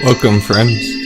Welcome, friends.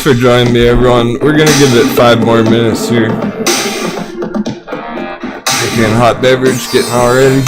for joining me, everyone. We're gonna give it 5 more minutes here. Drinking hot beverage, getting all ready.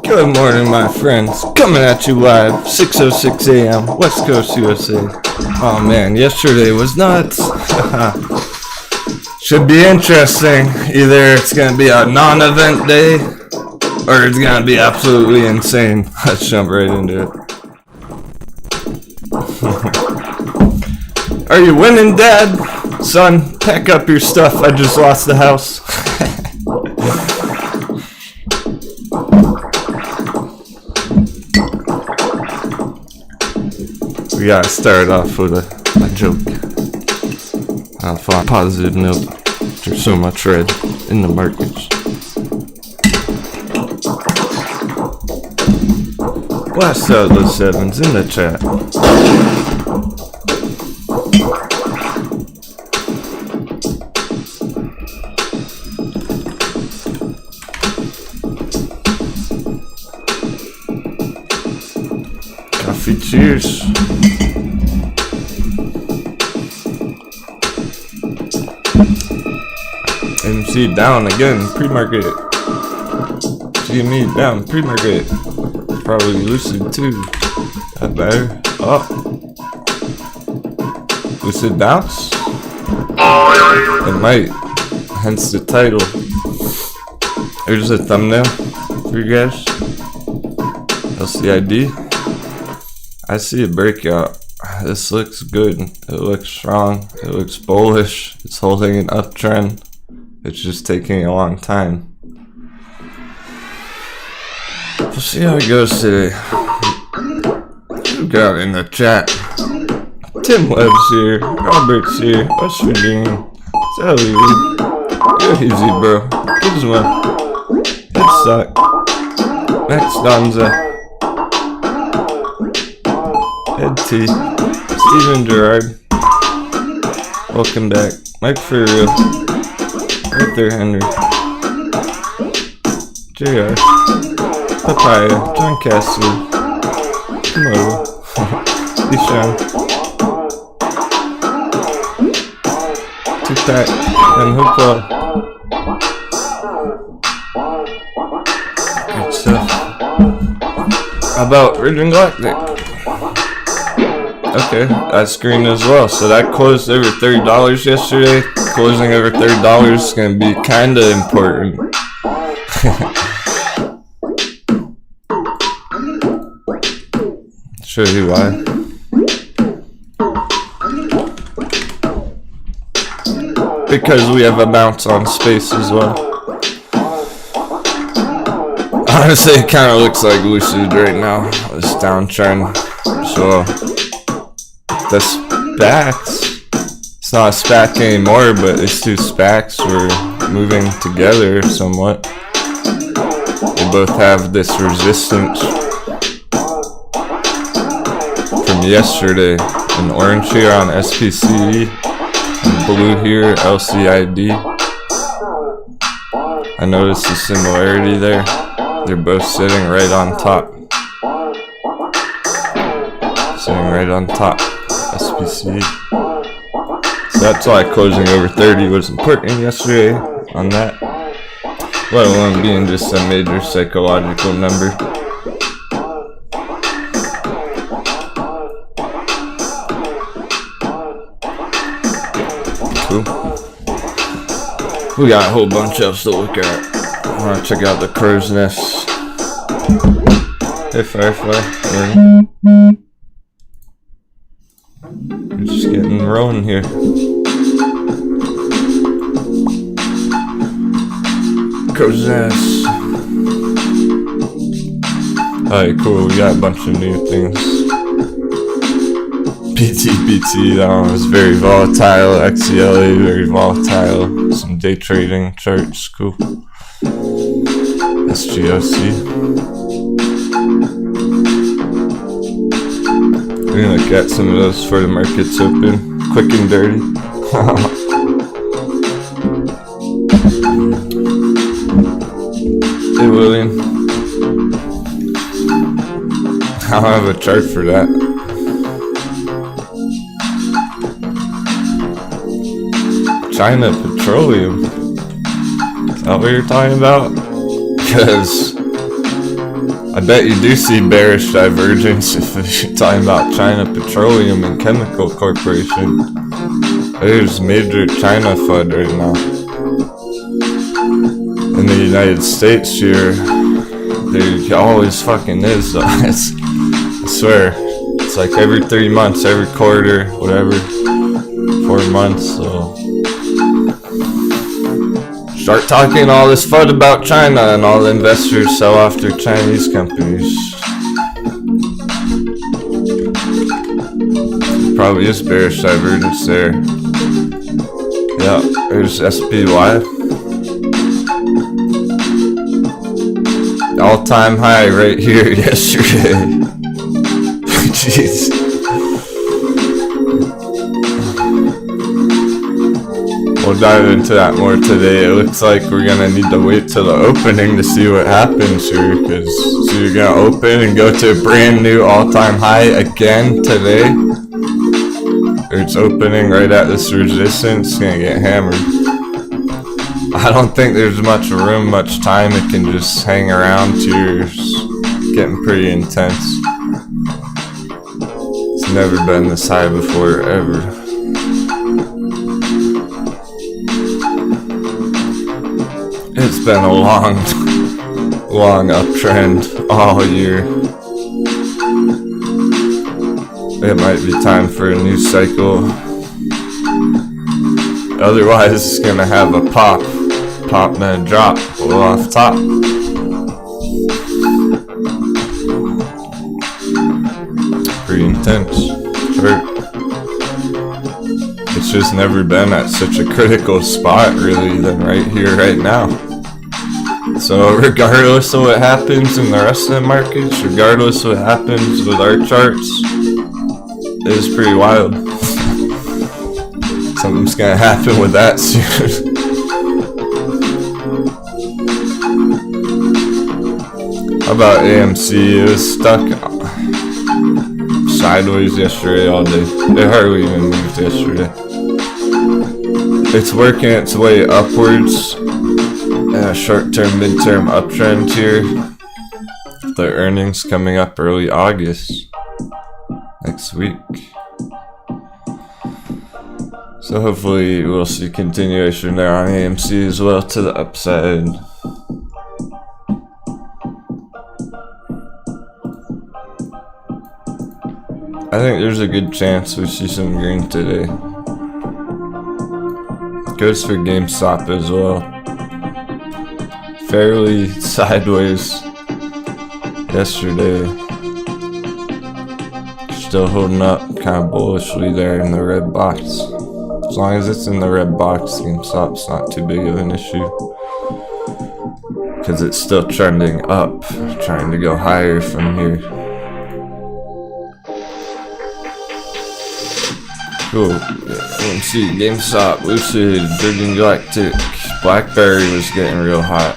Good morning, my friends. Coming at you live, 6:06 a.m., West Coast, USA. Oh man, yesterday was nuts. Should be interesting. Either it's gonna be a non-event day, or it's gonna be absolutely insane. Let's jump right into it. Are you winning, Dad? Son, pack up your stuff. I just lost the house. We gotta start off with a joke. On a positive note. There's so much red in the markets. Blast out those sevens in the chat. Coffee cheers. AMC down again, pre-market. GME down, pre-market. Probably Lucid too. That better. Up. Lucid bounce? It might. Hence the title. Here's a thumbnail for you guys. LCID. I see a breakout. This looks good. It looks strong. It looks bullish. It's holding an uptrend. It's just taking a long time. We'll see how it goes today. Who got in the chat? Tim Webb's here. Robert's here. West Virginia. Sally. You're easy, bro. Gizmo. Headstock. Max Donza. Ed T. Steven Gerard. Welcome back. Mike for real. Right there, Henry. JR. Papaya. John Cassidy. Komodo. Ishan. Tupac. And Hoopa. Good stuff. How about Virgin Galactic? Okay, that's green as well. So that closed over $30 yesterday. Closing over $30 is going to be kind of important. Show you why. Because we have a bounce on space as well. Honestly, it kind of looks like Lucid right now. This downtrend. So the SPACs, it's not a SPAC anymore, but these two SPACs were moving together somewhat. They both have this resistance from yesterday. In orange here on SPC, and blue here LCID. I noticed a similarity there. They're both sitting right on top. Sitting right on top. SPC. So that's why closing over 30 was important yesterday on that. Let alone being just a major psychological number. Cool. We got a whole bunch else to look at. I want to check out the crow's nest. Hey Firefly. We're just getting rolling here. Crow's nest. Alright, cool. We got a bunch of new things. PT, that one was very volatile. XCLA, very volatile. Some day trading charts, cool. SGOC. We're gonna look at some of those before the market's open. Quick and dirty. Hey William. I don't have a chart for that. China Petroleum. Is that what you're talking about? Because I bet you do see bearish divergence if you're talking about China Petroleum and Chemical Corporation. There's major China FUD right now. In the United States here, there always fucking is though. I swear. It's like every 3 months, every quarter, whatever. 4 months, so. Start talking all this FUD about China and all the investors sell off their Chinese companies. Probably is bearish divergence there. Yeah, there's SPY. All-time high right here yesterday. Jeez. We'll dive into that more today. It looks like we're gonna need to wait till the opening to see what happens here, because so you're gonna open and go to a brand new all-time high again today. Or it's opening right at this resistance, it's gonna get hammered. I don't think there's much room, much time. It can just hang around here. It's getting pretty intense. It's never been this high before, ever. It's been a long uptrend all year. It might be time for a new cycle. Otherwise, it's gonna have a pop and a drop off top. Pretty intense. Sure. It's just never been at such a critical spot really than right here, right now. So regardless of what happens in the rest of the markets, regardless of what happens with our charts, it's pretty wild. Something's gonna happen with that soon. How about AMC? It was stuck sideways yesterday all day. It hardly even moved yesterday. It's working its way upwards in a short-term, mid-term uptrend here. The earnings coming up early August next week. So hopefully we'll see continuation there on AMC as well to the upside. I think there's a good chance we see some green today. Goes for GameStop as well. Fairly sideways yesterday. Still holding up kind of bullishly there in the red box. As long as it's in the red box, GameStop's not too big of an issue. Because it's still trending up, trying to go higher from here. Cool. AMC, GameStop, Lucid, Virgin Galactic, BlackBerry was getting real hot.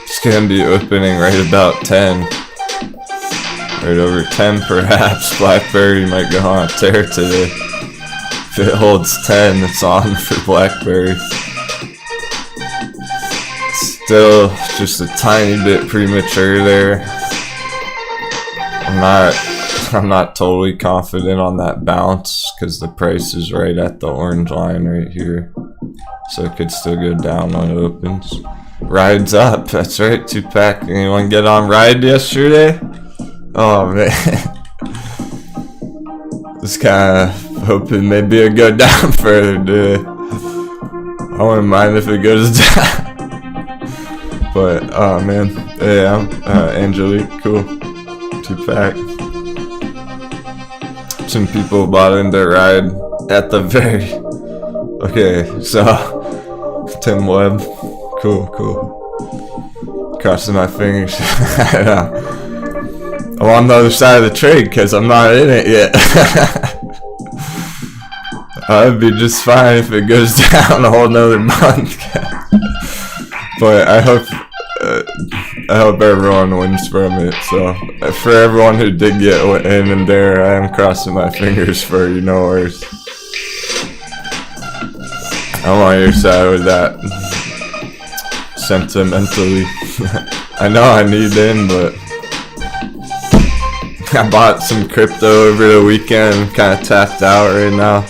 It's gonna be opening right about 10. Right over 10 perhaps. BlackBerry might go on a tear today. If it holds 10, it's on for BlackBerry. Still just a tiny bit premature there. I'm not totally confident on that bounce because the price is right at the orange line right here. So it could still go down when it opens. Ride's up, that's right, 2-pack. Anyone get on Ride yesterday? Oh man. Just kinda hoping maybe it'll go down further, dude. I wouldn't mind if it goes down. But, oh man. Yeah, Angelique, cool. 2-pack. Some people bought into Ride at the very... Okay, so... Tim Webb. Cool. Crossing my fingers. I know. I'm on the other side of the trade because I'm not in it yet. I'd be just fine if it goes down a whole nother month. But I hope everyone wins from it. So for everyone who did get in and there, I am crossing my fingers for you, no worries. I'm on your side with that. sentimentally. I know I need in, but I bought some crypto over the weekend, kind of tapped out right now.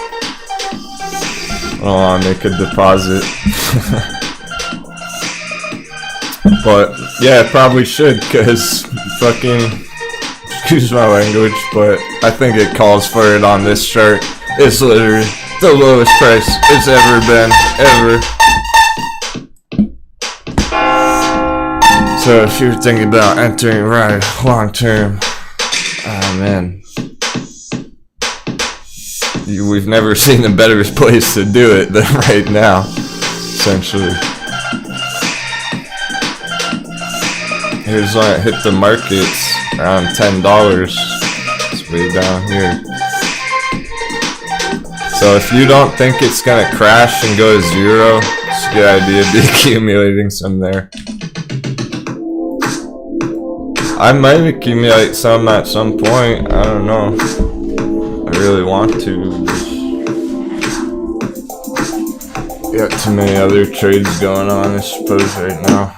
I don't want to make a deposit. But yeah, I probably should, cause fucking, excuse my language, but I think it calls for it on this chart. It's literally the lowest price it's ever been, ever. So if you're thinking about entering right long term, oh man, we've never seen a better place to do it than right now, essentially. Here's when it hit the markets around $10. It's way down here. So if you don't think it's gonna crash and go to zero, it's a good idea to be accumulating some there. I might accumulate some at some point, I don't know. I really want to. Got too many other trades going on, I suppose, right now.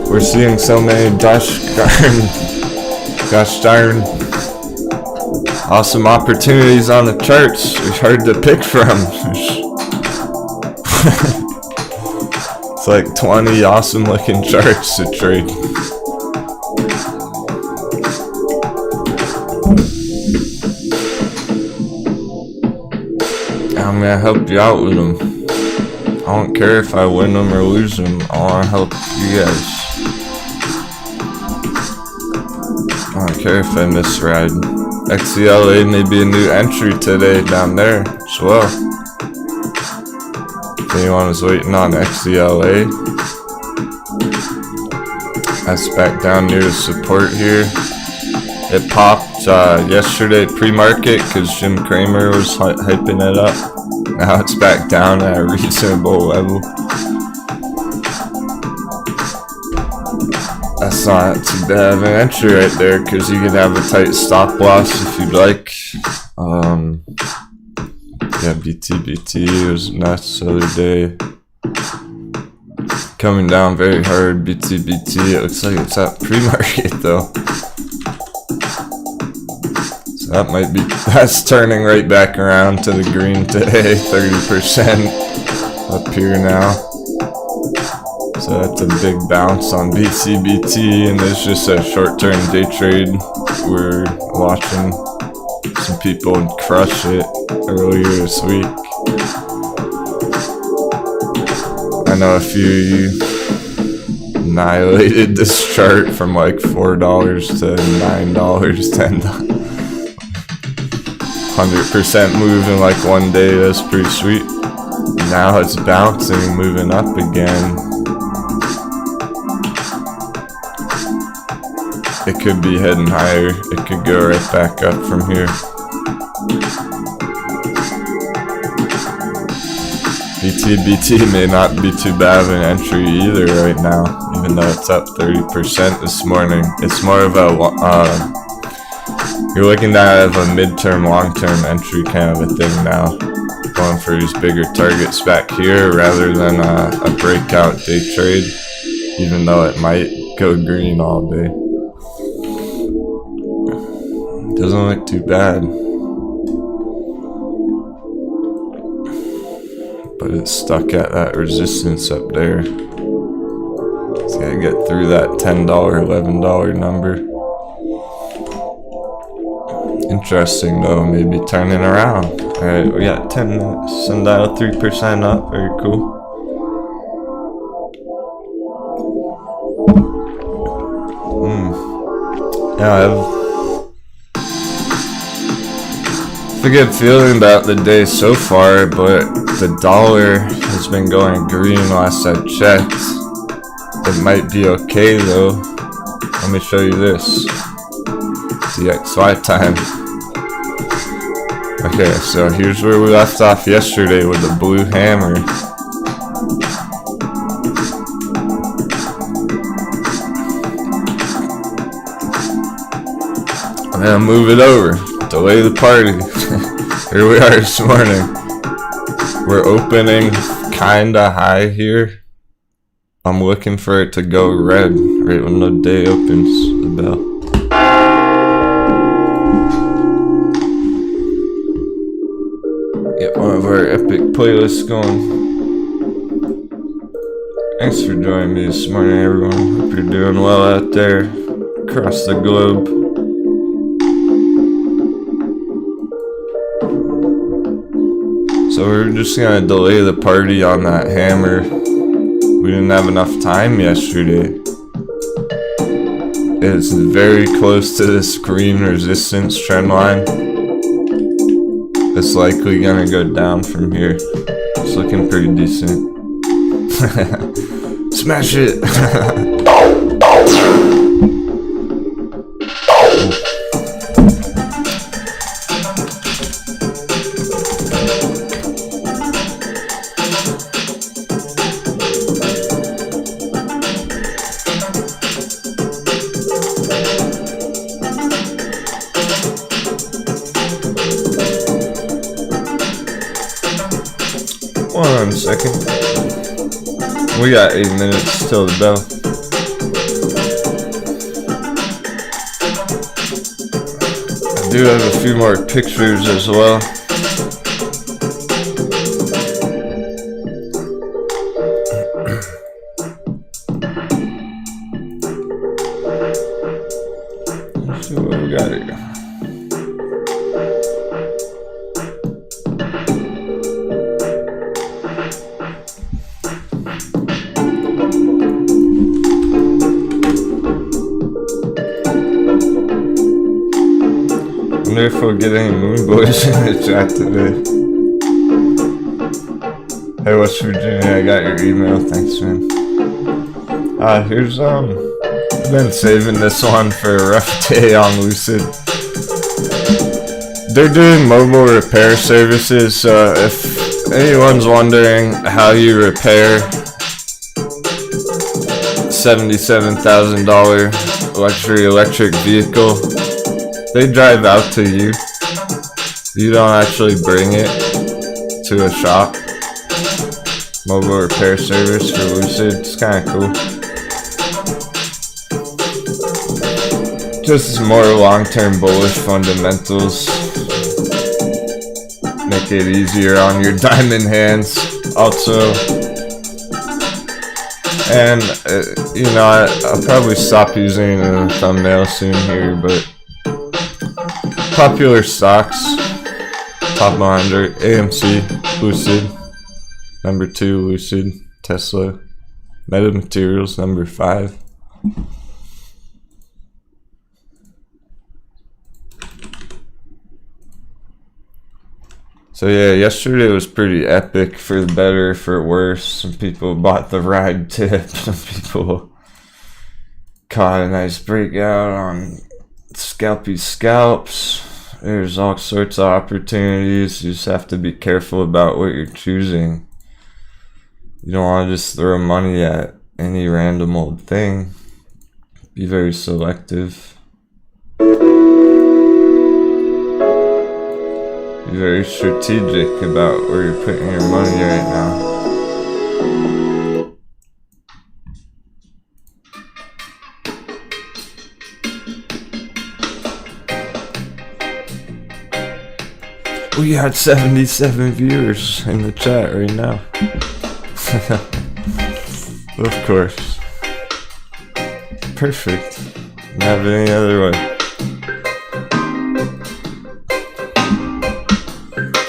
We're seeing so many gosh darn awesome opportunities on the charts. It's hard to pick from. It's like 20 awesome looking charts to trade. I'm gonna help you out with them. I don't care if I win them or lose them. I wanna help you guys. I don't care if I misride. XCLA may be a new entry today down there as well. If anyone is waiting on XCLA, that's back down near the support here. It popped yesterday pre-market because Jim Cramer was hyping it up. Now it's back down at a reasonable level. That's not too bad of an entry right there, because you can have a tight stop loss if you'd like. Yeah, BTBT was nuts the other day. Coming down very hard, BTBT. It looks like it's at pre-market though. So that might be, that's turning right back around to the green today, 30% up here now. So that's a big bounce on BTBT, and it's just a short-term day trade. We're watching some people crush it earlier this week. I know a few of you annihilated this chart from like $4 to $9, $10. 100% move in like one day, that's pretty sweet. Now it's bouncing, moving up again. It could be heading higher. It could go right back up from here. BTBT may not be too bad of an entry either right now, even though it's up 30% this morning. It's more of a, you're looking at it as a midterm, long-term entry kind of a thing now. Going for these bigger targets back here rather than a breakout day trade, even though it might go green all day. Doesn't look too bad, but it's stuck at that resistance up there. It's gotta get through that $10, $11 number. Interesting though, maybe turning around. Alright, we got 10 minutes. Sundial 3% up, very cool. Yeah, I have a good feeling about the day so far, but the dollar has been going green last I checked. It might be okay though. Let me show you this. The XY time. Okay, so here's where we left off yesterday with the blue hammer. I'm gonna move it over. Delay the party. Here we are this morning. We're opening kinda high here. I'm looking for it to go red right when the day opens the bell. Get one of our epic playlists going. Thanks for joining me this morning, everyone. Hope you're doing well out there across the globe. So we're just gonna delay the party on that hammer. We didn't have enough time yesterday. It's very close to this green resistance trend line. It's likely gonna go down from here. It's looking pretty decent. Smash it! One second. We got 8 minutes till the bell. I do have a few more pictures as well. Let's see what we got here. I wonder if we'll get any moon boys in the chat today. Hey, West Virginia, I got your email. Thanks, man. Here's I've been saving this one for a rough day on Lucid. They're doing mobile repair services, so if anyone's wondering how you repair $77,000 luxury electric vehicle, they drive out to you. You don't actually bring it to a shop. Mobile repair service for Lucid. It's kind of cool. Just more long-term bullish fundamentals. Make it easier on your diamond hands. Also, and you know, I'll probably stop using it in the thumbnail soon here, but popular stocks, top 100, AMC, Lucid, number 2, Lucid, Tesla, Meta Materials, number 5. So yeah, yesterday was pretty epic, for the better, for worse. Some people bought the ride tip, some people caught a nice breakout on scalpy scalps. There's all sorts of opportunities. You just have to be careful about what you're choosing. You don't want to just throw money at any random old thing. Be very selective. Be very strategic about where you're putting your money right now. We got 77 viewers in the chat right now. Of course. Perfect. Not have it any other way.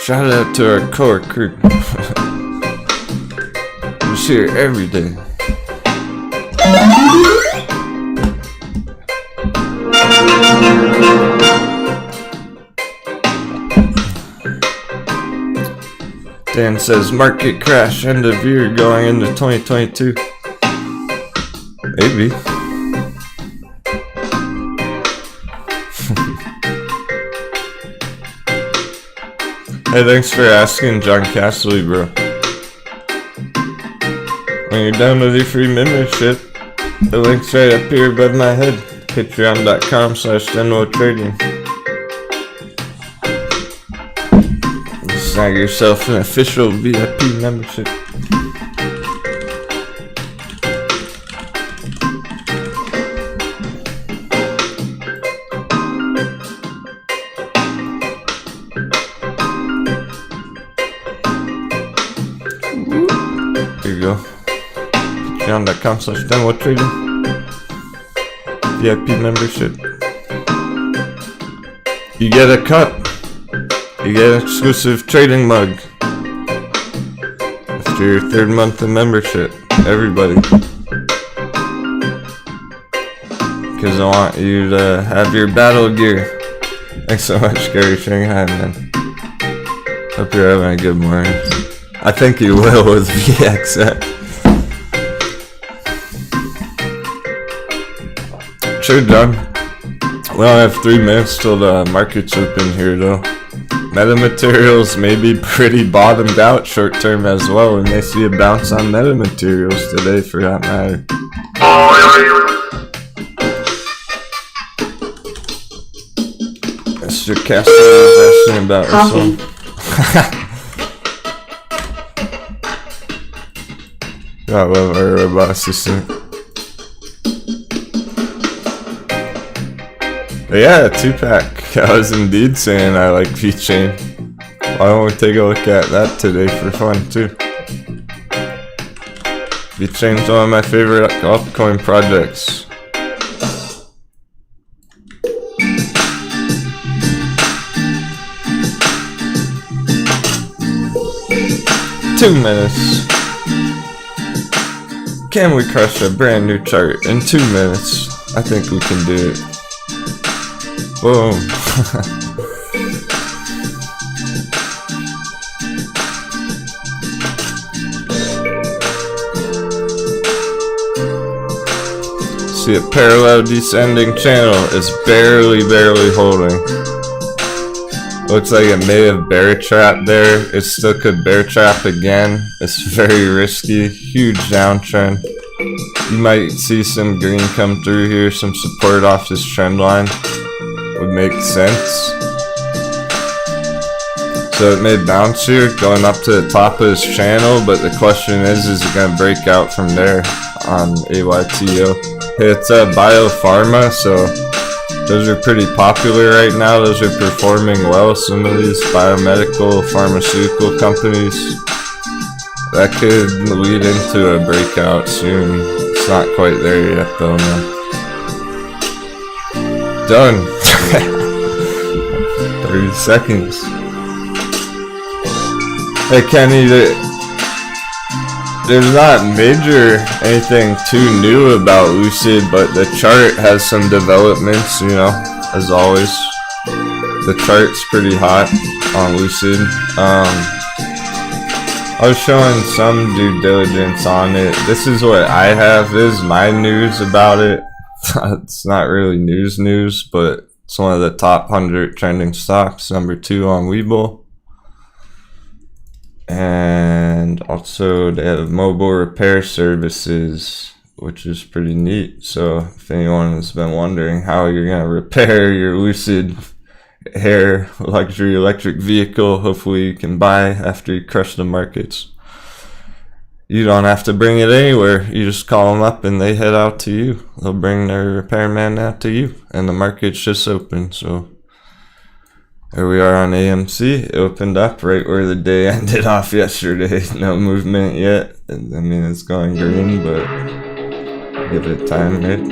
Shout out to our core crew. We're here every day. Dan says market crash end of year going into 2022. Maybe. Hey, thanks for asking, John Castley, bro. When you're done with your free membership, the link's right up here above my head. Patreon.com/Denwo Trading. Snag yourself an official VIP membership. Here you go. Patreon.com/Denwo trading. VIP membership. You get a cup. You get an exclusive trading mug. After your 3rd month of membership. Everybody. Because I want you to have your battle gear. Thanks so much, Gary Shanghai, man. Hope you're having a good morning. I think you will with VXX. Sure, John. We only have 3 minutes till the market's open here, though. Metamaterials may be pretty bottomed out short term as well. We may see a bounce on metamaterials today, for that matter. Mr. Castro is asking about this one. I love our robot assistant. But yeah, 2-pack. I was indeed saying I like VeChain. Why don't we take a look at that today for fun too? VeChain's one of my favorite altcoin projects. Two minutes. Can we crush a brand new chart in 2 minutes? I think we can do it. Boom. See, a parallel descending channel is barely holding. Looks like it may have bear trapped there. It still could bear trap again. It's very risky. Huge downtrend. You might see some green come through here, some support off this trend line. Would make sense. So it may bounce here going up to the top of this channel, but the question is it going to break out from there on AYTO? It's biopharma, so those are pretty popular right now. Those are performing well. Some of these biomedical pharmaceutical companies, that could lead into a breakout soon. It's not quite there yet though, man. Done. 30 seconds. Hey Kenny, there's not anything too new about Lucid, but the chart has some developments, you know, as always. The chart's pretty hot on Lucid. I was showing some due diligence on it. This is what I have. This is my news about it. It's not really news, but it's one of the top 100 trending stocks, number 2 on Webull. And also they have mobile repair services, which is pretty neat. So if anyone has been wondering how you're going to repair your Lucid Air luxury electric vehicle, hopefully you can buy after you crush the markets. You don't have to bring it anywhere. You just call them up and they head out to you. They'll bring their repairman out to you, and the market's just open. So here we are on AMC. It opened up right where the day ended off yesterday. No movement yet. I mean, it's going green, but give it time, right?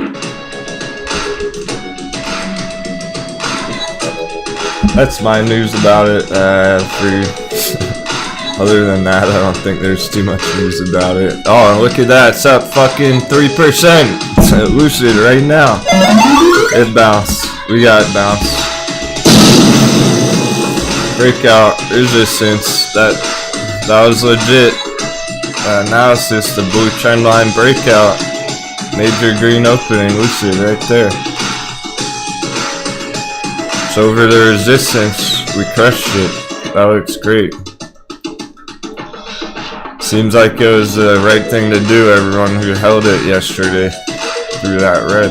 That's my news about it. Other than that, I don't think there's too much news about it. Oh, look at that. It's up fucking 3%. Lucid right now. It bounced. We got it bounced. Breakout resistance. That was legit. Analysis, the blue trend line breakout. Major green opening. Lucid right there. So over the resistance, we crushed it. That looks great. Seems like it was the right thing to do, everyone who held it yesterday through that red.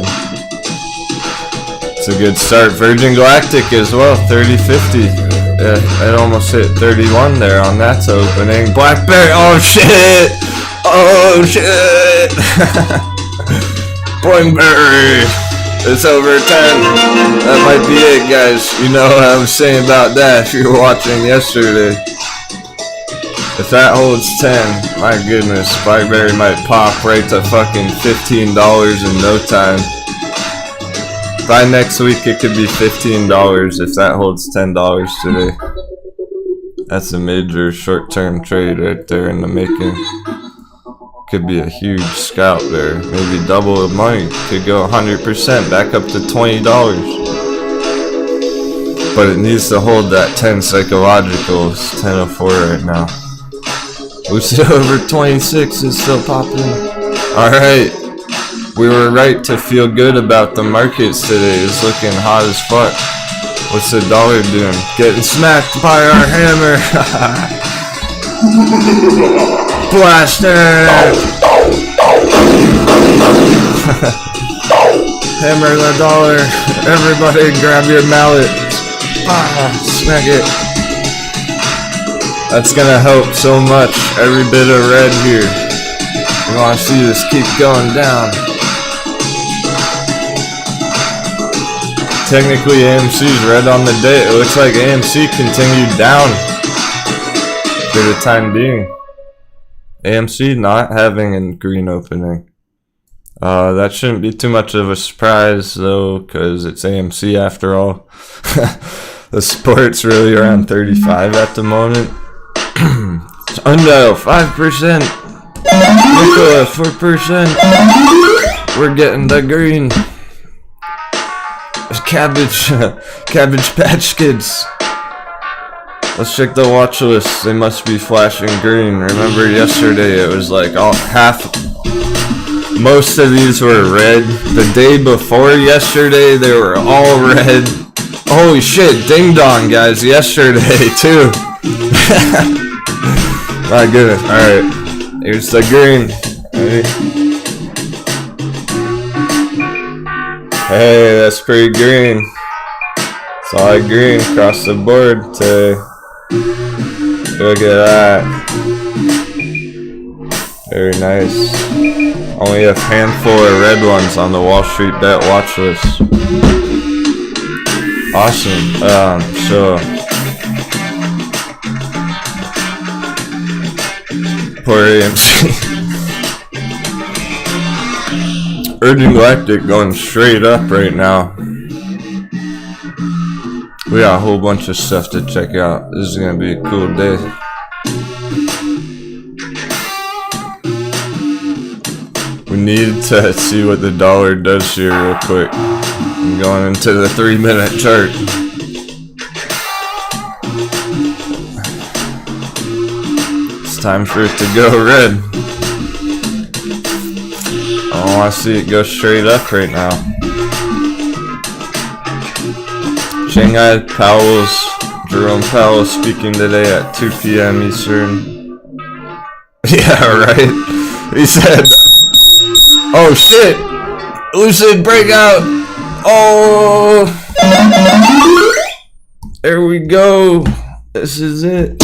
It's a good start. Virgin Galactic as well, 30.50. It almost hit 31 there on that opening. Blackberry, oh shit! Oh shit! Boingberry! It's over 10. That might be it, guys. You know what I was saying about that if you were watching yesterday. If that holds 10, my goodness, Blackberry might pop right to fucking $15 in no time. By next week, it could be $15 if that holds $10 today. That's a major short-term trade right there in the making. Could be a huge scalp there. Maybe double the money. Could go 100% back up to $20. But it needs to hold that 10 psychological. It's 10.04 right now. Lucid over 26 is still popping. Alright. We were right to feel good about the markets today. It's looking hot as fuck. What's the dollar doing? Getting smacked by our hammer. Blaster! Hammer the dollar. Everybody grab your mallet. Smack it. That's gonna help so much. Every bit of red here. We wanna see this keep going down. Technically AMC's red on the day. It looks like AMC continued down for the time being. AMC not having a green opening. That shouldn't be too much of a surprise though, because it's AMC after all. The sport's really around 35 at the moment. Undo 5%. Nikola 4%. We're getting the green. Cabbage Patch Kids. Let's check the watch list. They must be flashing green. Remember yesterday it was like most of these were red. The day before yesterday they were all red. Holy shit, ding dong guys, yesterday too. My goodness. Alright. Here's the green. Ready? Hey, that's pretty green. Solid green across the board today. Look at that. Very nice. Only a handful of red ones on the Wall Street Bet watch list. Awesome. So poor AMC. Virgin Galactic going straight up right now. We got a whole bunch of stuff to check out. This is gonna be a cool day. We need to see what the dollar does here real quick. I'm going into the 3-minute chart. It's time for it to go red. I want to see it go straight up right now. Shanghai Jerome Powell speaking today at 2 p.m. Eastern. Yeah, right. He said, "Oh shit, Lucid breakout. Oh, there we go. This is it.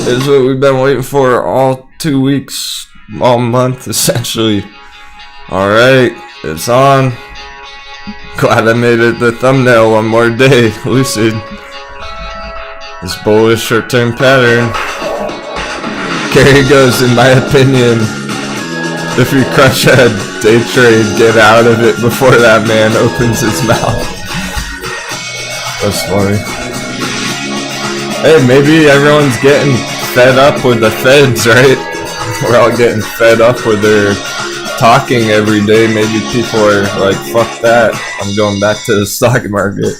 This is what we've been waiting for all 2 weeks." All month essentially. Alright, it's on. Glad I made it the thumbnail one more day. Lucid. This bullish short-term pattern. Here goes, in my opinion. If you crush a day trade, get out of it before that man opens his mouth. That's funny. Hey, maybe everyone's getting fed up with the feds, right? We're all getting fed up with their talking every day. Maybe people are like, fuck that, I'm going back to the stock market.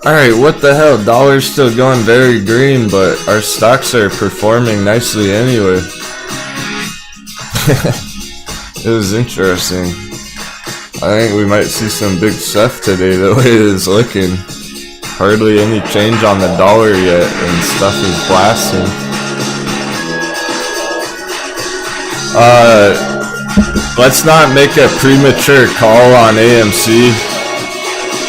Alright, what the hell? Dollar's still going very green, but our stocks are performing nicely anyway. It was interesting. I think we might see some big stuff today the way it is looking. Hardly any change on the dollar yet, and stuff is blasting. Let's not make a premature call on AMC.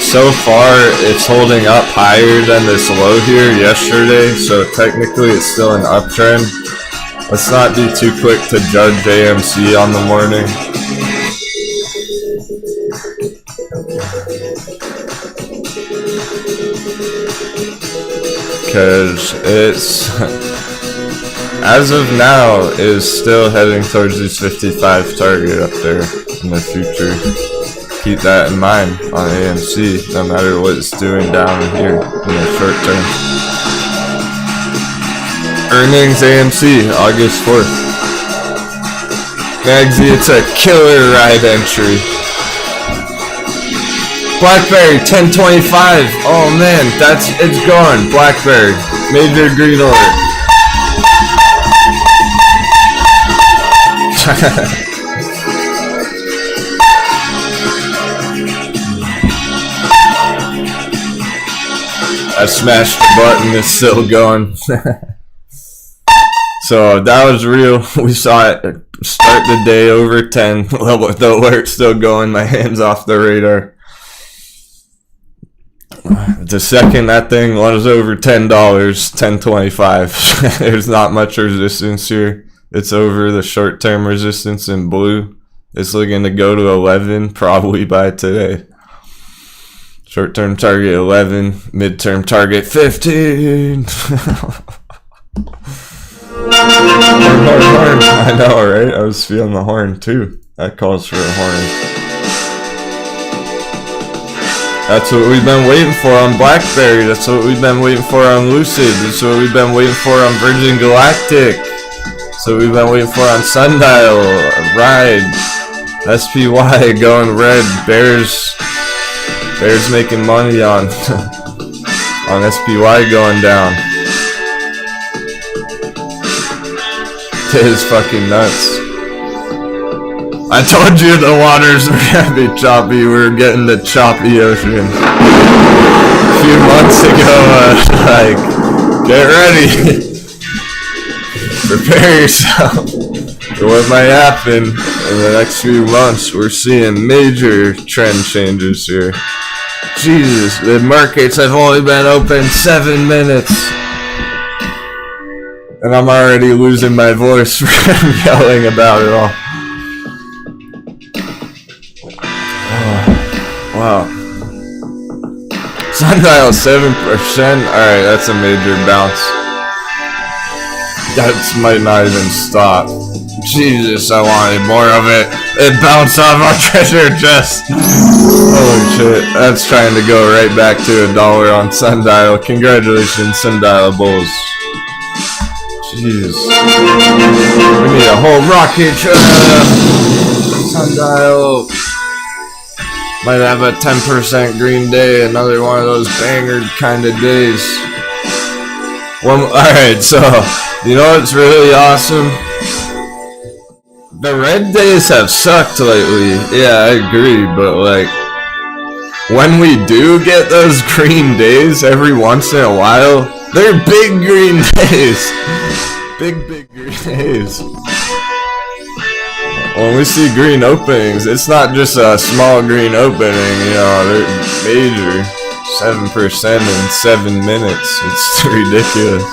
So far, it's holding up higher than this low here yesterday, so technically it's still an uptrend. Let's not be too quick to judge AMC on the morning. because it's as of now is still heading towards this 55 target up there in the future. Keep that in mind on AMC, no matter what it's doing down here in the short term. Earnings AMC, August 4th. Magsy, it's a killer ride entry. Blackberry, 1025. Oh man, it's going. Blackberry, major green alert. I smashed the button, it's still going. So that was real. We saw it start the day over 10. The alert's still going, my hand's off the radar. The second that thing was over $10, $10.25. There's not much resistance here. It's over the short-term resistance in blue. It's looking to go to 11 probably by today. Short-term target 11, mid-term target 15. Horn. I know, right? I was feeling the horn too. That calls for a horn. That's what we've been waiting for on Blackberry. That's what we've been waiting for on Lucid. That's what we've been waiting for on Virgin Galactic. So we've been waiting for on Sundial, Ride, SPY going red, Bears making money on on SPY going down. It is fucking nuts. I told you the waters were gonna be choppy. We're getting the choppy ocean. A few months ago, like, get ready. Prepare yourself for what might happen in the next few months. We're seeing major trend changes here. Jesus, the markets have only been open 7 minutes. And I'm already losing my voice from yelling about it all. Wow. Sundial 7%. Alright, that's a major bounce. That might not even stop. Jesus, I wanted more of it. It bounced off our treasure chest. Holy shit. That's trying to go right back to $1 on Sundial. Congratulations, Sundial Bulls. Jeez. We need a whole rocket ship. Sundial might have a 10% green day, another one of those banger kind of days. Alright, so, you know what's really awesome? The red days have sucked lately. Yeah, I agree, but like, when we do get those green days every once in a while, they're big green days. Big green days. When we see green openings, it's not just a small green opening, you know, they're major. 7% in 7 minutes. It's ridiculous.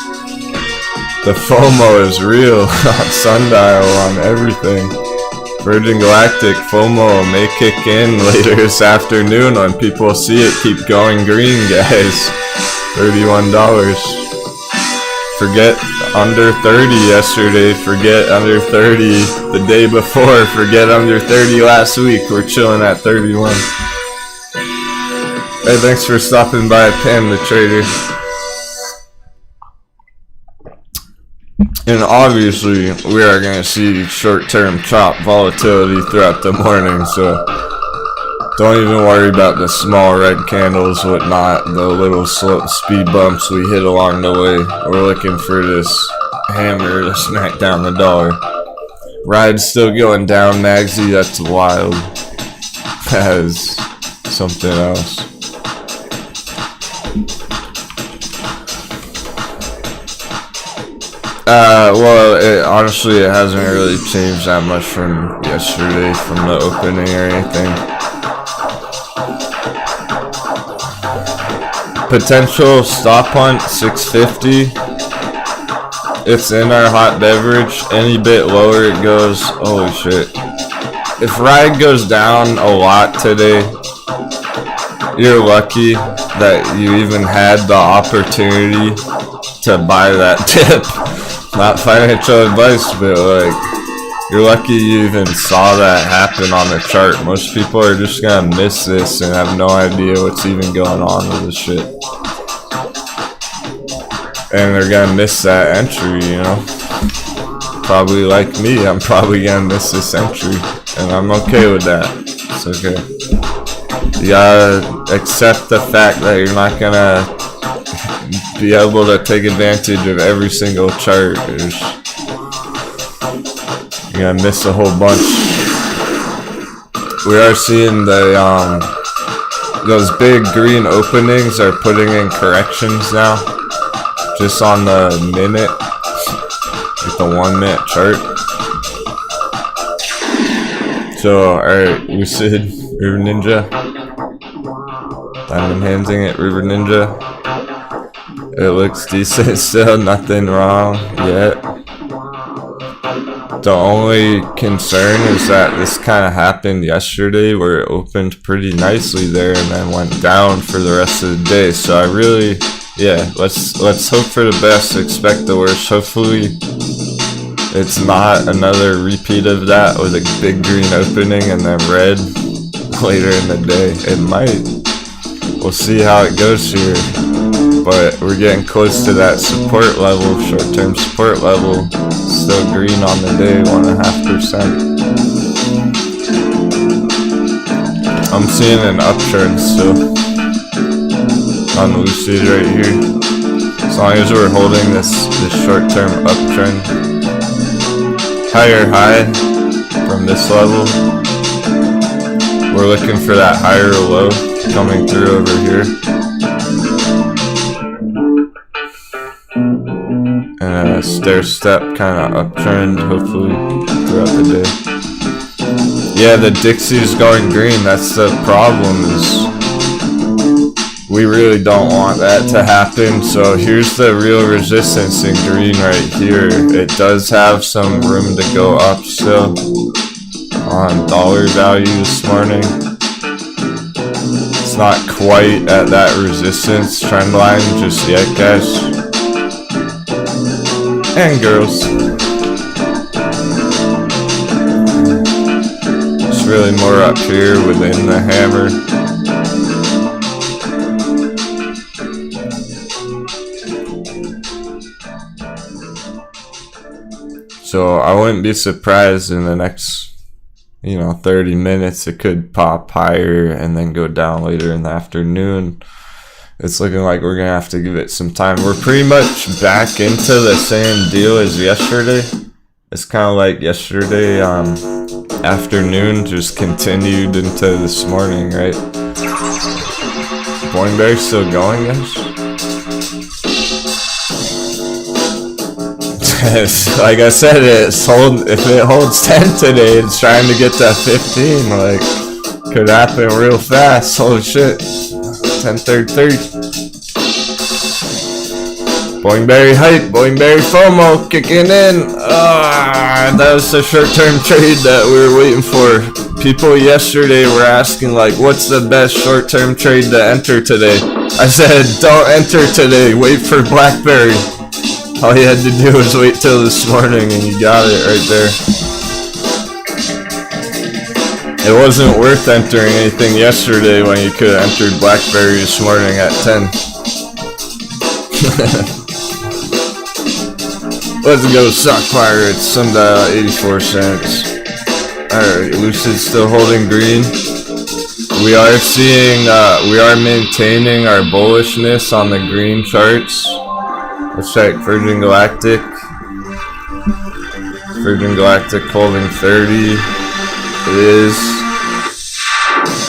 The FOMO is real on Sundial, on everything. Virgin Galactic FOMO may kick in later this afternoon when people see it keep going green, guys. $31. Forget under 30 yesterday, forget under 30 the day before, forget under 30 last week. We're chilling at 31. Hey, thanks for stopping by, Pam the Trader. And obviously, we are going to see short-term chop volatility throughout the morning, so don't even worry about the small red candles, whatnot, the little speed bumps we hit along the way. We're looking for this hammer to smack down the dollar. Ride's still going down, Magsy, that's wild. That is something else. Well, honestly, it hasn't really changed that much from yesterday, from the opening or anything. Potential stop hunt 650. It's in our hot beverage. Any bit lower it goes. Holy shit. If Ride goes down a lot today, you're lucky that you even had the opportunity to buy that dip. Not financial advice, but like, you're lucky you even saw that happen on the chart. Most people are just gonna miss this and have no idea what's even going on with this shit. And they're gonna miss that entry, you know? Probably like me, I'm probably gonna miss this entry. And I'm okay with that. It's okay. You gotta accept the fact that you're not gonna be able to take advantage of every single chart. You're gonna miss a whole bunch. We are seeing the those big green openings are putting in corrections now, just on the minute, like the 1 minute chart. So, alright, Lucid, River Ninja, Diamond Handing it, River Ninja. It looks decent still, nothing wrong yet. The only concern is that this kind of happened yesterday where it opened pretty nicely there and then went down for the rest of the day. So I really, yeah, let's hope for the best, expect the worst. Hopefully it's not another repeat of that with a big green opening and then red later in the day. It might. We'll see how it goes here. But we're getting close to that support level, short-term support level. Still green on the day, 1.5%. I'm seeing an uptrend still on Lucid right here. As long as we're holding this short-term uptrend, higher high from this level. We're looking for that higher low coming through over here. And a stair-step kind of uptrend, hopefully, throughout the day. Yeah, the Dixie's going green. That's the problem, is we really don't want that to happen. So here's the real resistance in green right here. It does have some room to go up still on dollar value this morning. It's not quite at that resistance trend line just yet, guys. And girls. It's really more up here within the hammer. So I wouldn't be surprised in the next, 30 minutes it could pop higher and then go down later in the afternoon. It's looking like we're going to have to give it some time. We're pretty much back into the same deal as yesterday. It's kind of like yesterday afternoon just continued into this morning, right? Boing Bear's still going, guys? Like I said, if it holds 10 today, it's trying to get that 15. Like, could happen real fast. Holy shit. 10:33. Boingberry hype, Boingberry FOMO kicking in. That was the short-term trade that we were waiting for. People yesterday were asking, like, what's the best short-term trade to enter today? I said, don't enter today. Wait for BlackBerry. All you had to do was wait till this morning, and you got it right there. It wasn't worth entering anything yesterday when you could have entered BlackBerry this morning at 10. Let's go, Sock Pirates. Sundial 84 cents. Alright, Lucid still holding green. We are seeing, we are maintaining our bullishness on the green charts. Let's check Virgin Galactic. Virgin Galactic holding 30. It is.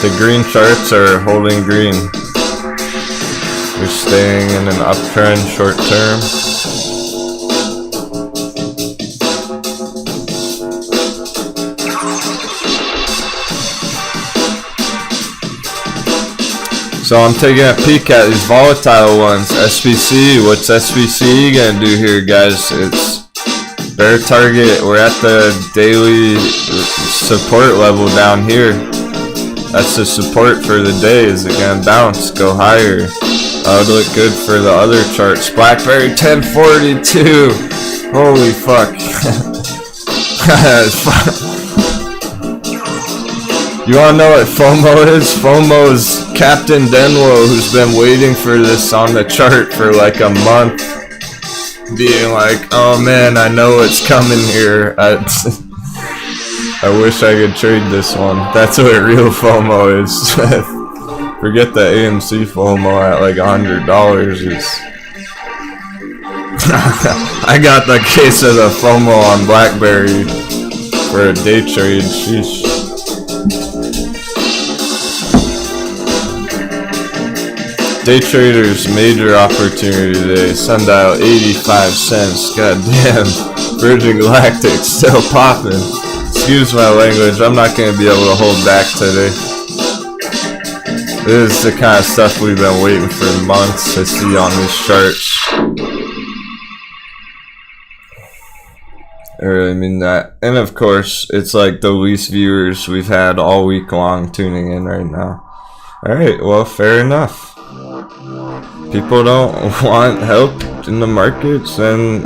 The green charts are holding green. We're staying in an uptrend short term. So I'm taking a peek at these volatile ones. SPC, what's SPC gonna do here, guys? It's their target. We're at the daily support level down here. That's the support for the day. Is it gonna bounce, go higher? That would look good for the other charts. BlackBerry 1042. Holy fuck. You wanna know what FOMO is? FOMO is Captain Denwo, who's been waiting for this on the chart for like a month, being like, oh man, I know it's coming here. I wish I could trade this one. That's what real FOMO is. Forget the AMC FOMO at like $100 is. I got the case of the FOMO on BlackBerry for a day trade. Sheesh. Day traders major opportunity today. Sundial 85 cents. Goddamn. Virgin Galactic still popping. Excuse my language. I'm not gonna be able to hold back today. This is the kind of stuff we've been waiting for months to see on these charts. I really mean that. And of course, it's like the least viewers we've had all week long tuning in right now. Alright, well, fair enough. People don't want help in the markets, and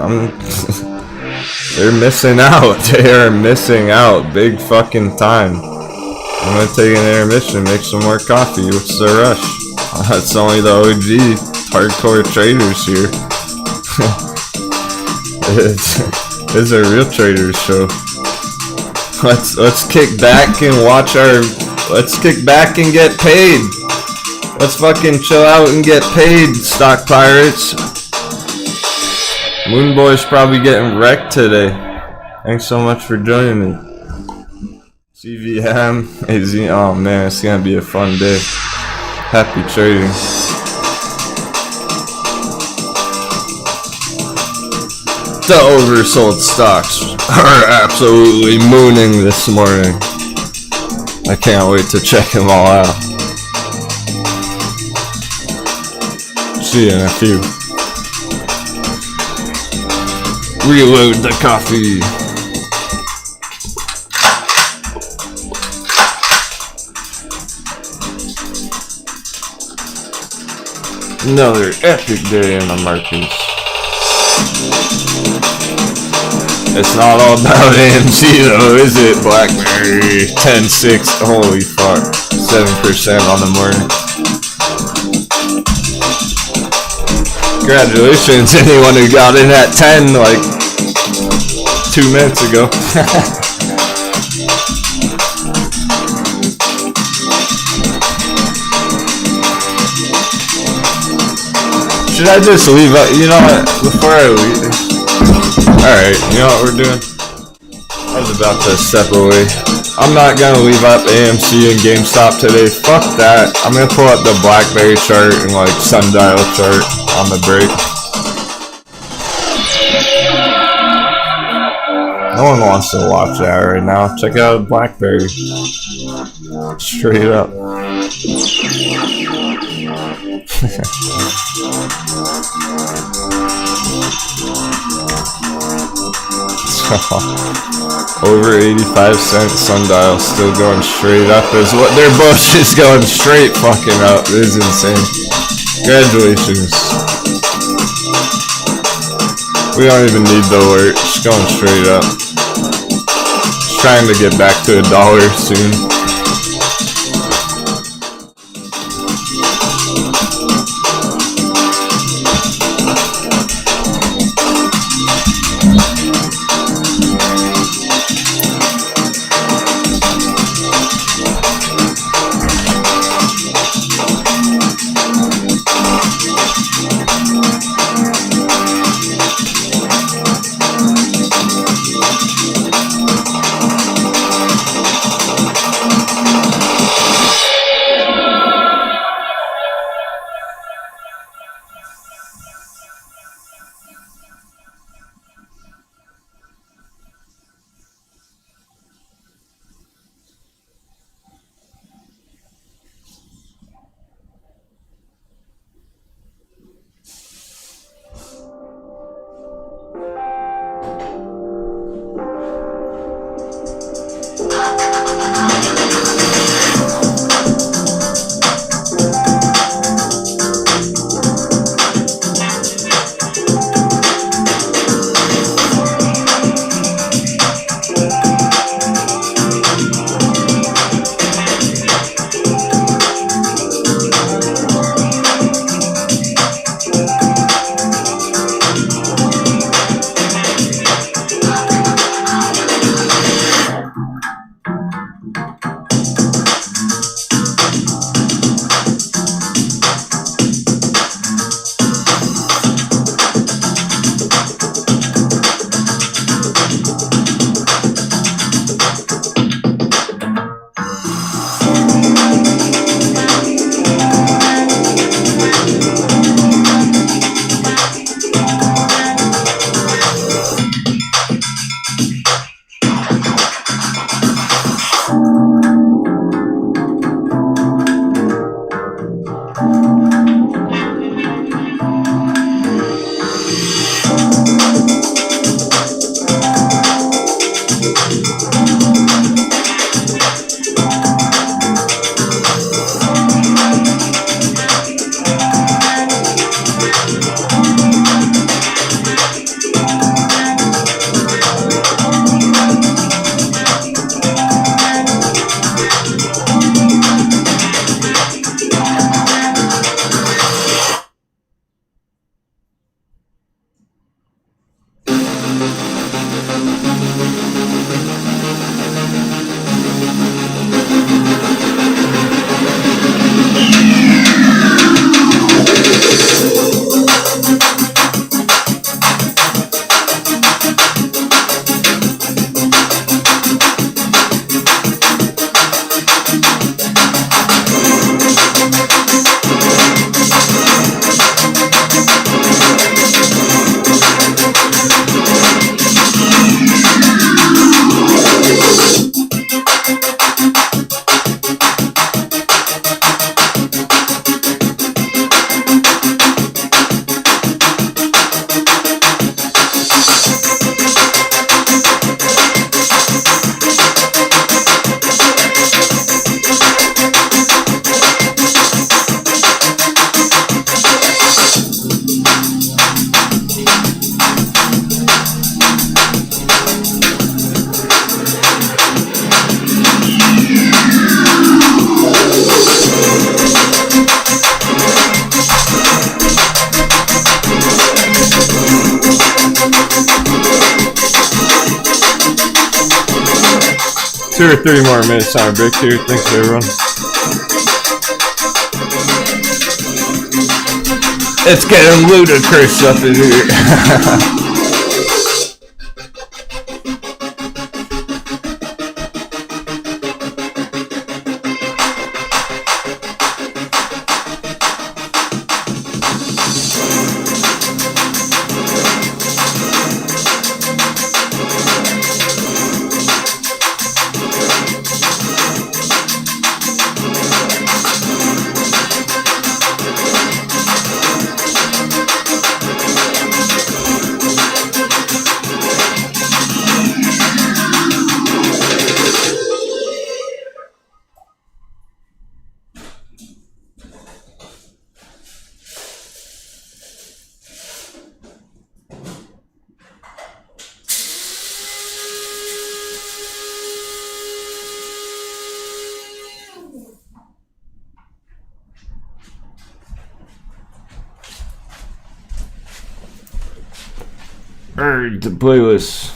they're missing out. They are missing out big fucking time. I'm gonna take an intermission, make some more coffee. What's the rush? It's only the OG hardcore traders here. It's a real traders show. Let's kick back and watch our. Let's kick back and get paid. Let's fucking chill out and get paid, stock pirates. Moonboy's probably getting wrecked today. Thanks so much for joining me. CVM, AZ, oh man, it's gonna be a fun day. Happy trading. The oversold stocks are absolutely mooning this morning. I can't wait to check them all out. See you in a few. Reload the coffee. Another epic day in the markets. It's not all about AMC though, is it? BlackBerry 10.6. Holy fuck. 7% on the morning. Congratulations, anyone who got in at 10 like 2 minutes ago. Should I just leave up? You know what? Before I leave. Alright, you know what we're doing? I was about to step away. I'm not gonna leave up AMC and GameStop today. Fuck that. I'm gonna pull up the BlackBerry chart and like Sundial chart on the break. No one wants to watch that right now. Check out BlackBerry. Straight up. Over 85 cents Sundial still going straight up is what they're both just going straight fucking up. This is insane. Congratulations. We don't even need the alert. Just going straight up. Just trying to get back to $1 soon. 2 or 3 more minutes on a break here. Thanks everyone. It's getting ludicrous up in here. The playlist.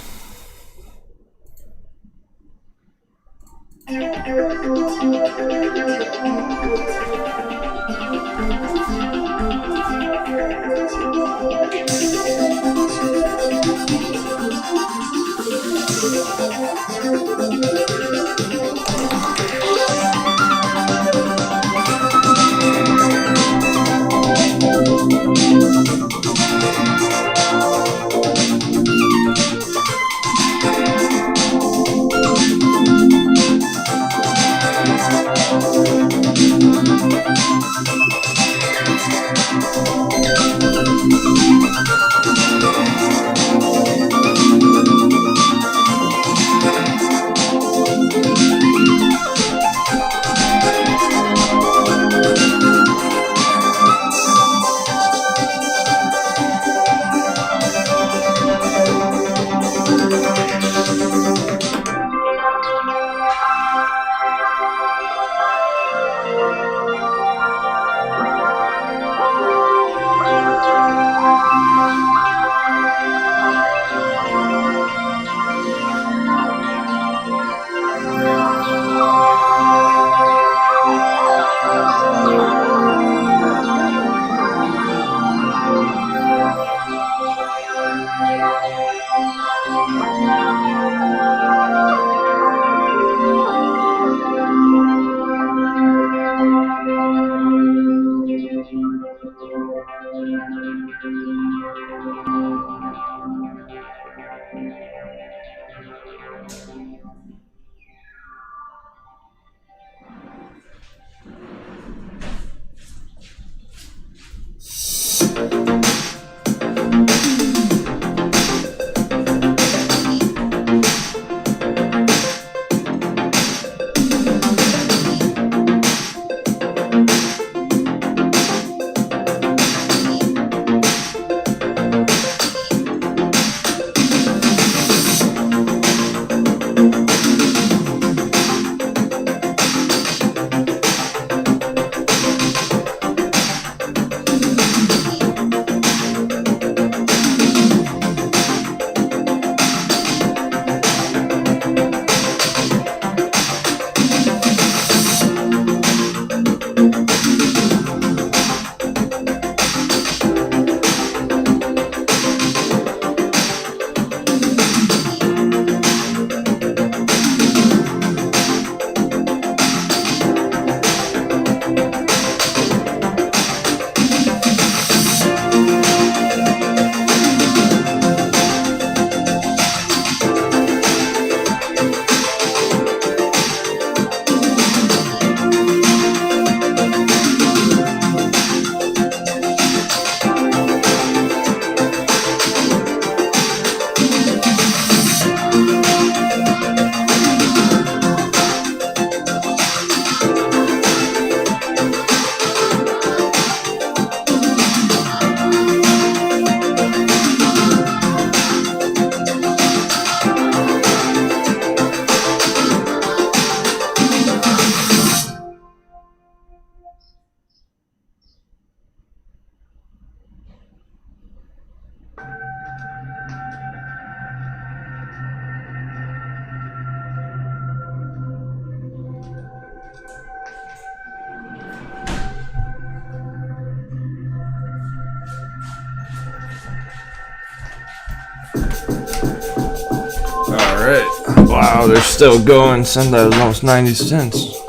Alright. Wow, they're still going. Sunday was almost 90 cents.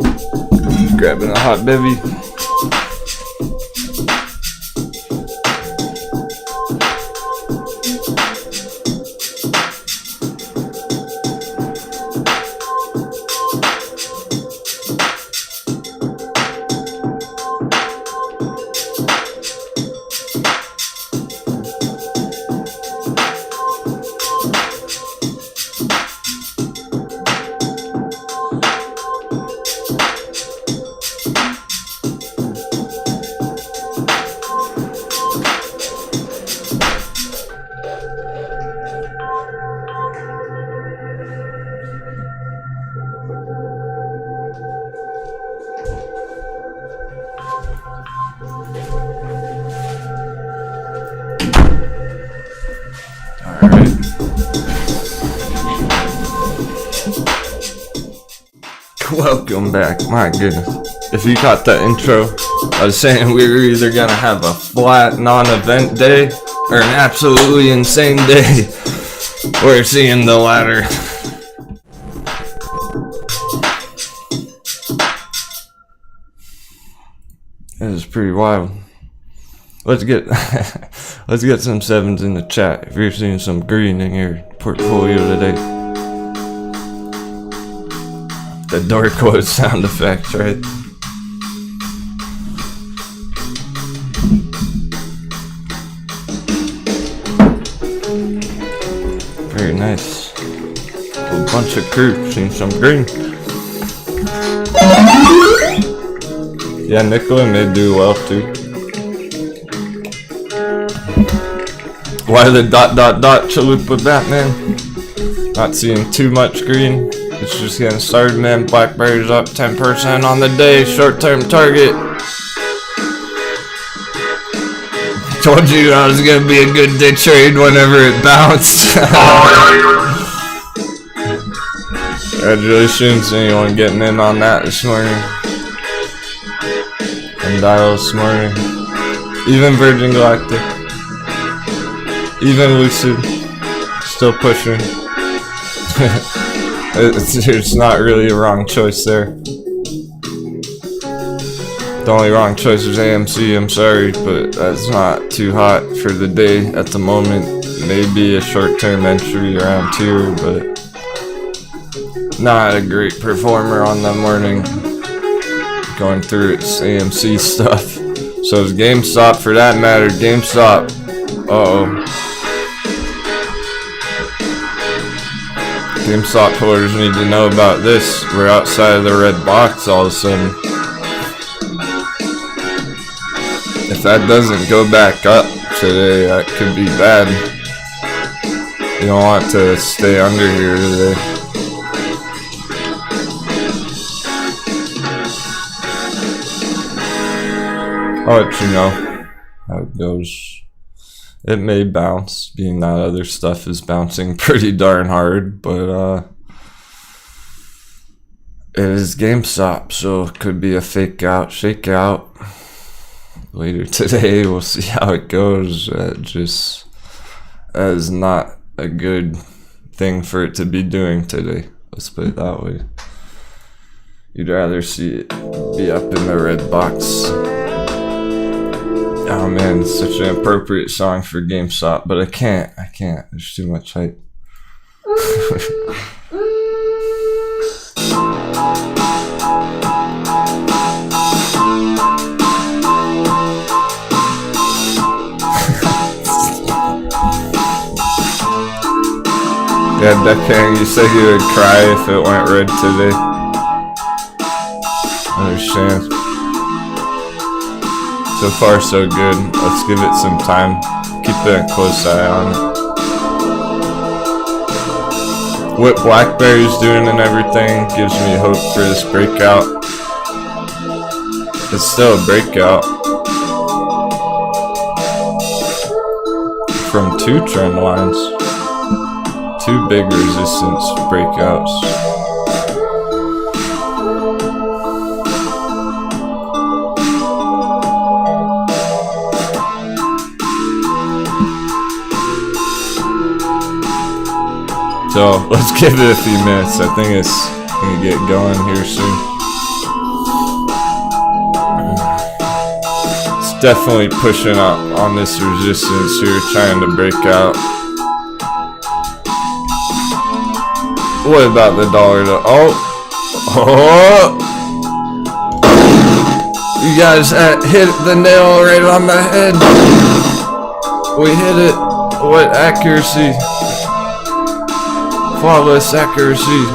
Grabbing a hot bevy. Welcome back. My goodness. If you caught the intro, I was saying we were either gonna have a flat non-event day or an absolutely insane day. We're seeing the latter. This is pretty wild. Let's get let's get some sevens in the chat if you're seeing some green in your portfolio today. The door quote sound effect, right? Very nice. A bunch of crew, seen some green. Yeah, Nicola may do well too. Why the ... Chalupa Batman? Not seeing too much green. It's just getting started, man. Blackberry's up 10% on the day. Short-term target. Told you I was gonna be a good day trade whenever it bounced. Congratulations, anyone getting in on that this morning? And Dial this morning. Even Virgin Galactic. Even Lucid. Still pushing. It's not really a wrong choice there. The only wrong choice was AMC, I'm sorry, but that's not too hot for the day at the moment. Maybe a short-term entry around here, but not a great performer on the morning. Going through its AMC stuff. So is GameStop for that matter. GameStop. Uh-oh. GameStop holders need to know about this. We're outside of the red box all of a sudden. If that doesn't go back up today, that could be bad. You don't want to stay under here today. I'll let you know how it goes. It may bounce, being that other stuff is bouncing pretty darn hard, but it is GameStop, so it could be a fake out, shake out. Later today, we'll see how it goes. Just as not a good thing for it to be doing today. Let's put it that way. You'd rather see it be up in the red box. Oh man, it's such an appropriate song for GameStop, but I can't. There's too much hype. Yeah, Deckhang, you said you would cry if it went red today. I understand. So far, so good. Let's give it some time. Keep a close eye on it. What Blackberry's doing and everything gives me hope for this breakout. It's still a breakout. From two trend lines. Two big resistance breakouts. So let's give it a few minutes. I think it's gonna get going here soon. It's definitely pushing up on this resistance here, trying to break out. What about the dollar though? Oh! You guys hit the nail right on the head. We hit it. What accuracy? Flawless accuracy.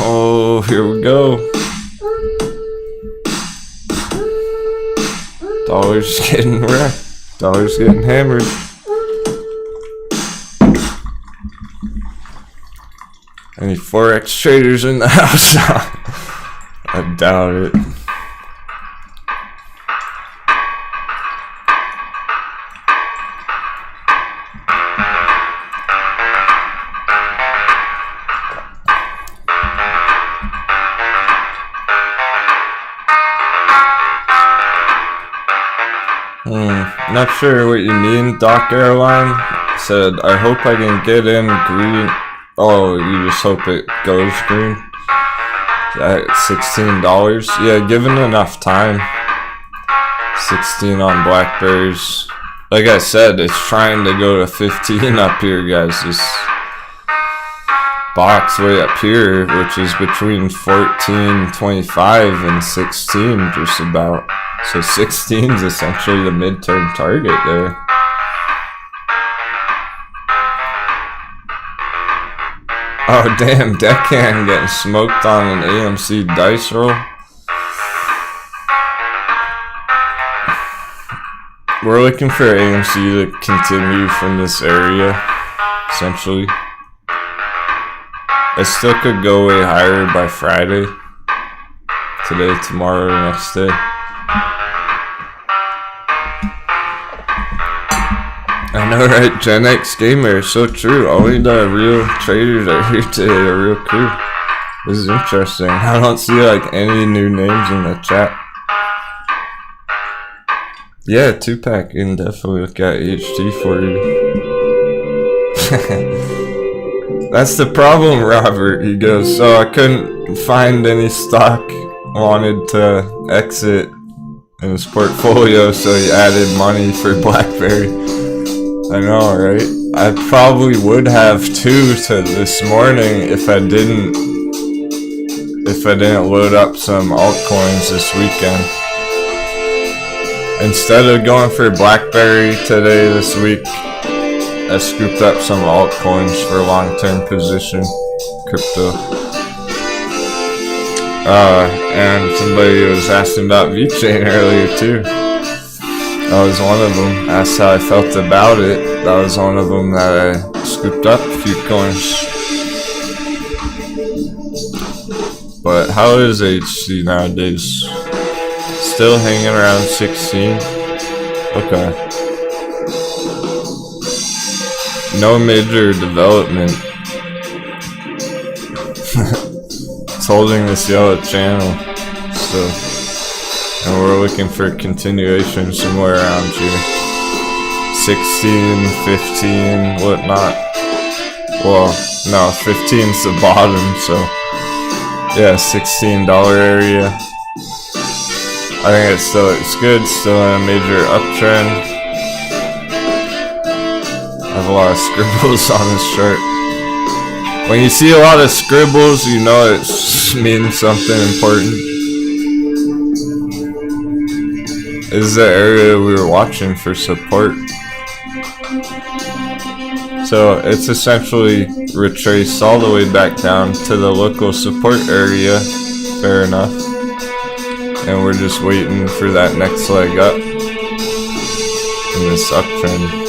Oh, here we go. Dollar's getting wrecked. Dollar's getting hammered. Any Forex traders in the house? I doubt it. Not sure what you mean. Doc Airline said, I hope I can get in green. Oh, you just hope it goes green. At $16. Yeah, given enough time. 16 on blackberries. Like I said, it's trying to go to 15 up here, guys. This box way up here, which is between 14.25 and 16, just about. So 16 is essentially the midterm target there. Oh damn, Deckhand getting smoked on an AMC dice roll. We're looking for AMC to continue from this area, essentially. It still could go way higher by Friday. Today, tomorrow, next day. I know, right? Gen X Gamer, so true. Only the real traders are here today, the real crew. This is interesting. I don't see like any new names in the chat. Yeah, 2-pack, you can definitely look at HT for you. That's the problem, Robert. He goes, so I couldn't find any stock, wanted to exit in his portfolio, so he added money for BlackBerry. I know, right? I probably would have too to this morning if I didn't load up some altcoins this weekend. Instead of going for BlackBerry today this week, I scooped up some altcoins for long-term position crypto. And somebody was asking about VeChain earlier too. That was one of them. Asked how I felt about it. That was one of them that I scooped up a few coins. But how is HC nowadays? Still hanging around 16? Okay. No major development. It's holding this yellow channel. So, and we're looking for continuation somewhere around here. 16, 15, whatnot. Well, no, 15's the bottom, so yeah, $16 area. I think it still looks good, still in a major uptrend. I have a lot of scribbles on this chart. When you see a lot of scribbles, you know it means something important. This is the area we were watching for support. So it's essentially retraced all the way back down to the local support area. Fair enough. And we're just waiting for that next leg up in this uptrend.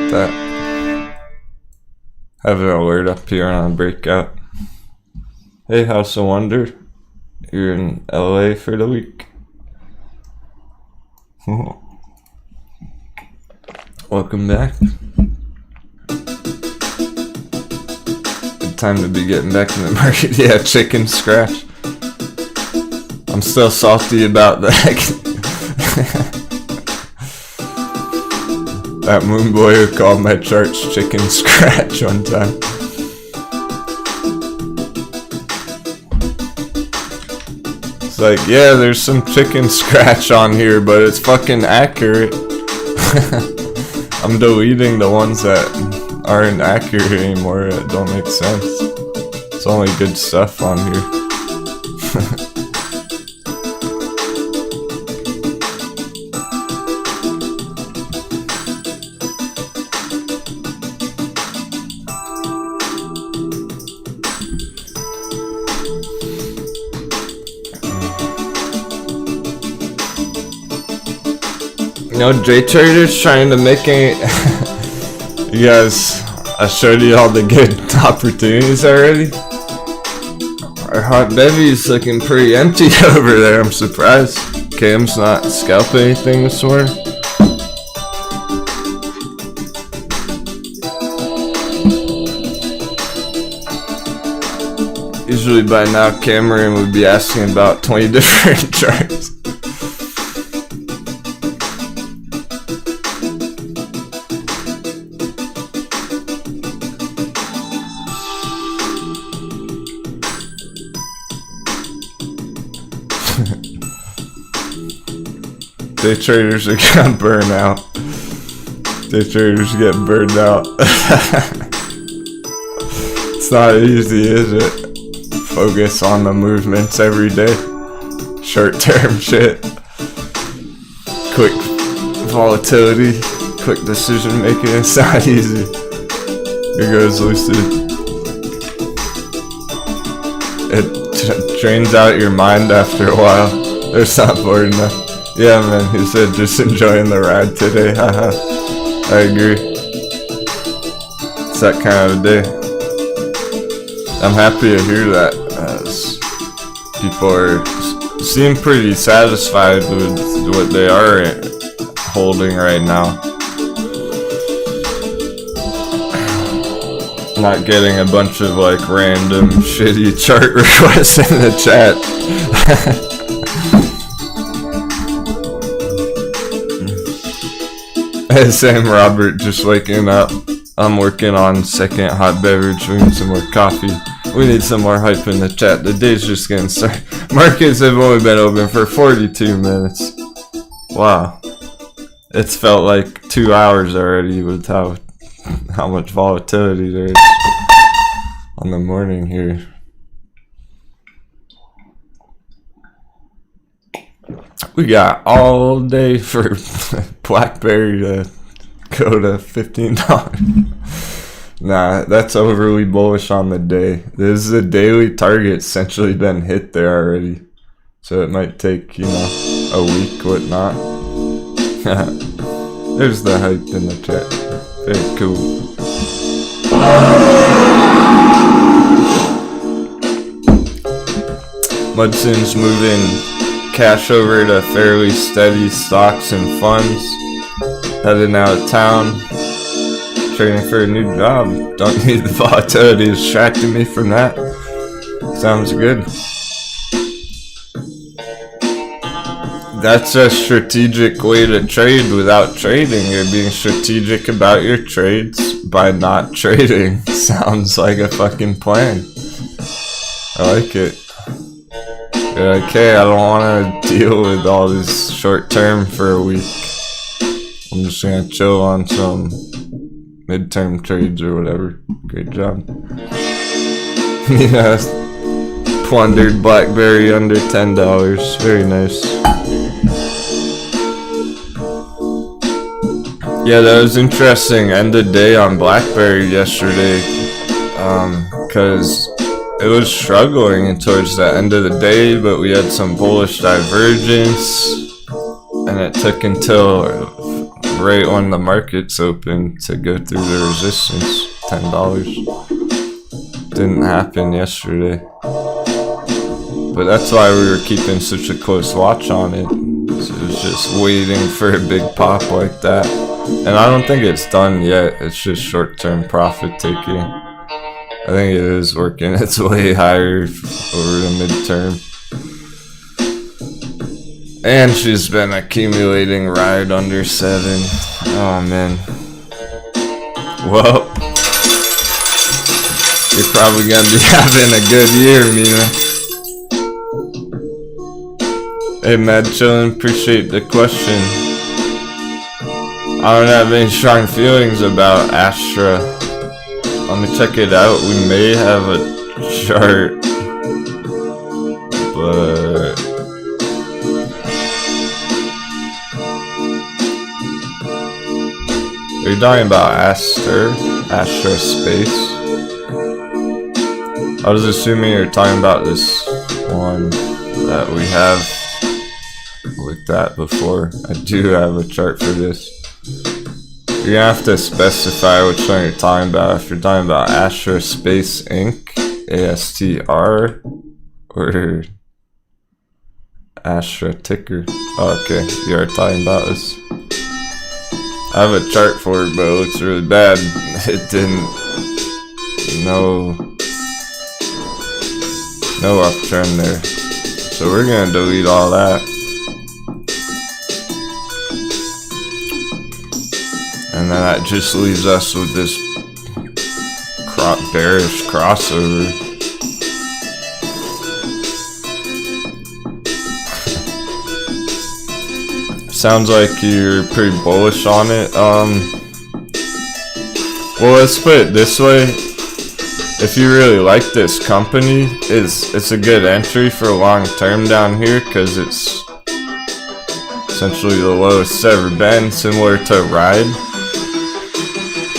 That have an alert up here on breakout. Hey, House of Wonder. You're in LA for the week. Welcome back. Good time to be getting back in the market. Yeah, chicken scratch. I'm still salty about that. That moon boy who called my charts chicken scratch one time. It's like, yeah, there's some chicken scratch on here, but it's fucking accurate. I'm deleting the ones that aren't accurate anymore, that don't make sense. It's only good stuff on here. You know, J Trader's trying to make a. You guys, I showed you all the good opportunities already. Our hot bevy's looking pretty empty over there. I'm surprised. Cam's not scalping anything this morning. Usually by now, Cameron would be asking about 20 different charts. Day traders are gonna burn out. Day traders get burned out. It's not easy, is it? Focus on the movements every day. Short-term shit. Quick volatility. Quick decision making. It's not easy. Here goes Lucid. It drains out your mind after a while. It's not bored enough. Yeah, man, he said just enjoying the ride today, haha. I agree. It's that kind of a day. I'm happy to hear that, as people seem pretty satisfied with what they are holding right now. Not getting a bunch of like random shitty chart requests in the chat. Hey Sam Robert, just waking up. I'm working on second hot beverage. We need some more coffee. We need some more hype in the chat. The day's just getting started. Markets have only been open for 42 minutes. Wow. It's felt like 2 hours already with how much volatility there is on the morning here. We got all day for BlackBerry to go to $15. Nah, that's overly bullish on the day. This is a daily target essentially been hit there already. So it might take, you know, a week, whatnot. There's the hype in the chat. Very cool. Mudson's moving cash over to fairly steady stocks and funds. Heading out of town. Training for a new job. Don't need the volatility distracting me from that. Sounds good. That's a strategic way to trade without trading. You're being strategic about your trades by not trading. Sounds like a fucking plan. I like it. You're like, hey, I don't want to deal with all this short term for a week. I'm just gonna chill on some midterm trades or whatever. Great job. Yeah, plundered BlackBerry under $10. Very nice. Yeah, that was interesting. End of day on BlackBerry yesterday, because it was struggling towards the end of the day, but we had some bullish divergence, and it took until right when the markets opened to go through the resistance. $10 didn't happen yesterday. But that's why we were keeping such a close watch on it. So it was just waiting for a big pop like that. And I don't think it's done yet. It's just short-term profit taking. I think it is working its way higher over the midterm. And she's been accumulating right under 7. Oh man. Well, you're probably gonna be having a good year, Mina. Hey, Mad Chillin', appreciate the question. I don't have any strong feelings about Astra. Let me check it out. We may have a chart, but are you talking about Astra Space? I was assuming you're talking about this one that we have looked at before. I do have a chart for this. You're gonna have to specify which one you're talking about. If you're talking about Astra Space Inc., ASTR, or Astra Ticker. Oh, okay, you are talking about this. I have a chart for it, but it looks really bad. It didn't. No uptrend there. So we're gonna delete all that. And then that just leaves us with this bearish crossover. Sounds like you're pretty bullish on it. Well, let's put it this way. If you really like this company, it's a good entry for long term down here because it's essentially the lowest it's ever been, similar to Ride.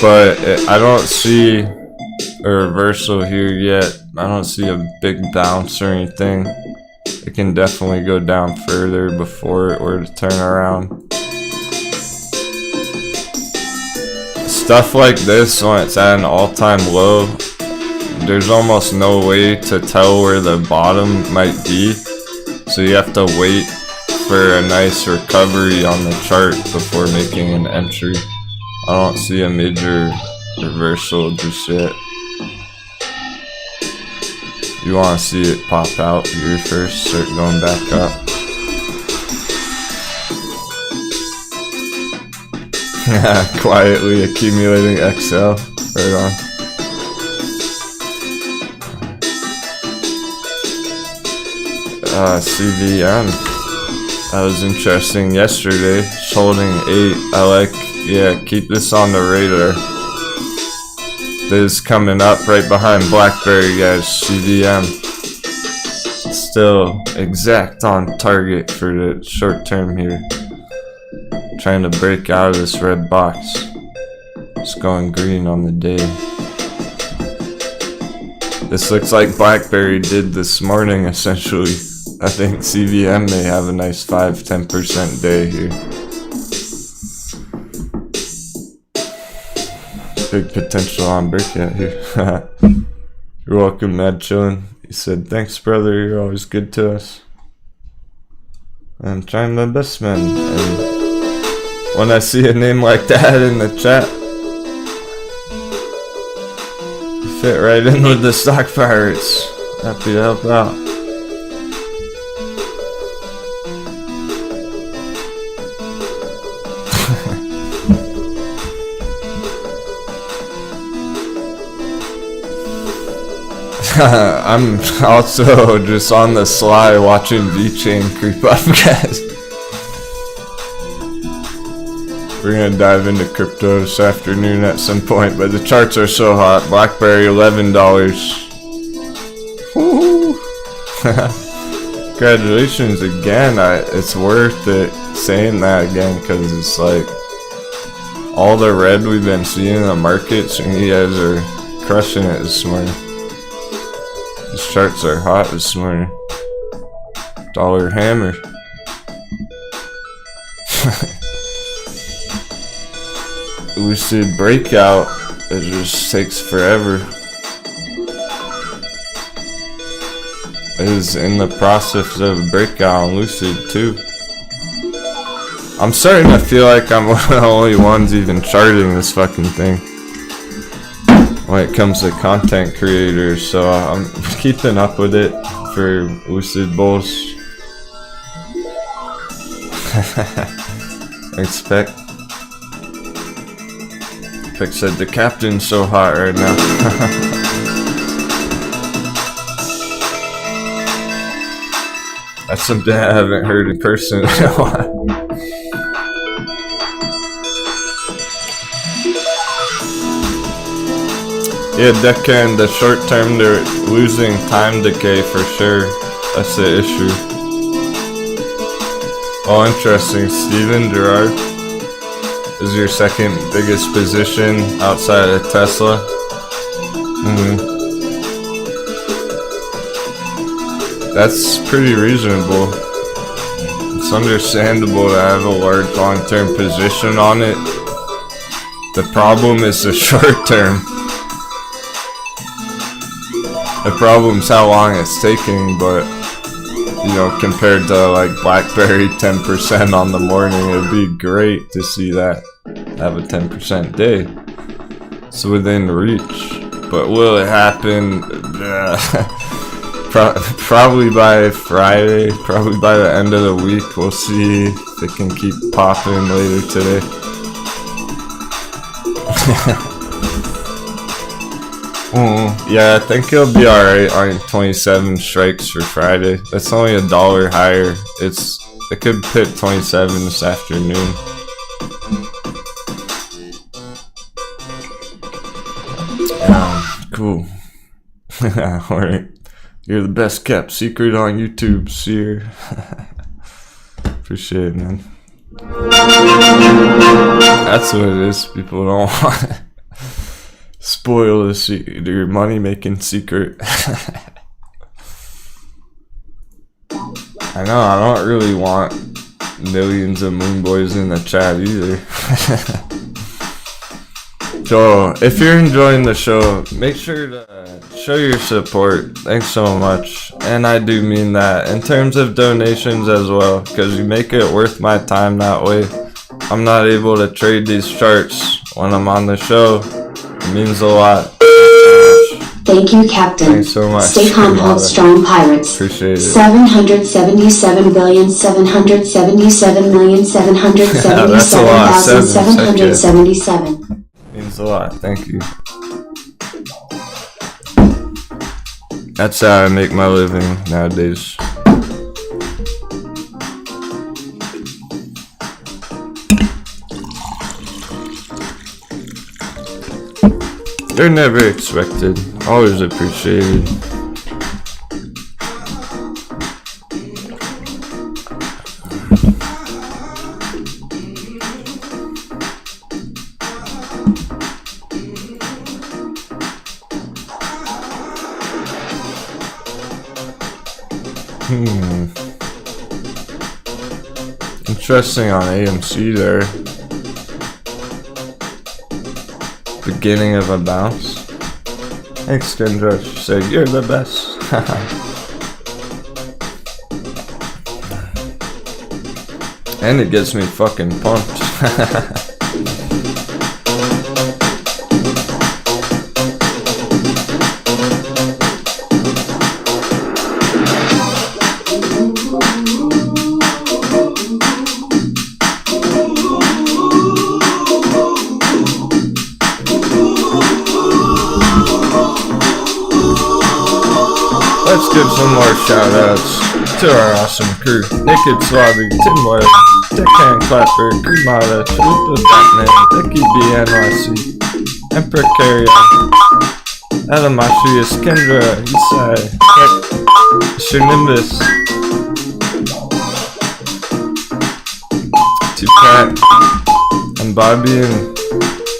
But I don't see a reversal here yet. I don't see a big bounce or anything. It can definitely go down further before it were to turn around. Stuff like this, when it's at an all-time low, there's almost no way to tell where the bottom might be. So you have to wait for a nice recovery on the chart before making an entry. I don't see a major reversal just yet. You want to see it pop out here first, start going back up. Quietly accumulating XL. Right on. CVM. That was interesting yesterday. It's holding 8. I like, yeah, keep this on the radar. This is coming up right behind BlackBerry, guys. CVM. Still exact on target for the short term here. Trying to break out of this red box. It's going green on the day. This looks like BlackBerry did this morning, essentially. I think CVM may have a nice 5-10% day here. Big potential on breakout here. You're welcome, Mad Chillin'. He said, thanks, brother. You're always good to us. I'm trying my best, man. And when I see a name like that in the chat, you fit right in with the stock pirates. Happy to help out. I'm also just on the sly watching VeChain creep up, guys. We're gonna dive into crypto this afternoon at some point, but the charts are so hot. BlackBerry $11. Woo! Congratulations again. It's worth it saying that again because it's like all the red we've been seeing in the markets, and you guys are crushing it this morning. These charts are hot this morning. Dollar hammer. Lucid breakout. It just takes forever. is in the process of breakout on Lucid too. I'm starting to feel like I'm one of the only ones even charting this fucking thing when it comes to content creators, so I'm keeping up with it for Lucid Bulls. Expect. Pick said the captain's so hot right now. That's something I haven't heard in person in a while. Yeah, Deccan, the short term, they're losing time decay for sure. That's the issue. Oh, interesting. Steven Gerrard is your second biggest position outside of Tesla. That's pretty reasonable. It's understandable to have a large long-term position on it. The problem is the short term. The problem's how long it's taking, but you know, compared to like BlackBerry 10% on the morning, it'd be great to see that have a 10% day. It's within reach, but will it happen? Probably by Friday, probably by the end of the week. We'll see if it can keep popping later today. Yeah, I think it'll be alright on 27 strikes for Friday. That's only $1 higher. It could hit 27 this afternoon. Cool. Alright. You're the best kept secret on YouTube, Seer. Appreciate it, man. That's what it is. People don't want spoil your money making secret. I know, I don't really want millions of moon boys in the chat either. So, if you're enjoying the show, make sure to show your support. Thanks so much. And I do mean that in terms of donations as well, because you make it worth my time that way. I'm not able to trade these charts when I'm on the show. It means a lot. Thank you, Captain. Thanks so much. Stay calm, hold strong, pirates. Appreciate it. 777,777,777,777. Means a lot. Thank you. That's how I make my living nowadays. They're never expected, always appreciated. Interesting on AMC there. Beginning of a bounce. Thanks, Kendra. She said, you're the best. And it gets me fucking pumped. Let's give some more shout outs to our awesome crew. Naked Swabby, Tim Webb, Deckhand Clapper, Kumada, Chalupa Batman, Becky BNYC, Emperor Carrion, Adamashius, Kendra, Isai, Shunimbus, Tupac, and Bobby and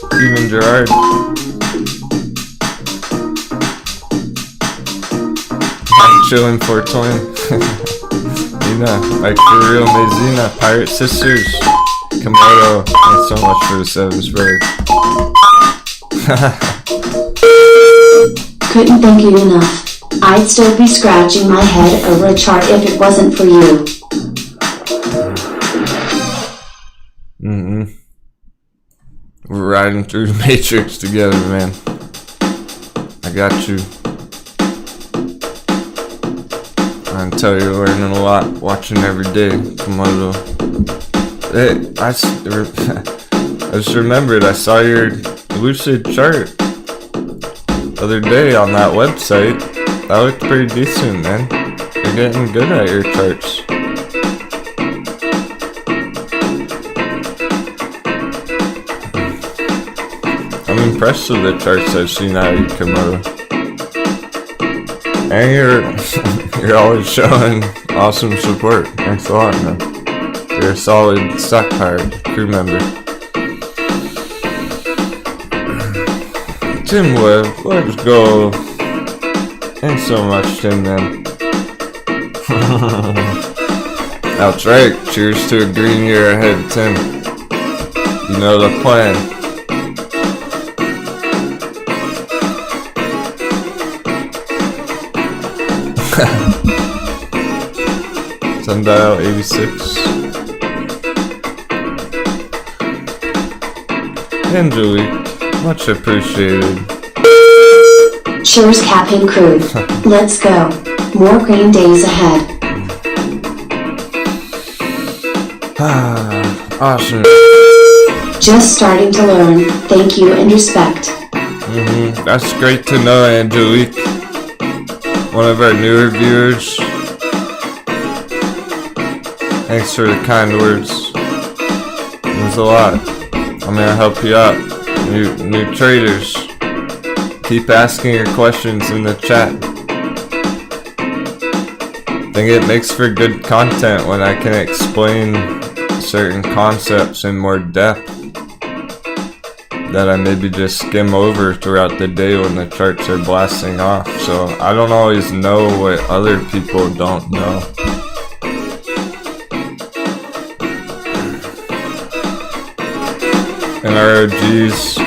Steven Gerrard. Chillin' 420. Nina, like for real, Mazina, Pirate Sisters, Komodo, thanks so much for the 7 spread. Couldn't thank you enough. I'd still be scratching my head over a chart if it wasn't for you. We're riding through the Matrix together, man. I got you. I can tell you're learning a lot, watching every day. Komodo. Hey, I just remembered I saw your lucid chart the other day on that website. That looked pretty decent, man. You're getting good at your charts. I'm impressed with the charts I've seen out of you, Komodo. And you're always showing awesome support. Thanks a lot, man. You're a solid stock pirate crew member. Tim Webb, let's go. Thanks so much, Tim, man. That's right. Cheers to a green year ahead, Tim. You know the plan. Sundial 86. Angelique, much appreciated. Cheers, Captain Crew. Let's go. More green days ahead. Awesome. Just starting to learn. Thank you and respect. That's great to know, Angelique. One of our newer viewers. Thanks for the kind words. It means a lot. I'm gonna help you out. New traders. Keep asking your questions in the chat. I think it makes for good content when I can explain certain concepts in more depth that I maybe just skim over throughout the day when the charts are blasting off. So I don't always know what other people don't know. And our OGs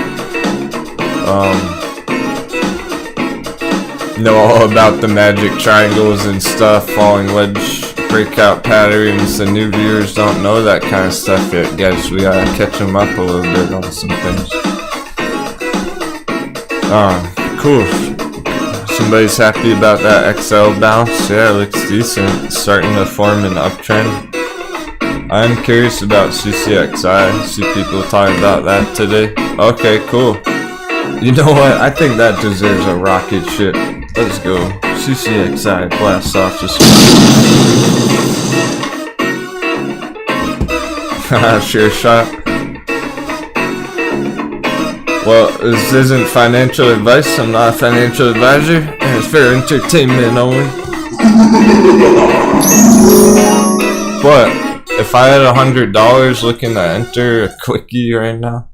know all about the magic triangles and stuff, falling wedge breakout patterns. The new viewers don't know that kind of stuff yet, guys. We gotta catch them up a little bit on some things. Cool. Somebody's happy about that XL bounce. Yeah, it looks decent. It's starting to form an uptrend. I'm curious about CCXI. See people talking about that today. Okay, cool. You know what? I think that deserves a rocket ship. Let's go. CCXI blast off this one. Sure shot. Well, this isn't financial advice. I'm not a financial advisor. And it's for entertainment only. But if I had $100 looking to enter a quickie right now,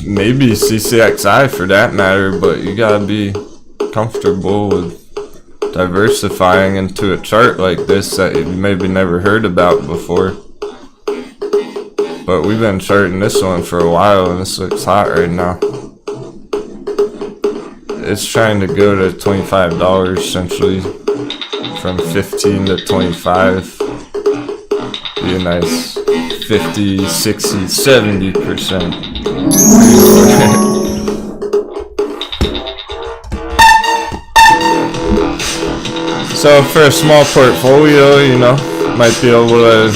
maybe CCXI for that matter, but you gotta be comfortable with diversifying into a chart like this that you maybe never heard about before. But we've been charting this one for a while and this looks hot right now. It's trying to go to $25 essentially, from 15 to 25. Be a nice 50, 60, 70%. So for a small portfolio, you know, might be able to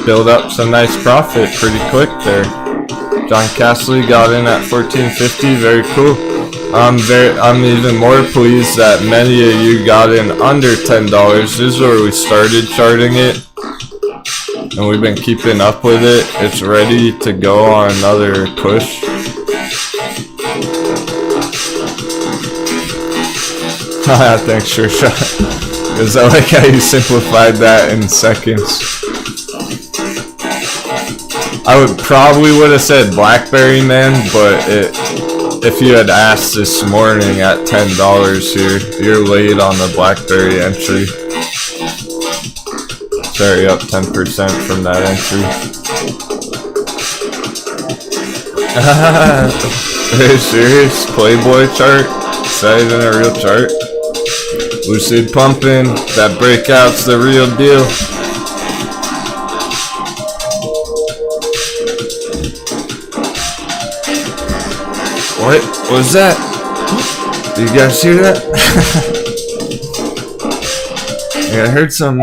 build up some nice profit pretty quick there. John Castley got in at 14.50, very cool. I'm even more pleased that many of you got in under $10. This is where we started charting it, and we've been keeping up with it. It's ready to go on another push. Thanks, sure shot. Because I like how you simplified that in seconds. I would have said Blackberry Man, but if you had asked this morning at $10 here, you're late on the Blackberry entry. Sorry, up 10% from that entry. Are you serious? Playboy chart? Is that even a real chart? Lucid pumping. That breakout's the real deal. What was that? Did you guys hear that? Yeah, I heard some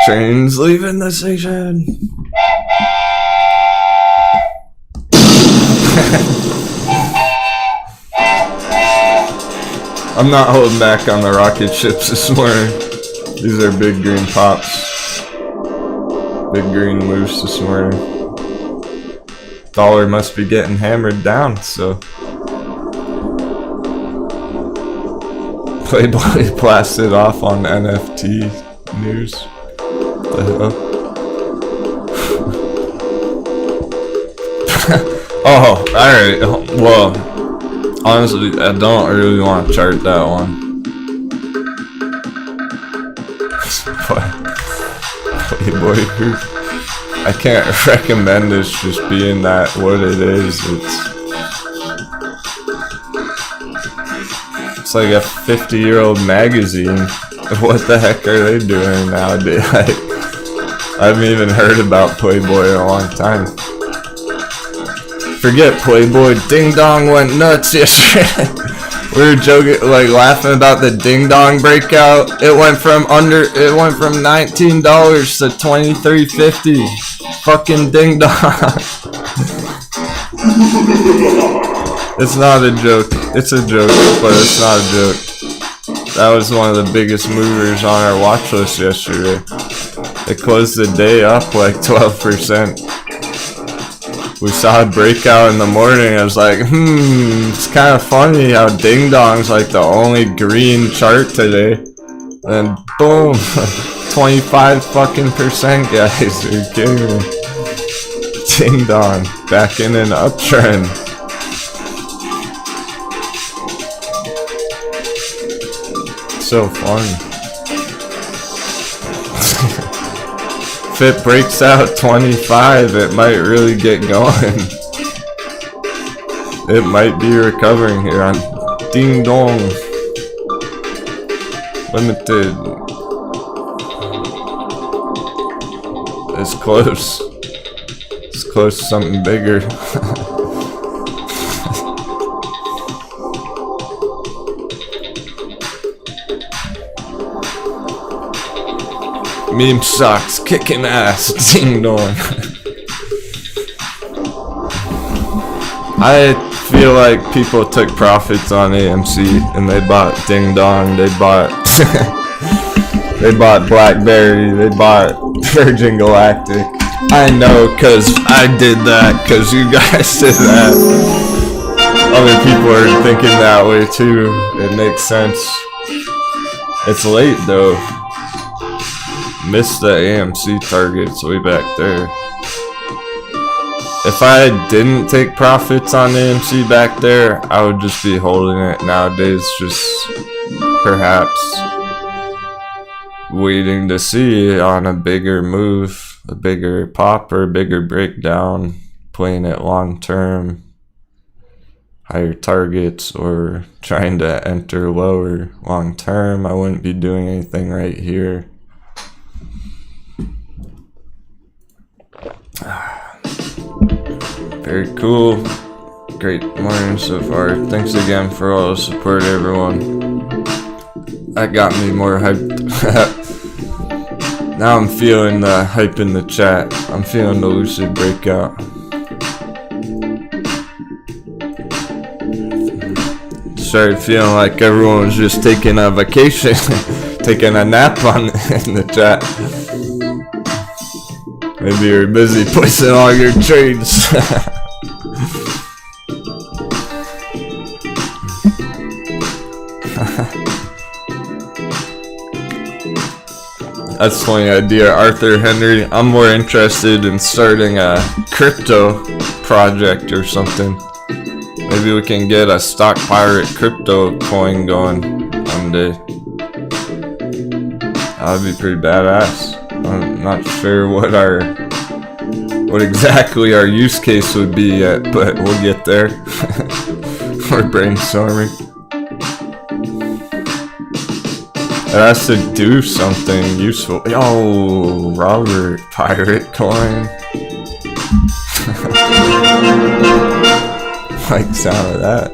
trains leaving the station. I'm not holding back on the rocket ships this morning. These are big green pops. Big green moves this morning. Dollar must be getting hammered down, so. Playboy blasted off on NFT news. What the hell? Oh, alright. Well, honestly, I don't really want to chart that one. Playboy group. I can't recommend this just being that what it is. It's like a 50-year-old magazine. What the heck are they doing nowadays? I haven't even heard about Playboy in a long time. Forget Playboy, Ding Dong went nuts yesterday. We were joking, like laughing about the Ding Dong breakout. It went from $19 to $23.50. Fucking Ding Dong. It's not a joke. It's a joke, but it's not a joke. That was one of the biggest movers on our watch list yesterday. It closed the day up like 12%. We saw a breakout in the morning. I was like, it's kind of funny how Ding Dong's like the only green chart today. And boom, 25 fucking percent, guys. Are you kidding me? Ding Dong back in an uptrend. So funny. If it breaks out 25, it might really get going. It might be recovering here on Ding Dong Limited. It's close. It's close to something bigger. Meme sucks, kicking ass, Ding Dong. I feel like people took profits on AMC and they bought Ding Dong, they bought they bought BlackBerry, they bought Virgin Galactic. I know, cause I did that, cause you guys did that. Other people are thinking that way too. It makes sense. It's late though. Missed the AMC targets way back there. If I didn't take profits on AMC back there, I would just be holding it nowadays, just perhaps waiting to see on a bigger move, a bigger pop or a bigger breakdown, playing it long term, higher targets, or trying to enter lower long term. I wouldn't be doing anything right here. Very cool. Great morning so far. Thanks again for all the support, everyone. That got me more hyped. Now I'm feeling the hype in the chat. I'm feeling the lucid breakout. Started feeling like everyone was just taking a vacation, taking a nap in the chat. Maybe you're busy placing all your trades. That's a funny idea, Arthur Henry. I'm more interested in starting a crypto project or something. Maybe we can get a stock pirate crypto coin going one day. That would be pretty badass. I'm not sure what our what exactly our use case would be yet, but we'll get there. We're brainstorming. It has to do something useful. Yo, Robert, pirate coin. Like sound of that.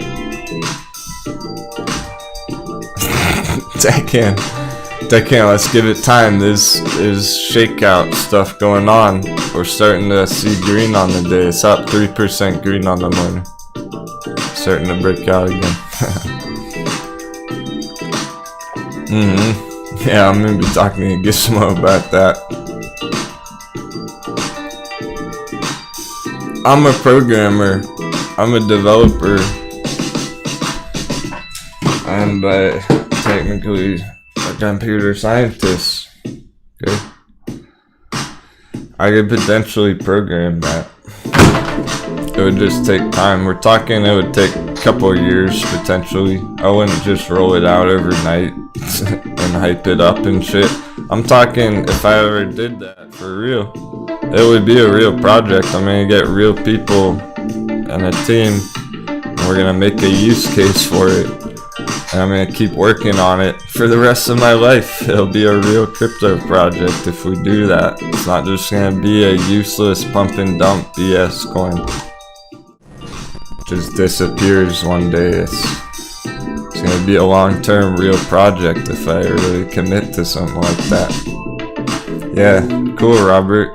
Deccan, let's give it time. This is shakeout stuff going on. We're starting to see green on the day. It's up 3% green on the morning. Starting to break out again. Yeah, I'm gonna be talking to Gizmo about that. I'm a programmer. I'm a developer. I'm technically a computer scientist. Okay. I could potentially program that. It would just take time. We're talking it would take a couple of years potentially. I wouldn't just roll it out overnight and hype it up and shit. I'm talking if I ever did that for real, it would be a real project. I'm gonna get real people and a team, and we're gonna make a use case for it. And I'm gonna keep working on it for the rest of my life. It'll be a real crypto project if we do that. It's not just gonna be a useless pump and dump BS coin. Just disappears one day. It's gonna be a long-term real project if I really commit to something like that. Yeah, cool, Robert.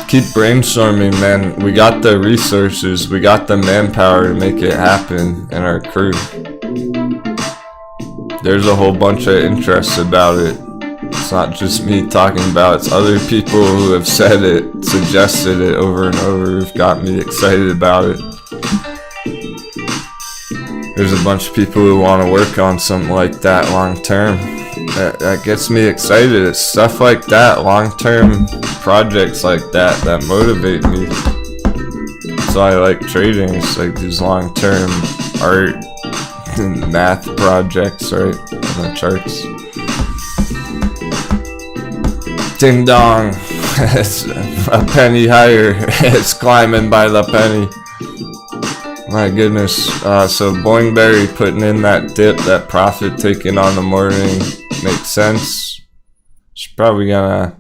Keep brainstorming, man. We got the resources, we got the manpower to make it happen in our crew. There's a whole bunch of interest about it. It's not just me talking about it, it's other people who have said it, suggested it over and over, who've got me excited about it. There's a bunch of people who want to work on something like that long term. That gets me excited. It's stuff like that, long-term projects like that motivate me. So I like trading. It's like these long-term art and math projects, right, on the charts. Ding dong, it's a penny higher. It's climbing by the penny. My goodness. So Boingberry putting in that dip, that profit taking on the morning. Makes sense. She's probably gonna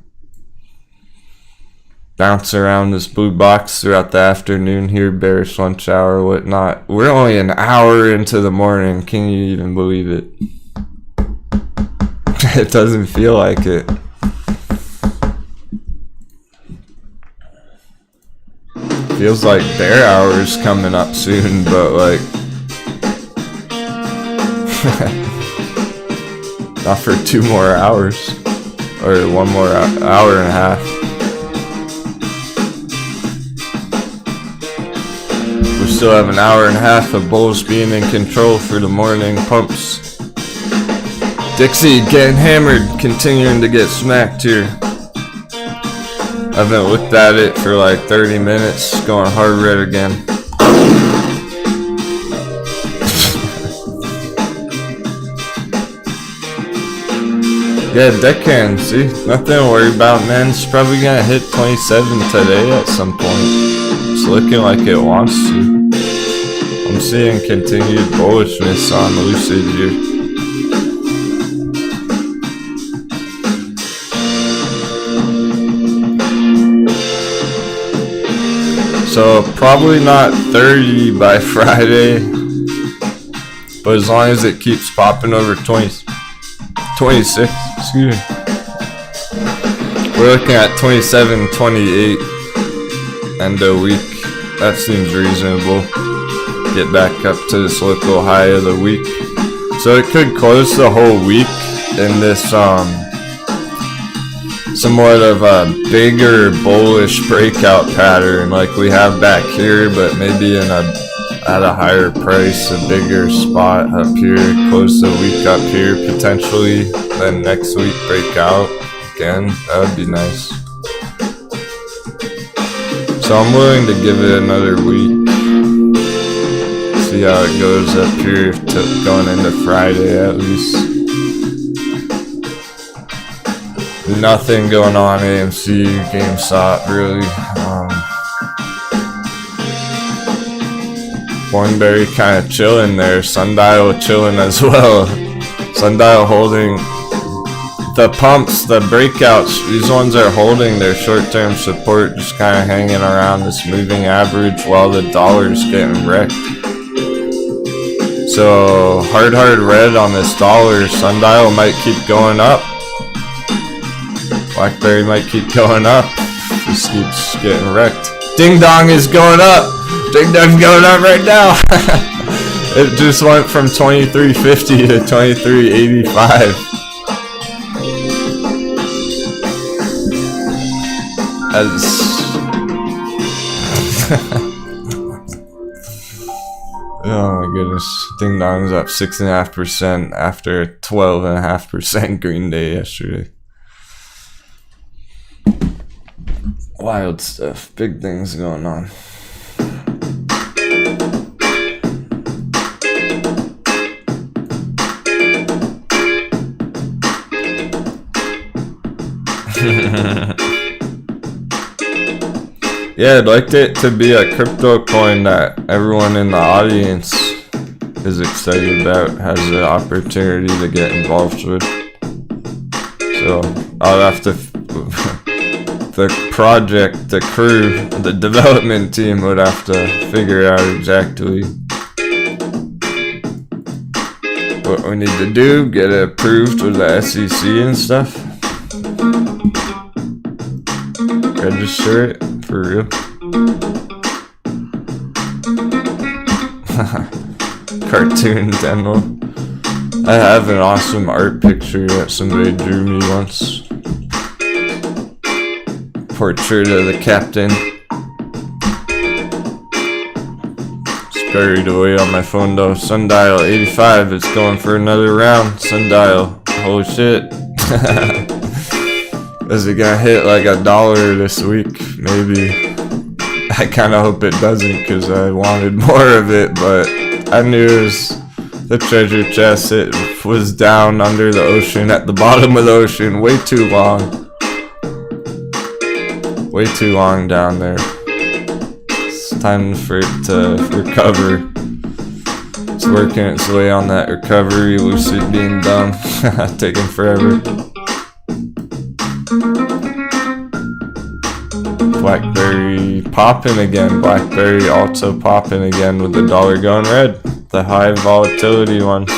bounce around this blue box throughout the afternoon here, bearish lunch hour, whatnot. We're only an hour into the morning. Can you even believe it? It doesn't feel like it. Feels like bear hours coming up soon, but like not for 2 more hours, or 1 more hour and a half. We still have an hour and a half of bulls being in control for the morning pumps. Dixie getting hammered, continuing to get smacked here. I haven't looked at it for like 30 minutes, going hard red again. Yeah, deckhand, see? Nothing to worry about, man. It's probably gonna hit 27 today at some point. It's looking like it wants to. I'm seeing continued bullishness on Lucid here. So probably not 30 by Friday, but as long as it keeps popping over 26, excuse me. We're looking at 27, 28 end of week. That seems reasonable. Get back up to this local high of the week. So it could close the whole week in this somewhat of a bigger bullish breakout pattern like we have back here, but maybe at a higher price, a bigger spot up here, close the week up here potentially, then next week break out again. That would be nice. So I'm willing to give it another week, see how it goes up here going into Friday at least. Nothing going on. AMC, GameStop, really. Thornberry kind of chilling there. Sundial chilling as well. Sundial holding the pumps, the breakouts. These ones are holding their short-term support, just kind of hanging around this moving average while the dollar's getting wrecked. So hard red on this dollar. Sundial might keep going up. Blackberry might keep going up. This keeps getting wrecked. Ding Dong is going up. Ding Dong's going up right now. It just went from 23.50 to 23.85. Oh my goodness. Ding Dong's up 6.5% after a 12.5% green day yesterday. Wild stuff. Big things going on. Yeah, I'd like it to be a crypto coin that everyone in the audience is excited about, has the opportunity to get involved with. So I'll have to, the project, the crew, the development team would have to figure out exactly what we need to do, get it approved with the SEC and stuff. Register it. For real. Cartoon Denwo. I have an awesome art picture that somebody drew me once. Portrait of the captain. It's buried away on my phone though. Sundial 85 is going for another round. Sundial. Holy shit. Is it gonna hit like $1 this week? Maybe. I kind of hope it doesn't because I wanted more of it, but I knew it was the treasure chest. It was down under the ocean, at the bottom of the ocean, way too long. Way too long down there. It's time for it to recover. It's working its way on that recovery. Lucid being dumb. Taking forever. Blackberry popping again. Blackberry also popping again with the dollar going red. The high volatility ones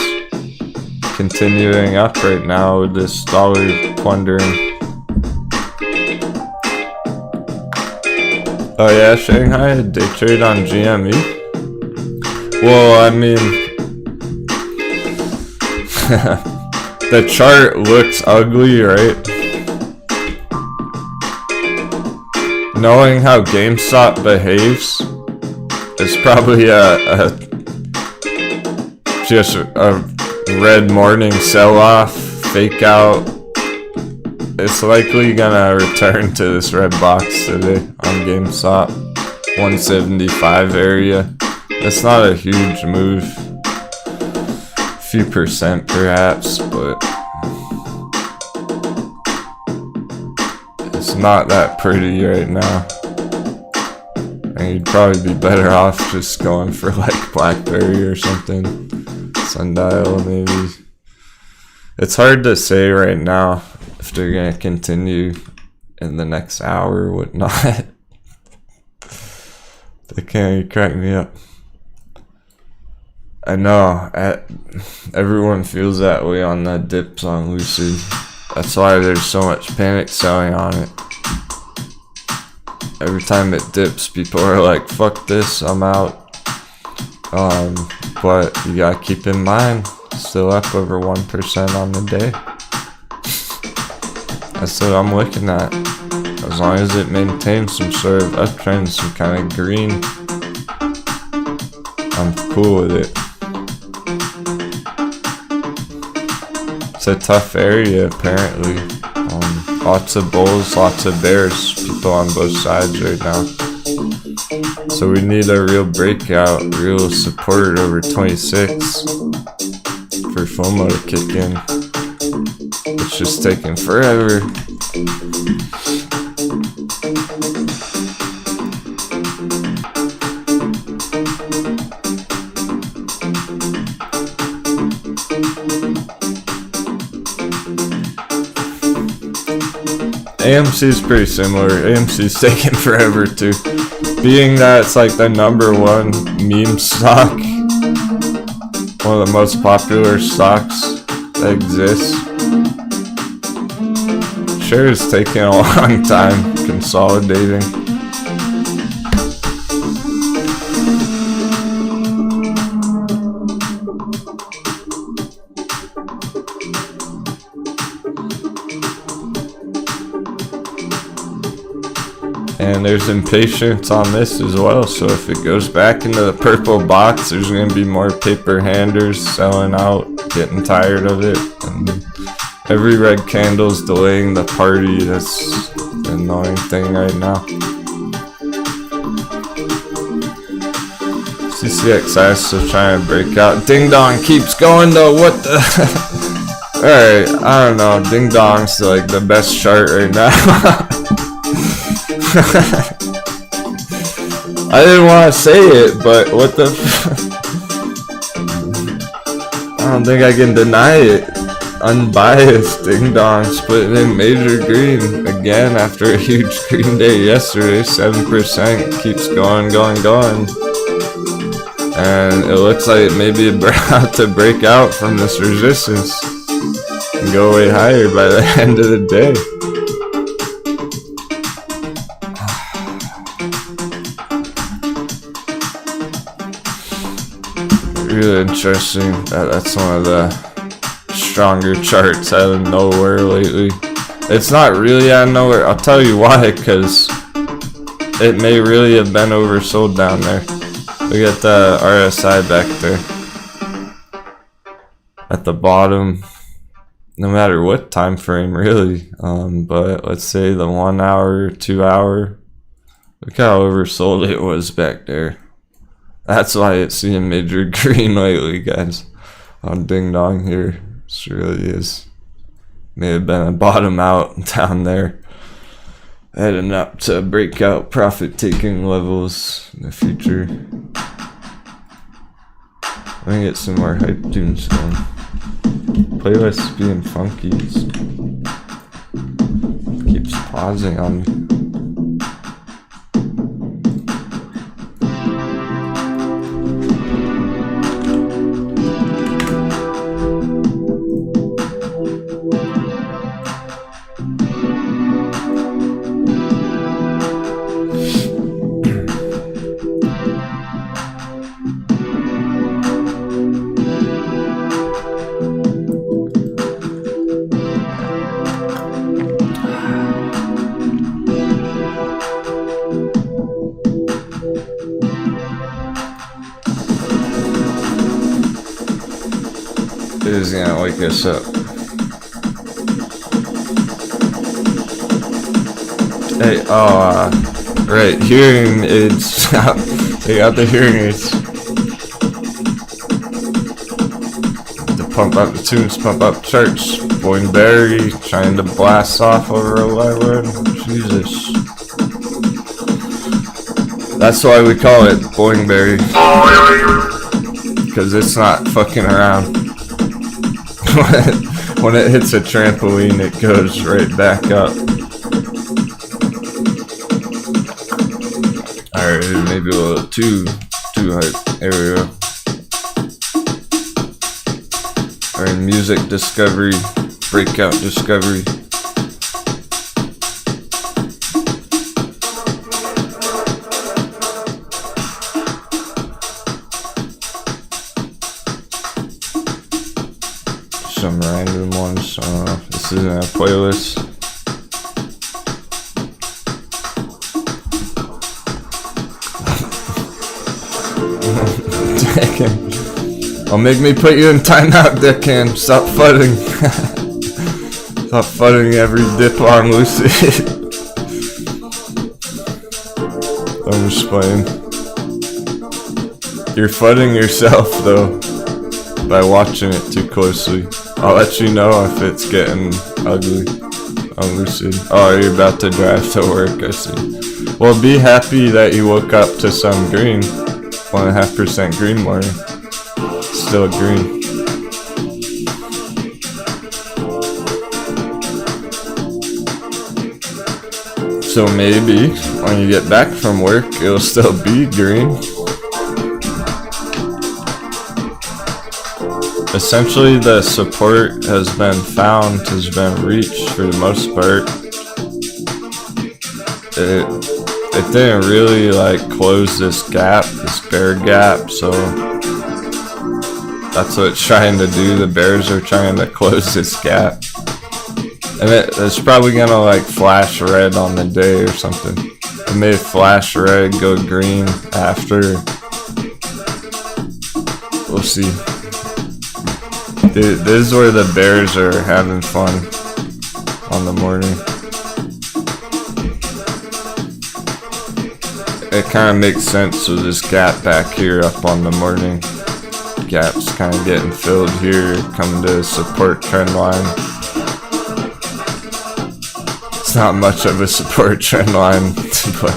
continuing up right now with this dollar plundering. Oh yeah, Shanghai day trade on GME. Well, I mean, the chart looks ugly, right? Knowing how GameStop behaves, it's probably just a red morning sell-off, fake out. It's likely gonna return to this red box today on GameStop, 175 area. It's not a huge move, a few percent perhaps, but it's not that pretty right now. And you'd probably be better off just going for like Blackberry or something. Sundial maybe. It's hard to say right now if they're gonna continue in the next hour or whatnot. They can't crack me up. I know, everyone feels that way on that dips on Lucid. That's why there's so much panic selling on it. Every time it dips, people are like, fuck this, I'm out. But you gotta keep in mind, still up over 1% on the day. That's what I'm looking at. As long as it maintains some sort of uptrend, some kind of green, I'm cool with it. It's a tough area apparently. Lots of bulls, lots of bears, people on both sides right now. So we need a real breakout, real support over 26 for FOMO to kick in. It's just taking forever. AMC is pretty similar. AMC is taking forever too. Being that it's like the #1 meme stock, one of the most popular stocks that exists. Sure, it's taking a long time consolidating. And there's impatience on this as well, so if it goes back into the purple box, there's going to be more paper handers selling out, getting tired of it, and every red candle's delaying the party. That's the annoying thing right now. CCXI is still trying to break out. Ding Dong keeps going though, what the... Alright, I don't know, Ding Dong's like the best chart right now. I didn't want to say it, but what the I don't think I can deny it. Unbiased, Ding Dong's putting in major green again after a huge green day yesterday. 7%, keeps going. And it looks like maybe it's about to break out from this resistance and go way higher by the end of the day. Really interesting. That's one of the stronger charts out of nowhere lately. It's not really out of nowhere. I'll tell you why, because it may really have been oversold down there. Look at the RSI back there at the bottom, no matter what time frame really, but let's say the 1 hour, 2 hour, look how oversold it was back there. That's why it's seeing major green lately, guys, on Ding Dong here. This really is. May have been a bottom out down there, heading up to breakout profit taking levels in the future. Let me get some more hype tunes going. Playlist being funky. It keeps pausing on me. Is gonna wake us up. Hey, right, hearing aids. They got the hearing aids to pump up the tunes, pump up charts. Boyne Berry trying to blast off over a live word. Jesus. That's why we call it Boyne Berry, because it's not fucking around. When it hits a trampoline, it goes right back up. Alright, maybe a little too hype. There we go. Alright, music discovery, breakout discovery. Some random ones. This isn't a playlist. Deccan. I'll make me put you in timeout, Deccan. Stop fudding. Stop fudding every dip on Lucid. I'm just playing. You're fudding yourself though by watching it too closely. I'll let you know if it's getting ugly. on Lucid. Oh, you're about to drive to work, I see. Well, be happy that you woke up to some green. 1.5% green morning. Still green. So maybe when you get back from work, it'll still be green. Essentially, the support has been reached for the most part. It didn't really like close this gap, this bear gap, so that's what it's trying to do. The bears are trying to close this gap. And it's probably gonna like flash red on the day or something. It may flash red, go green after. We'll see. This is where the bears are having fun on the morning. It kind of makes sense with this gap back here up on the morning. Gap's kind of getting filled here, coming to a support trend line. It's not much of a support trend line, but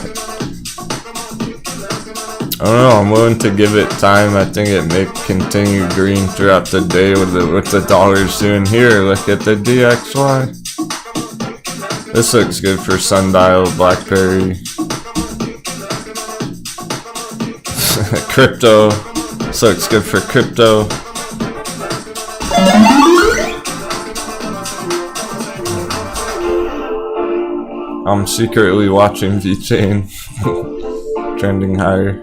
I don't know, I'm willing to give it time. I think it may continue green throughout the day with the dollars doing here. Look at the DXY. This looks good for Sundial, Blackberry. Crypto. This looks good for crypto. I'm secretly watching VeChain trending higher.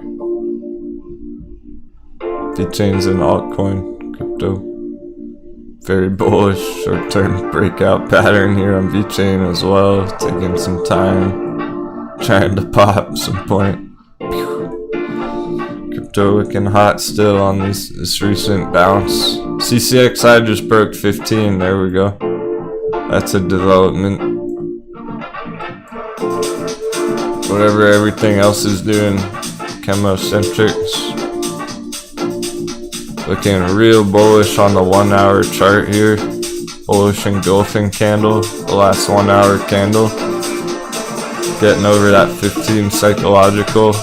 VeChain's an altcoin, crypto. Very bullish, short-term breakout pattern here on VeChain as well. Taking some time, trying to pop some point. Crypto looking hot still on this recent bounce. CCXI just broke 15. There we go. That's a development. Whatever everything else is doing, chemocentrics. Looking real bullish on the 1 hour chart here. Bullish engulfing candle, the last 1 hour candle. Getting over that 15 psychological.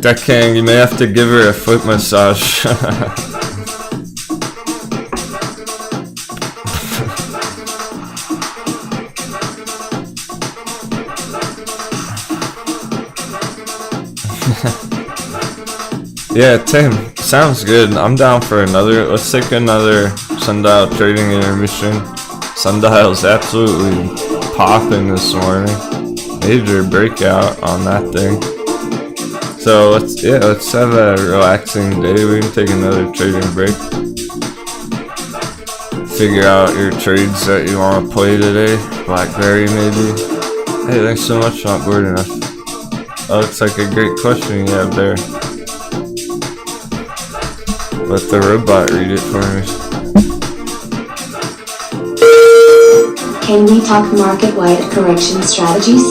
Deckhang, you may have to give her a foot massage. Yeah, Tim, sounds good. I'm down for another. Let's take another Sundial trading intermission. Sundial's absolutely popping this morning. Major breakout on that thing. So let's have a relaxing day. We can take another trading break. Figure out your trades that you want to play today. Blackberry maybe. Hey, thanks so much, not bored enough. That looks like a great question you have there. Let the robot read it for me. Can we talk market-wide correction strategies?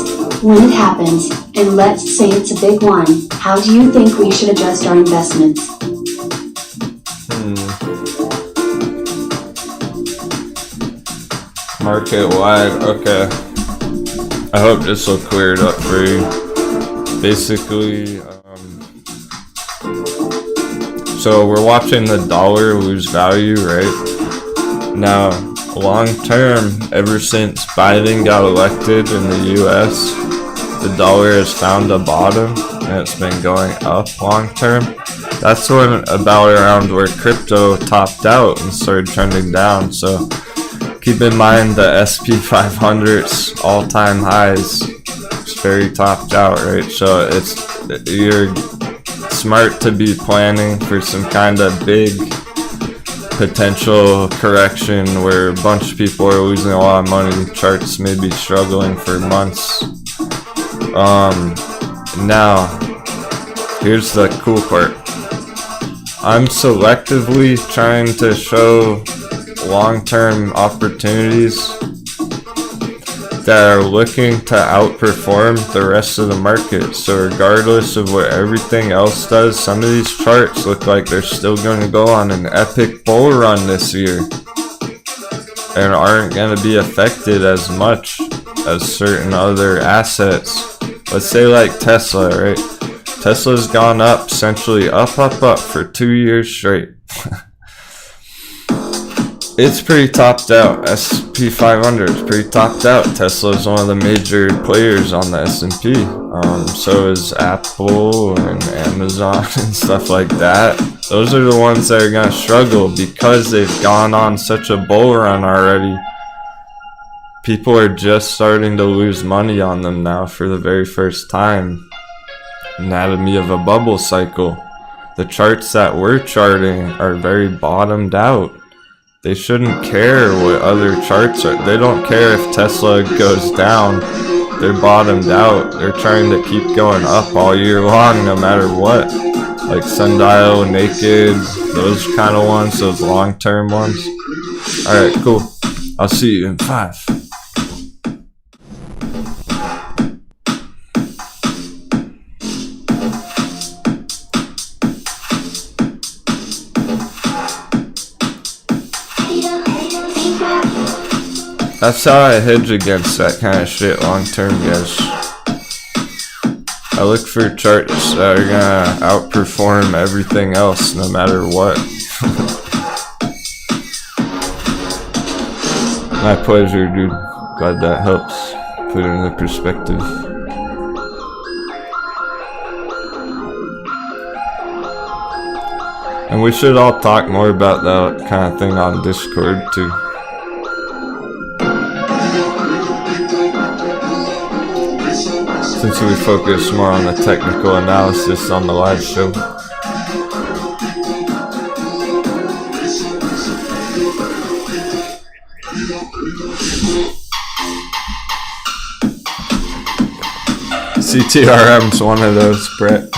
When it happens, and let's say it's a big one, how do you think we should adjust our investments? Market-wide, okay. I hope this will clear it up for you. Basically, so we're watching the dollar lose value, right? Now, long term, ever since Biden got elected in the US, the dollar has found a bottom and it's been going up long term. That's when about around where crypto topped out and started trending down. So keep in mind the SP 500's all-time highs. It's very topped out, right? So you're smart to be planning for some kind of big potential correction where a bunch of people are losing a lot of money. Charts may be struggling for months. Now, here's the cool part. I'm selectively trying to show long-term opportunities that are looking to outperform the rest of the market. So regardless of what everything else does, some of these charts look like they're still going to go on an epic bull run this year and aren't going to be affected as much as certain other assets. Let's say like Tesla, right? Tesla's gone up, essentially up for 2 years straight. It's pretty topped out. S&P 500 is pretty topped out. Tesla is one of the major players on the S&P. So is Apple and Amazon and stuff like that. Those are the ones that are going to struggle because they've gone on such a bull run already. People are just starting to lose money on them now for the very first time. Anatomy of a bubble cycle. The charts that we're charting are very bottomed out. They shouldn't care what other charts are. They don't care if Tesla goes down. They're bottomed out. They're trying to keep going up all year long no matter what. Like Sundial, Naked, those kind of ones, those long-term ones. Alright, cool. I'll see you in 5. That's how I hedge against that kind of shit long term, guys. I look for charts that are gonna outperform everything else no matter what. My pleasure, dude. Glad that helps put it into perspective. And we should all talk more about that kind of thing on Discord too. Since we focus more on the technical analysis on the live show. CTRM's one of those, Brett.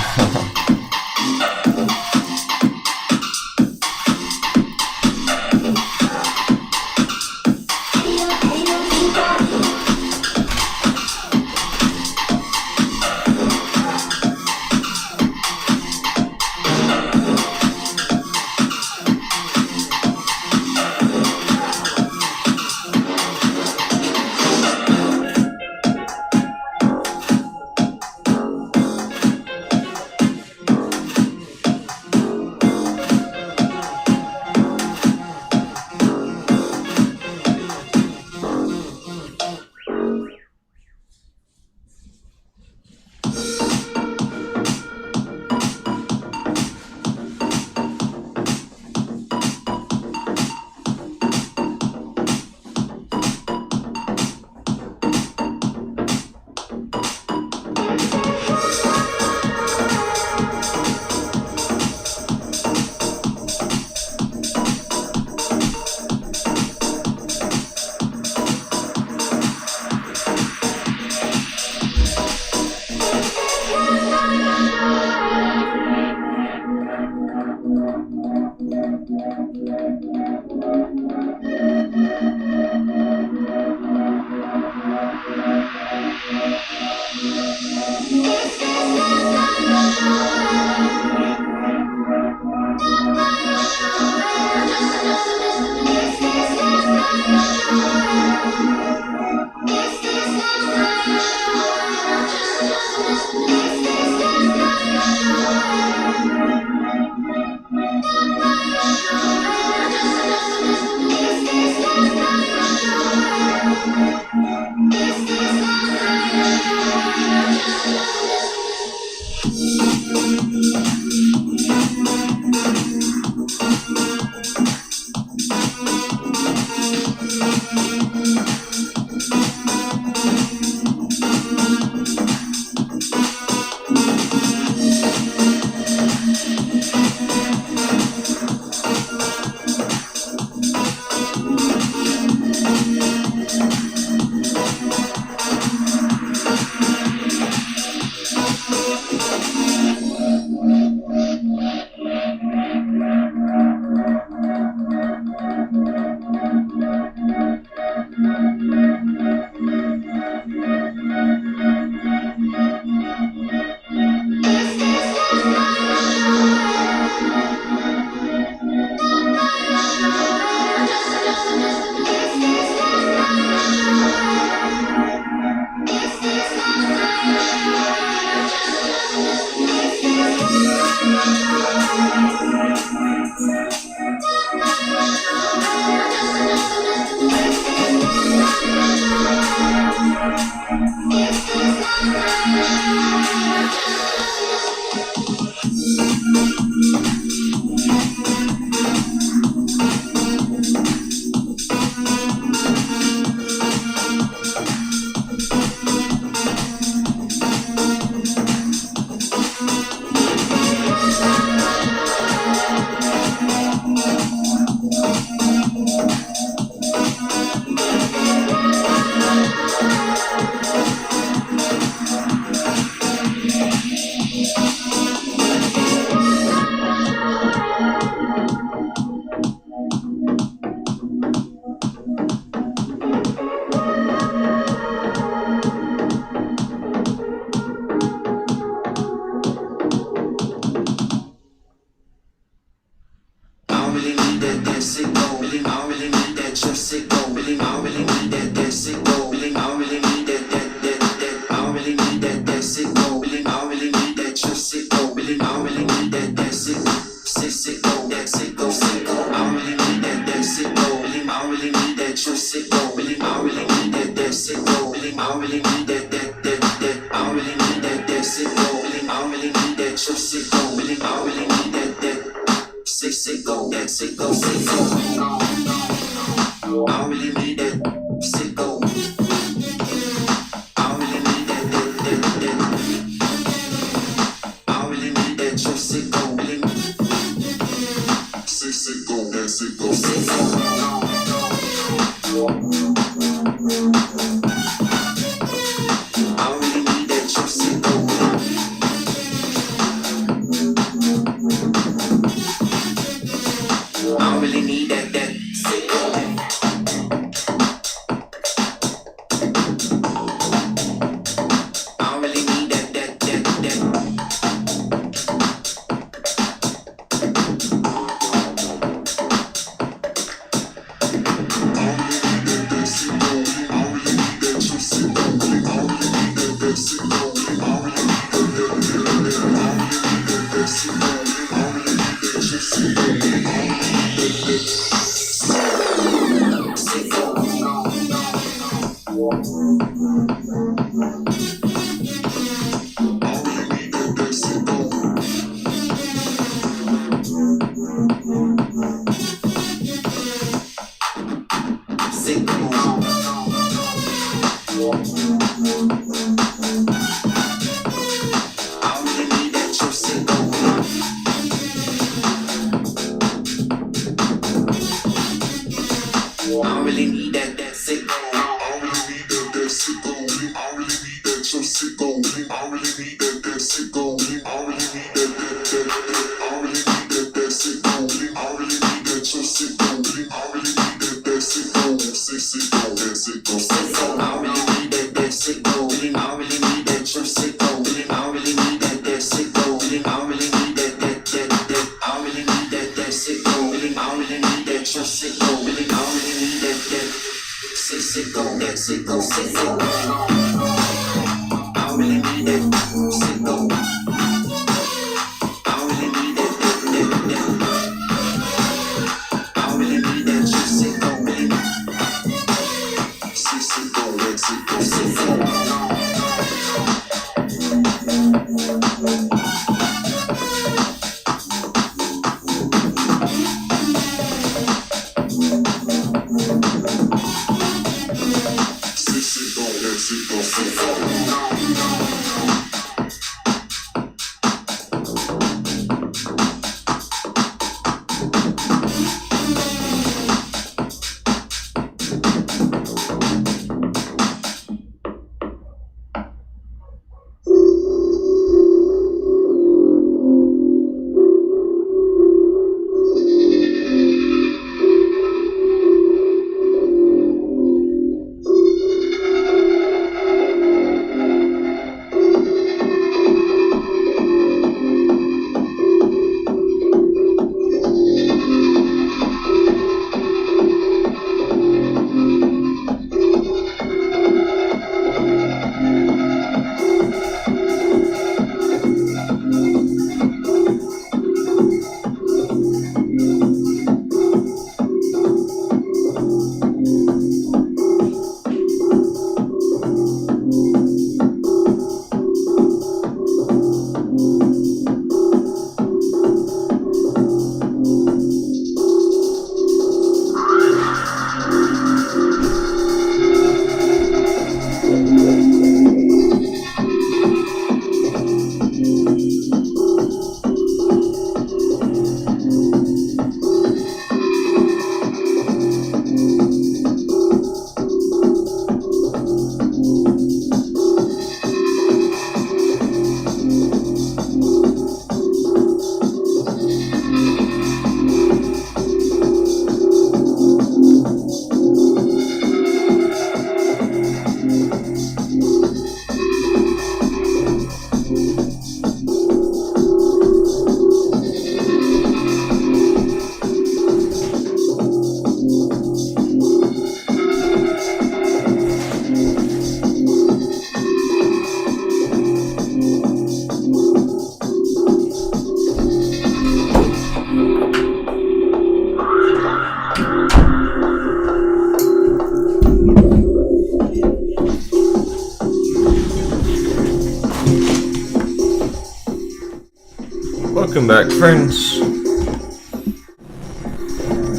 Welcome back, friends.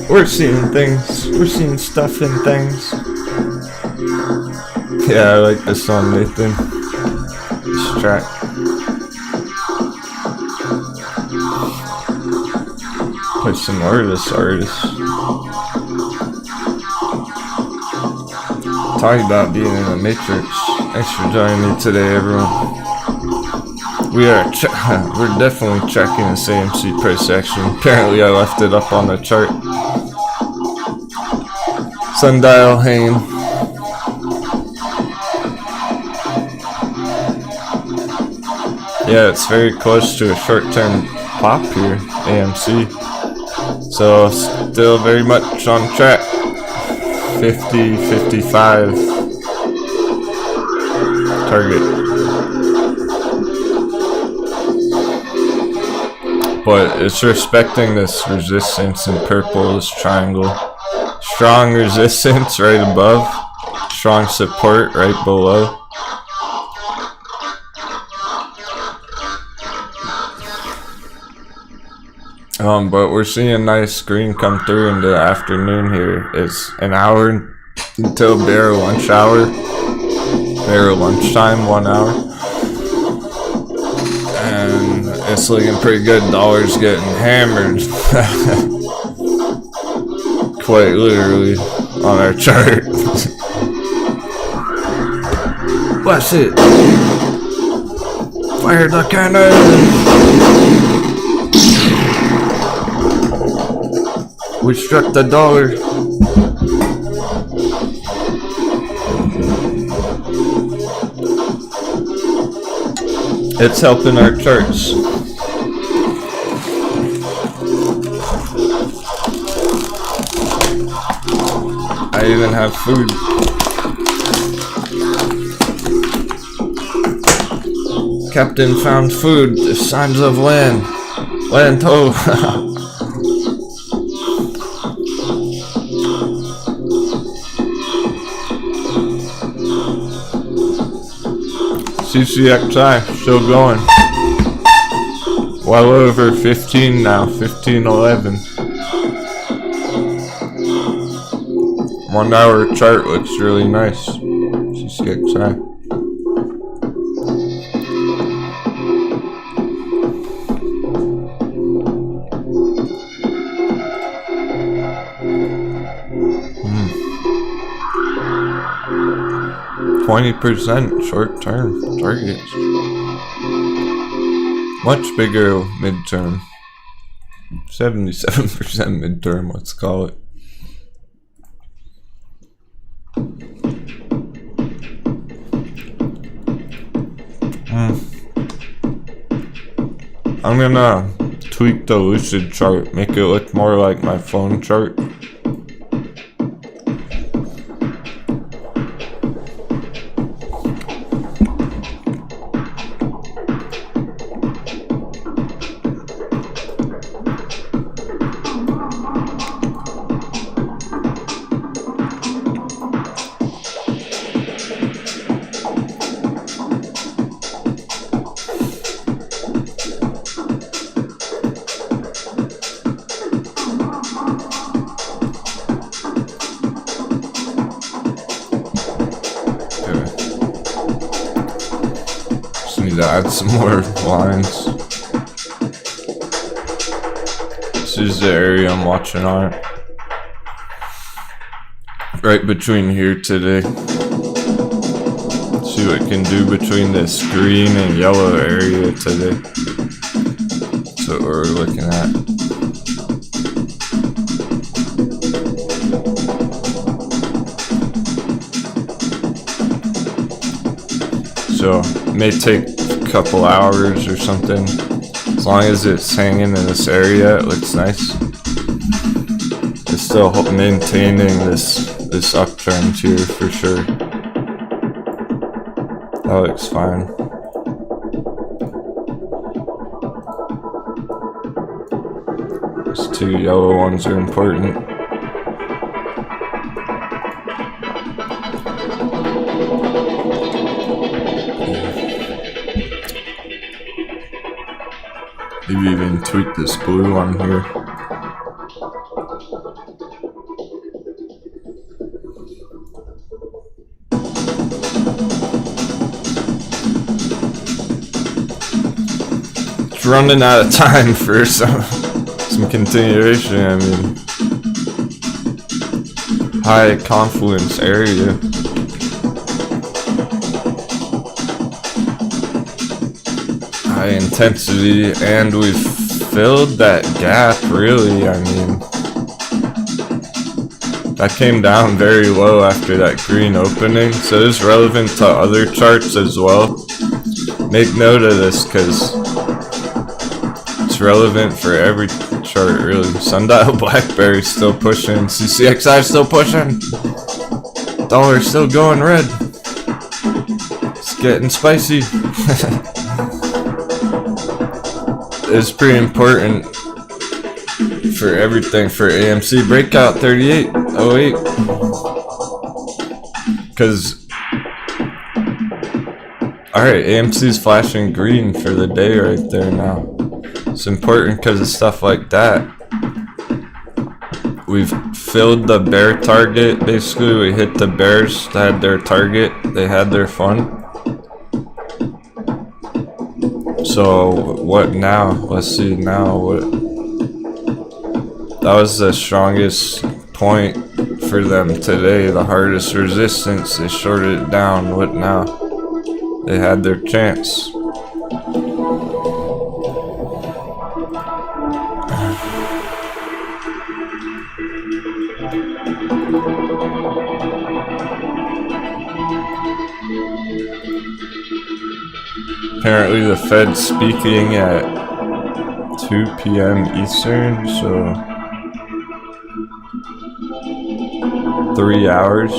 We're seeing things. We're seeing stuff and things. Yeah, I like this song, Nathan. This track. Play some more of this artist. Talking about being in the Matrix. Thanks for joining me today, everyone. We're definitely tracking this AMC price action. Apparently, I left it up on the chart. Sundial hanging. Yeah, it's very close to a short-term pop here, AMC. So, still very much on track. 50, 55 target. But it's respecting this resistance in purple, this triangle. Strong resistance right above. Strong support right below. But we're seeing nice green come through in the afternoon here. It's an hour until bear lunch hour. Bear lunchtime, 1 hour. And it's looking pretty good. Dollar's getting hammered. Quite literally on our chart. Bless it. Fire the cannon. We struck the dollar. It's helping our charts. I even have food. Captain found food. The signs of land. Land ho. CCXI still going. Well over 15 now, 15.11. 1 hour chart looks really nice. CCXI. Mm. 20% short-term targets. Much bigger midterm. 77% midterm, let's call it. I'm gonna tweak the Lucid chart, make it look more like my phone chart. To add some more lines. This is the area I'm watching on. Right between here today. See what it can do between this green and yellow area today. That's what we're looking at. So it may take couple hours or something. As long as it's hanging in this area, it looks nice. It's still maintaining this uptrend here for sure. That looks fine. These two yellow ones are important. Maybe even tweak this blue one here. It's running out of time for some continuation. I mean, high confluence area. High intensity, and we've filled that gap, really. I mean, that came down very low after that green opening, so it's relevant to other charts as well. Make note of this because it's relevant for every chart, really. Sundial Blackberry still pushing, CCXI still pushing, dollar still going red. It's getting spicy. It's pretty important for everything for AMC. Breakout 3808. Because, alright, AMC's flashing green for the day right there now. It's important because of stuff like that. We've filled the bear target. Basically, we hit the bears that had their target. They had their fun. So what now? Let's see now. What? That was the strongest point for them today. The hardest resistance. They shorted it down. What now? They had their chance. Apparently the Fed's speaking at 2 p.m. Eastern, so 3 hours.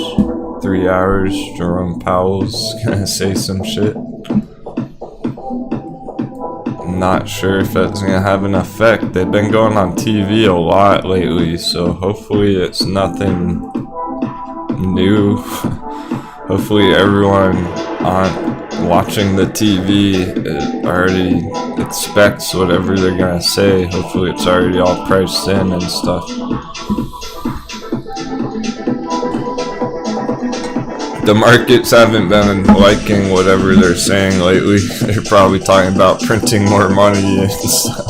3 hours, Jerome Powell's gonna say some shit. I'm not sure if that's gonna have an effect. They've been going on TV a lot lately, so hopefully it's nothing new. Hopefully everyone watching the TV already expects whatever they're gonna say. Hopefully it's already all priced in and stuff. The markets haven't been liking whatever they're saying lately. They're probably talking about printing more money and stuff.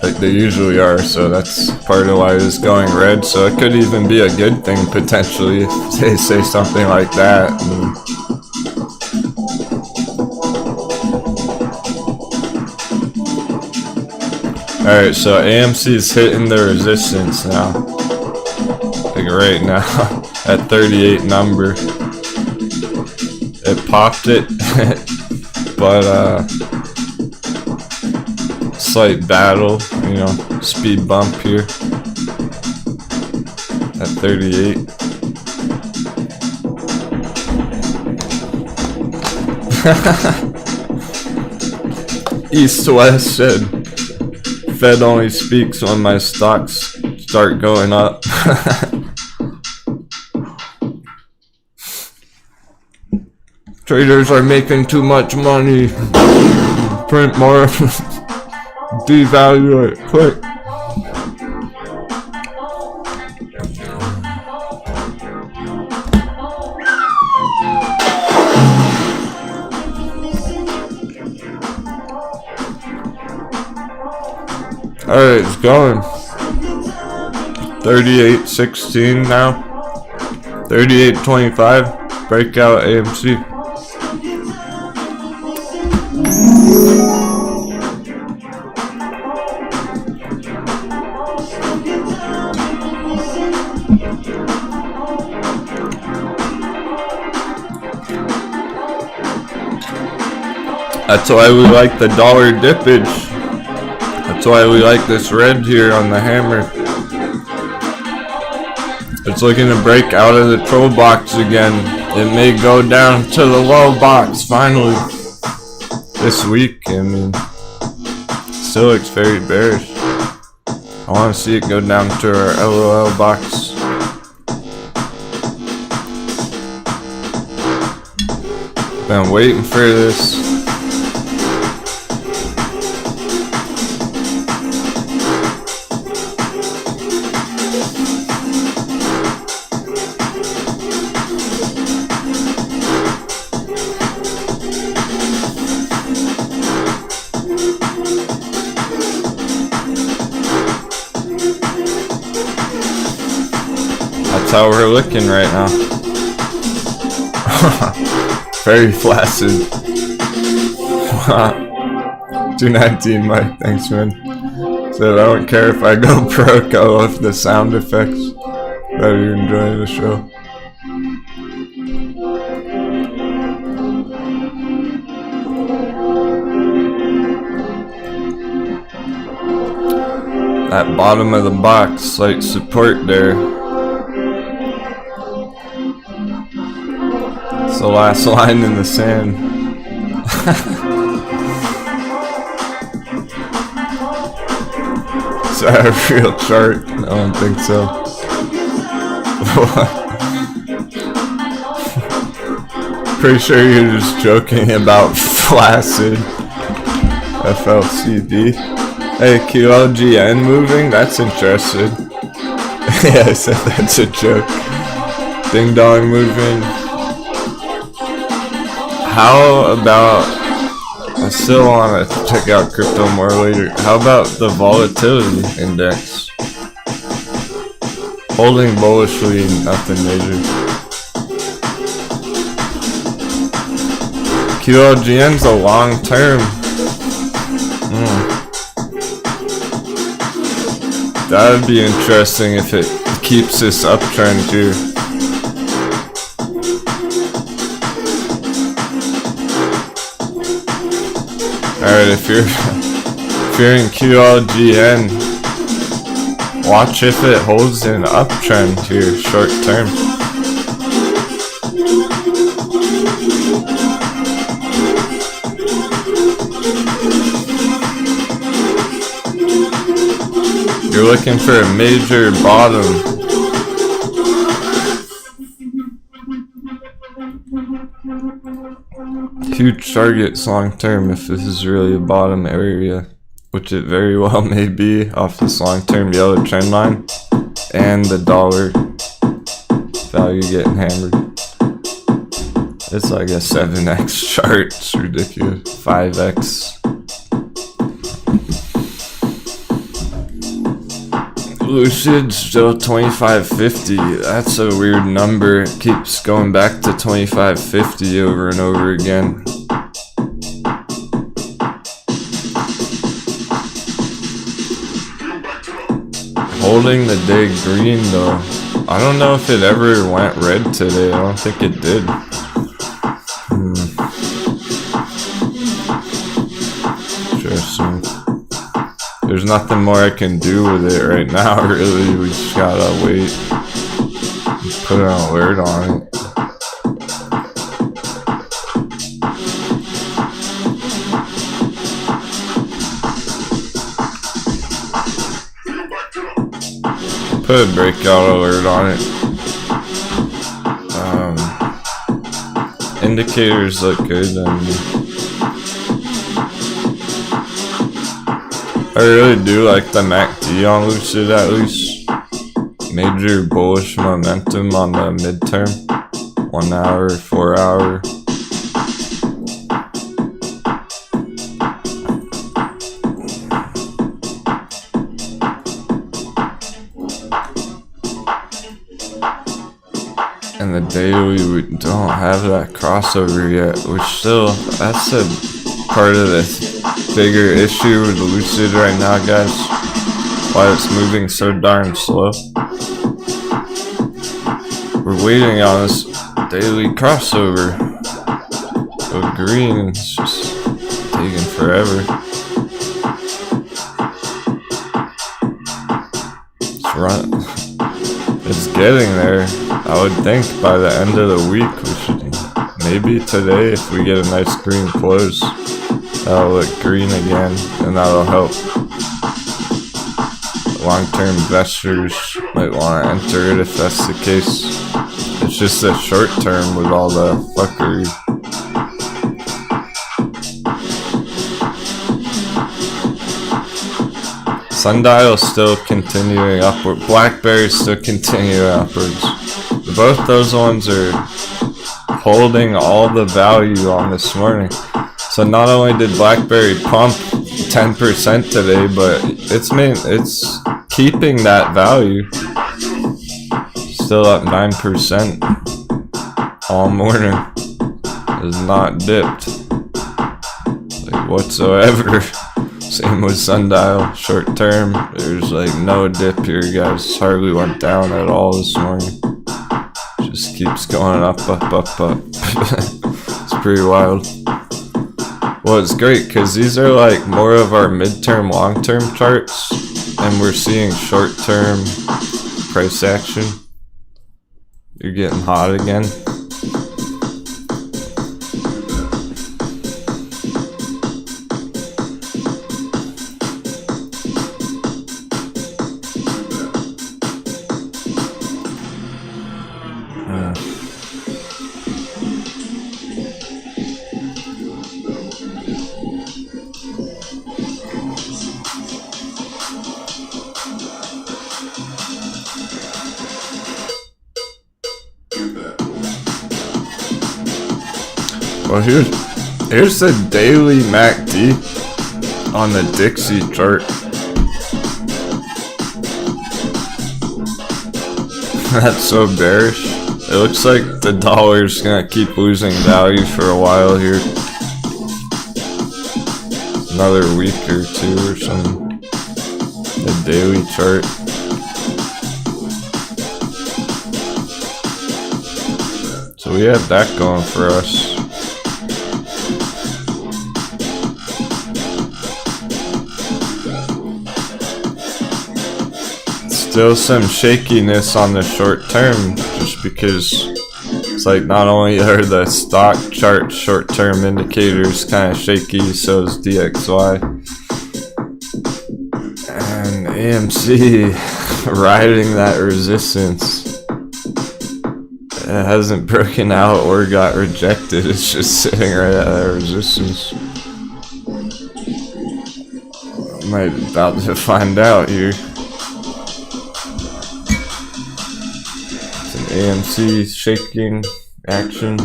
Like they usually are, so that's part of why it's going red. So it could even be a good thing potentially if they say something like that. Alright, so AMC's hitting the resistance now. Like right now, at 38 number. It popped it, but slight battle, you know, speed bump here at 38. East to West said, Fed only speaks when my stocks start going up. Traders are making too much money. Print more. Devalue it quick. Alright, it's going. 38.16 now. 38.25. Breakout AMC. That's why we like the dollar dippage. That's why we like this red here on the hammer. It's looking to break out of the troll box again. It may go down to the low box finally this week. I mean, still looks very bearish. I want to see it go down to our LOL box. Been waiting for this. that's how we're looking right now. Very flaccid. 219 Mike, thanks man. Said I don't care if I go broke, I love the sound effects. Glad you enjoy the show. That bottom of the box, slight support there. It's the last line in the sand. Is that a real chart? I don't think so. Pretty sure you're just joking about flaccid FLCD. Hey, QLGN moving? That's interesting. Yeah, I said that's a joke. Ding dong moving. How about, I still want to check out crypto more later. How about the volatility index? Holding bullishly, nothing major. QLGN's a long term. That would be interesting if it keeps this uptrend here. Alright, if you're in QLGN, watch if it holds an uptrend here short term. You're looking for a major bottom. Huge targets long term if this is really a bottom area, which it very well may be off this long term yellow trend line and the dollar value getting hammered. It's like a 7x chart. It's ridiculous. 5x. Lucid still 2550. That's a weird number. It keeps going back to 2550 over and over again. Holding the day green though. I don't know if it ever went red today. I don't think it did. Interesting. There's nothing more I can do with it right now, really. We just gotta wait. Put an alert on it. Put a breakout alert on it. Indicators look good. I really do like the MACD on Lucid at least. Major bullish momentum on the midterm. 1 hour, 4 hour. And the daily, we don't have that crossover yet, which still, that's a part of this bigger issue with the Lucid right now, guys. Why it's moving so darn slow. We're waiting on this daily crossover. Go green, it's just taking forever. It's getting there. I would think by the end of the week we should, maybe today if we get a nice green close. That'll look green again, and that'll help. Long-term investors might want to enter it if that's the case. It's just a short term with all the fuckery. Sundial's still continuing upward. Blackberry's still continuing upwards. Both those ones are holding all the value on this morning. So not only did BlackBerry pump 10% today, but it's keeping that value. still up 9% all morning. Has not dipped like whatsoever. Same with sundial, short term. There's like no dip here, guys. Hardly went down at all this morning. Just keeps going up, up, up, up. It's pretty wild. Well, it's great because these are like more of our midterm, long-term charts, and we're seeing short-term price action. You're getting hot again. Well, here's the daily MACD on the Dixie chart. That's so bearish. It looks like the dollar's gonna keep losing value for a while here. Another week or two or something. The daily chart. So we have that going for us. Still some shakiness on the short term, just because it's like not only are the stock chart short term indicators kind of shaky, so is DXY and AMC riding that resistance. It hasn't broken out or got rejected, it's just sitting right at that resistance. I might be about to find out here. AMC shaking action,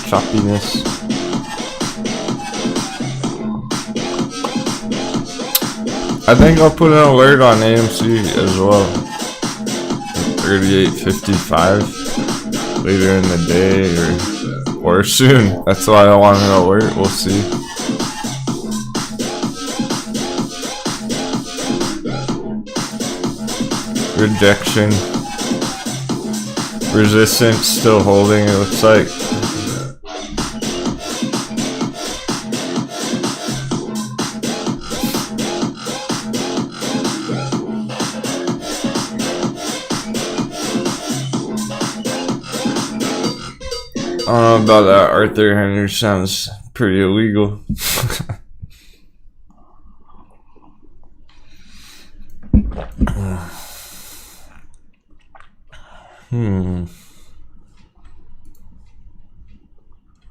choppiness. I think I'll put an alert on AMC as well. 38.55 later in the day or soon. That's why I want an alert. We'll see. Rejection. Resistance still holding, it looks like. I don't know about that. Arthur Henry sounds pretty illegal.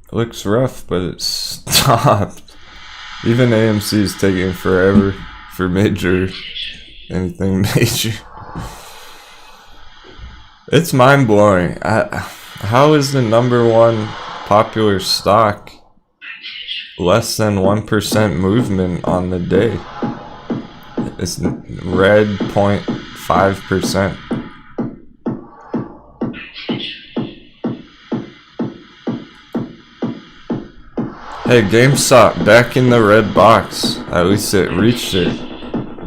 It looks rough, but it's stopped. Even AMC is taking forever for anything major. It's mind blowing. How is the #1 popular stock less than 1% movement on the day? It's red 0.5%. Hey, GameStop back in the red box. At least it reached it.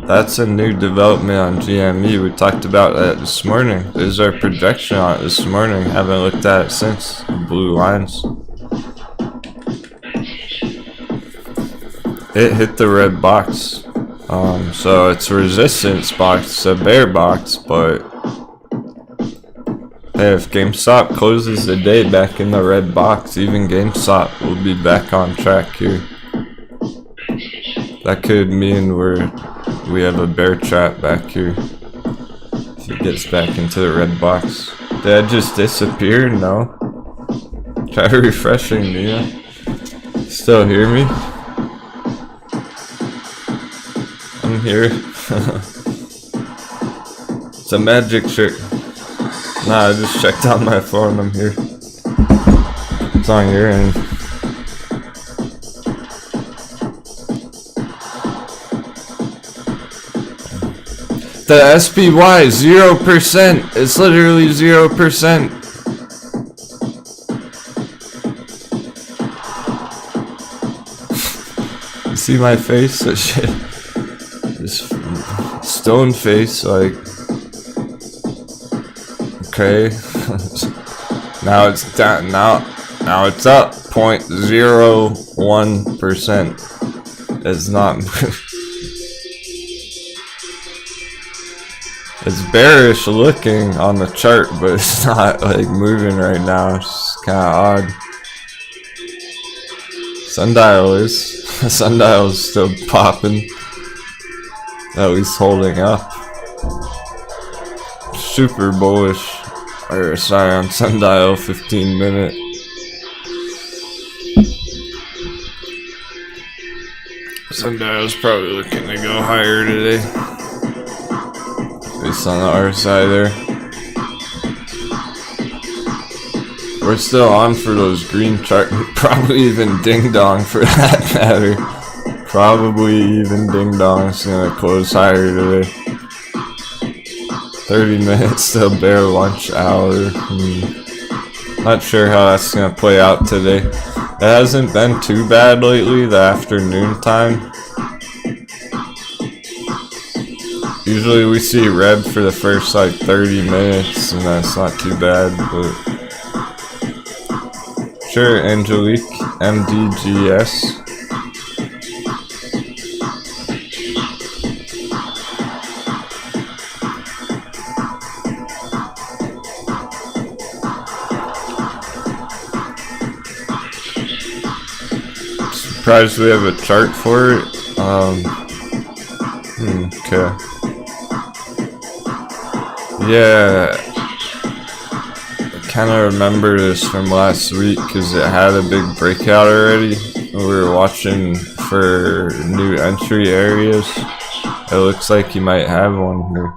That's a new development on GME. We talked about that this morning. There's our projection on it this morning. Haven't looked at it since. Blue lines. It hit the red box. So it's a resistance box, it's a bear box, but hey, if GameStop closes the day back in the red box, even GameStop will be back on track here. That could mean we have a bear trap back here. If it gets back into the red box. Did I just disappear? No. Try refreshing me. Yeah. Still hear me? I'm here. It's a magic trick. Nah, I just checked on my phone. I'm here. It's on your end. The SPY 0%. It's literally 0%. You see my face? That shit. This stone face, like. Okay. Now it's down. Now it's up 0.01%. It's not. It's bearish looking on the chart, but it's not like moving right now. It's just kind of odd. Sundial is. Sundial is still popping. At least holding up. Super bullish. Or sorry, on Sundial 15-minute. Sundial's probably looking to go higher today. Based on the RSI there. We're still on for those green chart. Probably even Ding Dong for that matter. Probably even Ding Dong's gonna close higher today. 30 minutes till bear lunch hour. Not sure how that's gonna play out today. It hasn't been too bad lately, the afternoon time. Usually we see red for the first like 30 minutes and that's not too bad, but sure, Angelique, MDGS. Surprised we have a chart for it. Okay. Yeah, I kind of remember this from last week because it had a big breakout already. We were watching for new entry areas. It looks like you might have one here.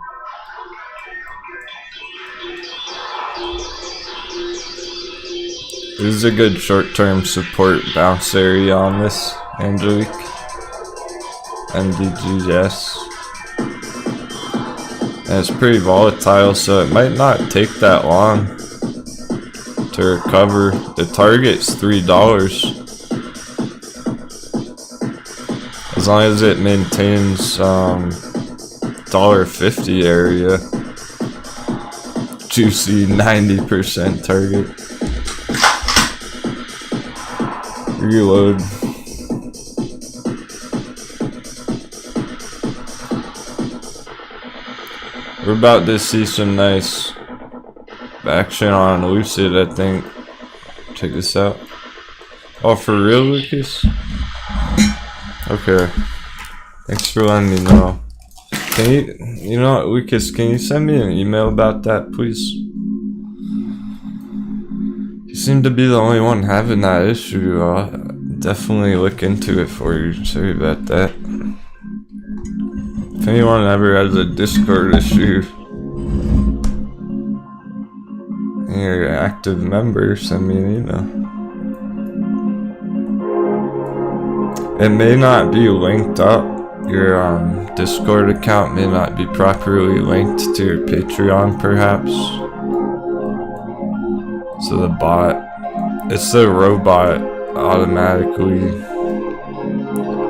This is a good short-term support bounce area on this, Angelique. NDGS. And it's pretty volatile, so it might not take that long to recover. The target's $3. As long as it maintains $1.50 area. Juicy 90% target. Reload. We're about to see some nice action on Lucid, I think. Check this out. Oh, for real, Lucas? Okay. Thanks for letting me know. Can you know what, Lucas, can you send me an email about that, please? You seem to be the only one having that issue. I'll definitely look into it for you. Sorry about that. If anyone ever has a Discord issue and you're an active member, send me an email. It may not be linked up. Your Discord account may not be properly linked to your Patreon, perhaps. So the bot, it's the robot automatically.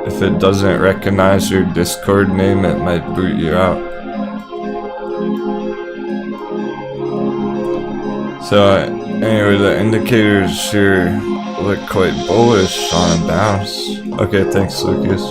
If it doesn't recognize your Discord name, it might boot you out. So anyway, the indicators here look quite bullish on a bounce. Okay, thanks, Lucas.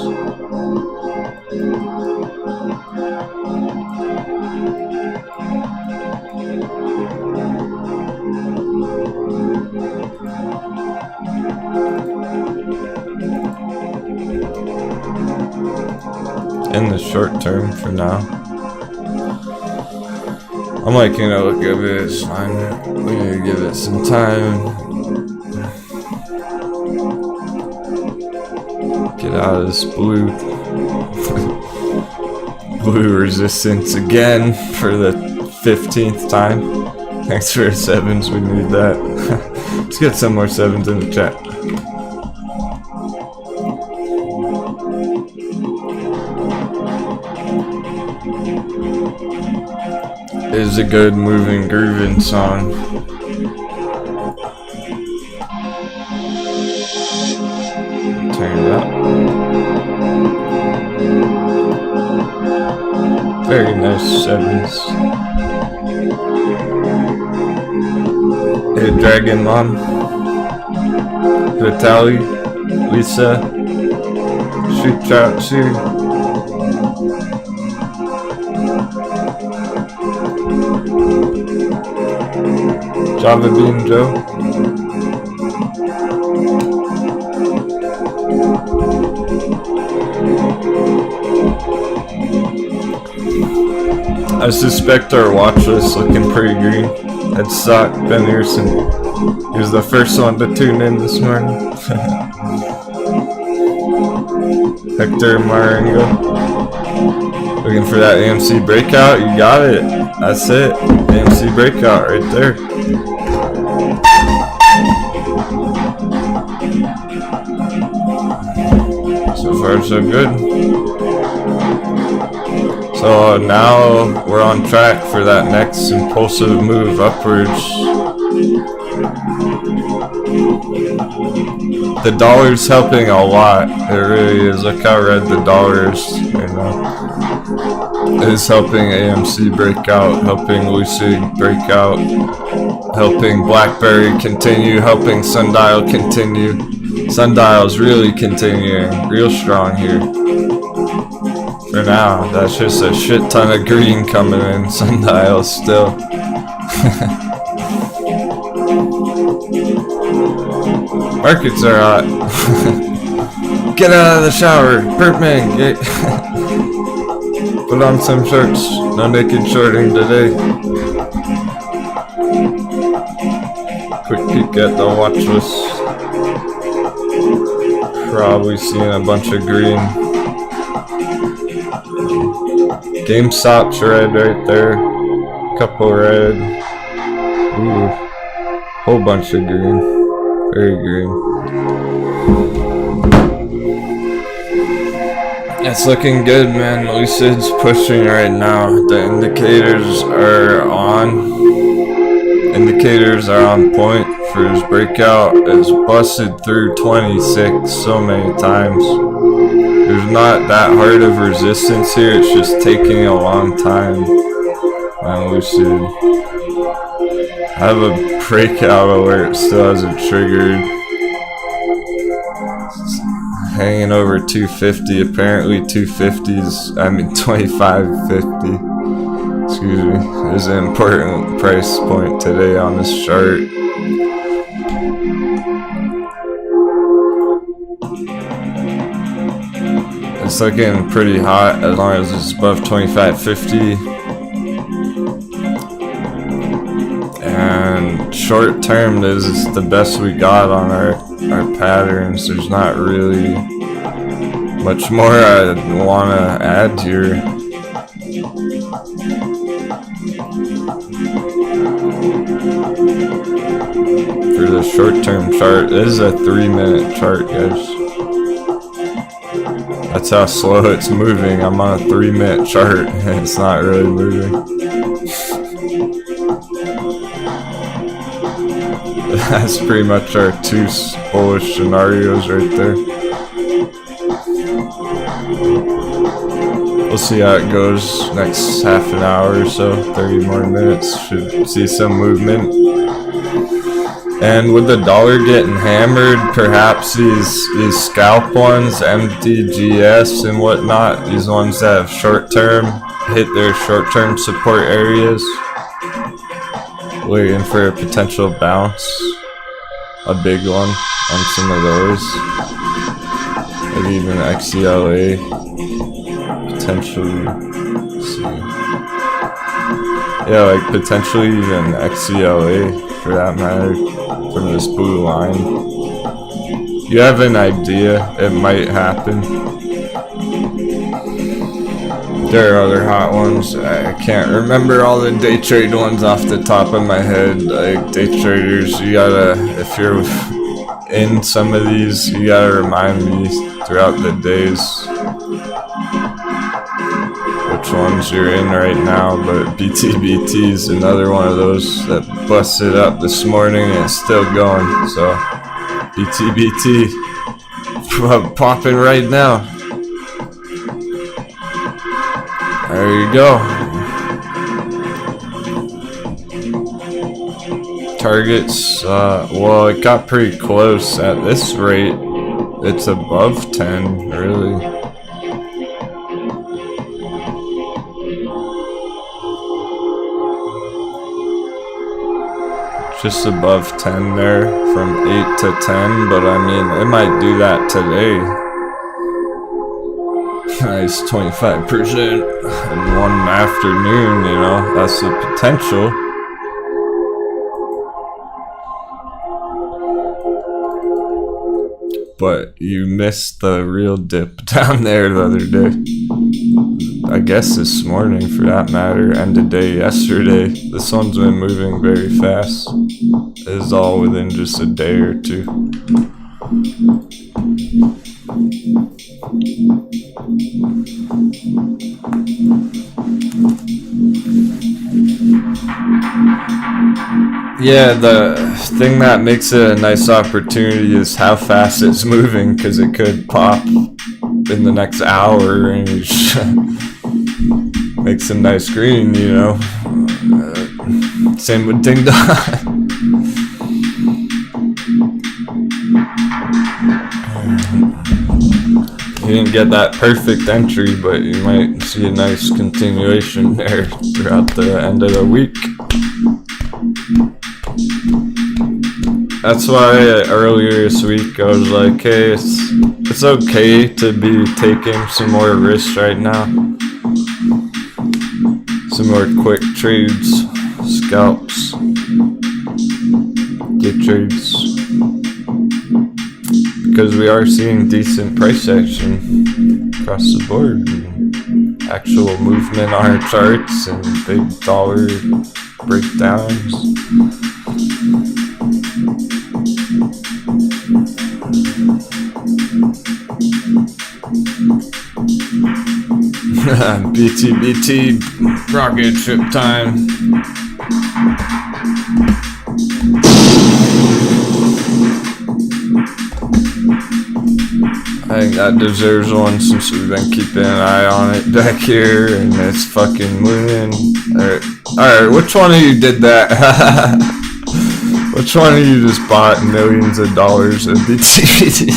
In the short term for now. I'm liking the look of it, it's fine. We need to give it some time. Get out of this blue blue resistance again for the 15th time. Thanks for 7s, we need that. Let's get some more 7s in the chat. is a good moving, grooving song. Turn it up. Very nice sevens. Hey, Dragon Mom, Vitaly, Lisa, Shoot Chat, Shoot. Java Bean Joe. I suspect our watch list looking pretty green. Ed Sock, Ben Earson. He was the first one to tune in this morning. Hector Marengo. Looking for that AMC breakout? You got it. That's it. AMC breakout right there. So far so good. So now we're on track for that next impulsive move upwards. The dollar's helping a lot. It really is. Look how red the dollar is right now. It is helping AMC break out, helping Lucid break out, helping BlackBerry continue, helping Sundial continue. Sundial's really continuing real strong here. For now, that's just a shit ton of green coming in. Sundial still. Markets are hot. Get out of the shower, Perpman. Get put on some shorts. No naked shorting today. Quick peek at the watch list. Probably seeing a bunch of green. GameStop's red right there. Couple red. Ooh. Whole bunch of green. Very green. It's looking good, man. Lucid's pushing right now. The indicators are on. Indicators are on point for his breakout. It's busted through 26 so many times. There's not that hard of resistance here, it's just taking a long time. Man, Lucid. I have a breakout alert, still hasn't triggered. It's hanging over 250, apparently 250's, 2550. Excuse me, is an important price point today on this chart. It's looking pretty hot as long as it's above 2550. And short term is the best we got on our patterns. There's not really much more I want to add here. For the short term chart, this is a 3-minute chart, guys. That's how slow it's moving. I'm on a 3-minute chart and it's not really moving. That's pretty much our two bullish scenarios right there. We'll see how it goes next half an hour or so. 30 more minutes. Should see some movement. And with the dollar getting hammered, perhaps these scalp ones, MDGS and whatnot, these ones that have short-term, hit their short-term support areas. Waiting for a potential bounce. A big one on some of those. Maybe even XCLA. Potentially. Let's see. Yeah, like potentially even XCLA for that matter. From this blue line. You have an idea it might happen. There are other hot ones. I can't remember all the day trade ones off the top of my head. Like day traders, you gotta, if you're in some of these, you gotta remind me throughout the days which ones you're in right now, but BTBT is another one of those that busted up this morning and it's still going. So BTBT popping right now. There you go. Targets, well, it got pretty close. At this rate, it's above 10, really. Just above 10 there, from 8 to 10, but I mean, it might do that today. Nice 25% in one afternoon, you know, that's the potential. But you missed the real dip down there the other day. I guess this morning, for that matter, end of day yesterday. This one's been moving very fast. It's all within just a day or two. Yeah, the thing that makes it a nice opportunity is how fast it's moving, because it could pop in the next hour and make some nice green, you know. Same with Ding Dong. You didn't get that perfect entry, but you might see a nice continuation there throughout the end of the week. That's why earlier this week I was like, hey, it's okay to be taking some more risks right now. Some more quick trades, scalps, day trades. Because we are seeing decent price action across the board. Actual movement on our charts and big dollar breakdowns. BTBT rocket ship time. I think that deserves one since we've been keeping an eye on it back here and it's fucking moving. Alright, which one of you did that? Which one of you just bought millions of dollars of BTBT?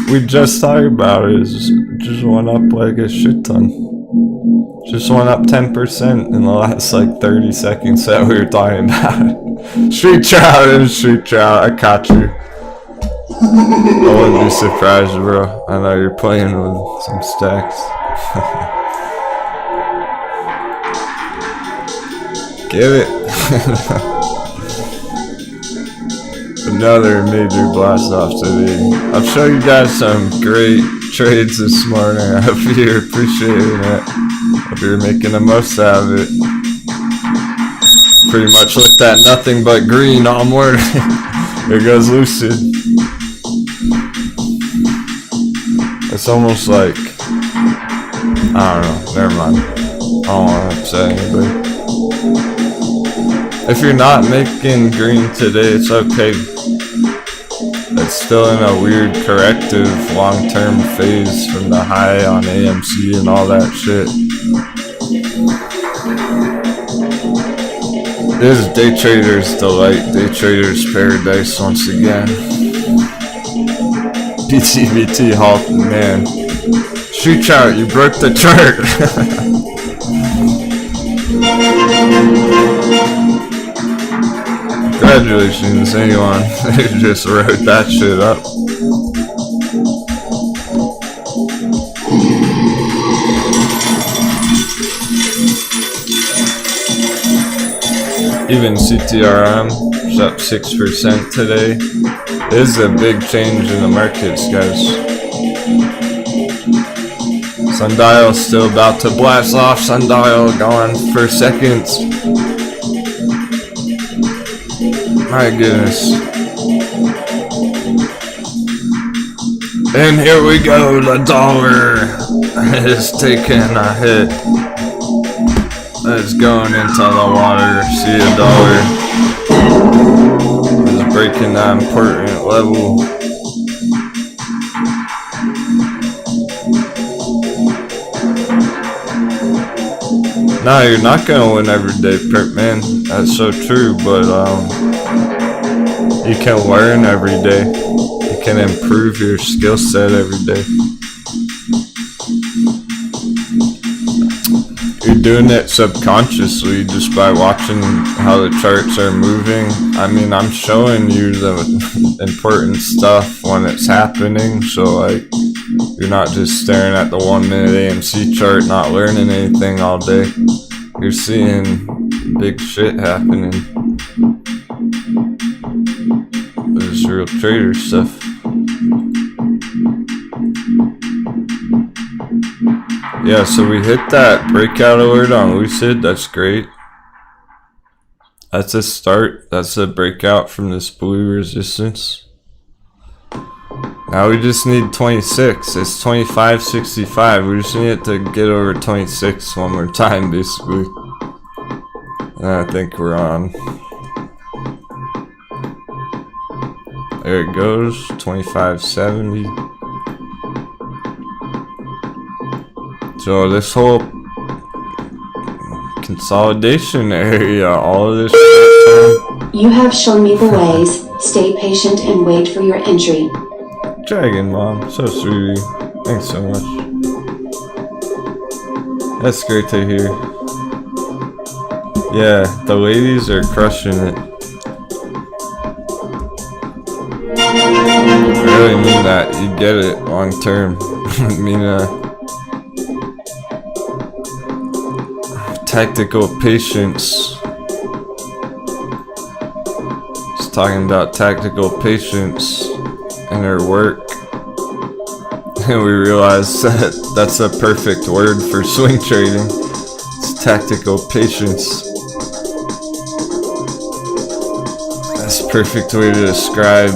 We just talked about it. It just went up like a shit ton. Just went up 10% in the last like 30 seconds that we were talking about. Street trout, it was street trout. I caught you. I wouldn't be surprised, bro. I know you're playing with some stacks. Give it. Another major blast off today. I'll show you guys some great trades this morning. I hope you're appreciating it. Hope you're making the most out of it. Pretty much looked at nothing but green all morning. There goes Lucid. It's almost like, I don't know, never mind. I don't want to upset anybody. If you're not making green today, it's okay. It's still in a weird corrective long-term phase from the high on AMC and all that shit. This is day trader's delight, day trader's paradise once again. BTBT halt, man. Street out, you broke the chart. Congratulations, anyone who just wrote that shit up. Even CTRM is up 6% today. This is a big change in the markets, guys. Sundial still about to blast off. Sundial going for seconds. My goodness. And here we go, the dollar is taking a hit. It's going into the water. See a dollar is breaking that important level. No, you're not gonna win every day, Perk man. That's so true, but you can learn every day. You can improve your skill set every day. You're doing it subconsciously just by watching how the charts are moving. I mean, I'm showing you the important stuff when it's happening, so like you're not just staring at the 1 minute AMC chart not learning anything all day. You're seeing big shit happening. This is real trader stuff. Yeah, so we hit that breakout alert on Lucid. That's great. That's a start. That's a breakout from this blue resistance. Now we just need 26. It's 25.65. We just need it to get over 26 one more time, basically. And I think we're on. There it goes. 25.70. So this whole consolidation area, all of this shit. You have shown me the ways. Stay patient and wait for your entry. Dragon Mom, so sweet. Thanks so much. That's great to hear. Yeah, the ladies are crushing it. I really mean that. You get it long term. I mean, tactical patience. Just talking about tactical patience in her work, and we realized that that's a perfect word for swing trading. It's tactical patience. That's a perfect way to describe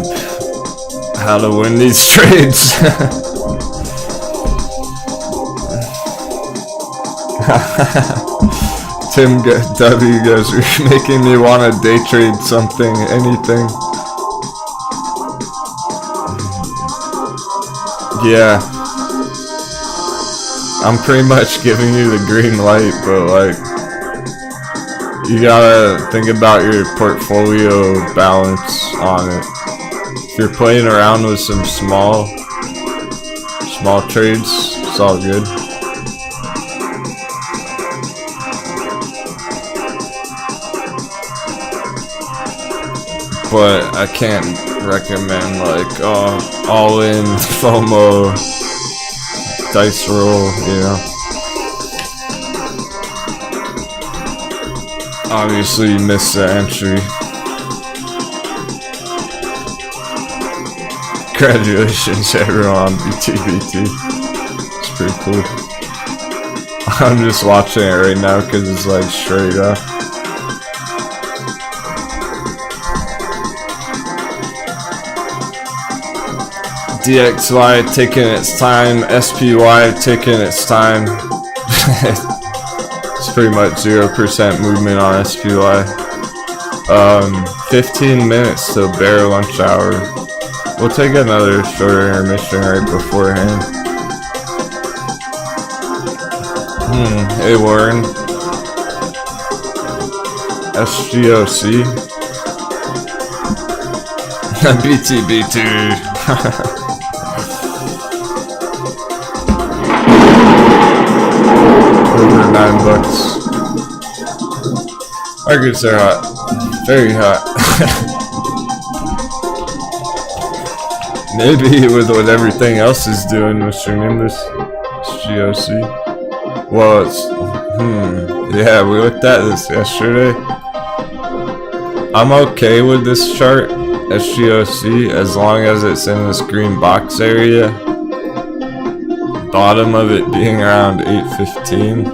how to win these trades. Tim W goes, "You're making me want to day trade something, anything." Yeah, I'm pretty much giving you the green light, but like, you gotta think about your portfolio balance on it. If you're playing around with some small trades, it's all good. But I can't recommend like all in FOMO dice roll, you know. Obviously you missed the entry. Congratulations everyone on BTBT. It's pretty cool. I'm just watching it right now because it's like straight up. DXY taking its time, SPY taking its time. It's pretty much 0% movement on SPY. 15 minutes till bear lunch hour. We'll take another short intermission right beforehand. Hey Warren. SGOC. BTB2. Over $9. Markets are hot. Very hot. Maybe with what everything else is doing, Mr. Nimbus. GOC. Well, it's... yeah, we looked at this yesterday. I'm okay with this chart, SGOC, as long as it's in this green box area. Bottom of it being around 815.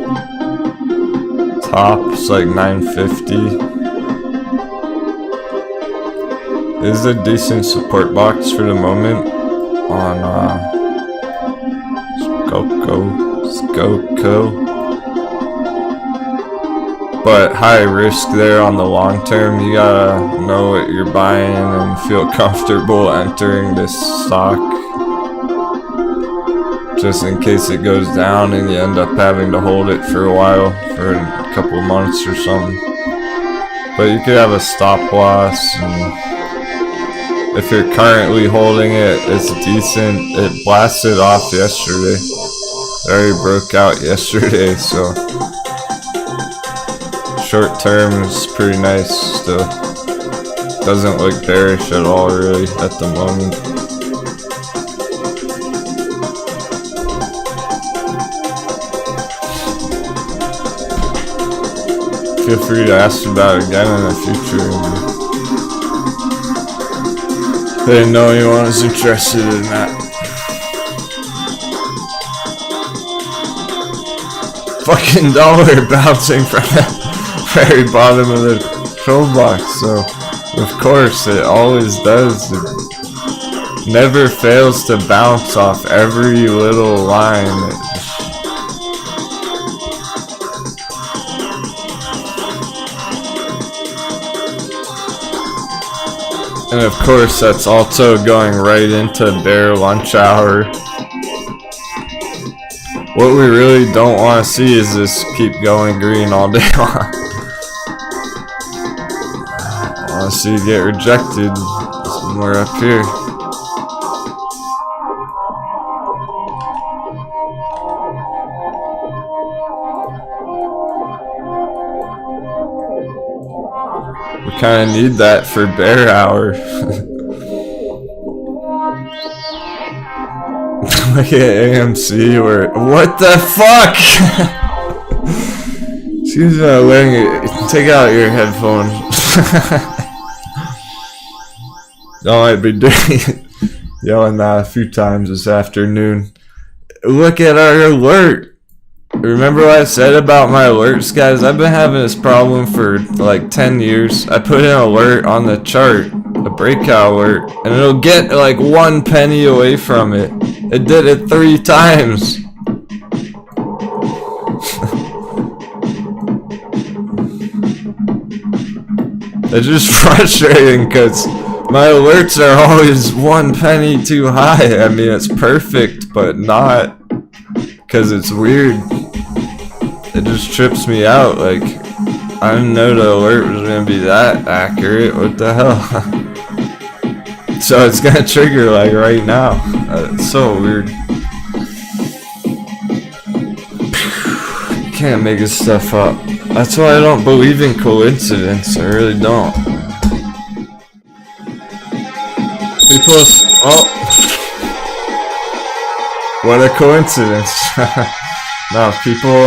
Top's like 950. This is a decent support box for the moment. on Skoko. But high risk there on the long term. You gotta know what you're buying and feel comfortable entering this stock, just in case it goes down and you end up having to hold it for a while, for a couple months or something. But you could have a stop loss, and if you're currently holding it, it's decent. It blasted off yesterday. It already broke out yesterday, so short term is pretty nice still. Doesn't look bearish at all really at the moment. Feel free to ask about it again in the future. I didn't know anyone was interested in that. Fucking dollar bouncing from the very bottom of the control box, so of course it always does. It never fails to bounce off every little line. And of course that's also going right into bear lunch hour. What we really don't want to see is this keep going green all day long. I want to see it get rejected somewhere up here. We kind of need that for bear hour. Look at AMC where, what the fuck? Excuse me, take out your headphones. I might be yelling that a few times this afternoon. Look at our alert. Remember what I said about my alerts, guys? I've been having this problem for like 10 years. I put an alert on the chart, a breakout alert, and it'll get like 1 penny away from it. It did it 3 times. It's just frustrating because my alerts are always 1 penny too high. I mean, it's perfect, but not, because it's weird. It just trips me out. Like, I didn't know the alert was going to be that accurate. What the hell? So it's going to trigger like right now. It's so weird. You can't make this stuff up. That's why I don't believe in coincidence. I really don't. People, oh, what a coincidence. No, people,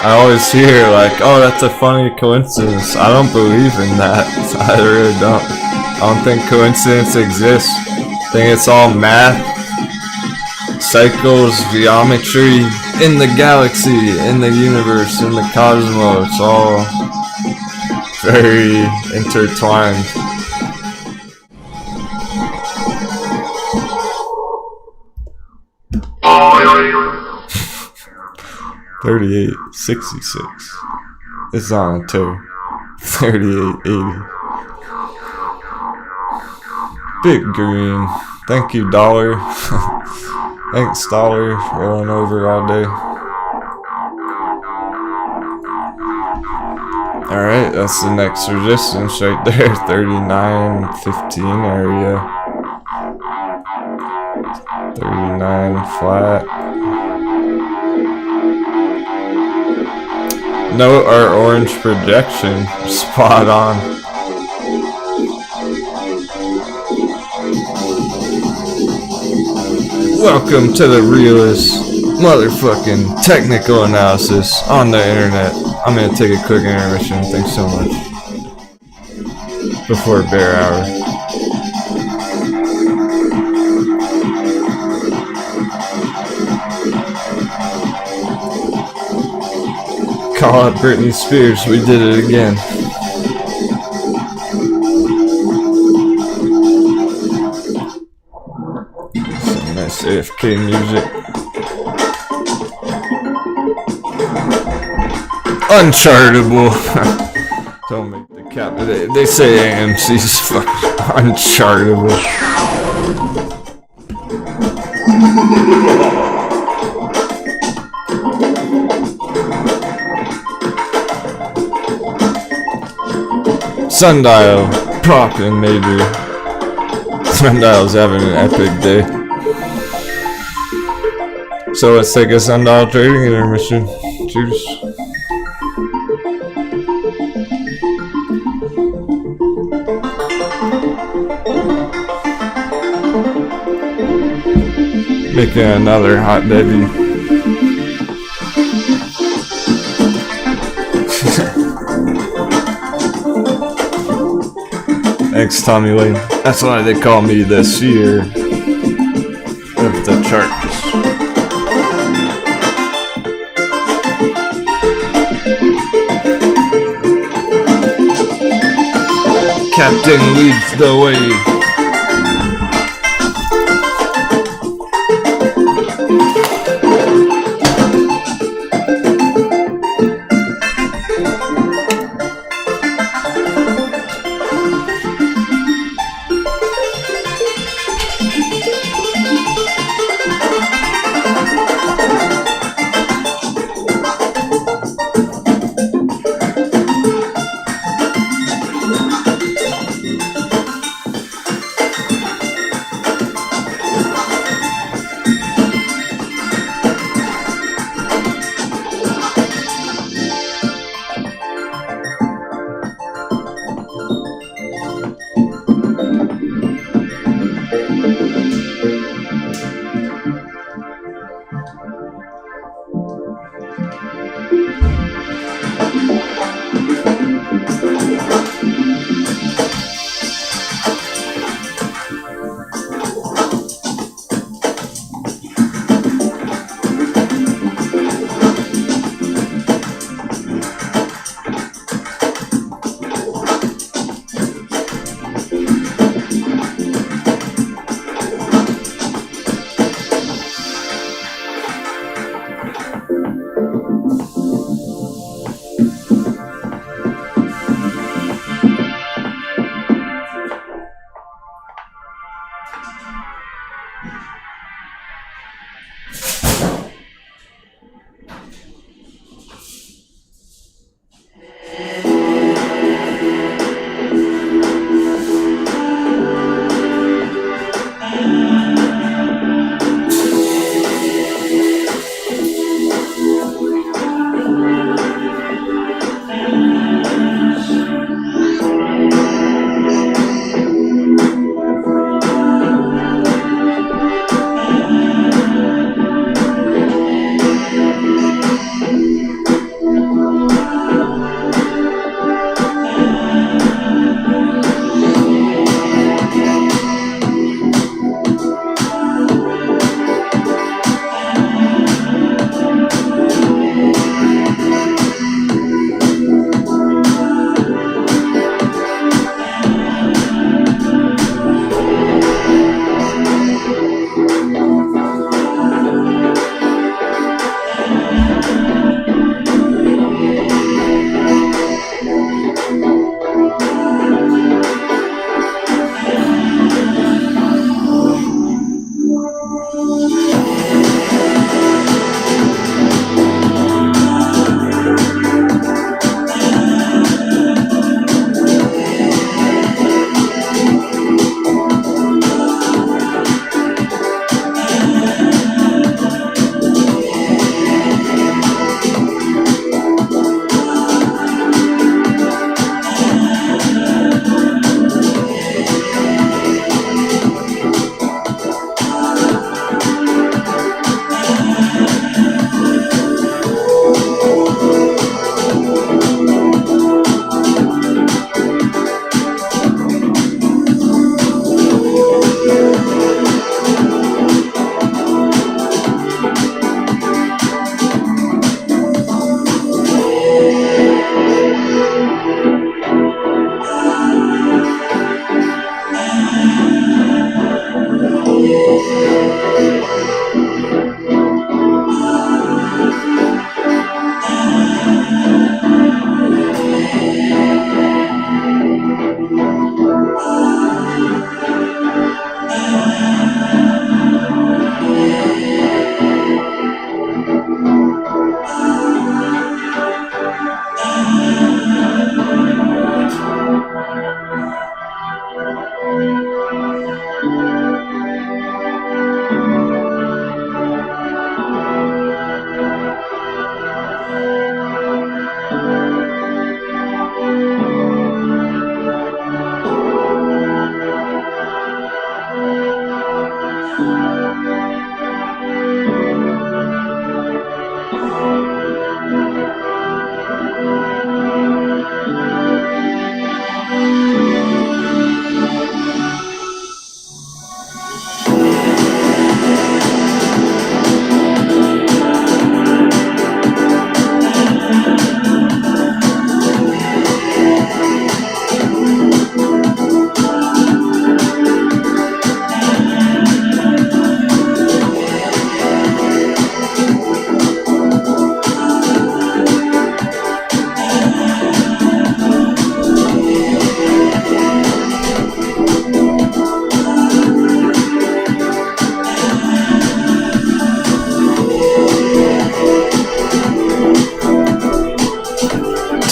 I always hear like, oh, that's a funny coincidence. I don't believe in that. I really don't. I don't think coincidence exists. I think it's all math, cycles, geometry, in the galaxy, in the universe, in the cosmos. It's all very intertwined. $38.66. It's on a toe. $38.80. Big green. Thank you, dollar. Thanks, dollar. Rolling over all day. Alright, that's the next resistance right there. 39.15 area. 39 flat. Note our orange projection. Spot on. Welcome to the realest motherfucking technical analysis on the internet. I'm gonna take a quick intermission. Thanks so much. Before bear hour. Call it Britney Spears. We did it again. AFK music. Unchartable. Don't make the cap. They say AMC's fucking unchartable. Sundial, propping maybe. Sundial's having an epic day. So let's take a sundial trading intermission. Cheers. Making another hot baby. Thanks, Tommy Lane. That's why they call me the seer of the charts. Captain leads the way.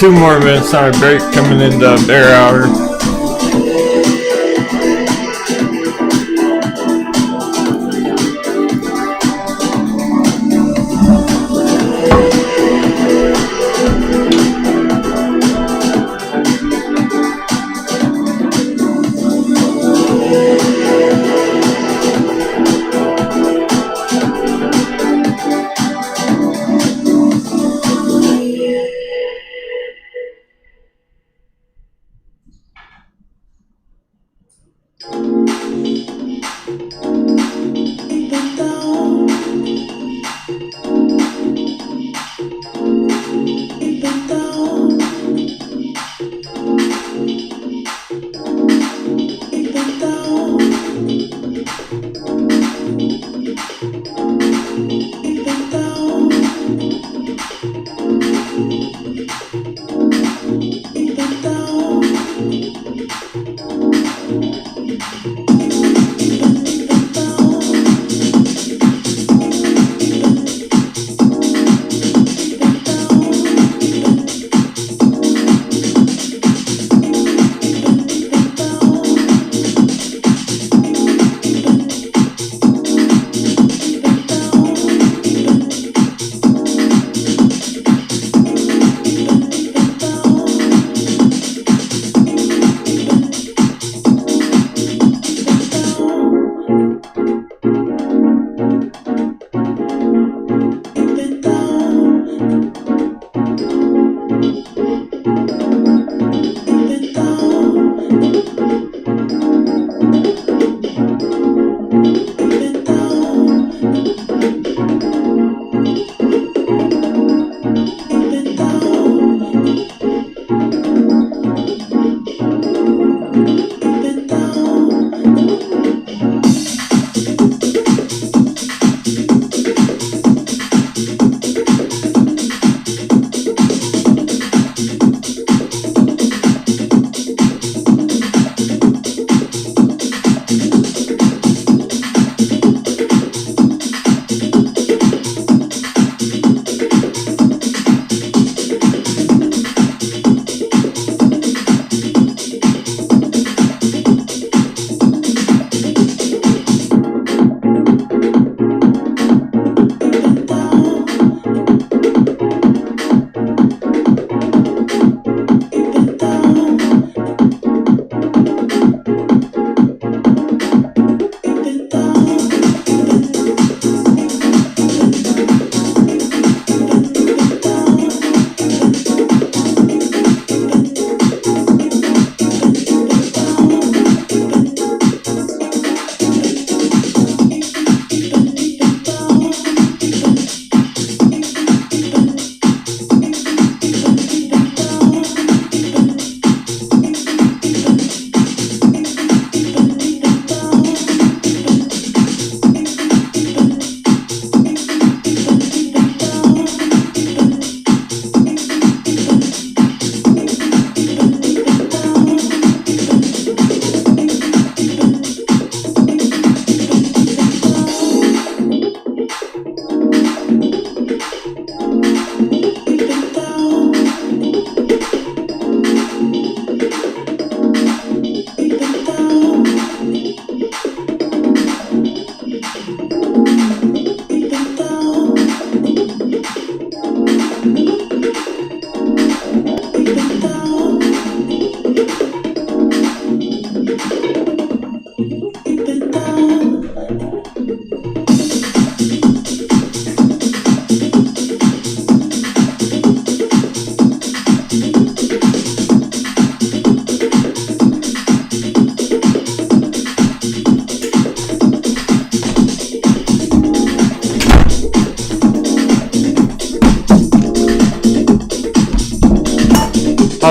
2 more minutes on a break coming into bear hour.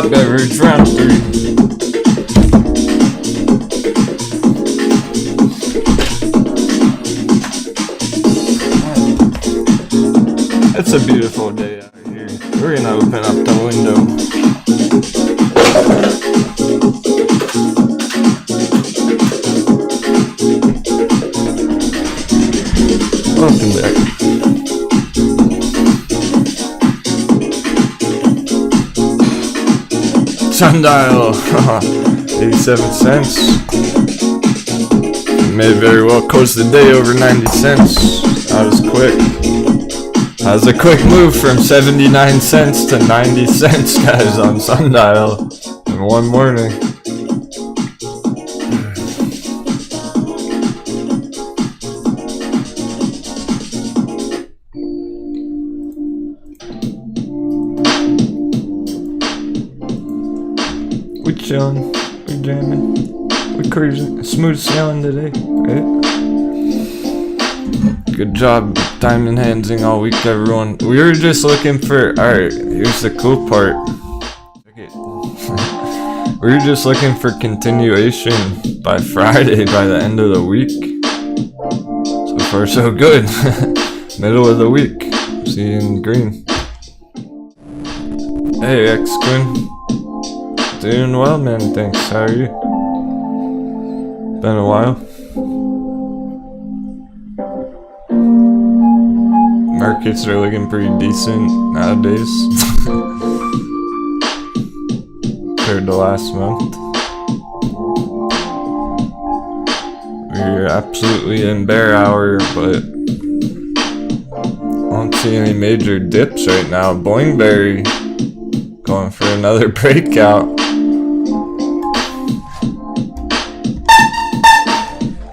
hot beverage round 3. It's a beautiful day out here. We're gonna open up the window. Welcome back. Sundial, 87 cents. May very well close the day over 90 cents. That was quick. That was a quick move from 79 cents to 90 cents, guys, on Sundial in one morning. We chillin', we jamming, we cruising, smooth sailing today, right? Good job diamond handsing all week, everyone. We were just looking for, alright, here's the cool part. Okay. We were just looking for continuation by Friday, by the end of the week. So far so good. Middle of the week. See you in green. Hey, X-Quinn. Doing well, man, thanks. How are you? Been a while. Markets are looking pretty decent nowadays. Compared to last month. We're absolutely in bear hour, but I don't see any major dips right now. Boingberry going for another breakout.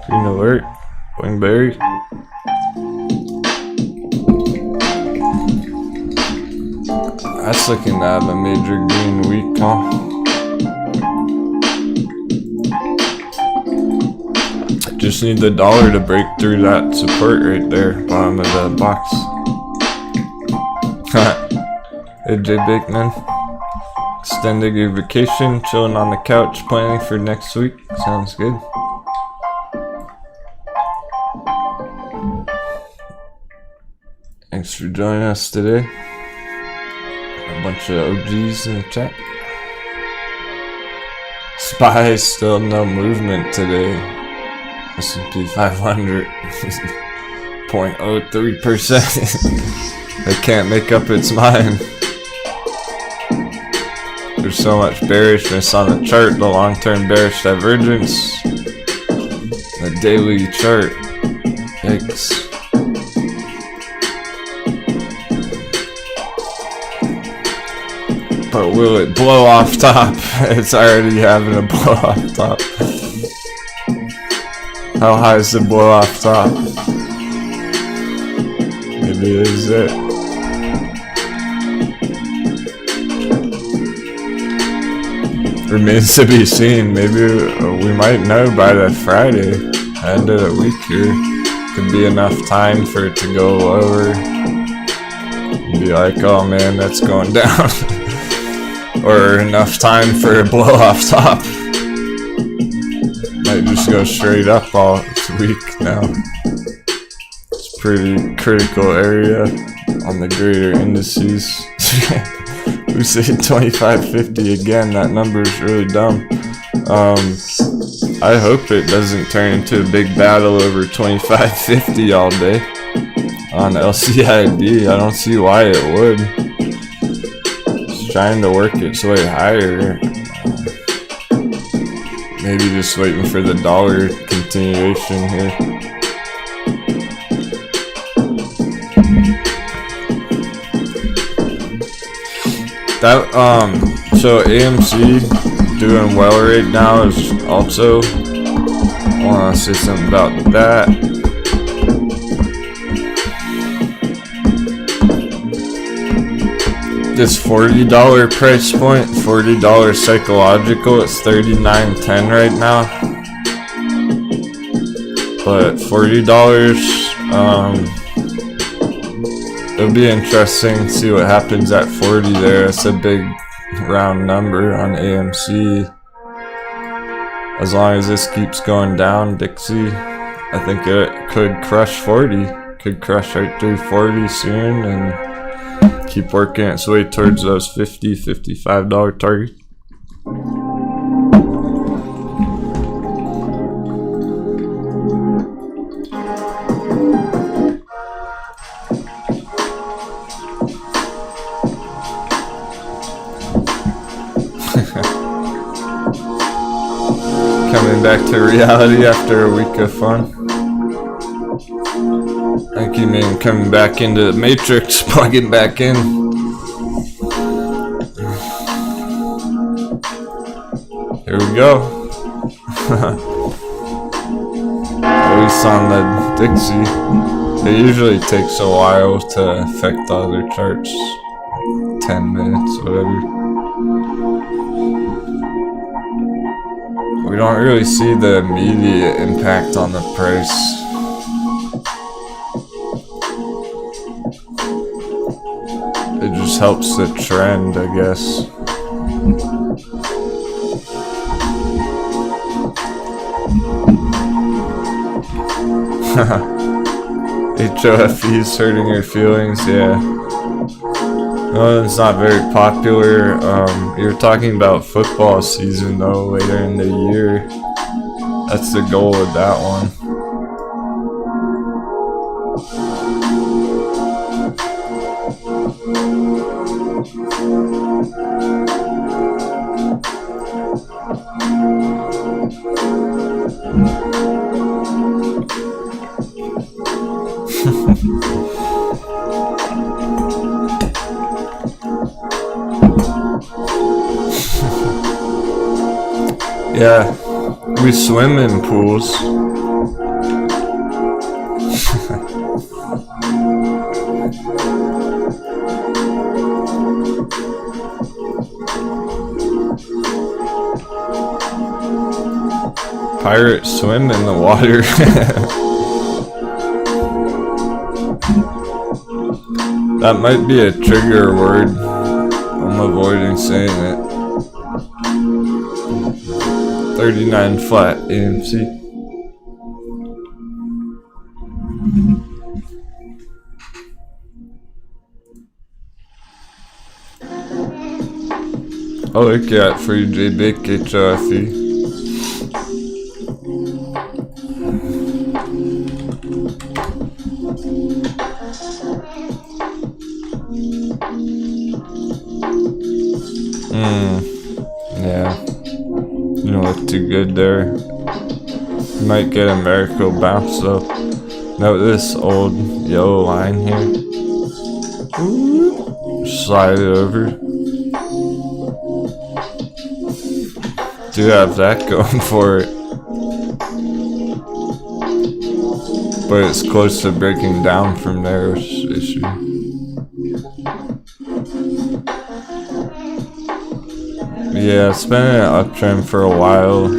Green alert, Boingberry. That's looking to have a major green week, huh? Just need the dollar to break through that support right there, bottom of the box. Hey J Bakeman. Extending your vacation, chilling on the couch, planning for next week. Sounds good. Thanks for joining us today. A bunch of OGs in the chat. SPY still no movement today. S&P 500 0.03%. It can't make up its mind. There's so much bearishness on the chart. The long-term bearish divergence. The daily chart. Yikes. But will it blow off top? It's already having a blow off top. How high is the blow off top? Maybe it is it. Remains to be seen. Maybe we might know by the Friday, end of the week here. Could be enough time for it to go lower. And be like, oh man, that's going down. Or enough time for a blow off top. Might just go straight up all week now. It's a pretty critical area on the greater indices. We say 2550 again, that number is really dumb. I hope it doesn't turn into a big battle over 2550 all day on LCID. I don't see why it would. Trying to work its way higher. Maybe just waiting for the dollar continuation here. That so AMC doing well right now is also, I want to say something about that. This $40 price point, $40 psychological, it's $39.10 right now. But $40, it'll be interesting to see what happens at 40 there. It's a big round number on AMC. As long as this keeps going down, Dixie, I think it could crush 40. Could crush right through 40 soon and keep working its way towards those $50, $55 targets. Coming back to reality after a week of fun. I think you mean coming back into the Matrix, plugging back in. Here we go. At least on the Dixie. It usually takes a while to affect the other charts. 10 minutes, whatever. We don't really see the immediate impact on the price. It just helps the trend, I guess. HOFE's hurting your feelings, yeah. No, it's not very popular. You're talking about football season though, later in the year. That's the goal of that one. Yeah, we swim in pools. Pirates swim in the water. That might be a trigger word. I'm avoiding saying it. 39 flat AMC. I'll look at for you, JBake HOFE. Yeah. You don't look too good there. You might get a miracle bounce though. Note this old yellow line here. Slide it over. Do have that going for it. But it's close to breaking down from there, which is the issue. Yeah, it's been an uptrend for a while.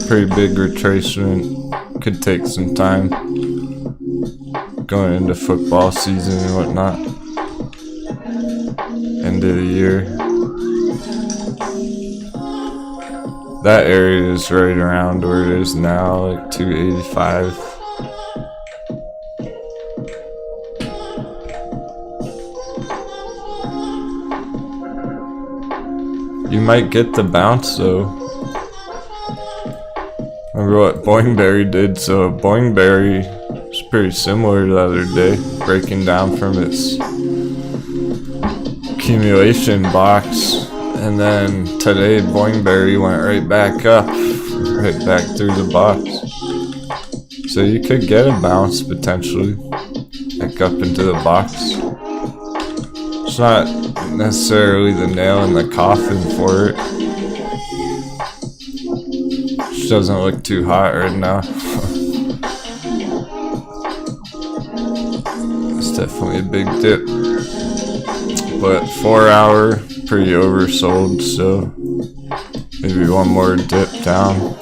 Pretty big retracement. Could take some time. Going into football season and whatnot. End of the year. That area is right around where it is now, like 285. You might get the bounce though. Remember what Boingberry did? So Boingberry was pretty similar the other day, breaking down from its accumulation box, and then today Boingberry went right back up, right back through the box. So you could get a bounce potentially, back up into the box. It's not necessarily the nail in the coffin for it. Which doesn't look too hot right now. It's definitely a big dip. But 4 hour, pretty oversold, so maybe one more dip down.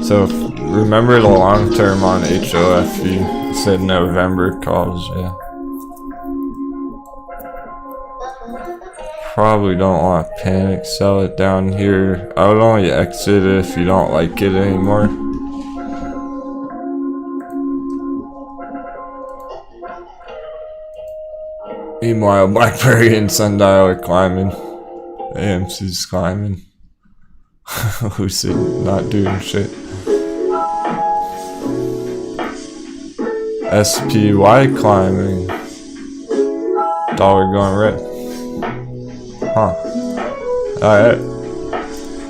So remember the long term on HOFE. It said November calls, yeah. probably don't want to panic sell it down here. I would only exit it if you don't like it anymore. Meanwhile, BlackBerry and Sundial are climbing. AMC's climbing. Lucid not doing shit. SPY climbing. Dollar going red. Huh. Alright.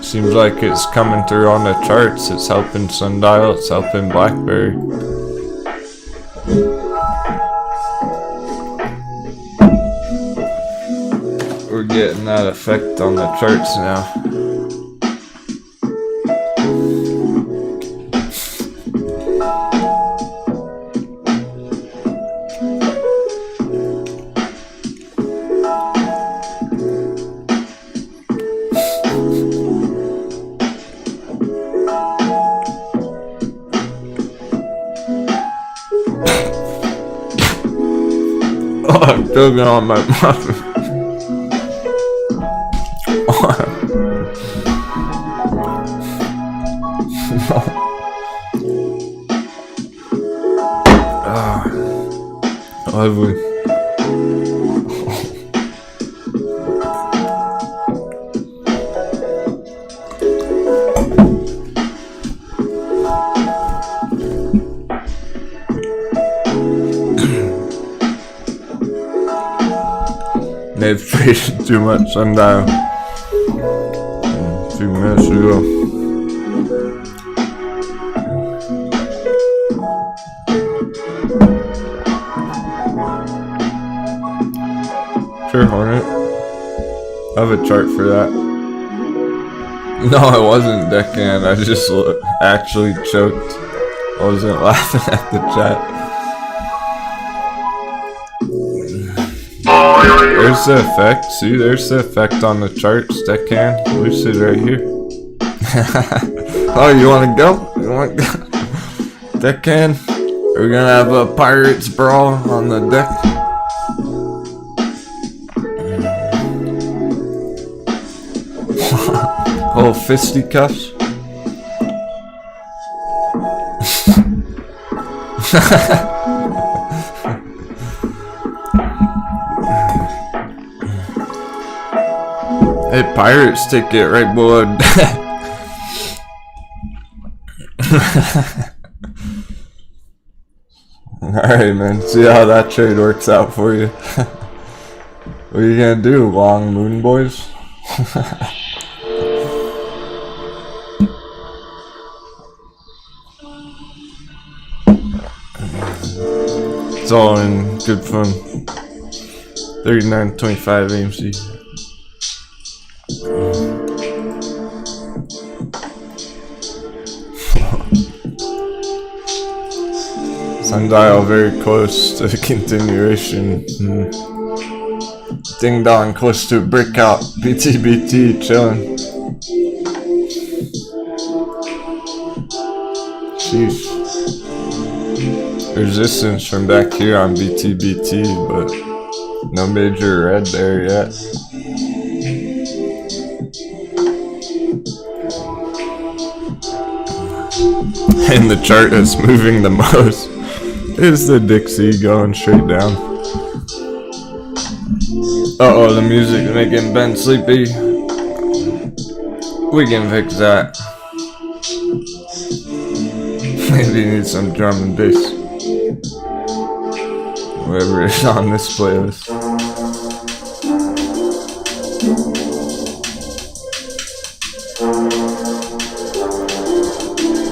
Seems like it's coming through on the charts. It's helping Sundial, it's helping BlackBerry. We're getting that effect on the charts now. Oh, I'm choking on my muffin. Lovely. They've traded too much Sundial a few minutes ago. Sure, Hornet. I have a chart for that. No, it wasn't deckhand. I just actually choked. I wasn't laughing at the chat. There's the effect. See, there's the effect on the charts. Deckhand. Lucid right here. Oh, you want to go? You want to go? Deckhand. We're gonna have a pirates brawl on the deck. Oh, fisticuffs. Hey, pirates ticket right below deck. Alright, man. See how that trade works out for you. What are you gonna do, long moon boys? It's all in good fun. 39.25 AMC. Sundial very close to continuation. Ding dong close to a breakout. BTBT chilling. Sheesh. Resistance from back here on BTBT, but no major red there yet. And the chart that's moving the most is the Dixie going straight down. Uh-oh, the music is making Ben sleepy. We can fix that. Maybe you need some drum and bass. Whatever is on this playlist.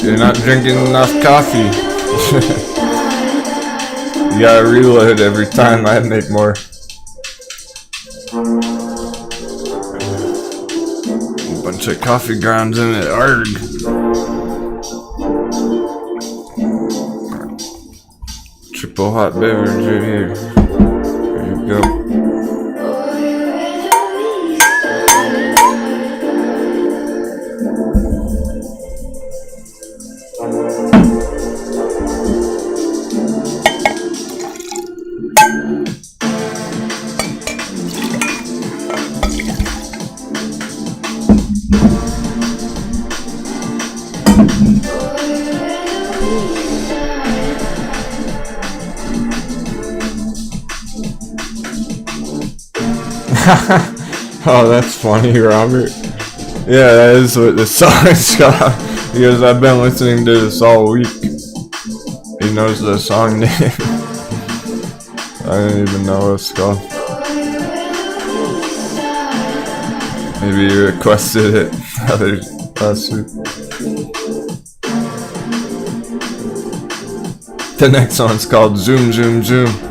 You're not drinking enough coffee. You gotta reload every time I make more. A bunch of coffee grounds in it, arg. Triple hot beverage right here. There you go. Oh, that's funny, Robert. Yeah, that is what the song is called. Because I've been listening to this all week. He knows the song name. I don't even know what it's called. Maybe you requested it last week. The next one's called Zoom Zoom Zoom.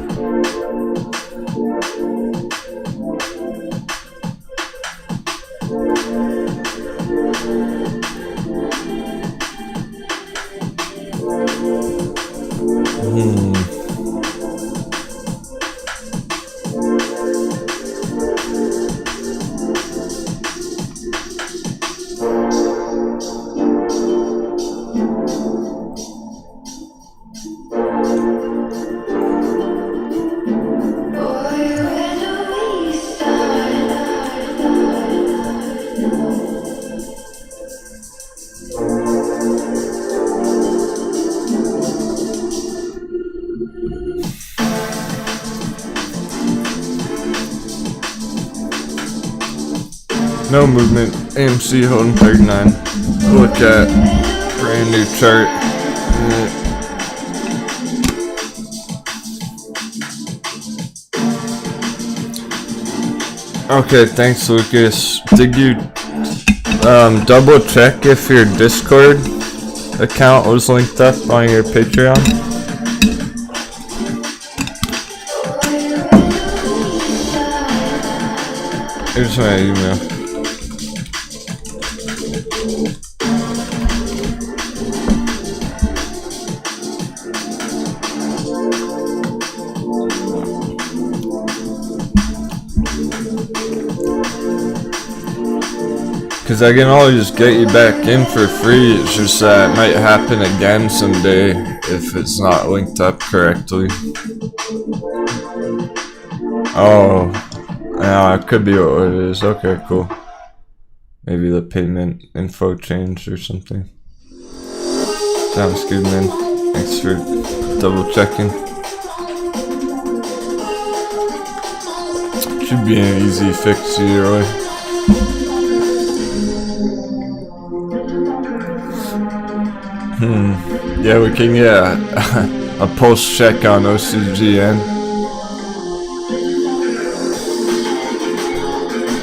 No movement. AMC holding 39. Look at brand new chart. Okay, thanks, Lucas. Did you double check if your Discord account was linked up on your Patreon? Here's my email. Cause I can always get you back in for free, it's just that it might happen again someday if it's not linked up correctly. Oh, yeah, it could be what it is. Okay, cool. Maybe the payment info changed or something. Sounds good, man. Thanks for double checking. Should be an easy fix either way. Yeah, we can get a pulse check on OCGN.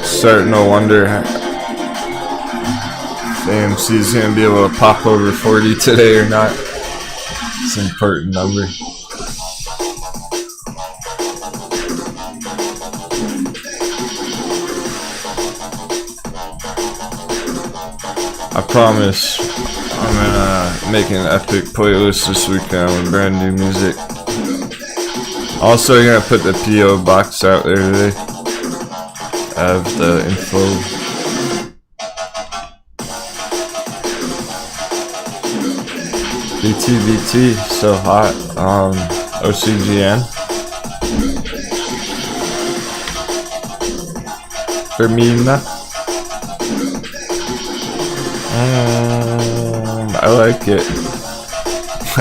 Starting to wonder if AMC is going to be able to pop over 40 today or not. It's an important number. I promise I'm gonna make an epic playlist this weekend with brand new music. Also, I'm gonna put the PO box out there today. I have the info. BT, so hot. OCGN. Fermina. I like it. I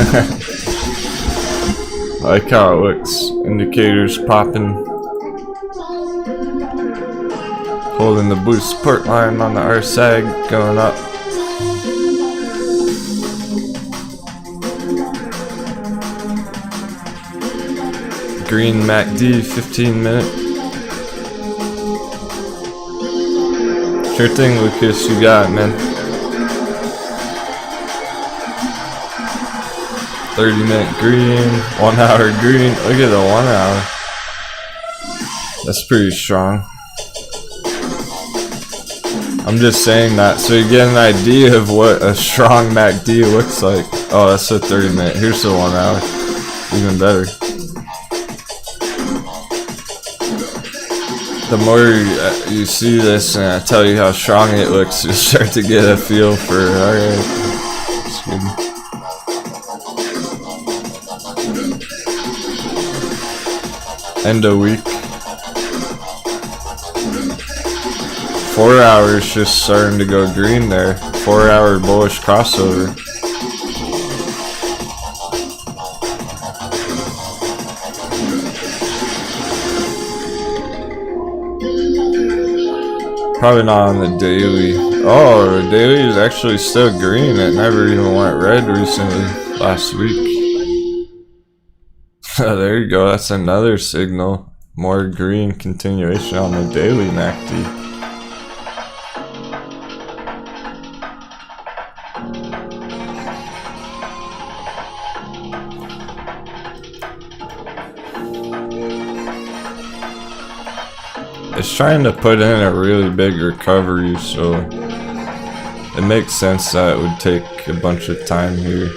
like how it looks. Indicators popping. Holding the blue support line on the RSAG, going up. Green MACD, 15 minute. Sure thing, Lucas, you got it, man. 30-minute green, 1 hour green. Look at the 1 hour. That's pretty strong. I'm just saying that so you get an idea of what a strong MACD looks like. Oh, that's a 30-minute. Here's the 1 hour. Even better. The more you see this and I tell you how strong it looks, you start to get a feel for, alright, it's good. End of week. 4 hours just starting to go green there. 4 hour bullish crossover. Probably not on the daily. Oh, the daily is actually still green. It never even went red recently, last week. There you go, that's another signal. More green continuation on the daily MACD. It's trying to put in a really big recovery, so it makes sense that it would take a bunch of time here.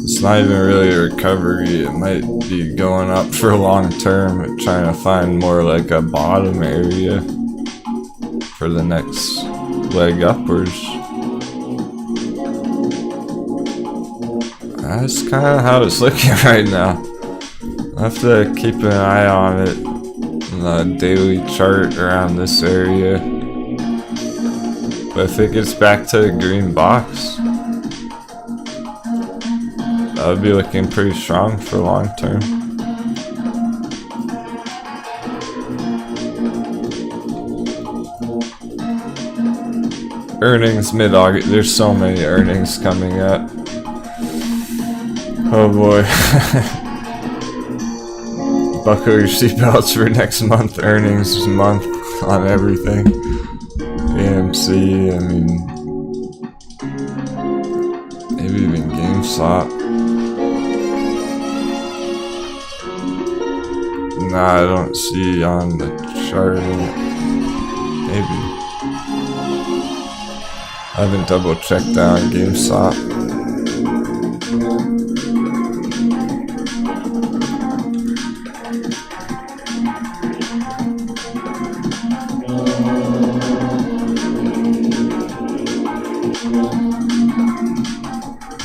It's not even really a recovery, it might be going up for long term, trying to find more like a bottom area for the next leg upwards. That's kind of how it's looking right now. I have to keep an eye on it. The daily chart around this area, but if it gets back to the green box, that would be looking pretty strong for long term. Earnings mid-August. There's so many earnings coming up. Oh boy. Buckle your seatbelts for next month. Earnings month on everything. AMC, I mean, maybe even GameStop. Nah, I don't see on the chart. Maybe. I haven't double checked on GameStop.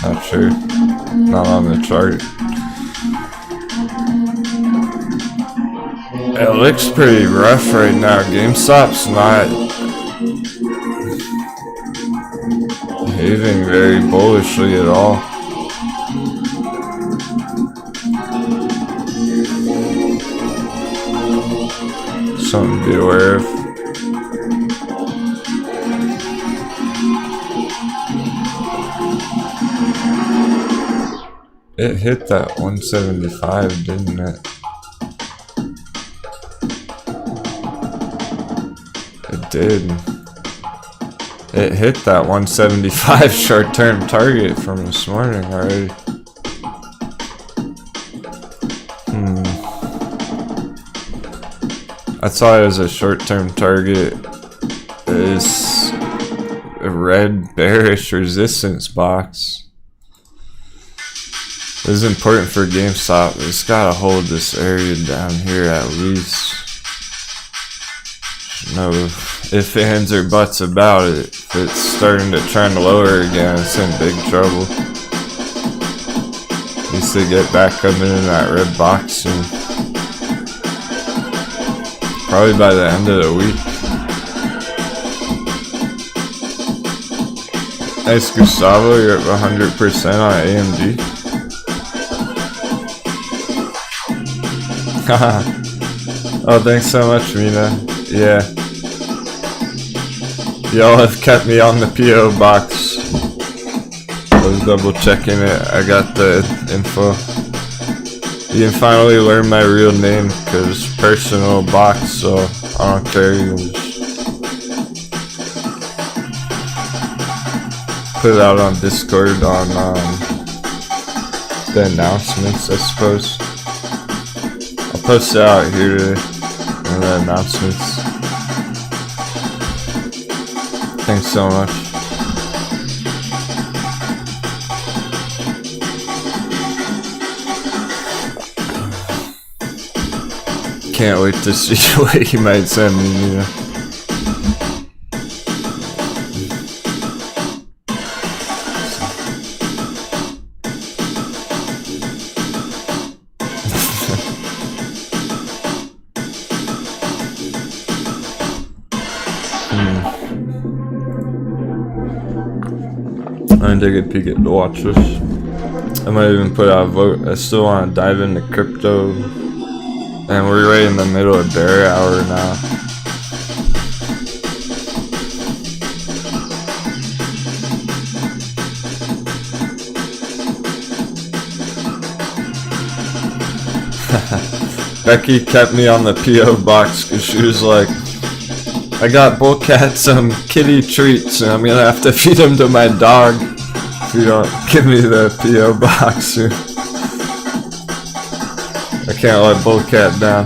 Not sure. Not on the chart. It looks pretty rough right now. GameStop's not behaving very bullishly at all. Something to be aware of. It hit that 175, didn't it? It did. It hit that 175 short-term target from this morning already. I thought it was a short-term target. It's a red bearish resistance box. This is important for GameStop. It's gotta hold this area down here at least. No ifs, ands, or buts about it. If it's starting to trend lower again, it's in big trouble. Needs to get back up in that red box soon. Probably by the end of the week. Nice, Gustavo, you're up 100% on AMD. Oh, thanks so much, Mina. Yeah. Y'all have kept me on the P.O. box. I was double checking it. I got the info. You can finally learn my real name because personal box, so I don't care. You can just put it out on Discord on the announcements, I suppose. I'll post it out here in the announcements. Thanks so much. Can't wait to see what you might send me, you know. I'm gonna take a peek at the watch list. I might even put out a vote. I still want to dive into crypto. And we're right in the middle of bear hour now. Becky kept me on the P.O. box because she was like, I got Bullcat some kitty treats and I'm gonna have to feed them to my dog if you don't give me the P.O. box soon. I can't let Bullcat down.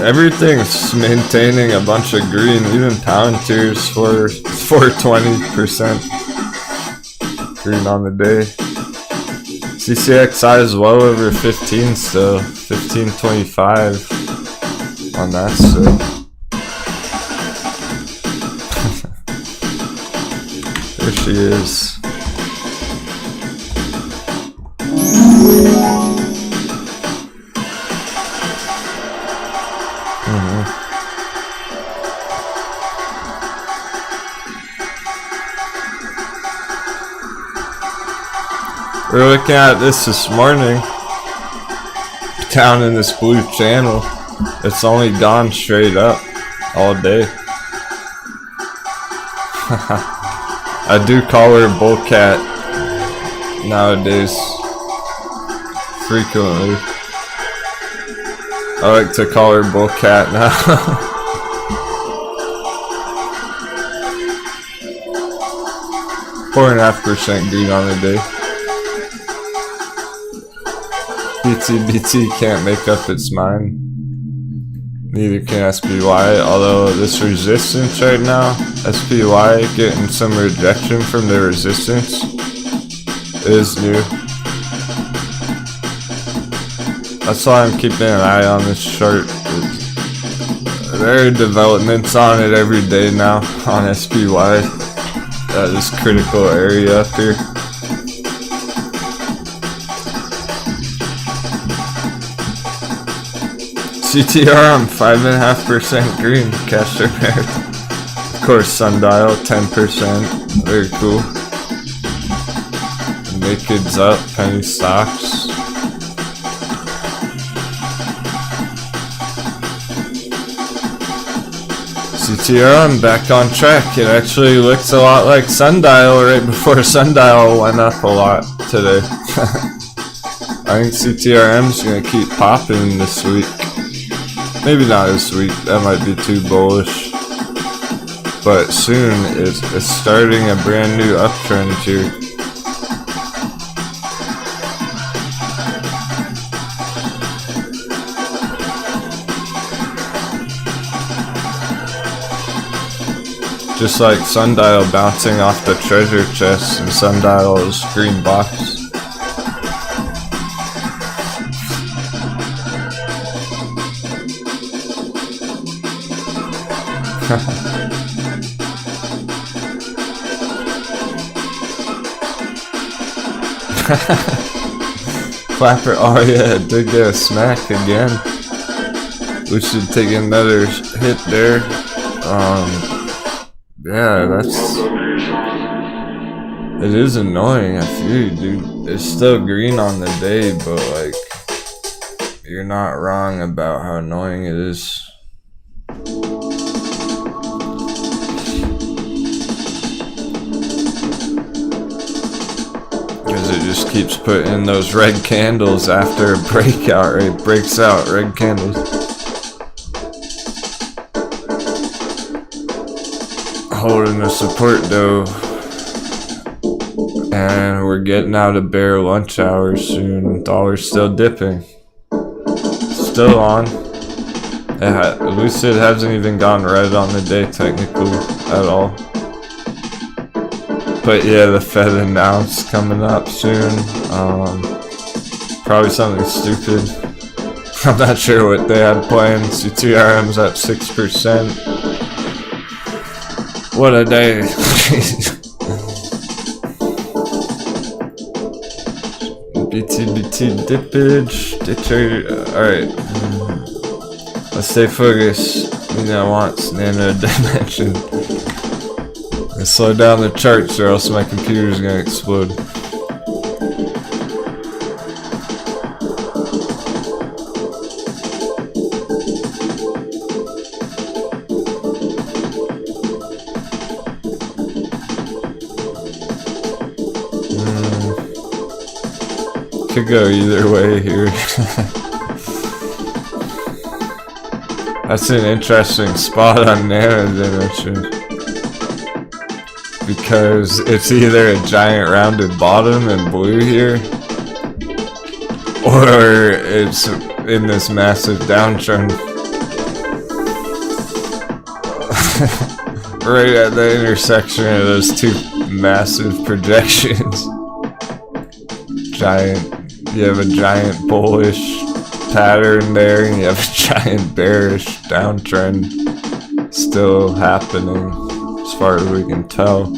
Everything's maintaining a bunch of green, even Palantir's for 20% green on the day. CCXI is well over 15 still, 15.25 on that still. There she is. We're looking at this morning, down in this blue channel. It's only gone straight up all day. I do call her Bullcat nowadays frequently. I like to call her Bullcat now. 4.5% green on the day. BT can't make up its mind. Neither can SPY, although this resistance right now, SPY getting some rejection from the resistance is new. That's why I'm keeping an eye on this chart. There are developments on it every day now on SPY. This critical area up here. CTR on 5.5% green, cash or paired. Of course, Sundial 10%, very cool. Naked's up, penny stocks. CTR, I'm back on track. It actually looks a lot like Sundial right before Sundial went up a lot today. I think CTRM's gonna keep popping this week. Maybe not this week, that might be too bullish. But soon, it's starting a brand new uptrend here. Just like Sundial bouncing off the treasure chest and Sundial's green box. Clapper, oh yeah, it did get a smack again. We should take another hit there. Yeah, it is annoying, I feel you, dude. It's still green on the day, but like, you're not wrong about how annoying it is. It just keeps putting those red candles after a breakout, right? It breaks out, red candles. Holding the support though. And we're getting out of bear lunch hours soon. Dollar's still dipping. Still on. Lucid hasn't even gone red on the day technically at all. But yeah, the Fed announced coming up soon. Probably something stupid. I'm not sure what they had planned. CTRM's at 6%. What a day. BT dippage. Ditcher. Alright. Let's stay focused. You know, I want nano dimension. Let's slow down the charts or else my computer's gonna explode. could go either way here. That's an interesting spot on Nano Dimension. Because it's either a giant rounded bottom in blue here, or it's in this massive downtrend. Right at the intersection of those two massive projections. You have a giant bullish pattern there, and you have a giant bearish downtrend still happening as far as we can tell.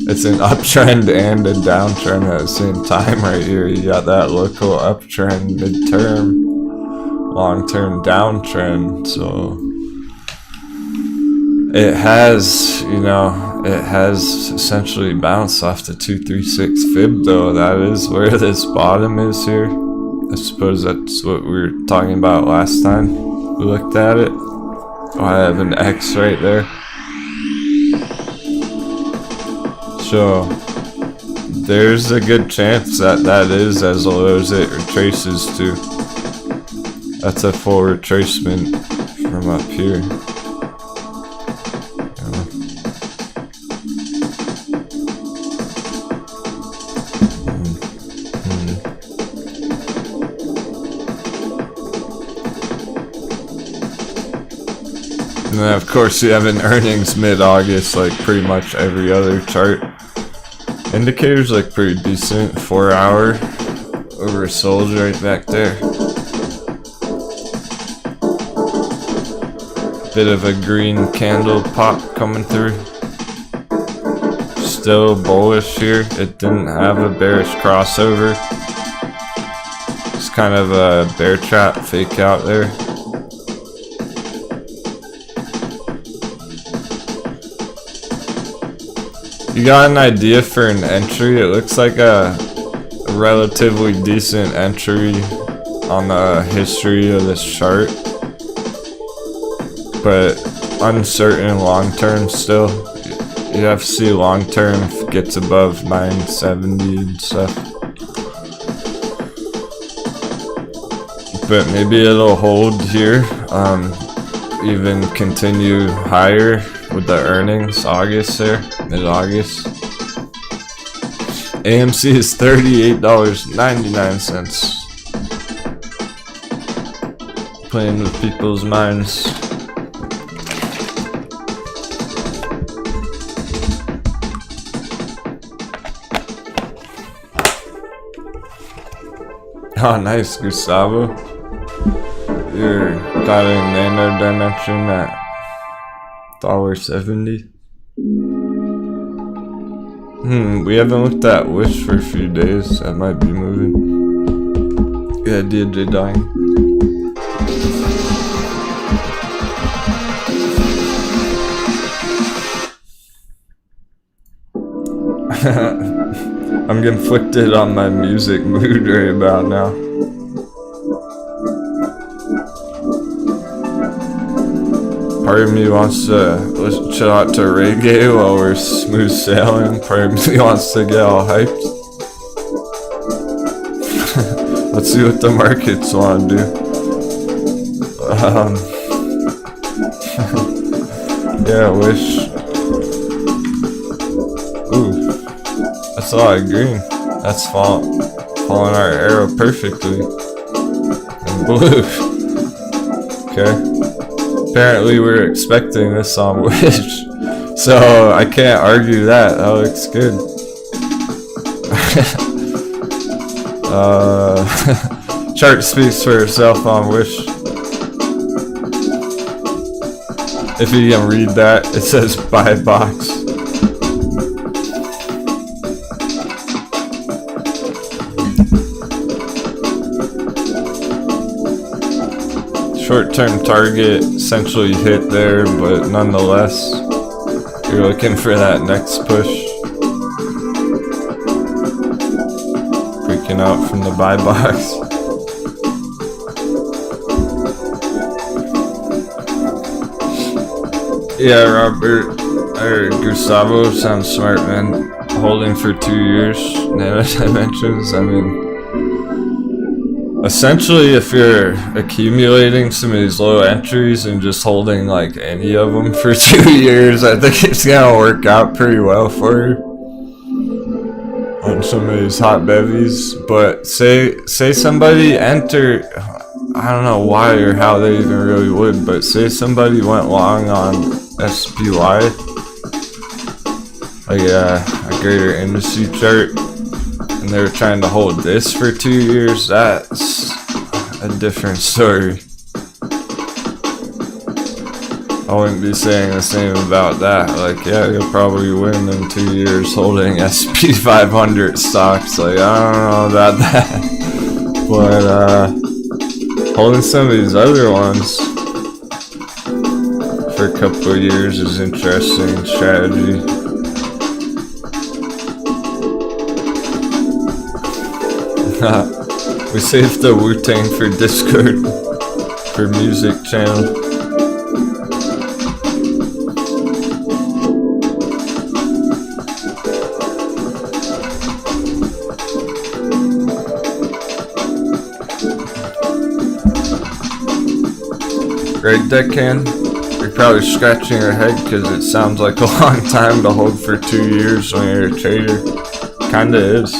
It's an uptrend and a downtrend at the same time right here. You got that local uptrend, midterm, long-term downtrend, so it has, it has essentially bounced off the 236 fib though. That is where this bottom is here. I suppose that's what we were talking about last time we looked at it. Oh, I have an X right there. So there's a good chance that that is as low as it retraces to. That's a full retracement from up here. And then of course you have an earnings mid-August like pretty much every other chart. Indicators look pretty decent. 4 hour oversold right back there. Bit of a green candle pop coming through. Still bullish here. It didn't have a bearish crossover. It's kind of a bear trap fake out there. You got an idea for an entry? It looks like a relatively decent entry on the history of this chart, but uncertain long term still. You have to see long term if it gets above 970 and stuff. But maybe it'll hold here, even continue higher with the earnings August there, mid-August. AMC is $38.99. Playing with people's minds. Oh, nice, Gustavo. You're got a nano dimension at $1.70. We haven't looked at Wish for a few days. That might be moving. Yeah, DJ dying. I'm conflicted on my music mood right about now. Part of me wants to chill out to reggae while we're smooth sailing. Part of me wants to get all hyped. Let's see what the markets want to do. Yeah, Wish. Ooh, that's a lot of green. That's following our arrow perfectly. And blue. Okay. Apparently we're expecting this on Wish, so I can't argue that. That looks good. Chart speaks for itself on Wish. If you can read that, it says buy box. Short-term target essentially hit there, but nonetheless, you're looking for that next push. Freaking out from the buy box. Yeah, Robert, or Gustavo sounds smart, man. Holding for 2 years, nano dimensions. I mean, Essentially, if you're accumulating some of these low entries and just holding like any of them for 2 years, I think it's gonna work out pretty well for you on some of these hot bevies. But say somebody entered, I don't know why or how they even really would, but say somebody went long on SPY, like a greater industry chart, and they were trying to hold this for 2 years, that's a different story. I wouldn't be saying the same about that. Like, yeah, you'll probably win in 2 years holding SP 500 stocks. Like, I don't know about that. But, holding some of these other ones for a couple of years is interesting strategy. We saved the Wu-Tang for Discord for music channel. Right, Deckhand? You're probably scratching your head because it sounds like a long time to hold for 2 years when you're a trader. Kinda is.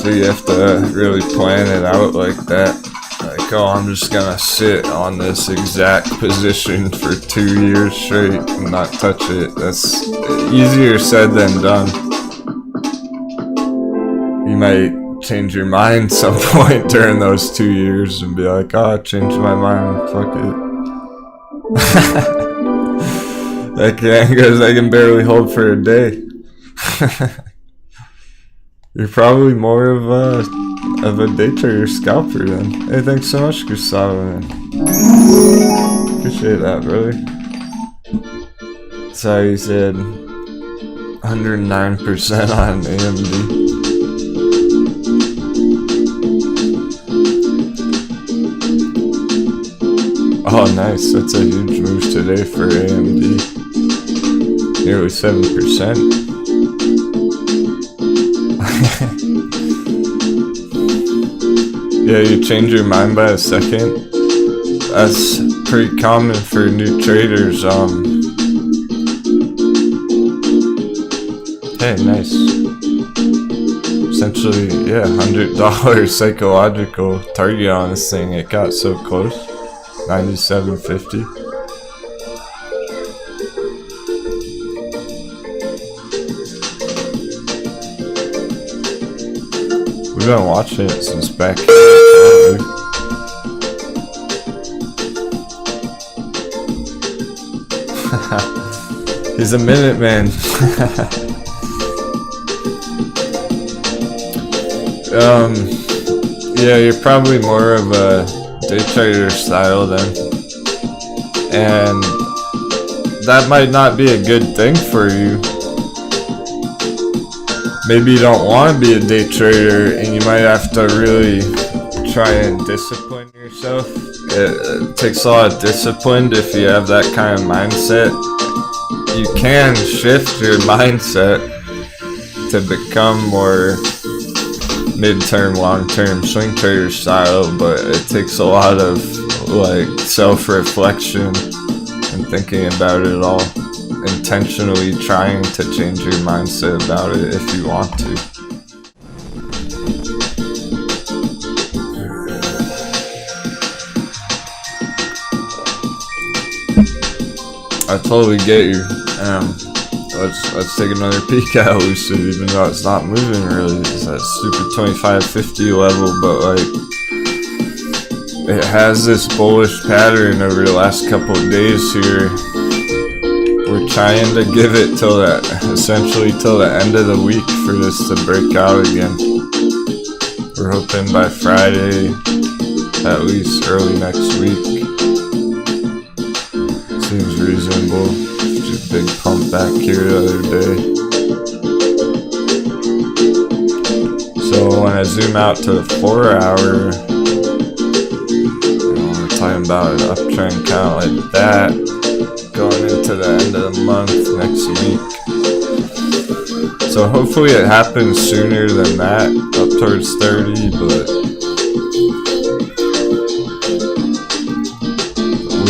So you have to really plan it out like that. Like, oh, I'm just gonna sit on this exact position for 2 years straight and not touch it. That's easier said than done. You might change your mind some point during those 2 years and be like, oh, I changed my mind, fuck it. I can't, because I can barely hold for a day. You're probably more of a day trader scalper then. Hey, thanks so much, Gustavo, man. Appreciate that, brother. So you said 109% on AMD. Oh, nice. That's a huge move today for AMD. Nearly 7%. Yeah, you change your mind by a second. That's pretty common for new traders. Hey, nice. Essentially, yeah, $100 psychological target on this thing. It got so close. 97.50. We've been watching it since back. He's a minute man. Yeah, you're probably more of a day trader style then, and that might not be a good thing for you. Maybe you don't want to be a day trader, and you might have to really try and discipline yourself. It takes a lot of discipline if you have that kind of mindset. You can shift your mindset to become more mid-term, long-term swing trader style, but it takes a lot of like self-reflection and thinking about it all, intentionally trying to change your mindset about it if you want to. I totally get you. Let's take another peek at Lucid, even though it's not moving really. It's that stupid 25.50 level, but like it has this bullish pattern over the last couple of days here. We're trying to give it essentially till the end of the week for this to break out again. We're hoping by Friday, at least early next week. Seems reasonable. Just a big pump back here the other day. So when I zoom out to the 4 hour, we're talking about an uptrend kind of like that, going into the end of the month next week. So hopefully it happens sooner than that, up towards 30, but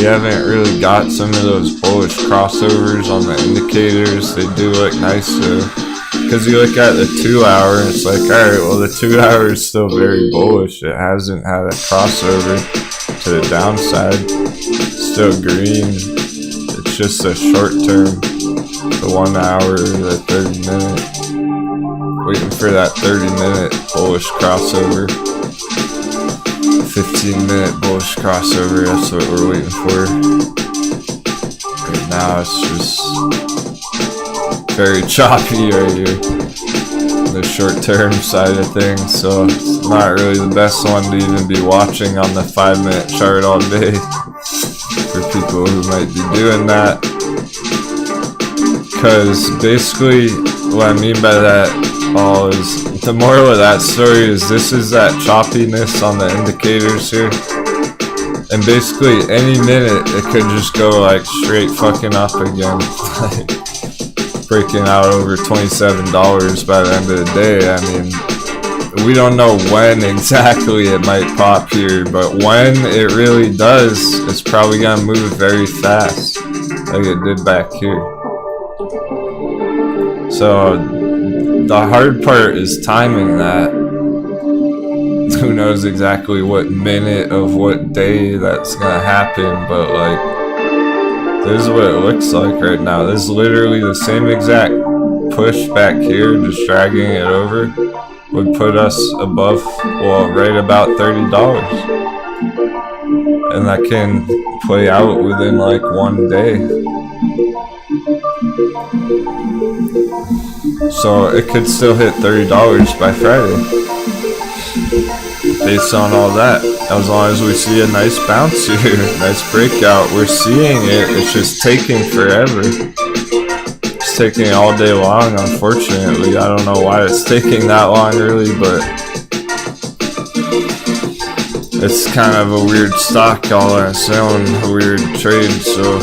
we haven't really got some of those bullish crossovers on the indicators. They do look nice though, because you look at the 2 hour and it's like, alright, well the 2 hour is still very bullish. It hasn't had a crossover to the downside. It's still green. It's just a short term, the 1 hour, the 30 minute. Waiting for that 30-minute bullish crossover. 15-minute bullish crossover, that's what we're waiting for. Right now it's just very choppy right here, the short-term side of things, so it's not really the best one to even be watching on the 5-minute chart all day for people who might be doing that. Because basically what I mean by that all is, the moral of that story is, this is that choppiness on the indicators here, and basically any minute it could just go like straight fucking up again, like breaking out over $27 by the end of the day. I mean, we don't know when exactly it might pop here, but when it really does, it's probably gonna move very fast like it did back here. So the hard part is timing that. Who knows exactly what minute of what day that's gonna happen, but like, this is what it looks like right now. This is literally the same exact push back here, just dragging it over, would put us above, well, right about $30. And that can play out within like 1 day. So it could still hit $30 by Friday, based on all that, as long as we see a nice bounce here, nice breakout. We're seeing it, it's just taking forever. It's taking all day long, unfortunately. I don't know why it's taking that long really, but it's kind of a weird stock all on its own, a weird trade, so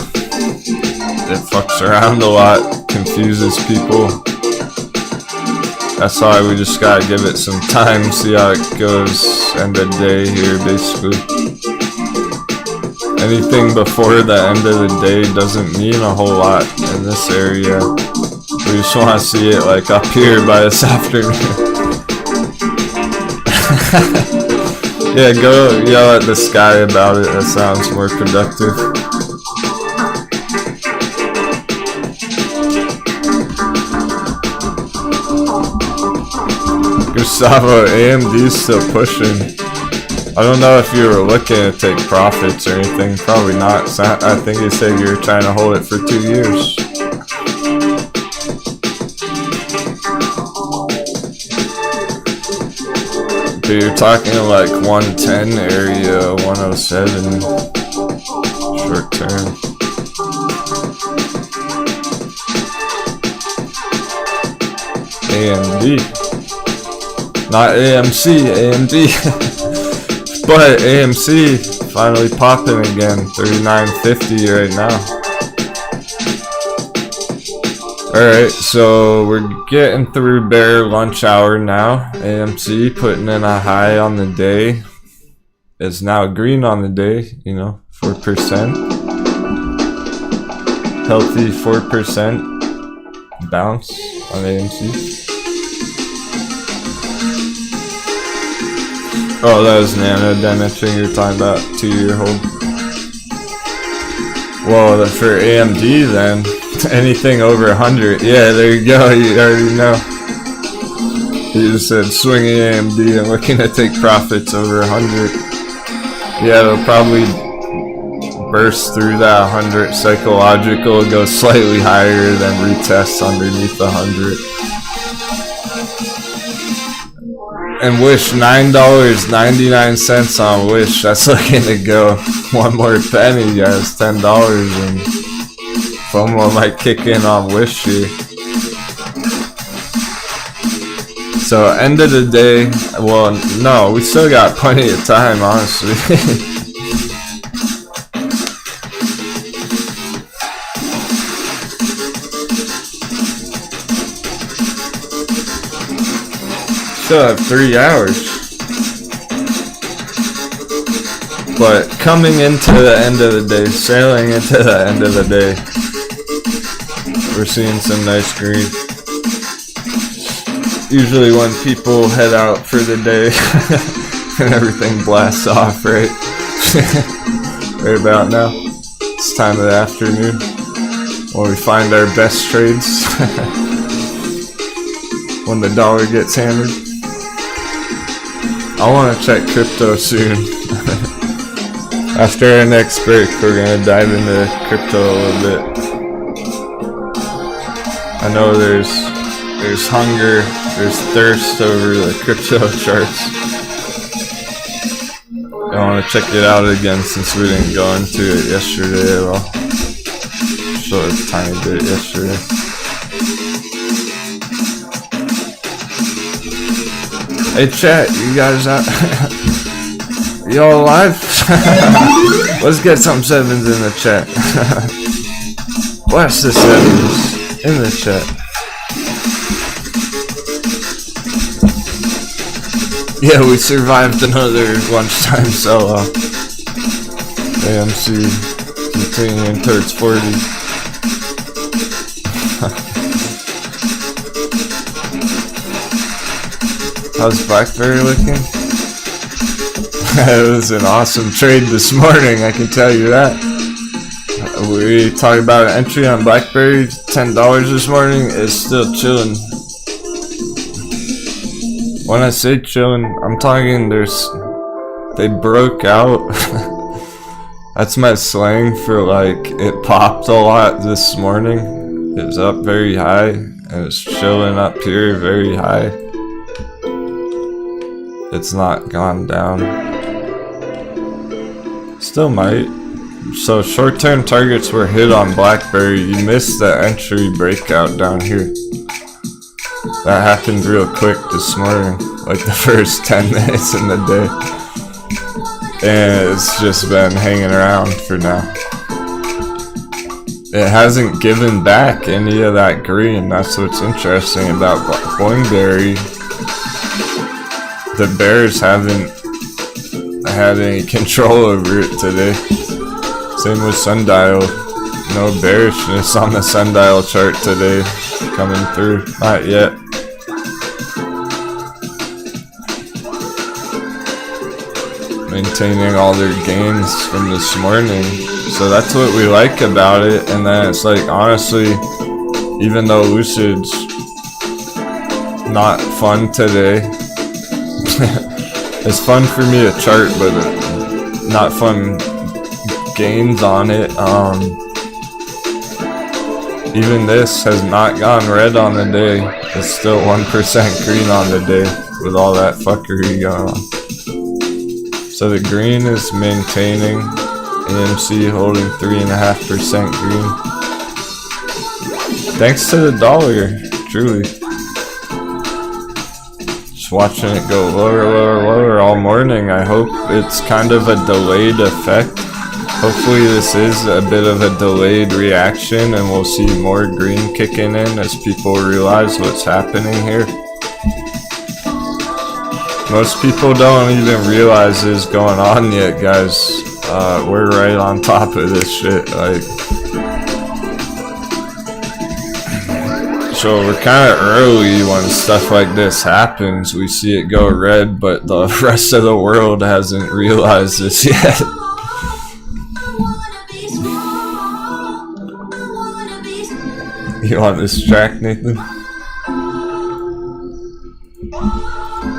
it fucks around a lot, confuses people. That's why we just gotta give it some time, see how it goes, end of day here basically. Anything before the end of the day doesn't mean a whole lot in this area. We just wanna see it like up here by this afternoon. Yeah, go yell at the sky about it, that sounds more productive. Gustavo, AMD's still pushing. I don't know if you were looking to take profits or anything. Probably not. I think you said you were trying to hold it for 2 years. But you're talking like 110 area, 107 short term. AMD. Not AMC, AMD. But AMC finally popping again, 39.50 right now. Alright, so we're getting through bear lunch hour now. AMC putting in a high on the day. It's now green on the day, you know, 4%. Healthy 4% bounce on AMC. Oh, that was nano damaging you're talking about, 2-year hold. Well, for AMD then, anything over 100. Yeah, there you go, you already know. You just said swinging AMD and looking to take profits over 100. Yeah, it'll probably burst through that 100 psychological, go slightly higher, then retest underneath 100. And Wish, $9.99 on Wish. That's looking to go one more penny, guys. $10, and FOMO might kick in on Wish here. So end of the day, well, no, we still got plenty of time, honestly. Still have 3 hours. But coming into the end of the day, sailing into the end of the day, we're seeing some nice green. Usually when people head out for the day and everything blasts off, right? Right about now. It's time of the afternoon when we find our best trades. When the dollar gets hammered. I want to check crypto soon. After our next break, we're going to dive into crypto a little bit. I know there's hunger, there's thirst over the crypto charts. I want to check it out again since we didn't go into it yesterday at all. Showed a tiny bit yesterday. Hey chat, you guys out? Y'all alive? Let's get some sevens in the chat. Blast the sevens in the chat. Yeah, we survived another lunchtime sell-off. AMC continuing towards 40. How's BlackBerry looking? It was an awesome trade this morning, I can tell you that. We talked about an entry on BlackBerry, $10 this morning. It's still chilling. When I say chilling, I'm talking they broke out. That's my slang for like it popped a lot this morning. It was up very high and it's chilling up here very high. It's not gone down. Still might. So short-term targets were hit on BlackBerry. You missed the entry breakout down here. That happened real quick this morning, like the first 10 minutes in the day. And it's just been hanging around for now. It hasn't given back any of that green. That's what's interesting about Boingberry. The bears haven't had any control over it today. Same with Sundial. No bearishness on the Sundial chart today coming through. Not yet. Maintaining all their gains from this morning. So that's what we like about it. And then it's like, honestly, even though Lucid's not fun today, it's fun for me to chart, but not fun gains on it. Even this has not gone red on the day. It's still 1% green on the day with all that fuckery going on. So the green is maintaining. AMC holding 3.5% green. Thanks to the dollar, truly. Just watching it go lower, lower, lower all morning. I hope it's kind of a delayed effect. Hopefully this is a bit of a delayed reaction and we'll see more green kicking in as people realize what's happening here. Most people don't even realize this is going on yet, guys. We're right on top of this shit, like. So we're kind of early when stuff like this happens. We see it go red, but the rest of the world hasn't realized this yet. You want this track, Nathan?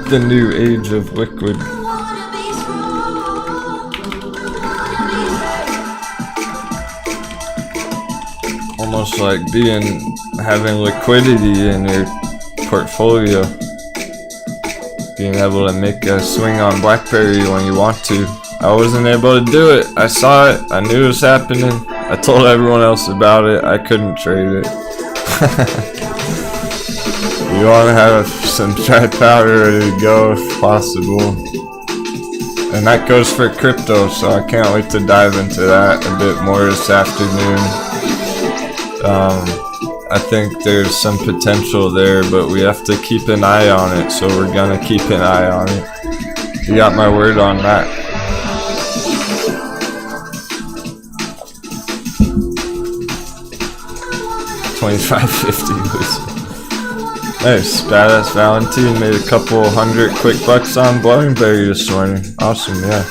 The new age of liquid. Almost like having liquidity in your portfolio. Being able to make a swing on BlackBerry when you want to. I wasn't able to do it. I saw it. I knew it was happening. I told everyone else about it. I couldn't trade it. You want to have some dry powder ready to go if possible. And that goes for crypto, so I can't wait to dive into that a bit more this afternoon. I think there's some potential there, but we have to keep an eye on it, so we're gonna keep an eye on it. You got my word on that. 25.50. Nice. Badass Valentine made a couple $100 quick bucks on Blackberry this morning. Awesome, yeah.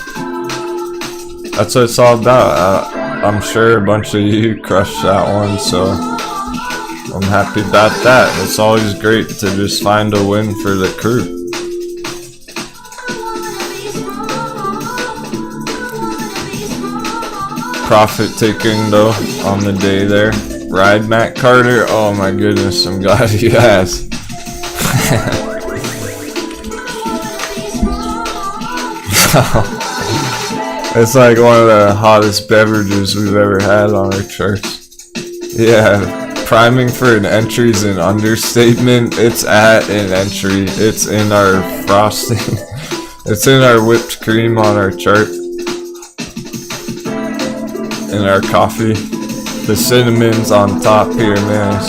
That's what it's all about. I'm sure a bunch of you crushed that one, so I'm happy about that. It's always great to just find a win for the crew. Profit taking though on the day there. Ride Matt Carter. Oh my goodness, I'm glad he has. It's like one of the hottest beverages we've ever had on our charts. Yeah, priming for an entry is an understatement. It's at an entry. It's in our frosting. It's in our whipped cream on our chart. In our coffee. The cinnamon's on top here, man.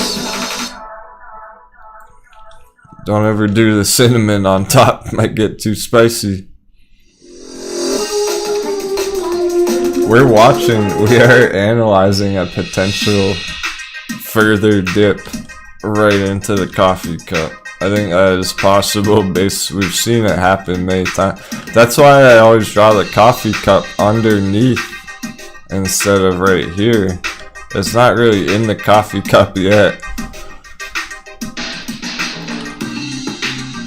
Don't ever do the cinnamon on top. It might get too spicy. We are analyzing a potential further dip right into the coffee cup. I think that is possible. We've seen it happen many times. That's why I always draw the coffee cup underneath instead of right here. It's not really in the coffee cup yet.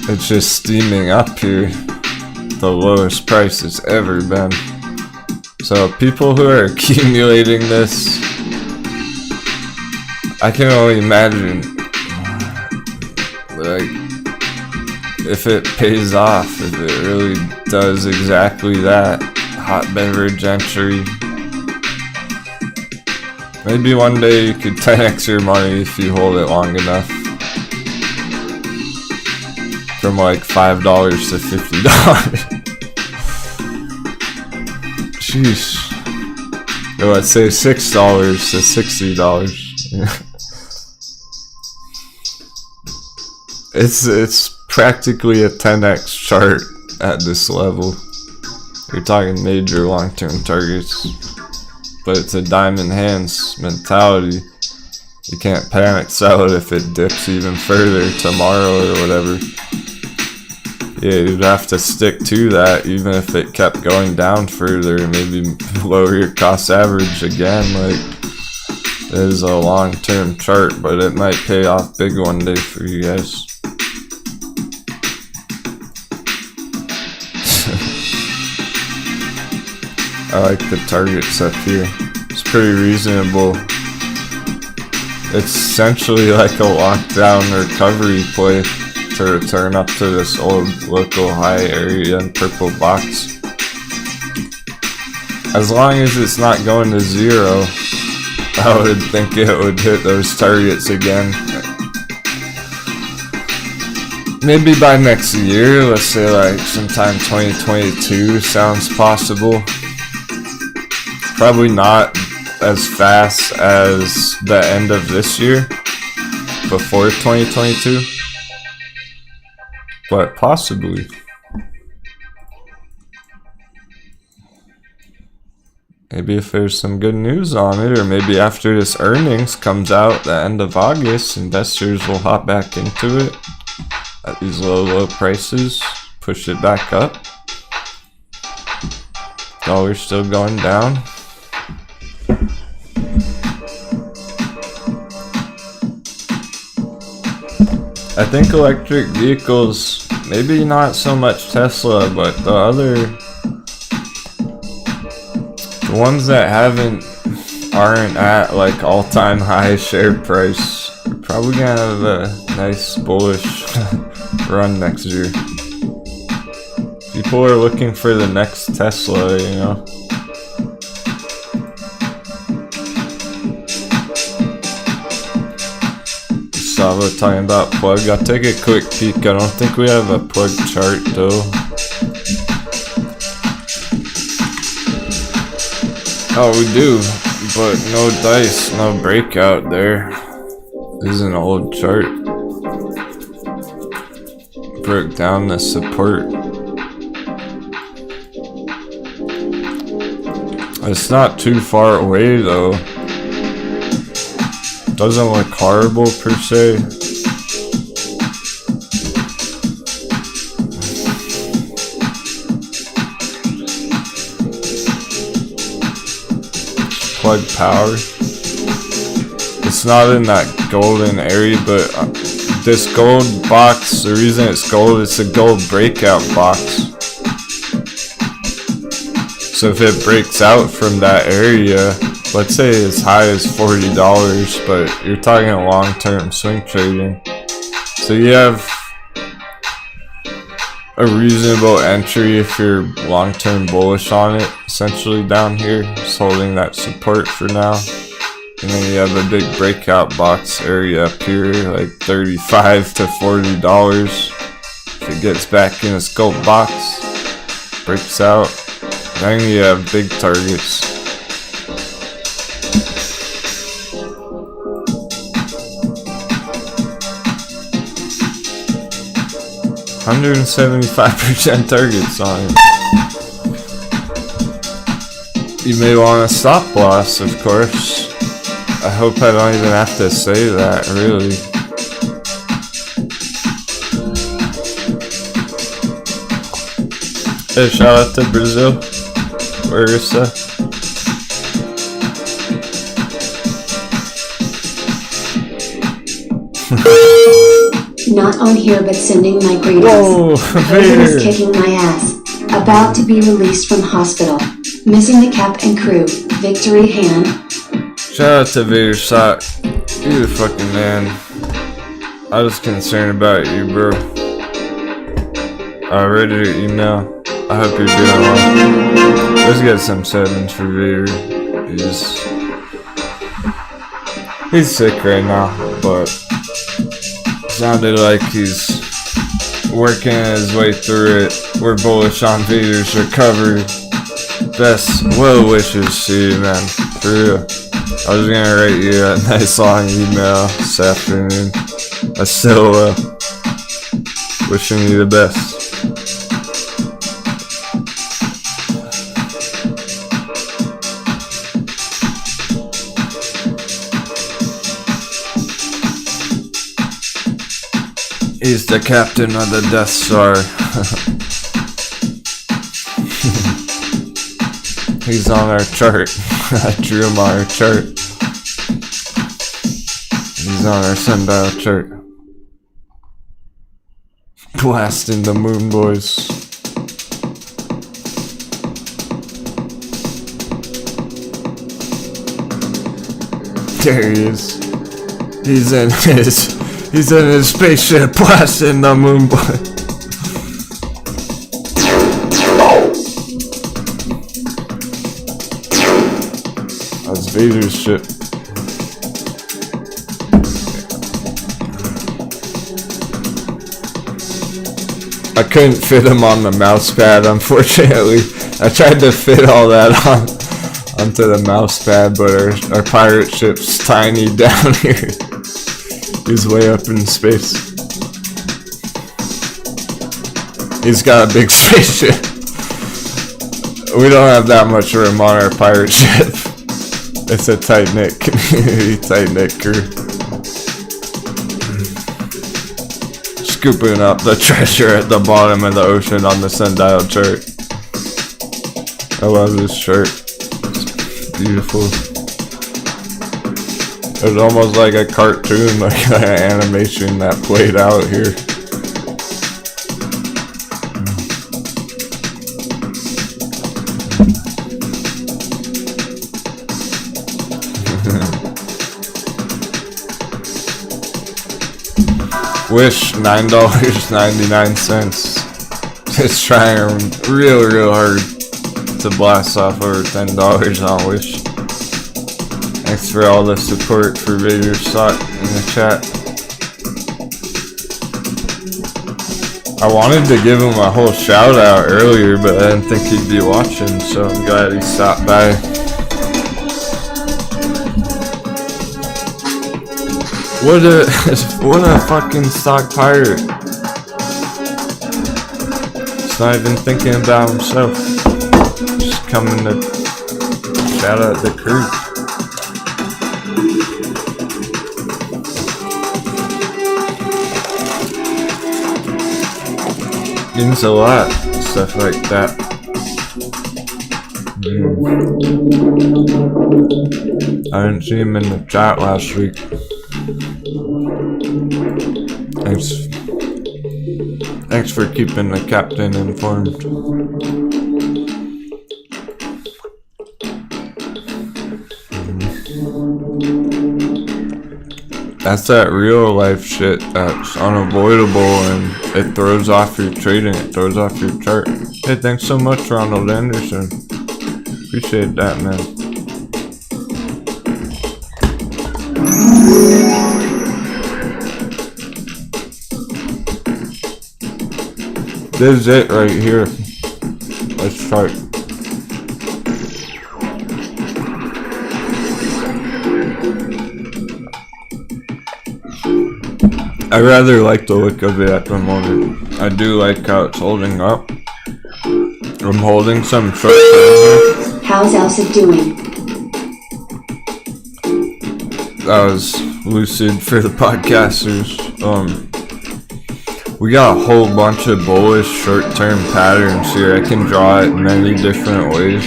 It's just steaming up here. The lowest price it's ever been. So people who are accumulating this, I can only imagine, like, if it pays off, if it really does exactly that. Hot beverage entry. Maybe one day you could 10x your money if you hold it long enough. From like $5 to $50. Sheesh. Yo, let's say $6 to $60. It's practically a 10x chart at this level. You're talking major long-term targets. But it's a diamond hands mentality. You can't panic sell it if it dips even further tomorrow or whatever. Yeah, you'd have to stick to that even if it kept going down further. Maybe lower your cost average again. Like, it is a long-term chart, but it might pay off big one day for you guys. I like the targets up here. It's pretty reasonable. It's essentially like a lockdown recovery play to return up to this old local high area in purple box. As long as it's not going to zero, I would think it would hit those targets again. Maybe by next year, let's say like sometime 2022 sounds possible. Probably not as fast as the end of this year, before 2022, but possibly. Maybe if there's some good news on it, or maybe after this earnings comes out the end of August, investors will hop back into it at these low prices, push it back up. Dollar's still going down. I think electric vehicles, maybe not so much Tesla, but the ones that aren't at like all-time high share price, are probably gonna have a nice bullish run next year. People are looking for the next Tesla, you know. Sava talking about plug. I'll take a quick peek. I don't think we have a plug chart though. Oh, we do, but no dice, no breakout there. This is an old chart. Broke down the support. It's not too far away though. Doesn't look horrible per se. Plug power. It's not in that golden area, but this gold box, the reason it's gold, it's a gold breakout box. So if it breaks out from that area, let's say as high as $40, but you're talking long-term swing trading. So you have a reasonable entry if you're long-term bullish on it, essentially down here, just holding that support for now. And then you have a big breakout box area up here, like $35 to $40. If it gets back in its gold box, breaks out, then you have big targets. $175% targets on it. You may want a stop loss, of course. I hope I don't even have to say that, really. Hey, shout out to Brazil. Where is that? Not on here, but sending my greetings. Whoa, Vader is kicking my ass. About to be released from hospital. Missing the cap and crew. Victory hand. Shout out to Vader Sock. You the fucking man. I was concerned about you, bro. I read your email. I hope you're doing well. Let's get some sevens for Vader. He's sick right now, but sounded like he's working his way through it. We're bullish on Vader's recovery. Best well wishes to you, man. For real. I was gonna write you a nice long email this afternoon. I still wishing you the best. He's the captain of the Death Star. He's on our chart. I drew him on our chart. He's on our sundial chart. Blasting the moon boys. There he is. He's in his spaceship blasting the moon boy. That's Vader's ship. I couldn't fit him on the mouse pad, unfortunately. I tried to fit all that onto the mouse pad, but our pirate ship's tiny down here. He's way up in space. He's got a big spaceship. We don't have that much room on our pirate ship. It's a tight-knit community, tight-knit crew. Scooping up the treasure at the bottom of the ocean on the sundial chart. I love this chart. It's beautiful. It was almost like a cartoon, like an animation that played out here. Wish $9.99. It's trying real hard to blast off over $10 on Wish. Thanks for all the support for Vader Sock in the chat. I wanted to give him a whole shout out earlier, but I didn't think he'd be watching, so I'm glad he stopped by. What a fucking stock pirate. He's not even thinking about himself. Just coming to shout out the crew. means a lot, stuff like that. I didn't see him in the chat last week. Thanks for keeping the captain informed. That's that real life shit that's unavoidable and it throws off your trading, it throws off your chart. Hey, thanks so much, Ronald Anderson. Appreciate that, man. This is it right here. Let's chart. I rather like the look of it at the moment. I do like how it's holding up. I'm holding some short term. How's LCID doing? That was Lucid for the podcasters. We got a whole bunch of bullish short-term patterns here. I can draw it many different ways,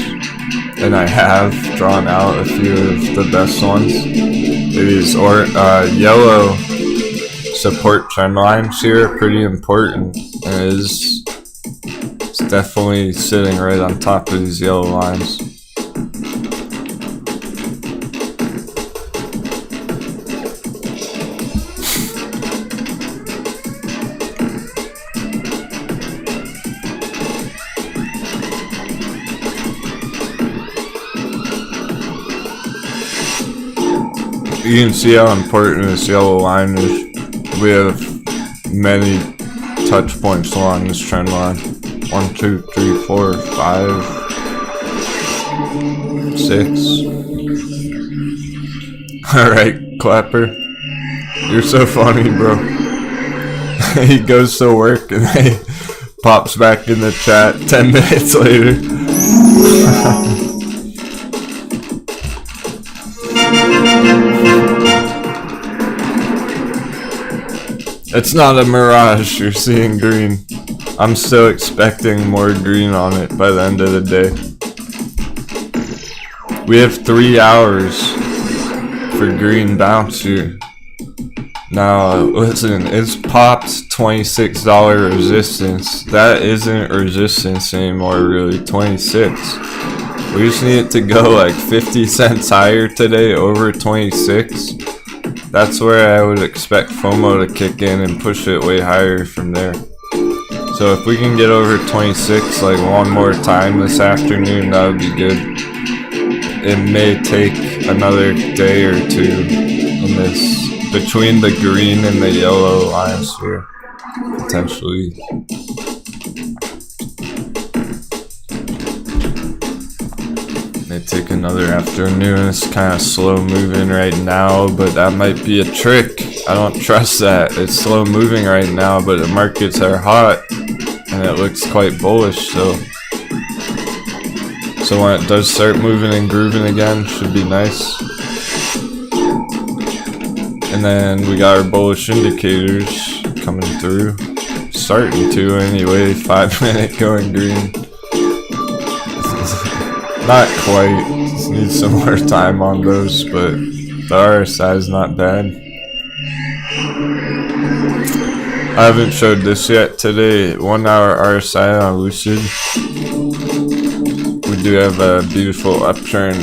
and I have drawn out a few of the best ones. These yellow support trend lines here are pretty important, and it's definitely sitting right on top of these yellow lines. You can see how important this yellow line is. We have many touch points along this trend line. 1, 2, 3, 4, 5, 6. Alright, Clapper. You're so funny, bro. He goes to work and he pops back in the chat 10 minutes later. It's not a mirage, you're seeing green. I'm still expecting more green on it by the end of the day. We have 3 hours for green bounce here. Now, listen, it's popped $26 resistance. That isn't resistance anymore, really, 26. We just need it to go like 50 cents higher today, over 26. That's where I would expect FOMO to kick in and push it way higher from there. So if we can get over 26 like one more time this afternoon, that would be good. It may take another day or two in this, between the green and the yellow lines here, potentially. May take another afternoon. It's kind of slow moving right now, but that might be a trick. I don't trust that. It's slow moving right now, but the markets are hot and it looks quite bullish. So when it does start moving and grooving again, should be nice. And then we got our bullish indicators coming through, starting to anyway. 5 minute going green. Not quite, just need some more time on those, but the RSI is not bad. I haven't showed this yet today. 1 hour RSI on Lucid. We do have a beautiful upturn.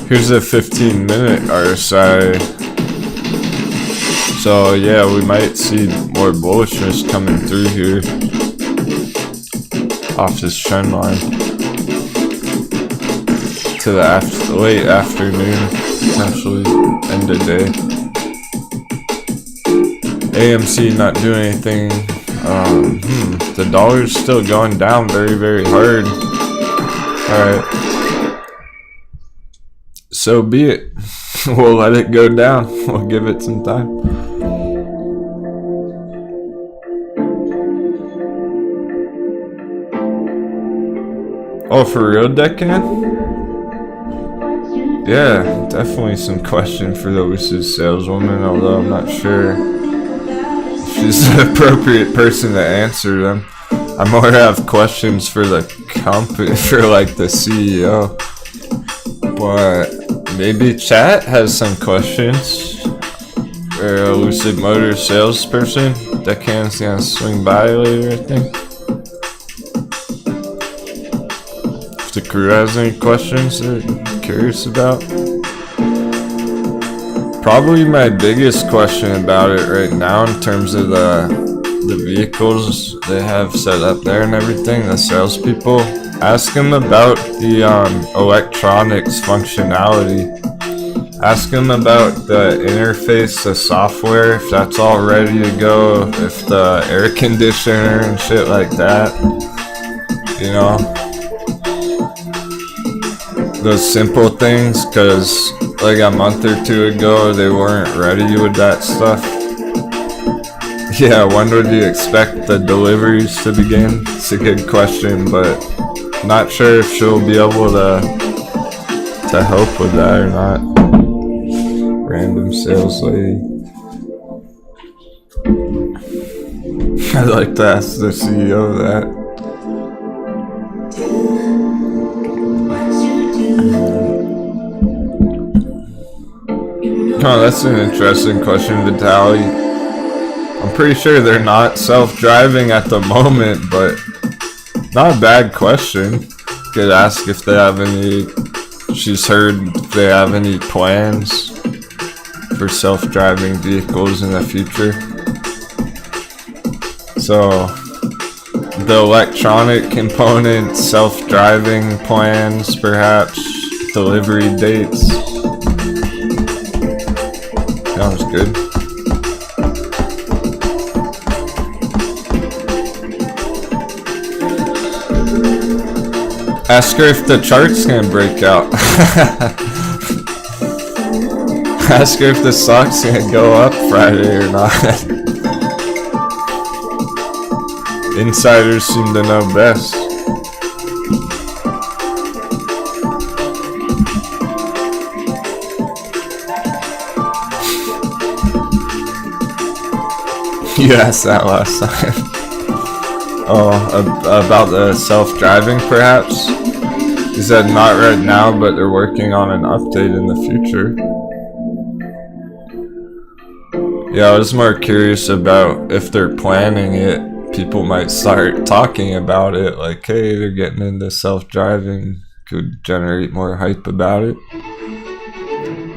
Here's a 15-minute RSI. So yeah, we might see more bullishness coming through here off this trend line to the late afternoon, potentially end of day. AMC not doing anything. The dollar's still going down very, very hard. Alright. So be it. We'll let it go down. We'll give it some time. Oh, for real, Deccan? Yeah, definitely some question for the Lucid saleswoman, although I'm not sure if she's the appropriate person to answer them. I more have questions for the company, for like the CEO. But maybe chat has some questions for a Lucid Motors salesperson. Deckhand's gonna swing by later, I think. If the crew has any questions they're curious about. Probably my biggest question about it right now in terms of the vehicles they have set up there and everything, the salespeople, ask them about the electronics functionality. Ask them about the interface, the software, if that's all ready to go, if the air conditioner and shit like that, you know, those simple things, because like a month or two ago they weren't ready with that stuff. Yeah, when would you expect the deliveries to begin? It's a good question, but not sure if she'll be able to help with that or not. Random sales lady. I'd like to ask the CEO that. Oh, that's an interesting question, Vitaly. I'm pretty sure they're not self-driving at the moment, but not a bad question. Could ask if they have any, she's heard if they have any plans for self-driving vehicles in the future. So, the electronic component, self-driving plans, perhaps, delivery dates. Sounds good. Ask her if the chart's gonna break out. Ask her if the stock's gonna go up Friday or not. Insiders seem to know best. You asked that last time. Oh, about the self-driving, perhaps? He said not right now, but they're working on an update in the future. Yeah, I was more curious about if they're planning it. People might start talking about it, like, hey, they're getting into self-driving, could generate more hype about it.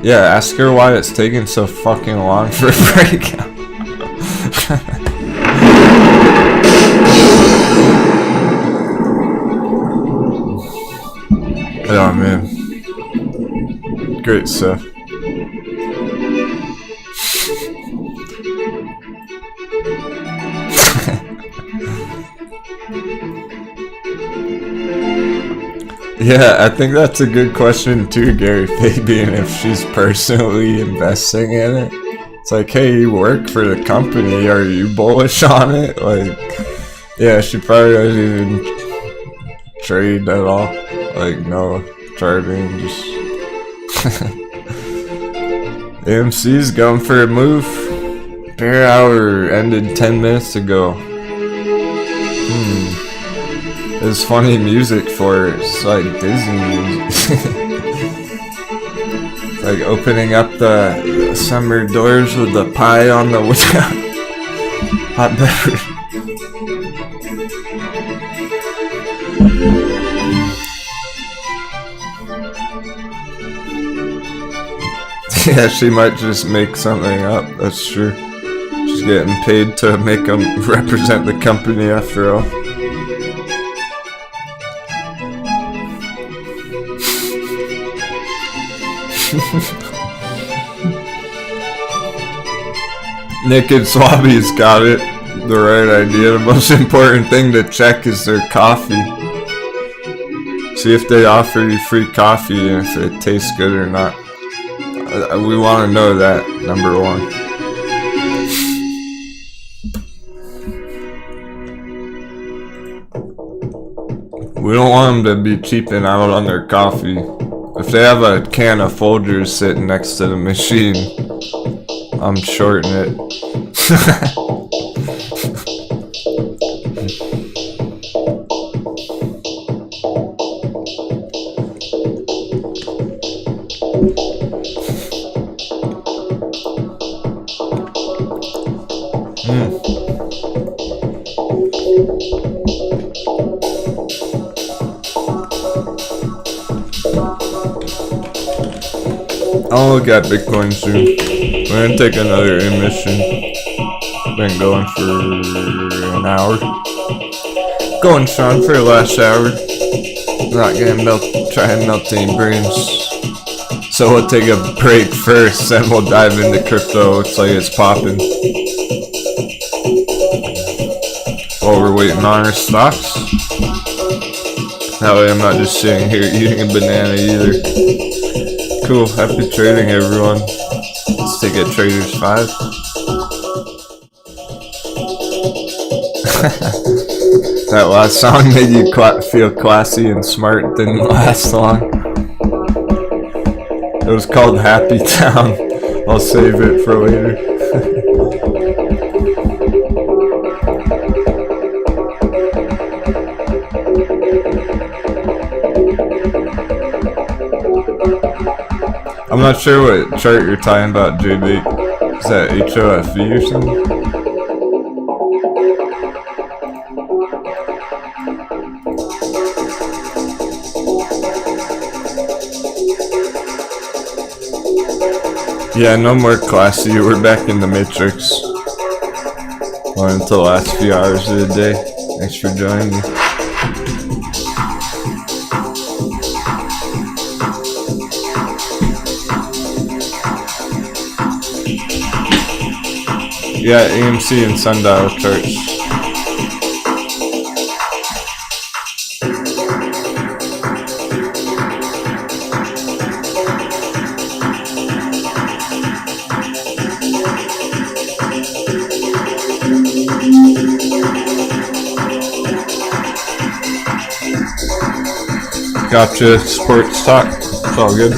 Yeah, ask her why it's taking so fucking long for a breakout. Oh man, great stuff. Yeah, I think that's a good question too, Gary Fabian, if she's personally investing in it. It's like, hey, you work for the company, are you bullish on it? Like, yeah, she probably doesn't even trade at all. Like, no charting, just... AMC's going for a move. Bear hour ended 10 minutes ago. There's funny music for it. It's like Disney music. Like opening up the summer doors with the pie on the window. Hot beverage. Yeah, she might just make something up. That's true. She's getting paid to make them represent the company after all. Naked Swabby's got it. The right idea. The most important thing to check is their coffee. See if they offer you free coffee and if it tastes good or not. We want to know that, number one. We don't want them to be cheaping out on their coffee. If they have a can of Folgers sitting next to the machine, I'm shorting it. I'll look at Bitcoin soon. We're gonna take another emission. Been going for an hour. Going strong for the last hour. Not gonna try and melt any brains. So we'll take a break first, then we'll dive into crypto. Looks like it's popping. While we're waiting on our stocks. That way I'm not just sitting here eating a banana either. Cool, happy trading everyone. Let's take a Traders 5. That last song made you feel classy and smart. Didn't last long. It was called Happy Town. I'll save it for later. I'm not sure what chart you're talking about, JB. Is that HOFV or something? Yeah, no more classy. We're back in the Matrix. Well, until the last few hours of the day. Thanks for joining me. Yeah, AMC and sundial charts. Gotcha, sports talk. It's all good.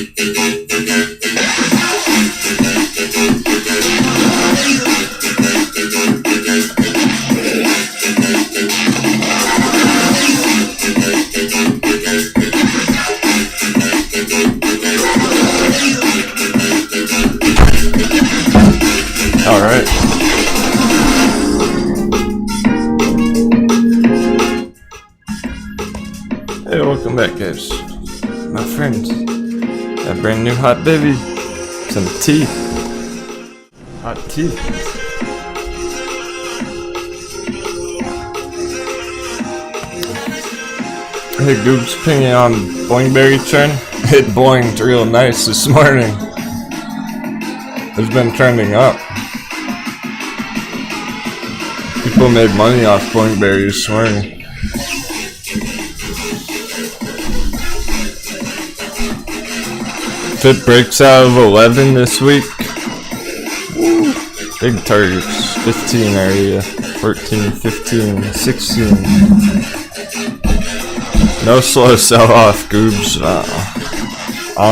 Alright. Hey, welcome back, guys. My friends. A brand new hot baby. Some tea. Hot tea. Hey, Goob's pinging on Boingberry trend. It boinged real nice this morning. It's been trending up. People made money off Boingberry this morning. If it breaks out of 11 this week, woo, big targets. 15 area, 14, 15, 16. No slow sell-off, Goobs. I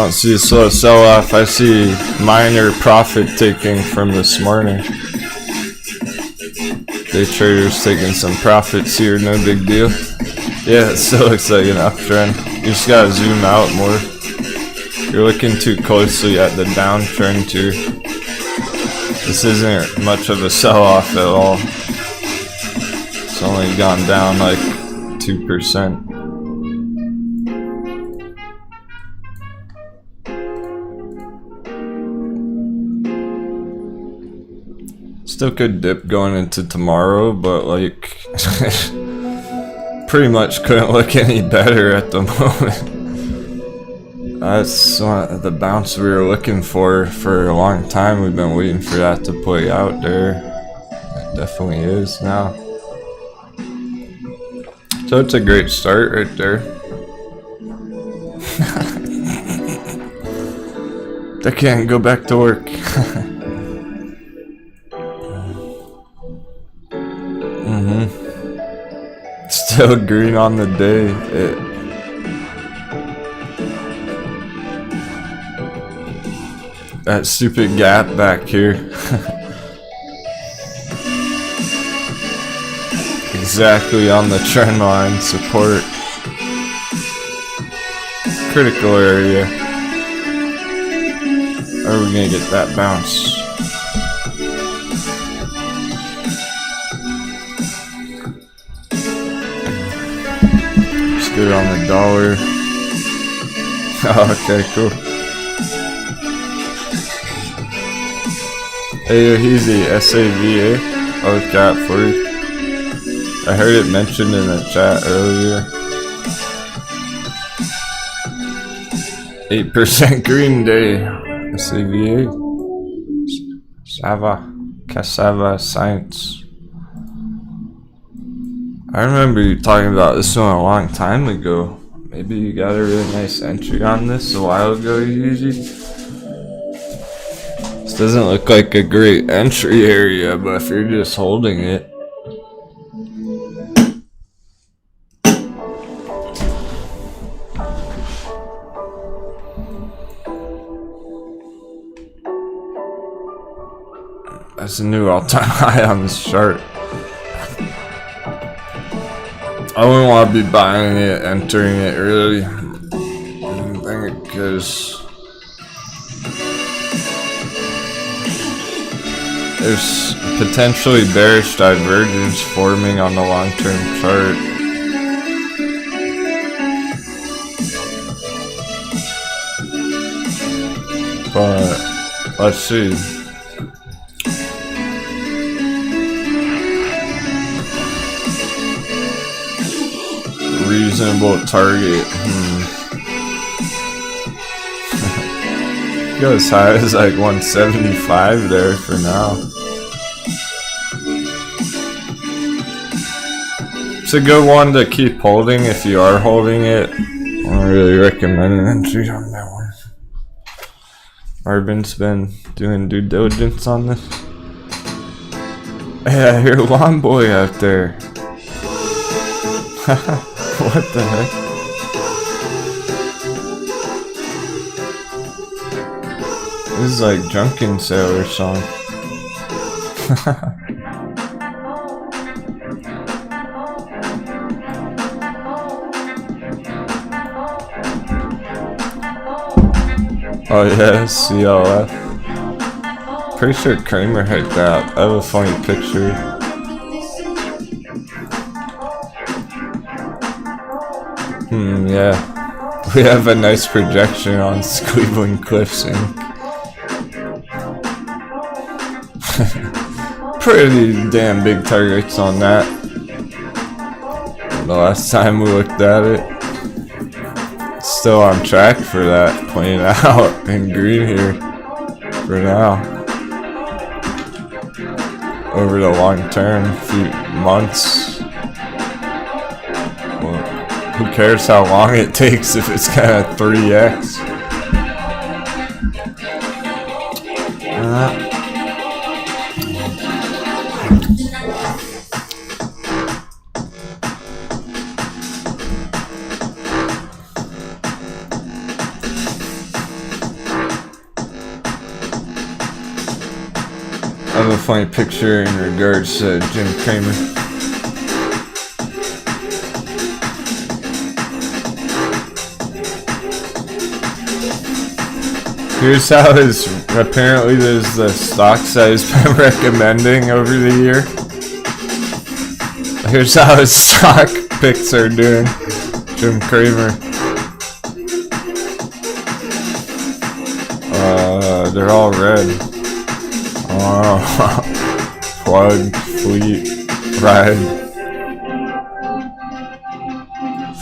don't see a slow sell-off. I see minor profit taking from this morning. Day traders taking some profits here, no big deal. Yeah, it still looks like an uptrend. You just gotta zoom out more. You're looking too closely at the downtrend too. This isn't much of a sell-off at all. It's only gone down like 2%. Still could dip going into tomorrow, but like pretty much couldn't look any better at the moment. That's the bounce we were looking for a long time. We've been waiting for that to play out there. It definitely is now. So it's a great start right there. They can't go back to work. Still green on the day. That stupid gap back here. Exactly on the trend line support. Critical area. Are we gonna get that bounce? Good on the dollar. Okay, cool. Hey, easy SAVA. Oh, cat for you. I heard it mentioned in the chat earlier. 8% green day. SAVA. Sava. Cassava Science. I remember you talking about this one a long time ago. Maybe you got a really nice entry on this a while ago, Easy. This doesn't look like a great entry area, but if you're just holding it. That's a new all-time high on this chart. I wouldn't want to be buying it, entering it really. Because there's potentially bearish divergence forming on the long-term chart. But let's see. Reasonable target. Go as high as like 175 there for now. It's a good one to keep holding if you are holding it. I don't really recommend an entry on that one. Arvin's been doing due diligence on this. Hey, I hear Lawn Boy out there. What the heck? This is like Drunken Sailor song. Oh yeah, CLF. Pretty sure Kramer had that. I have a funny picture. Yeah. We have a nice projection on Cleveland Cliffs Inc. Pretty damn big targets on that. The last time we looked at it. Still on track for that, playing out in green here for now. Over the long term, few months. Well, who cares how long it takes if it's kind of 3x? I have a funny picture in regards to Jim Cramer. Here's how apparently there's the stocks that he's been recommending over the year. Here's how his stock picks are doing. Jim Cramer. They're all red. Oh, Plug, Fleet, Ride,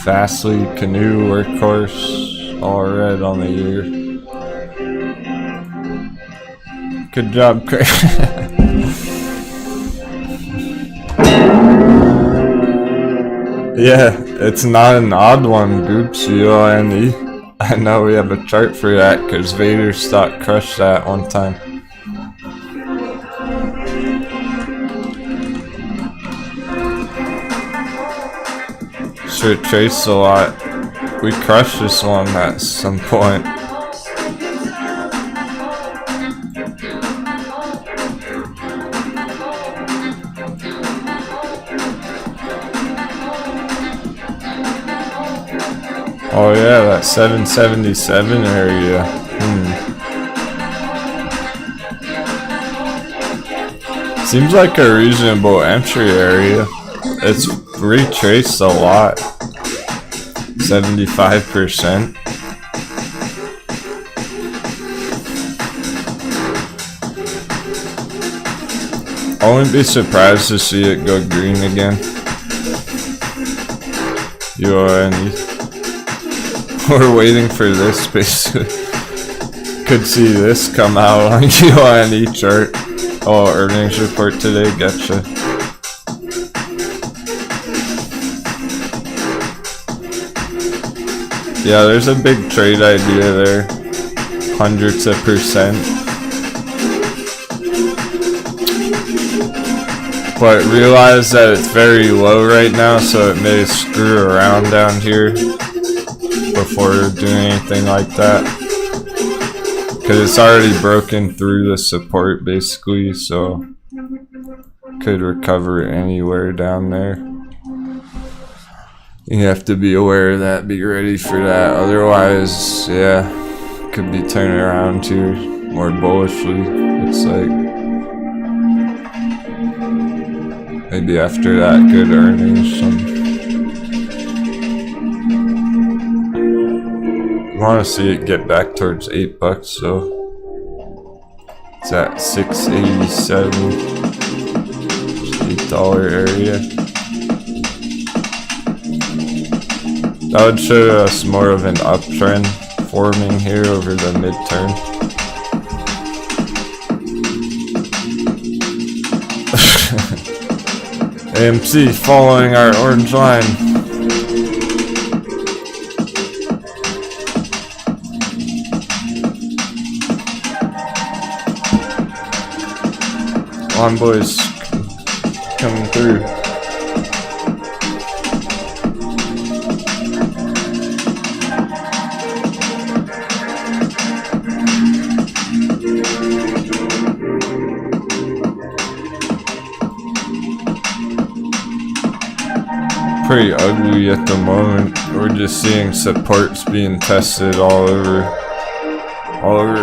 Fastly, Canoe, Workhorse, all red on the year. Good job, Craig. Yeah, it's not an odd one, Group C-O-N-E. I know we have a chart for that because Vader's stock crushed that one time. Should trace a lot. We crushed this one at some point. Oh yeah, that 777 area. Seems like a reasonable entry area. It's retraced a lot. 75%. I wouldn't be surprised to see it go green again. UONE. We're waiting for this basically. Could see this come out on UONE chart. Oh, earnings report today, gotcha. Yeah, there's a big trade idea there. Hundreds of %. But realize that it's very low right now, so it may screw around down here before doing anything like that. Because it's already broken through the support basically, so could recover anywhere down there. You have to be aware of that, be ready for that. Otherwise, yeah, could be turning around here more bullishly. Looks like maybe after that good earnings. Want to see it get back towards $8, so it's at $6.87, $8 area. That would show us more of an uptrend forming here over the midterm. AMC following our orange line. Come on, boys, coming through. pretty ugly at the moment. We're just seeing supports being tested all over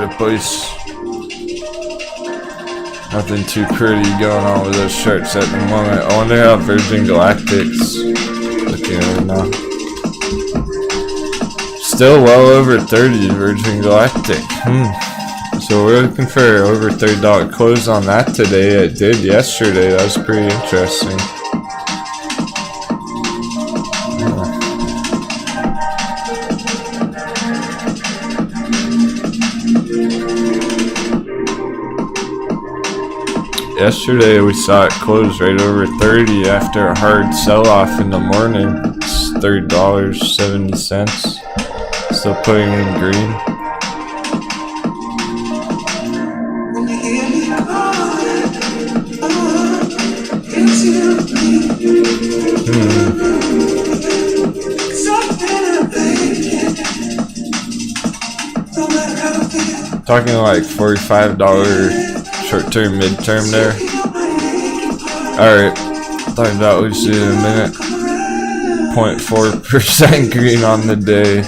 the place. Nothing too pretty going on with those charts at the moment. I wonder how Virgin Galactic's looking right now. Still well over 30 Virgin Galactic. So we're looking for over $30 close on that today. It did yesterday. That was pretty interesting. Yesterday we saw it close right over 30 after a hard sell-off in the morning. It's $30.70. Still putting in green. Talking like $45 short-term, mid-term there. Alright, talking about Lucid in a minute. 0.4% green on the day.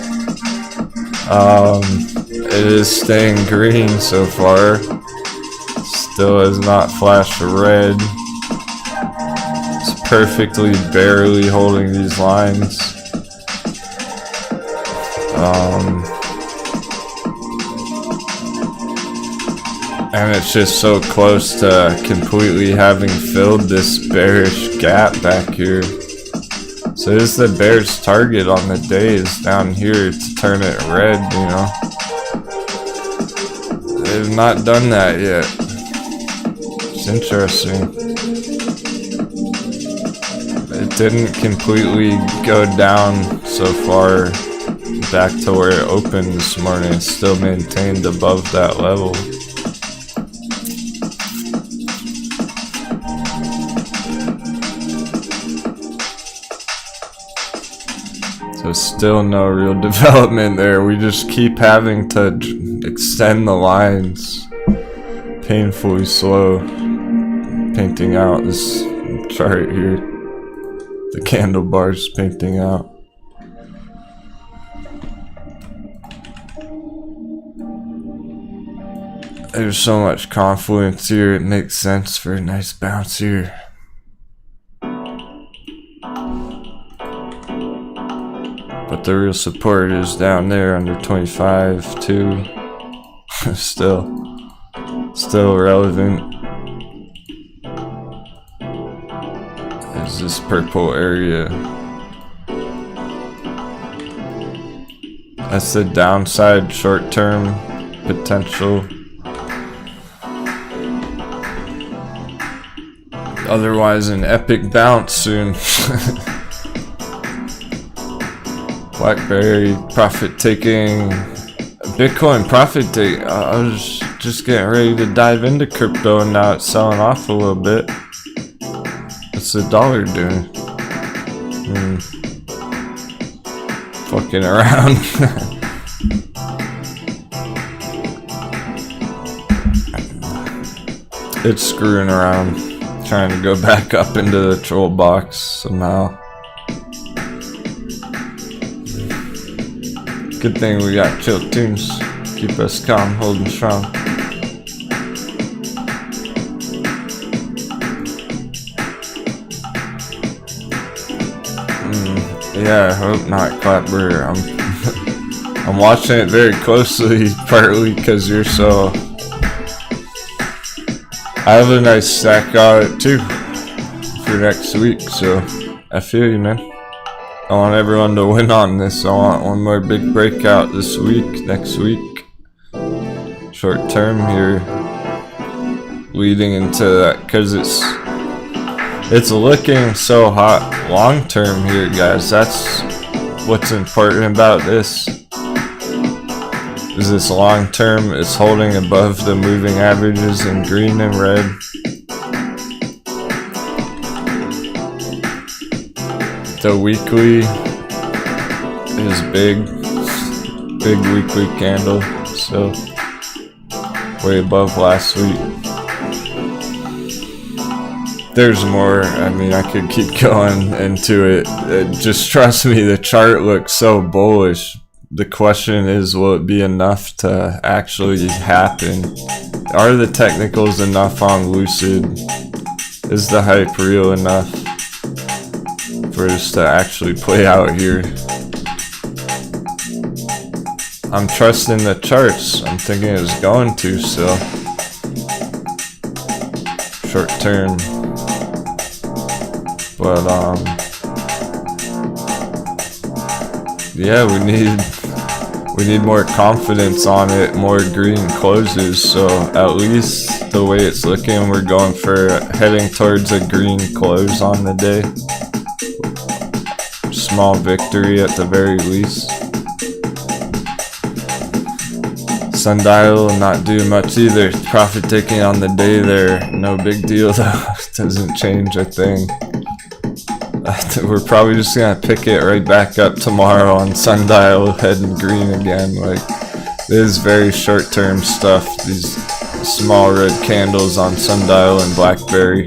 It is staying green so far. Still has not flashed red. It's perfectly barely holding these lines. And it's just so close to completely having filled this bearish gap back here. So this is the bear's target on the day, is down here to turn it red, you know. They've not done that yet. It's interesting. It didn't completely go down so far back to where it opened this morning. It's still maintained above that level. So still no real development there. We just keep having to extend the lines. Painfully slow. Painting out this chart here. The candle bars painting out. There's so much confluence here, it makes sense for a nice bounce here. But the real support is down there under 25 too. Still relevant. Is this purple area? That's the downside short-term potential. Otherwise, an epic bounce soon. BlackBerry profit taking, Bitcoin profit take. I was just getting ready to dive into crypto, and now it's selling off a little bit. What's the dollar doing? Fucking around. It's screwing around, trying to go back up into the troll box somehow. Good thing we got chill tunes. Keep us calm, holding strong. Yeah, I hope not, Clapper. I'm watching it very closely, partly because you're so... I have a nice stack on it too for next week, so I feel you, man. I want everyone to win on this. I want one more big breakout this week, next week. Short term here, leading into that, because it's looking so hot long term here, guys. That's what's important about this. Is this long term is holding above the moving averages in green and red. The weekly is big weekly candle, so way above last week. There's more. I mean, I could keep going into it. Just trust me, the chart looks so bullish. The question is, will it be enough to actually happen? Are the technicals enough on Lucid? Is the hype real enough for this to actually play out here? I'm trusting the charts. I'm thinking it's going to, so short term. But yeah, we need more confidence on it, more green closes. So at least the way it's looking, we're going for heading towards a green close on the day. Small victory at the very least. Sundial not doing much either. Profit taking on the day there, no big deal though. Doesn't change a thing. We're probably just gonna pick it right back up tomorrow on Sundial, heading green again. Like, this is very short-term stuff. These small red candles on Sundial and Blackberry.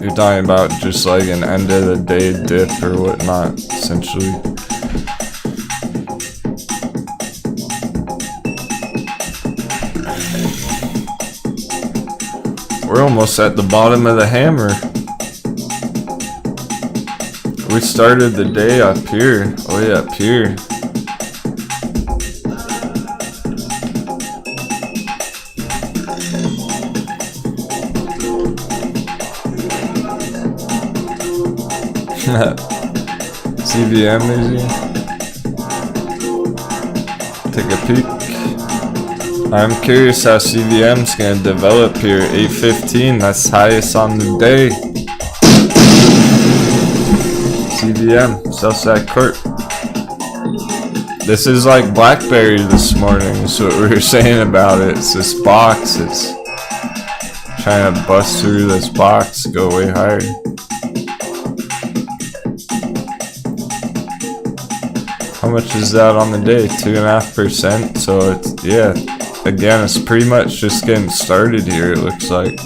You're talking about just like an end of the day dip or whatnot, essentially. We're almost at the bottom of the hammer. We started the day up here, way up here. CVM maybe? Take a peek. I'm curious how CVM's gonna develop here. 815, that's highest on the day. CVM, Southside Corp. This is like Blackberry this morning, is what we were saying about it. It's this box, it's trying to bust through this box, go way higher. How much is that on the day? 2.5%, so it's, yeah. Again, it's pretty much just getting started here, it looks like.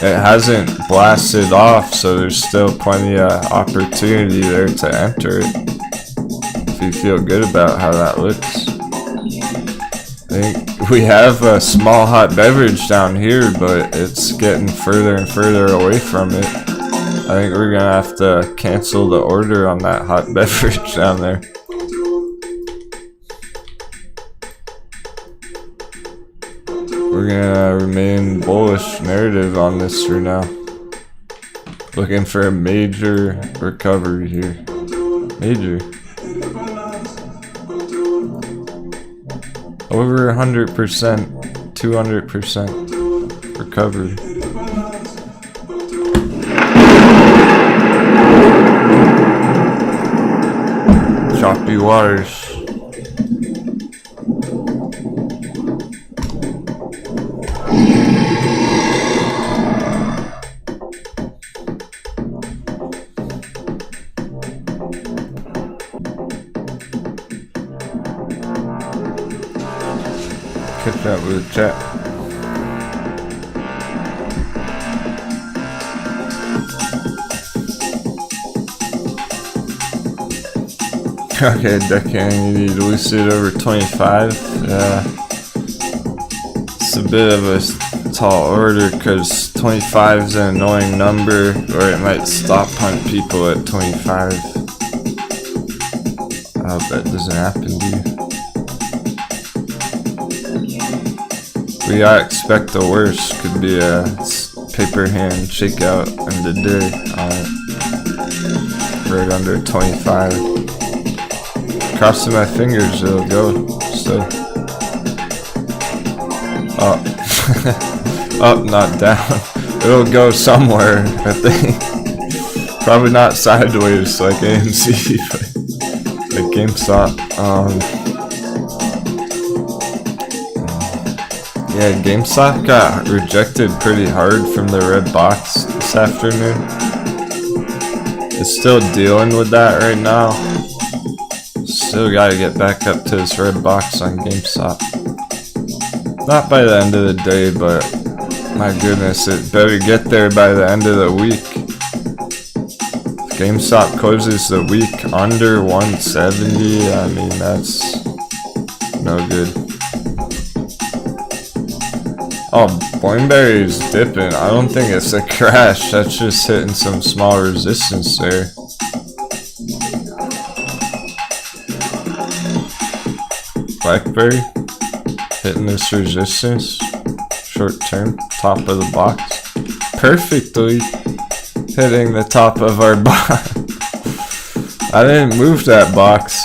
It hasn't blasted off, so there's still plenty of opportunity there to enter it. If you feel good about how that looks. I think we have a small hot beverage down here, but it's getting further and further away from it. I think we're gonna have to cancel the order on that hot beverage down there. We're gonna remain bullish narrative on this for now. Looking for a major recovery here. Major. Over 100%, 200% recovery. Choppy waters. Catch up with the chat. Okay, decking, you need Lucid over 25. It's a bit of a tall order because 25 is an annoying number, or it might stop hunt people at 25. I hope that doesn't happen to you. We gotta expect the worst. Could be a paper hand shakeout in the day on it. Right under 25. Crossing my fingers, it'll go. So up. Up, not down. It'll go somewhere, I think. Probably not sideways like AMC, but like GameStop. Yeah, GameStop got rejected pretty hard from the red box this afternoon. It's still dealing with that right now. Still gotta get back up to this red box on GameStop. Not by the end of the day, but my goodness, it better get there by the end of the week. GameStop closes the week under 170. I mean, that's no good. Oh, Boingberry's dipping. I don't think it's a crash. That's just hitting some small resistance there. Blackberry hitting this resistance. Short term, top of the box. Perfectly hitting the top of our box. I didn't move that box.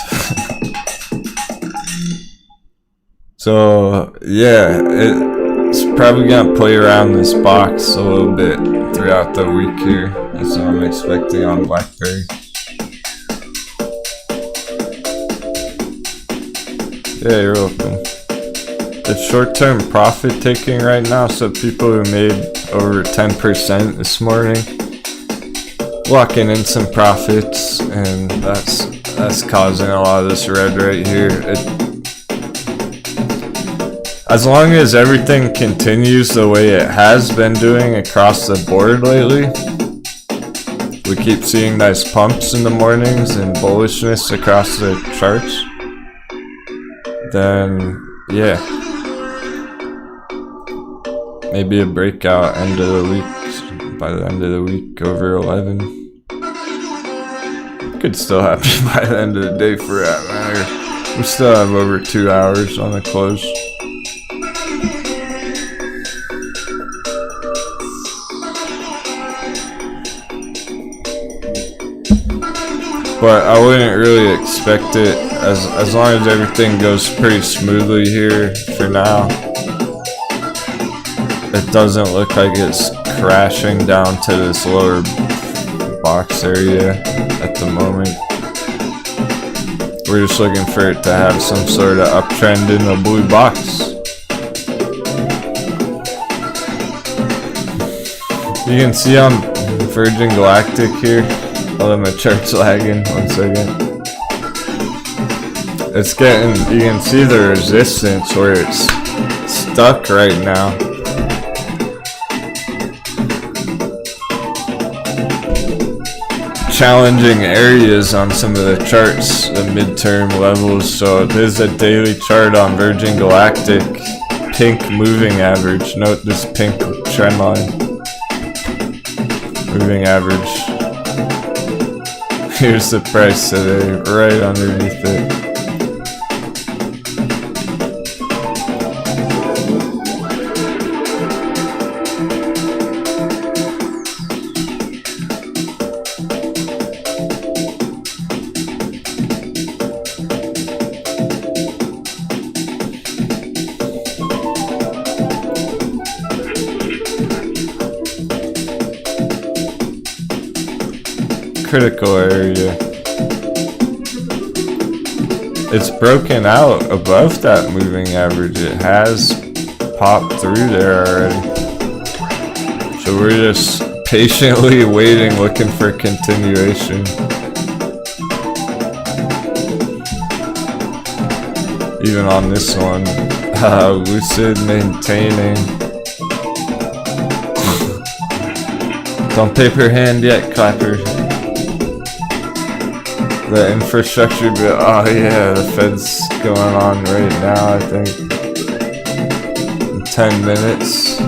So, yeah, it's probably gonna play around this box a little bit throughout the week here. That's what I'm expecting on Blackberry. Yeah, you're welcome. It's short-term profit taking right now, so people who made over 10% this morning locking in some profits, and that's causing a lot of this red right here. As long as everything continues the way it has been doing across the board lately, we keep seeing nice pumps in the mornings and bullishness across the charts, then yeah, maybe a breakout end of the week, by the end of the week over 11. Could still happen by the end of the day for that matter. We still have over 2 hours on the close. But I wouldn't really expect it as long as everything goes pretty smoothly here for now. It doesn't look like it's crashing down to this lower box area at the moment. We're just looking for it to have some sort of uptrend in the blue box. You can see I'm Virgin Galactic here. Although my chart's lagging, 1 second. It's getting, you can see the resistance where it's stuck right now. Challenging areas on some of the charts, the midterm levels. So there's a daily chart on Virgin Galactic, pink moving average. Note this pink trend line. Moving average. Here's the price today, right underneath it. Critical area. It's broken out above that moving average. It has popped through there already. So we're just patiently waiting, looking for continuation. Even on this one, Lucid maintaining. Don't paper hand yet, clapper. The infrastructure bill, oh yeah, the Fed's going on right now, I think. In 10 minutes.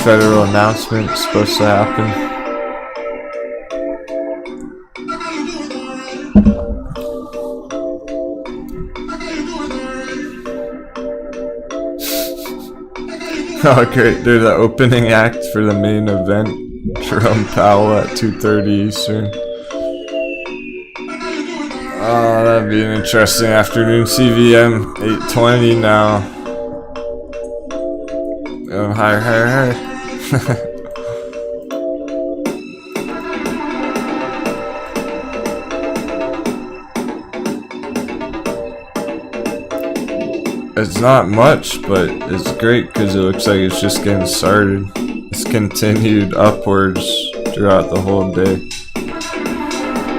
Federal announcement supposed to happen. Oh great, they're the opening act for the main event. Jerome Powell at 2:30 Eastern. Oh, that'd be an interesting afternoon. CVM 8:20 now. Going higher, higher, higher. It's not much, but it's great because it looks like it's just getting started. It's continued upwards throughout the whole day.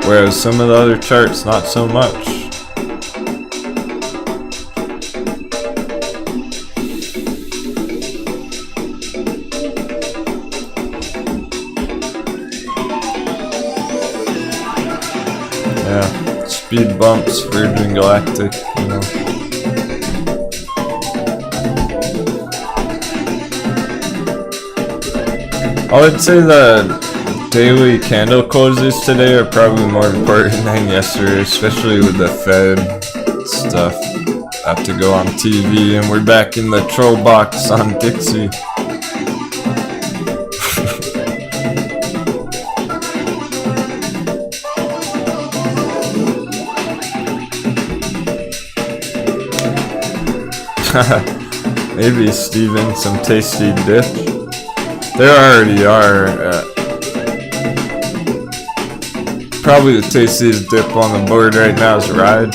Whereas some of the other charts, not so much. Yeah, speed bumps, Virgin Galactic, you know. I would say the daily candle closes today are probably more important than yesterday, especially with the Fed stuff. I have to go on TV, and we're back in the troll box on Dixie. Maybe, Steven, some tasty dip. There already are. Probably the tastiest dip on the board right now is Ride.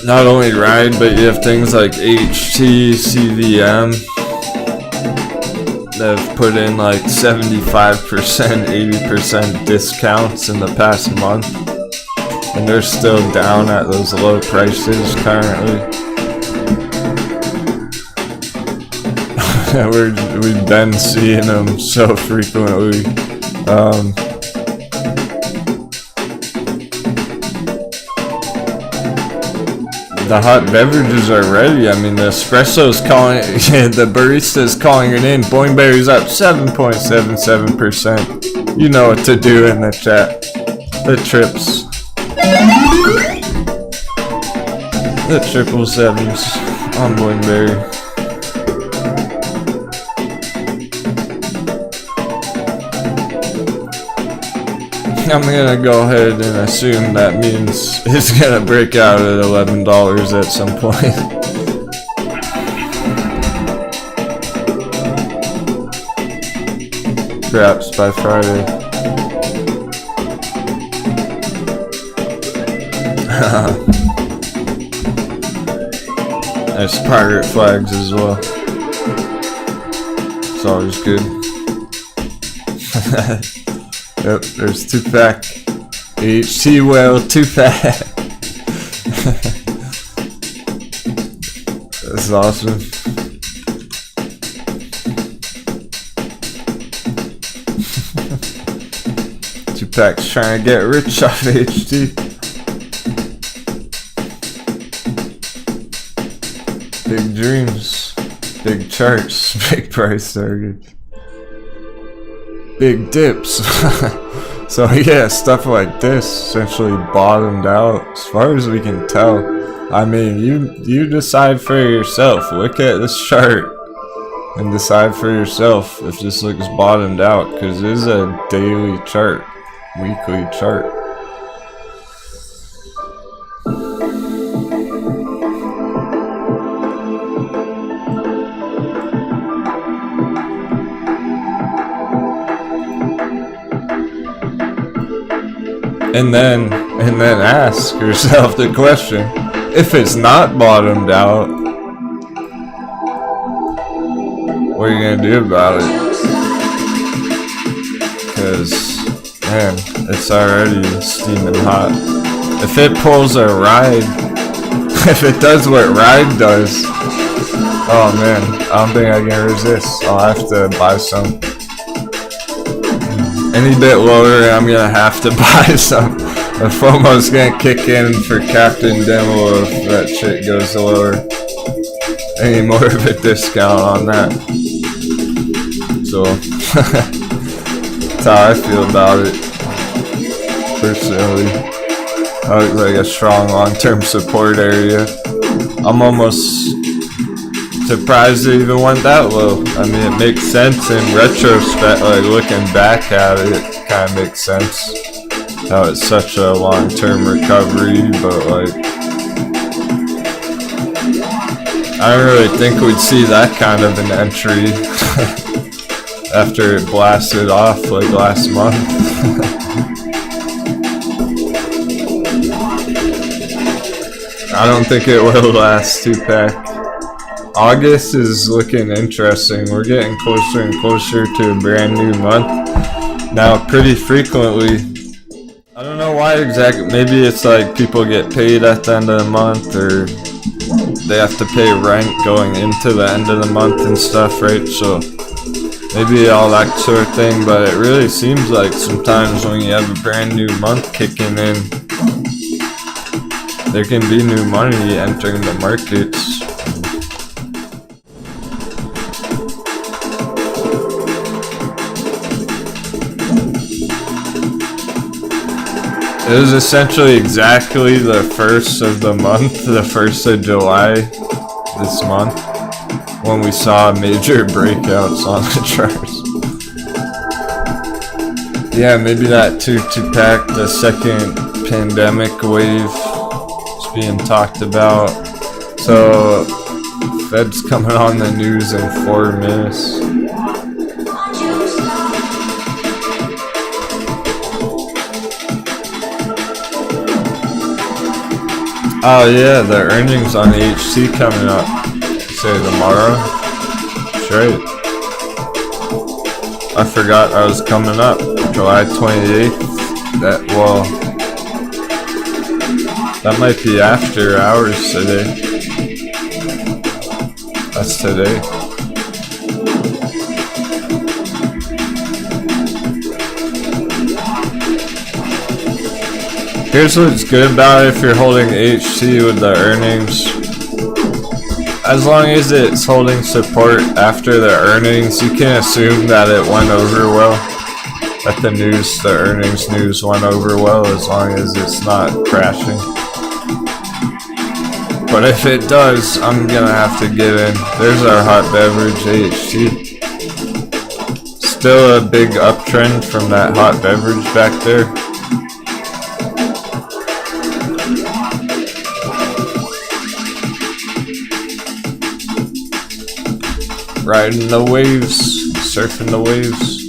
Not only Ride, but you have things like HT, CVM that have put in like 75%, 80% discounts in the past month. And they're still down at those low prices currently. We've been seeing them so frequently. The hot beverages are ready. I mean, the espresso's calling it, the barista's calling it in. Boingberry's up 7.77%. You know what to do in the chat. The trips. The 777s on Boingberry. I'm gonna go ahead and assume that means it's gonna break out at $11 at some point. Perhaps by Friday. Nice pirate flags as well. It's always good. Yep, there's 2-pack. HT well 2-pack. That's awesome. Two-pack's trying to get rich off HT. Big dreams, big charts, big price targets. Big dips. So yeah, stuff like this essentially bottomed out as far as we can tell. I mean, you decide for yourself. Look at this chart and decide for yourself if this looks bottomed out, because it is a daily chart, weekly chart. And then ask yourself the question, if it's not bottomed out, what are you gonna do about it? Because, man, it's already steaming hot. If it pulls a Ride, if it does what Ride does, oh man, I don't think I can resist. I'll have to buy some. Any bit lower, I'm gonna have to buy some. The FOMO's gonna kick in for Captain Denwo if that shit goes lower. Any more of a discount on that. So, that's how I feel about it. Personally, I look like a strong long-term support area. I'm almost surprised it even went that low. I mean, it makes sense in retrospect, like looking back at it, it kind of makes sense how it's such a long-term recovery, but like, I don't really think we'd see that kind of an entry after it blasted off like last month. I don't think it will last 2-pack. August is looking interesting. We're getting closer and closer to a brand new month now pretty frequently. I don't know why exactly. Maybe it's like people get paid at the end of the month, or they have to pay rent going into the end of the month and stuff, right? So maybe all that sort of thing, but it really seems like sometimes when you have a brand new month kicking in, there can be new money entering the markets. It was essentially exactly the first of the month, the 1st of July this month, when we saw major breakouts on the charts. Yeah, maybe that 2-pack, the second pandemic wave is being talked about. So, Fed's coming on the news in 4 minutes. Oh yeah, the earnings on HC coming up. Say tomorrow. That's right. I forgot I was coming up. July 28th. That might be after hours today. That's today. Here's what's good about it if you're holding HC with the earnings. As long as it's holding support after the earnings, you can assume that it went over well. That the earnings news went over well, as long as it's not crashing. But if it does, I'm gonna have to get in. There's our hot beverage HC. Still a big uptrend from that hot beverage back there. Riding the waves, surfing the waves.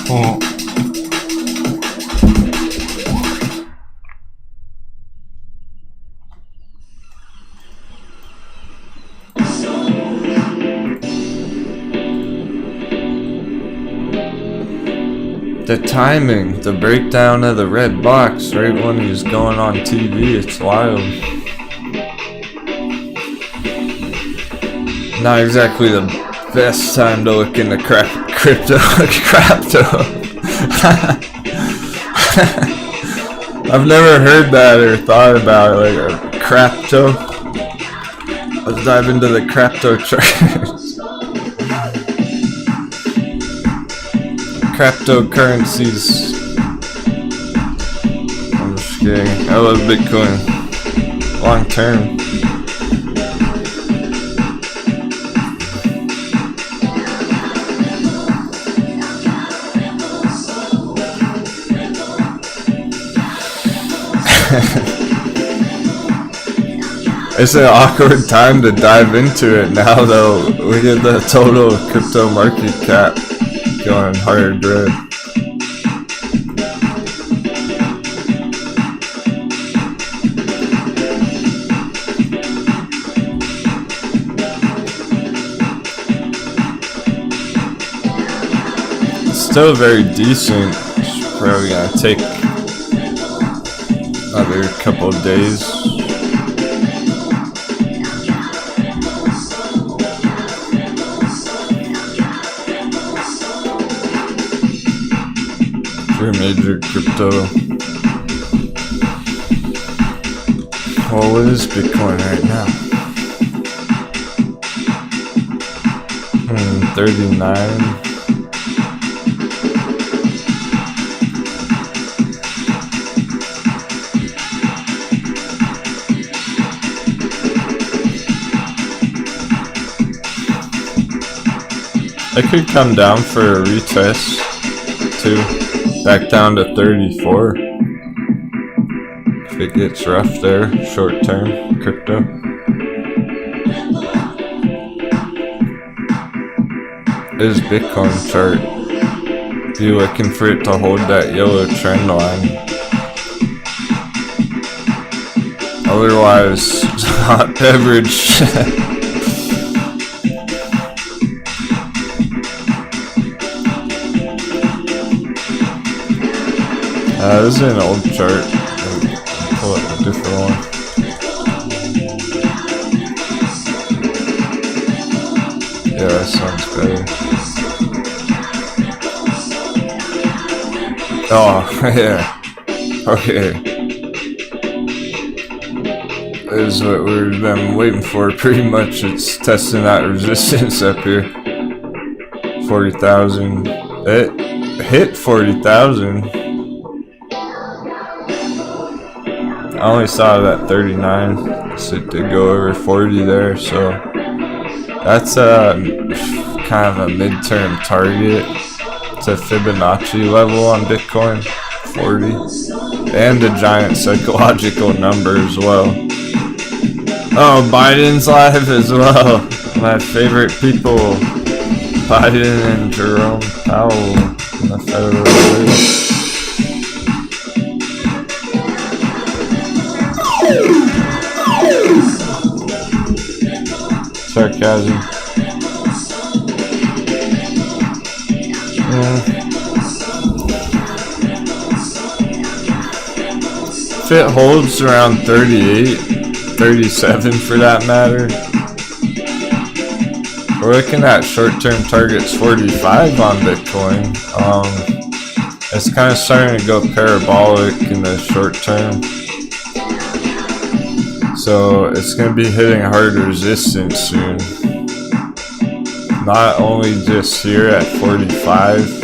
Oh. The timing, the breakdown of the red box right when he's going on TV, it's wild. Not exactly the best time to look into crypto. I've never heard that or thought about it, like a crapto. Let's dive into the crypto charts. Cryptocurrencies. I'm just kidding. I love Bitcoin. Long term. It's an awkward time to dive into it now, though. Look at the total crypto market cap going hard red. It's still very decent. It's probably gonna take another couple of days. For major crypto. Well, what is Bitcoin right now? 39. It could come down for a retest too. Back down to 34. If it gets rough there, short term, crypto. This Bitcoin chart. Be looking for it to hold that yellow trend line. Otherwise, hot beverage. This is an old chart. I'll pull up a different one. Yeah, that sounds better. Oh, yeah. Okay. This is what we've been waiting for pretty much. It's testing that resistance up here. 40,000. It hit 40,000. I only saw that 39. So it did go over 40 there, so that's kind of a midterm target. It's a Fibonacci level on Bitcoin, 40, and a giant psychological number as well. Oh, Biden's live as well. My favorite people, Biden and Jerome Powell in the Federal Reserve. Sarcasm. If it holds around 38, 37 for that matter, we're looking at short-term targets 45 on Bitcoin. It's kind of starting to go parabolic in the short term. So it's going to be hitting hard resistance soon. Not only just here at 45,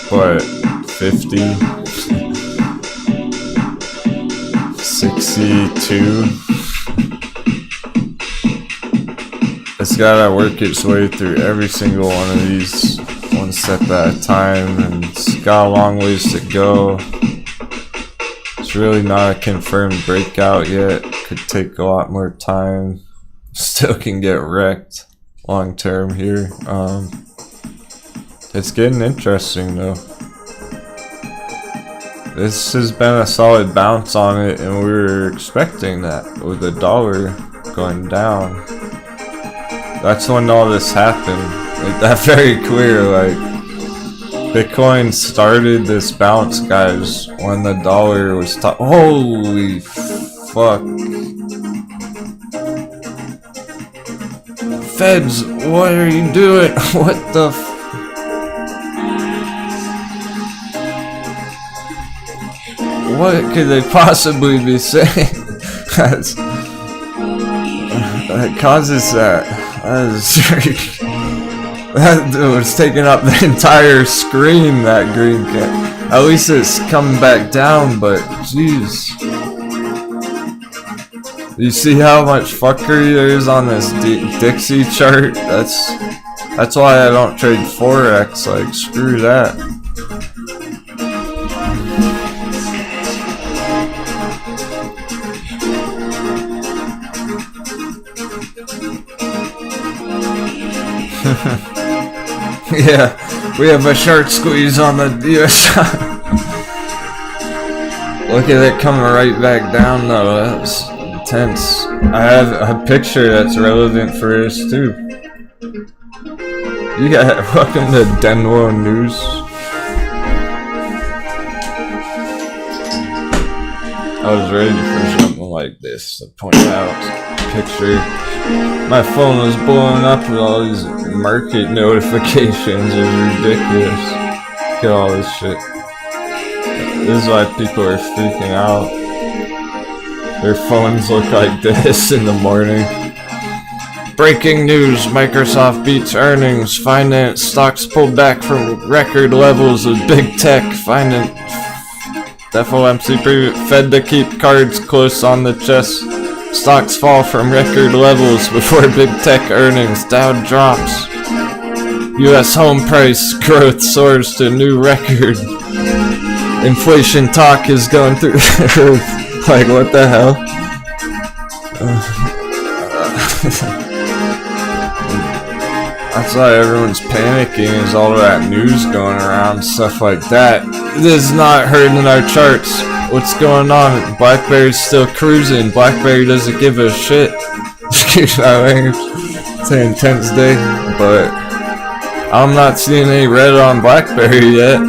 but 50, 62. It's got to work its way through every single one of these, one step at a time, and it's got a long ways to go. It's really not a confirmed breakout yet. Could take a lot more time. Still can get wrecked long term here. It's getting interesting though. This has been a solid bounce on it, and we were expecting that with the dollar going down. That's when all this happened. Like that very clear. Like Bitcoin started this bounce, guys, when the dollar was top. Holy fuck. Feds, what are you doing? What the what could they possibly be saying? That causes that. That was taking up the entire screen, that green cat. At least it's coming back down, but jeez. You see how much fuckery there is on this Dixie chart? That's why I don't trade Forex, like screw that. Yeah, we have a short squeeze on the US. Look at it coming right back down though, that's intense. I have a picture that's relevant for this too. You got welcome to Denwo News. I was ready for something like this to point out. Picture. My phone was blowing up with all these market notifications. It was ridiculous. Look at all this shit. This is why people are freaking out. Their phones look like this in the morning. Breaking news, Microsoft beats earnings. Finance stocks pulled back from record levels of big tech. Finance FOMC Fed to keep cards close on the chest. Stocks fall from record levels before big tech earnings. Dow drops. U.S. home price growth soars to new record. Inflation talk is going through the roof. Like, what the hell? That's why everyone's panicking, is all that news going around, stuff like that. This is not hurting our charts. What's going on? BlackBerry's still cruising. BlackBerry doesn't give a shit. Excuse my language. It's an intense day, but I'm not seeing any red on BlackBerry yet.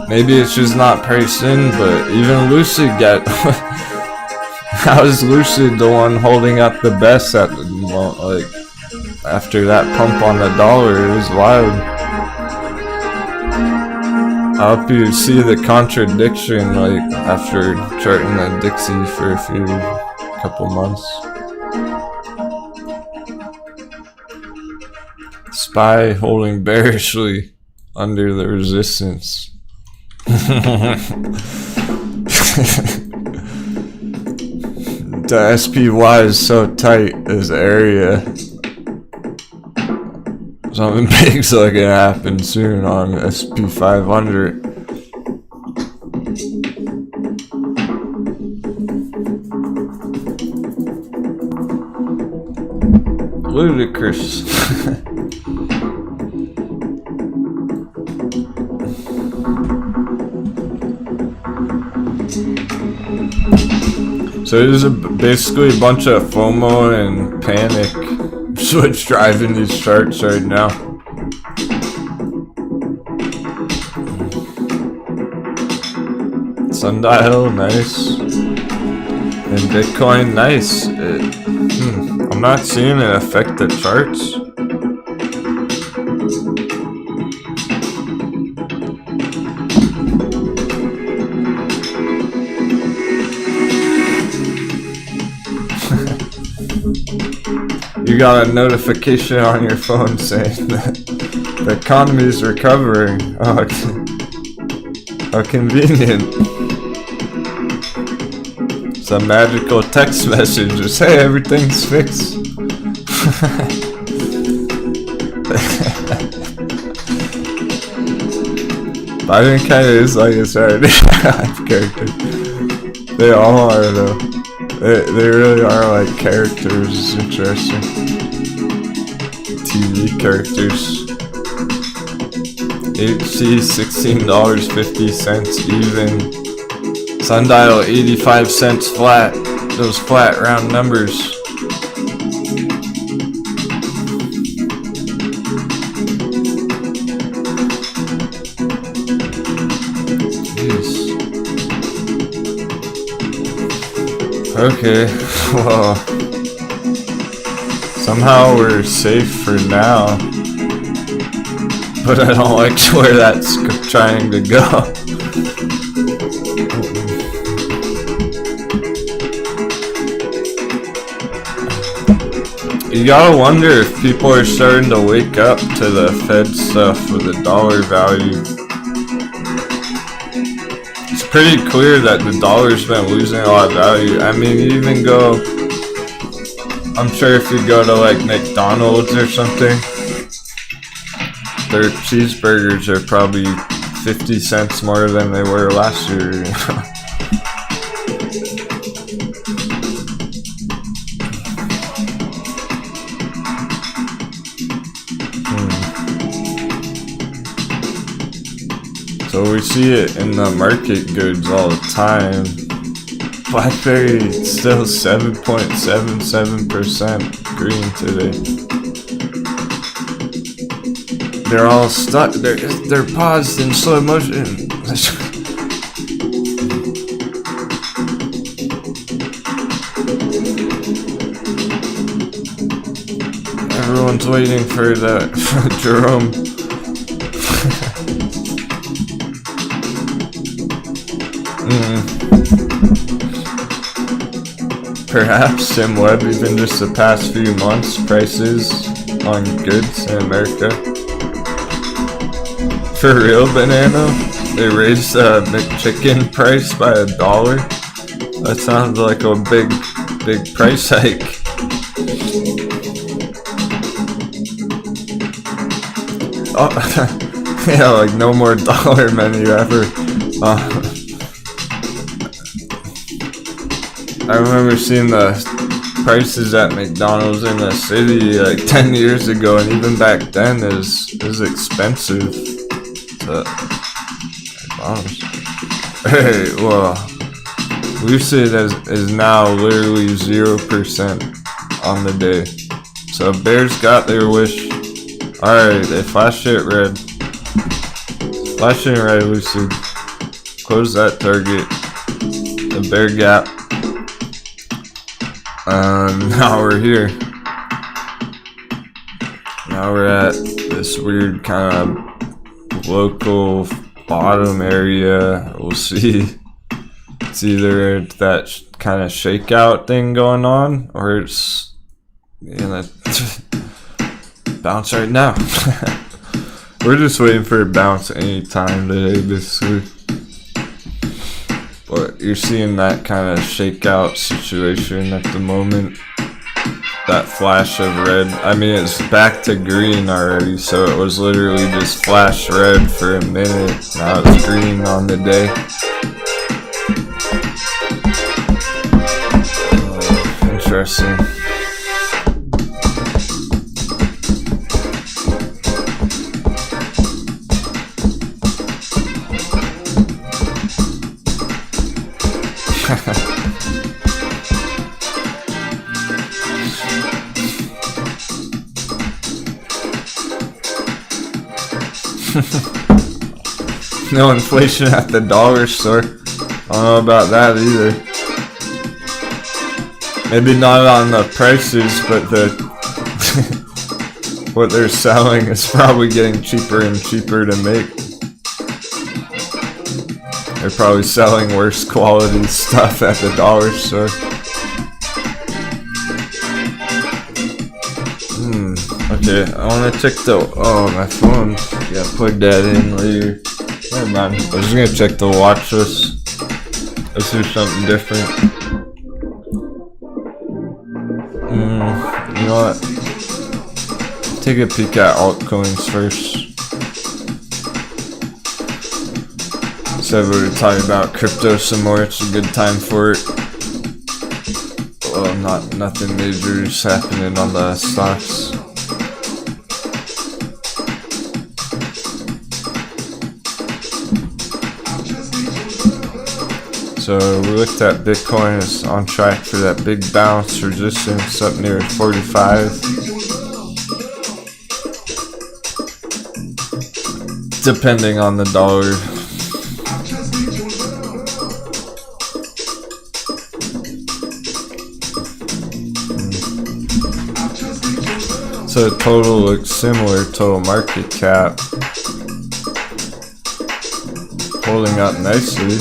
Maybe it's just not priced in, but even Lucid got. How is Lucid the one holding up the best at the moment? Like, after that pump on the dollar, it was wild. I hope you see the contradiction, like, after charting the Dixie for a couple months. SPY holding bearishly under the resistance. The SPY is so tight, this area. Something big's looking to happen soon on SP 500. Ludicrous. So there's basically a bunch of FOMO and panic. That's what's driving these charts right now. Sundial, nice. And Bitcoin, nice. I'm not seeing it affect the charts. You got a notification on your phone saying that the economy is recovering. Oh, how convenient. It's a magical text message. Just, hey, everything's fixed. Biden kinda is like a Saturday Night character. They all are though. They really are like characters. It's interesting. TV characters. HC $16.50 even. Sundial 85 cents flat. Those flat round numbers. Jeez. Okay, well, somehow we're safe for now, but I don't like where that's trying to go. You gotta wonder if people are starting to wake up to the Fed stuff with the dollar value. It's pretty clear that the dollar's been losing a lot of value. I mean, you even go, I'm sure if you go to like McDonald's or something, their cheeseburgers are probably 50 cents more than they were last year, you know? So we see it in the market goods all the time. BlackBerry still 7.77% green today. They're all stuck. They're paused in slow motion. Everyone's waiting for the Jerome. Perhaps Sim Web, even just the past few months, prices on goods in America. For real, Banana? They raised the McChicken price by $1. That sounds like a big price hike. Oh, yeah, like no more dollar menu ever. I remember seeing the prices at McDonald's in the city like 10 years ago, and even back then it was expensive. Hey, well, Lucid is now literally 0% on the day. So bears got their wish. Alright, they flashed it red. Flashing red, Lucid. close that target, the bear gap, and now we're here. Now we're at this weird kind of local bottom area. We'll see. It's either that kind of shakeout thing going on, or it's bounce right now. We're just waiting for a bounce any time today, basically. But you're seeing that kind of shakeout situation at the moment. That flash of red. I mean, it's back to green already, so it was literally just flash red for a minute. Now it's green on the day. Interesting. No inflation at the dollar store. I don't know about that either. Maybe not on the prices, but the what they're selling is probably getting cheaper and cheaper to make. They're probably selling worse quality stuff at the dollar store. Okay, I want to check the. Oh, my phone. Yeah, plug that in later. Never mind. I was just gonna check the watch list. Let's do something different. You know what? Take a peek at altcoins first. Said we were talking about crypto some more. It's a good time for it. Well, nothing major is happening on the stocks. So we looked at Bitcoin. It's on track for that big bounce, resistance up near 45. Depending on the dollar. So the total looks similar, total market cap. Holding up nicely.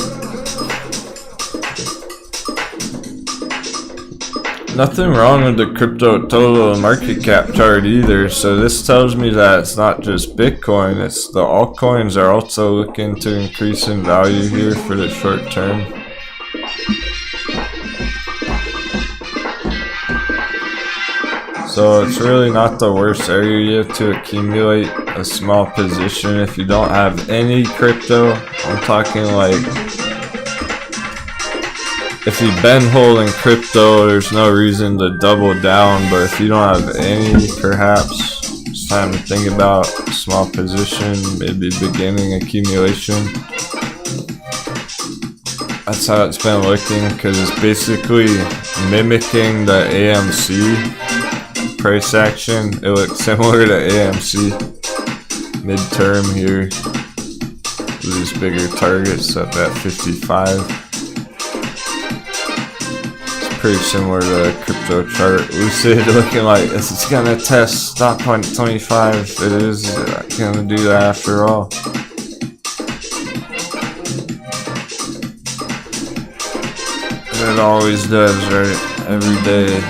Nothing wrong with the crypto total market cap chart either, so this tells me that it's not just Bitcoin, it's the altcoins are also looking to increase in value here for the short term. So it's really not the worst area to accumulate a small position if you don't have any crypto. I'm talking like, if you've been holding crypto, there's no reason to double down, but if you don't have any, perhaps it's time to think about a small position, maybe beginning accumulation. That's how it's been looking, because it's basically mimicking the AMC price action. It looks similar to AMC midterm here. These bigger targets up at 55. Pretty similar to the crypto chart. Lucid looking like this is gonna test stop point 25. It is gonna do that after all. It always does, right? Every day.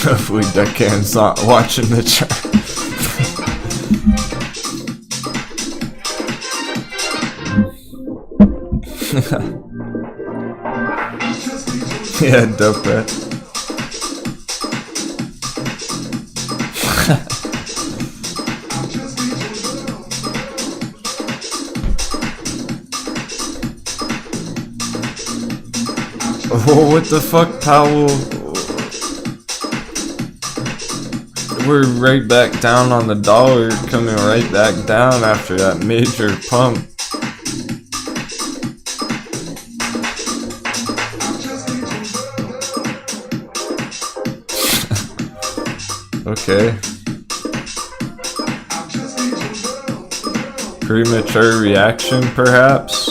Hopefully Deckhand's not watching the chart. Yeah, dope, right? Oh, what the fuck, Powell? We're right back down on the dollar, coming right back down after that major pump. Okay. Premature reaction, perhaps?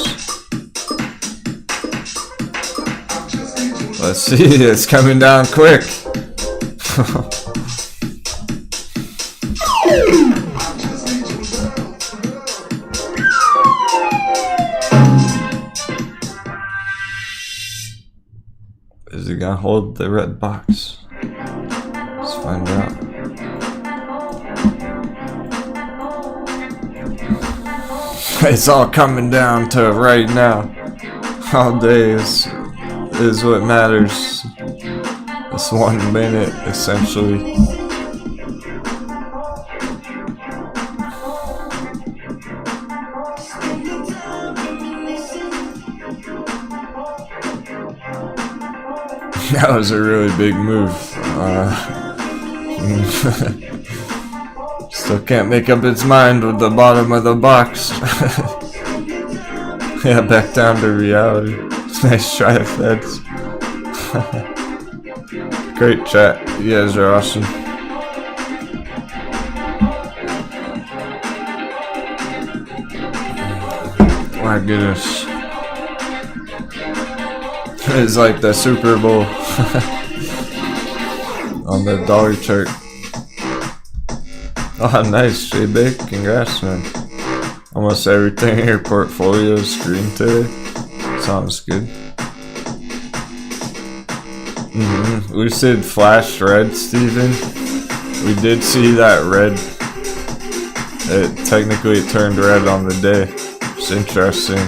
Let's see, it's coming down quick. Is he gonna hold the red box? Let's find out. It's all coming down to right now. All day is what matters. It's 1 minute, essentially. That was a really big move. Still can't make up its mind with the bottom of the box. Yeah, back down to reality. Nice try, Feds. Great chat. You guys are awesome. My goodness. It's like the Super Bowl on the dollar chart. Oh, nice, J-Bake. Congrats, man. Almost everything in your portfolio is green today. Sounds good. Lucid flashed red, Steven. We did see that red. It technically turned red on the day. It's interesting.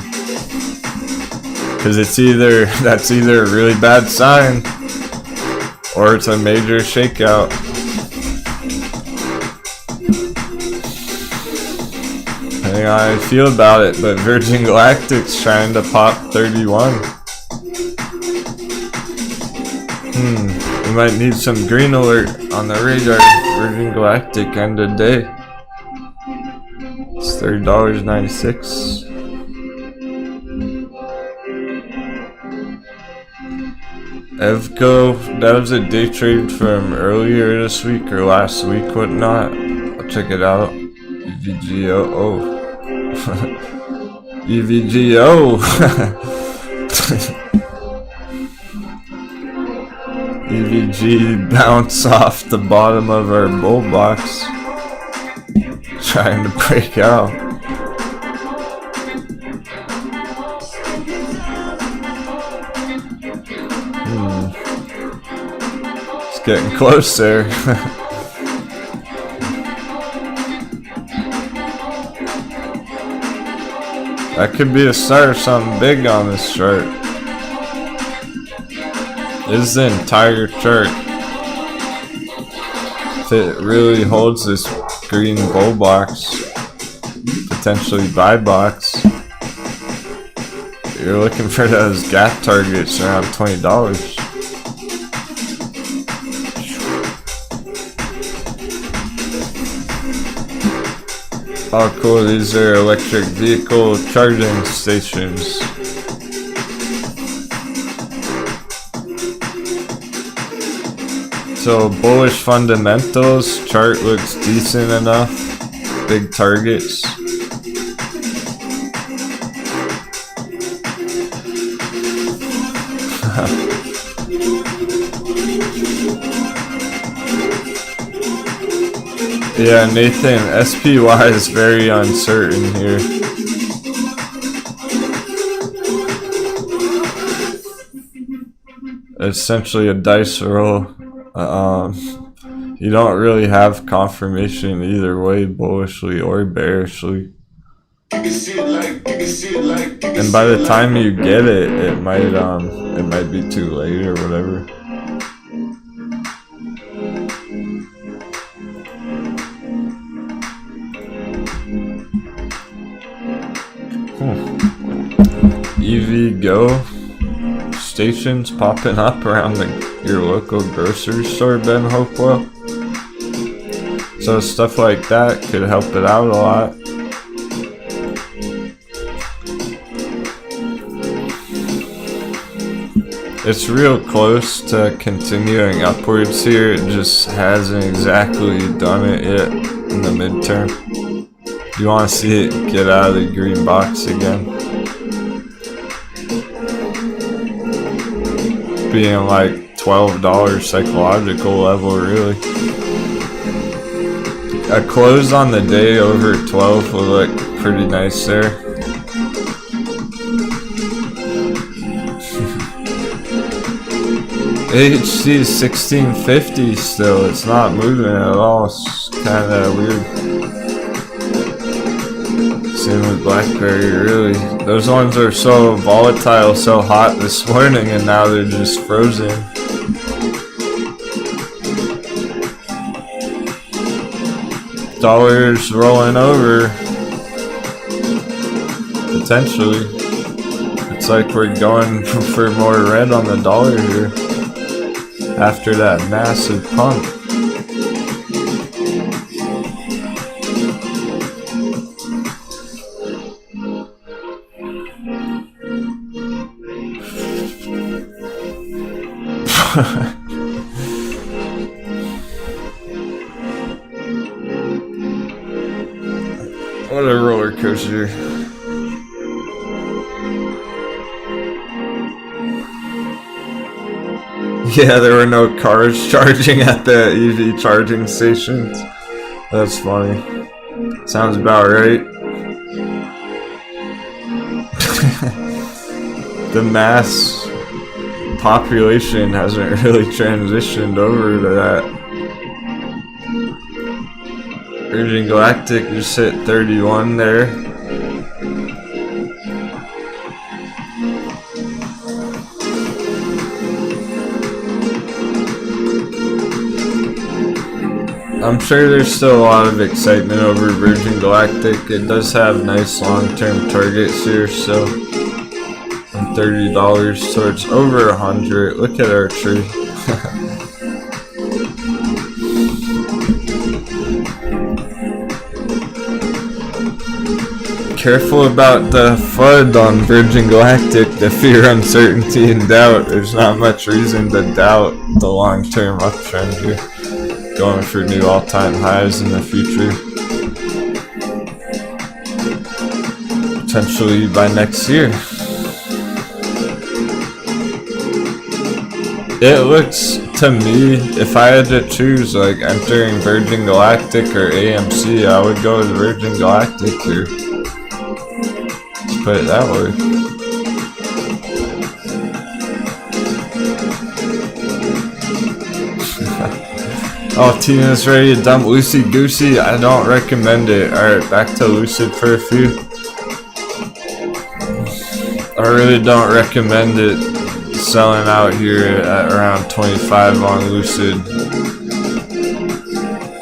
Because that's either a really bad sign or it's a major shakeout. Depending on how I feel about it, but Virgin Galactic's trying to pop 31. We might need some green alert on the radar. Virgin Galactic end of day. It's $30.96. Evco, that was a day trade from earlier this week or last week, whatnot. I'll check it out. EVGO, oh. EVGO! EVG bounce off the bottom of our bull box. Trying to break out. Getting close there. That could be a start of something big on this chart. This is the entire chart. If it really holds this green bull box, potentially buy box, you're looking for those gap targets around $20. Oh cool, these are electric vehicle charging stations. So bullish fundamentals, chart looks decent enough. Big targets. Yeah, Nathan, SPY is very uncertain here. Essentially a dice roll. You don't really have confirmation either way, bullishly or bearishly. And by the time you get it, it might be too late or whatever. EV Go stations popping up around your local grocery store, Ben Hopewell. So stuff like that could help it out a lot. It's real close to continuing upwards here, it just hasn't exactly done it yet in the midterm. You want to see it get out of the green box again. Being like $12 psychological level, really. A close on the day over 12 will look pretty nice there. HC is 1650 still, it's not moving at all, it's kind of weird. Same with BlackBerry, really. Those ones are so volatile, so hot this morning, and now they're just frozen. Dollar's rolling over. Potentially. It's like we're going for more red on the dollar here. After that massive pump. What a roller coaster. Yeah, there were no cars charging at the EV charging stations. That's funny. Sounds about right. The mass population hasn't really transitioned over to that. Virgin Galactic just hit 31 there. I'm sure there's still a lot of excitement over Virgin Galactic. It does have nice long-term targets here, so from $30 towards over 100. Look at our tree. Careful about the FUD on Virgin Galactic, the fear, uncertainty, and doubt. There's not much reason to doubt the long-term uptrend here. Going for new all-time highs in the future. Potentially by next year. It looks to me, if I had to choose like entering Virgin Galactic or AMC, I would go with Virgin Galactic here. Let's put it that way. Oh, Tina's ready to dump Lucy Goosey. I don't recommend it. Alright, back to Lucid for a few. I really don't recommend it. Selling out here at around 25 on Lucid.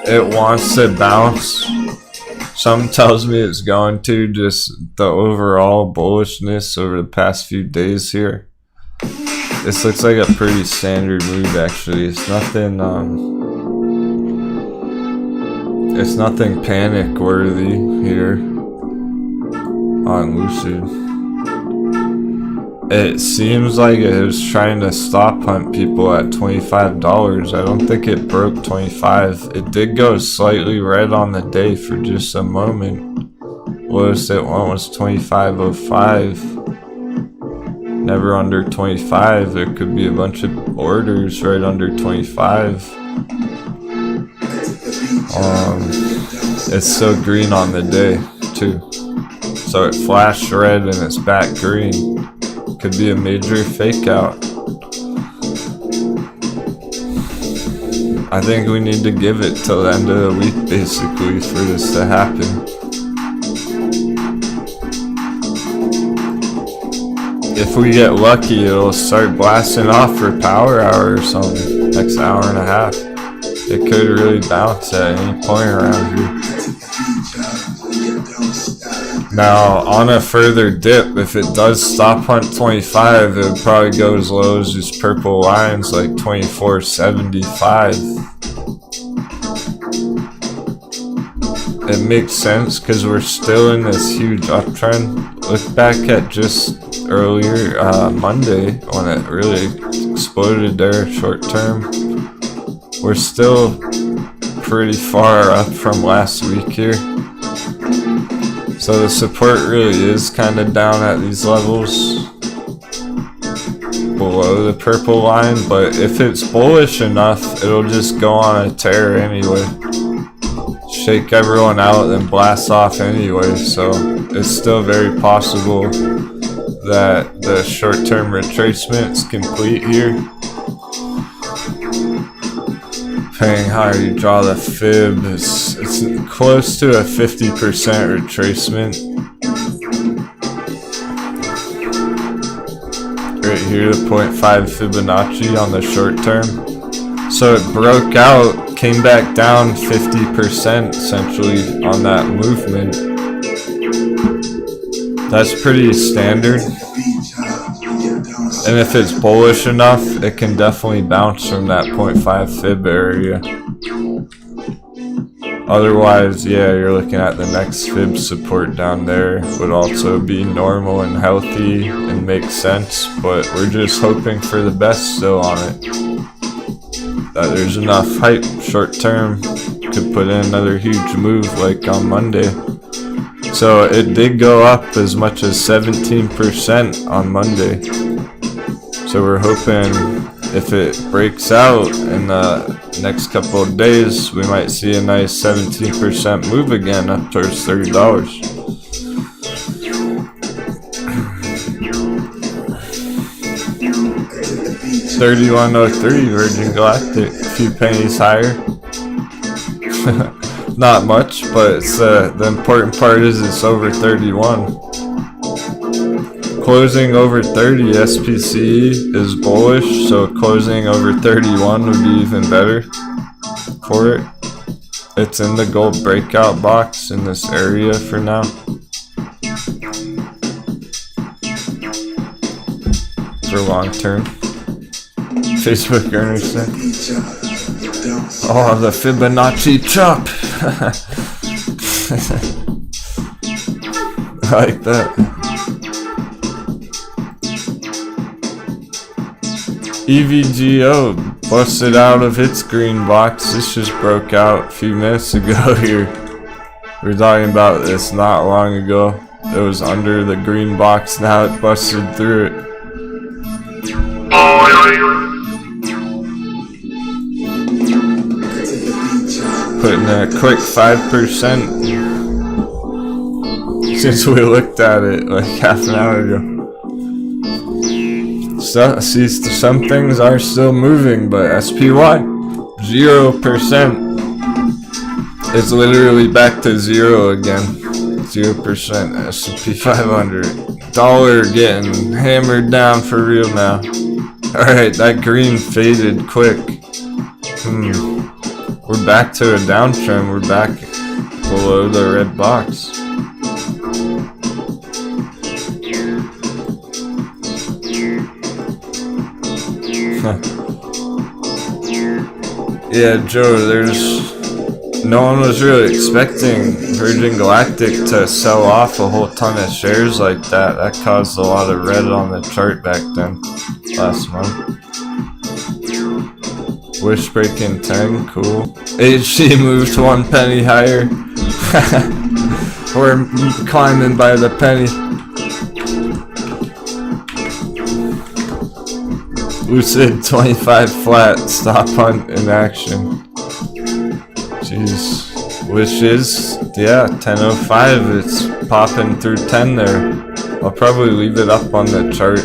It wants to bounce. Some tells me it's going to, just the overall bullishness over the past few days here. This looks like a pretty standard move actually. It's nothing panic worthy here on Lucid. It seems like it was trying to stop hunt people at $25. I don't think it broke 25. It did go slightly red on the day for just a moment. Lowest it went was 25.05. Never under 25. There could be a bunch of orders right under 25. It's so green on the day too. So it flashed red and it's back green. Could be a major fake out. I think we need to give it till the end of the week basically for this to happen. If we get lucky, it'll start blasting off for power hour or something. Next hour and a half. It could really bounce at any point around here. Now, on a further dip, if it does stop hunt 25, it would probably go as low as these purple lines, like 24.75. It makes sense because we're still in this huge uptrend. Look back at just earlier Monday when it really exploded there short term. We're still pretty far up from last week here. So the support really is kind of down at these levels below the purple line, but if it's bullish enough, it'll just go on a tear anyway. Shake everyone out, then blast off anyway, so it's still very possible that the short-term retracement is complete here. Depending how you draw the fib, it's close to a 50% retracement. Right here, the 0.5 Fibonacci on the short term. So it broke out, came back down 50% essentially on that movement. That's pretty standard. And if it's bullish enough, it can definitely bounce from that 0.5 fib area. Otherwise, yeah, you're looking at the next fib support down there. Would also be normal and healthy and make sense, but we're just hoping for the best still on it. That there's enough hype short term, could put in another huge move like on Monday. So it did go up as much as 17% on Monday. So we're hoping if it breaks out in the next couple of days, we might see a nice 17% move again up towards $30. $31.03 Virgin Galactic, a few pennies higher. Not much, but it's the important part is it's over 31. Closing over 30 SPCE is bullish, so closing over 31 would be even better for it. It's in the gold breakout box in this area for now. For long term. Facebook earners said. Oh, the Fibonacci chop! I like that. EVGO busted out of its green box. This just broke out a few minutes ago here. We were talking about this not long ago. It was under the green box, now it busted through it. Putting a quick 5% since we looked at it like half an hour ago. So, see, some things are still moving, but SPY 0%. It's literally back to zero again. 0%. S&P 500. Dollar getting hammered down for real now. Alright, that green faded quick. We're back to a downtrend. We're back below the red box. Yeah, Joe, no one was really expecting Virgin Galactic to sell off a whole ton of shares like that. That caused a lot of red on the chart back then, last month. Wish breaking 10, cool. HG moved 1 penny higher. We're climbing by the penny. Lucid 25 flat, stop hunt in action. Jeez. Which is, yeah, 10.05. It's popping through 10 there. I'll probably leave it up on the chart.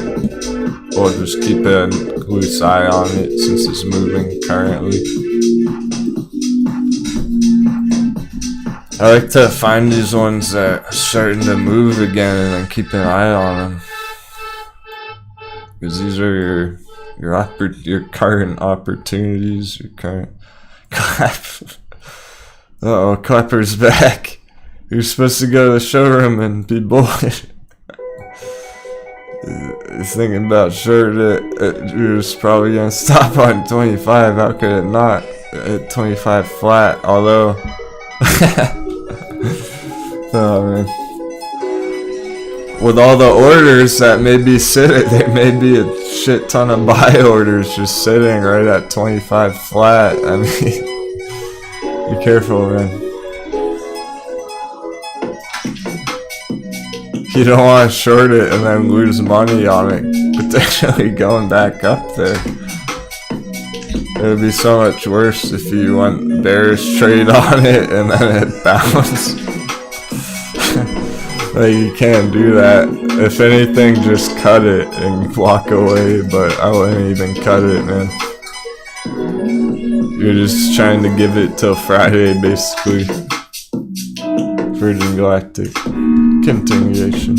Or just keep a loose eye on it since it's moving currently. I like to find these ones that are starting to move again and then keep an eye on them. Because these are your current opportunities, your current clap. Uh-oh, Clapper's back. You're supposed to go to the showroom and be bullish. He's thinking about short it was probably gonna stop on 25. How could it not? At 25 flat, although oh man. With all the orders that may be sitting, there may be a shit ton of buy orders just sitting right at 25 flat. I mean, be careful, man. You don't want to short it and then lose money on it, potentially going back up there. It would be so much worse if you went bearish trade on it and then it bounced. Like, you can't do that. If anything, just cut it and walk away, but I wouldn't even cut it, man. You're just trying to give it till Friday, basically. Virgin Galactic continuation.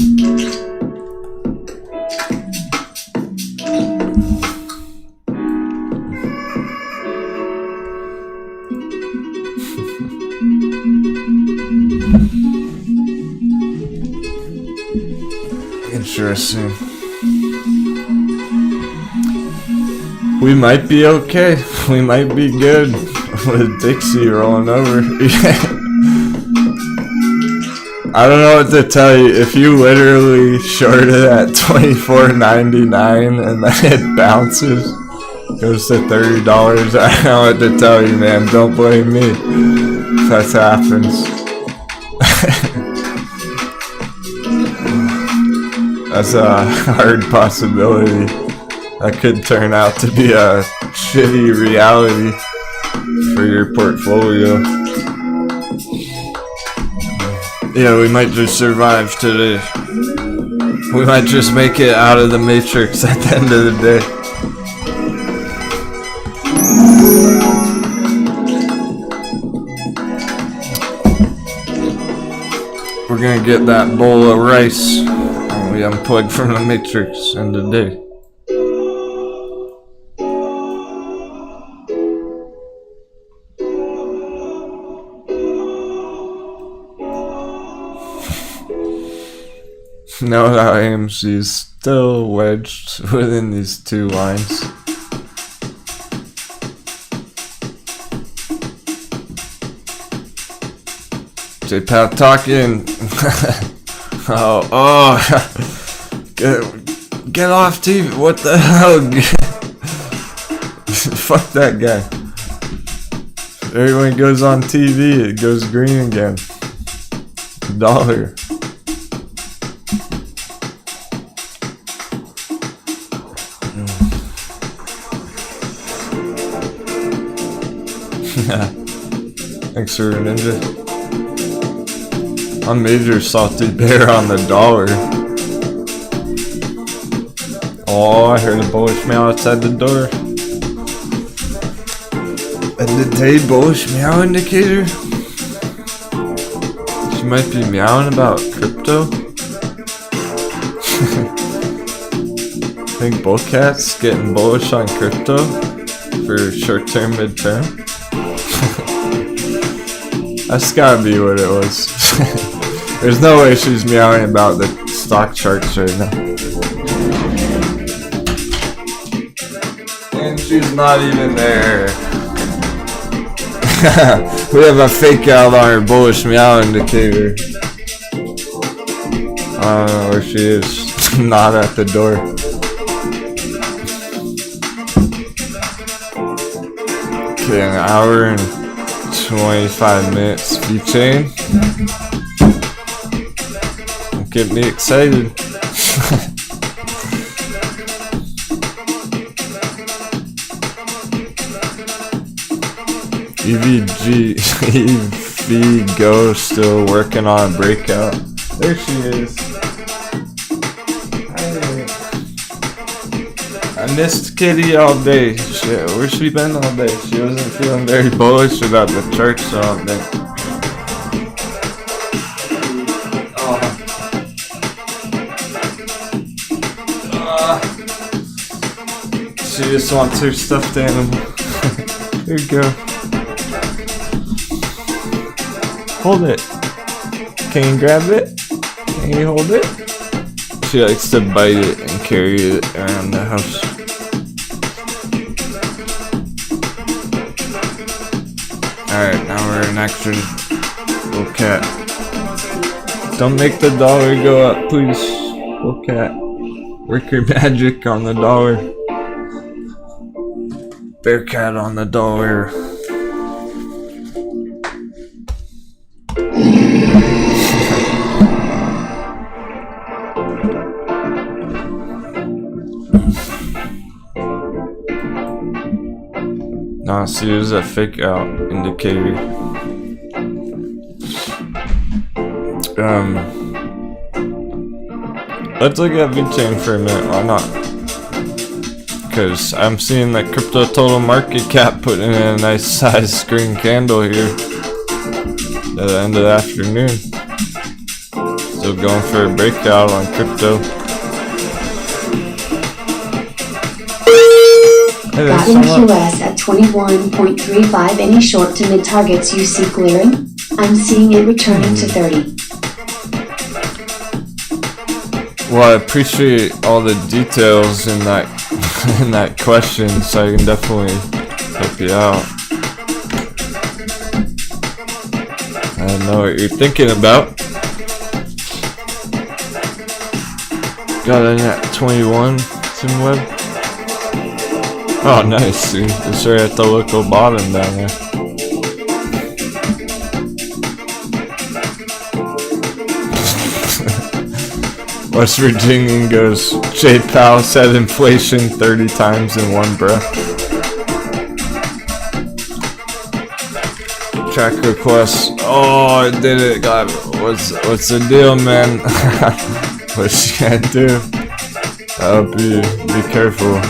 Interesting. We might be okay. We might be good with Dixie rolling over. I don't know what to tell you. If you literally shorted at $24.99 and then it bounces, goes to $30, I don't know what to tell you, man. Don't blame me if that happens. That's a hard possibility. That could turn out to be a shitty reality for your portfolio. Yeah, we might just survive today. We might just make it out of the matrix at the end of the day. We're gonna get that bowl of rice. We unplugged from the matrix end of the day. Know how AMC is still wedged within these two lines. J-Pal talking. Oh, get off TV. What the hell? Fuck that guy. Everyone goes on TV, it goes green again. $1. Thanks for Ninja. I'm major salty bear on the dollar. Oh, I heard a bullish meow outside the door. A day bullish meow indicator? She might be meowing about crypto. I think both cats getting bullish on crypto for short term, mid term. That's gotta be what it was. There's no way she's meowing about the stock charts right now. And she's not even there. We have a fake out on our bullish meow indicator. I don't know where she is. Not at the door. Okay, an hour and 25 minutes. VeChain. Don't get me excited. EVGO still working on a breakout. There she is. I missed Kitty all day. Shit, where's she been all day? She wasn't feeling very bullish about the charts all day. She just wants her stuffed animal. Here you go. Hold it. Can you grab it? Can you hold it? She likes to bite it and carry it around the house. Alright, now we're in action. Little cat. Don't make the dollar go up, please. Little cat. Work your magic on the dollar. Bear cat on the dollar. Nah, see, it was a fake out indicator. Let's look at VeChain for a minute. Why not? Because I'm seeing that crypto total market cap putting in a nice size green candle here at the end of the afternoon. Still going for a breakout on crypto. Hey, Got in QS at 21.35. Any short to mid targets you see clearing? I'm seeing it returning to 30. Well, I appreciate all the details in that in that question, so I can definitely help you out. I know what you're thinking about. Got in at 21, Simweb. Oh, nice, see. It's right at the local bottom down there. West Virginian goes, Jay Powell said inflation 30 times in one breath. Track request. Oh, I did it. God, what's the deal, man? What you gonna do? Be careful.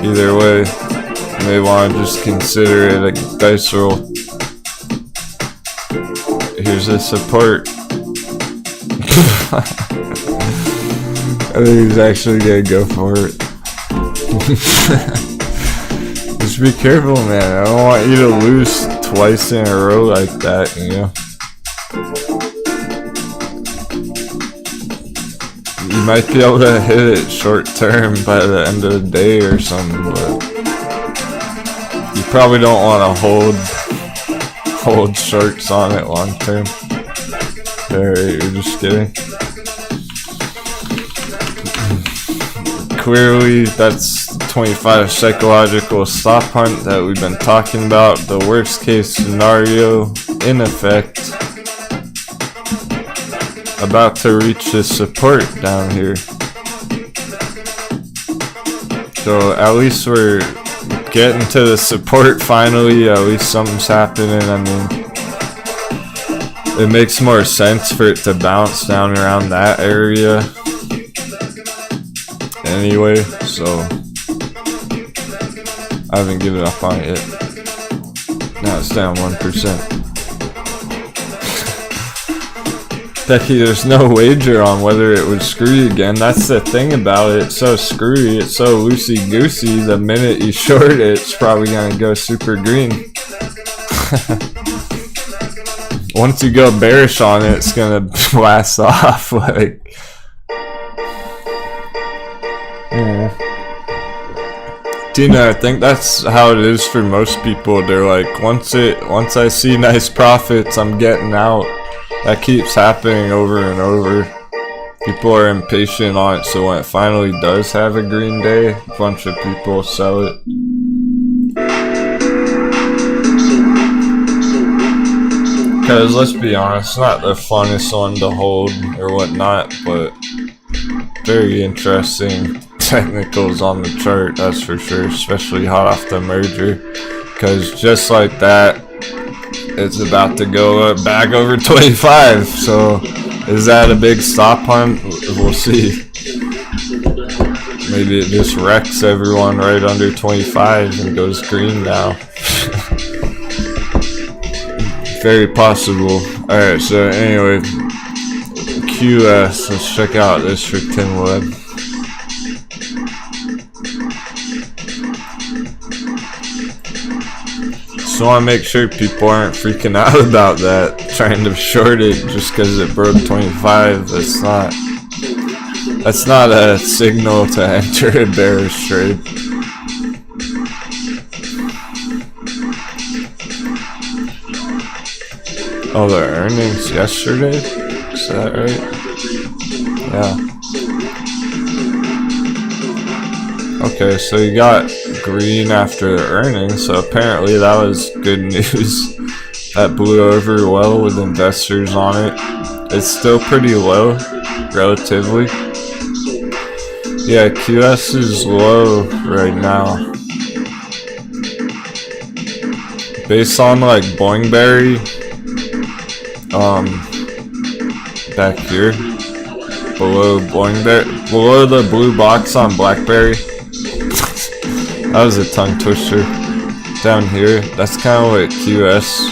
Either way, you may want to just consider it a dice roll. Here's a support. I think he's actually gonna go for it. Just be careful, man. I don't want you to lose twice in a row like that, you know? You might be able to hit it short term by the end of the day or something, but you probably don't want to hold shorts on it long term. Alright, you're just kidding. Clearly, that's 25 psychological stop hunt that we've been talking about. The worst case scenario in effect. About to reach the support down here. So at least we're getting to the support finally. At least something's happening. I mean, it makes more sense for it to bounce down around that area anyway, so I haven't given up on it yet. Now it's down 1%. Becky, there's no wager on whether it would screw you again. That's the thing about it. It's so screwy. It's so loosey-goosey. The minute you short it, it's probably going to go super green. Once you go bearish on it, it's going to blast off. Like, Tina, I think that's how it is for most people. They're like, once I see nice profits, I'm getting out. That keeps happening over and over. People are impatient on it, so when it finally does have a green day, a bunch of people sell it. Because let's be honest, it's not the funnest one to hold or whatnot, but very interesting technicals on the chart, that's for sure, especially hot off the merger. Because just like that, it's about to go up back over 25. So is that a big stop hunt? We'll see. Maybe it just wrecks everyone right under 25 and goes green now. Very possible. Alright, so anyway, QS, let's check out this for Denwo. So I want to make sure people aren't freaking out about that, trying to short it just because it broke 25. That's not a signal to enter a bearish trade. Oh, the earnings yesterday? Is that right? Yeah. Okay, so you got green after the earnings, so apparently that was good news. That blew over well with investors on it. It's still pretty low, relatively. Yeah, QS is low right now. based on like Boingberry, back here, below Boingberry, below the blue box on Blackberry. That was a tongue twister. Down here, that's kind of what QS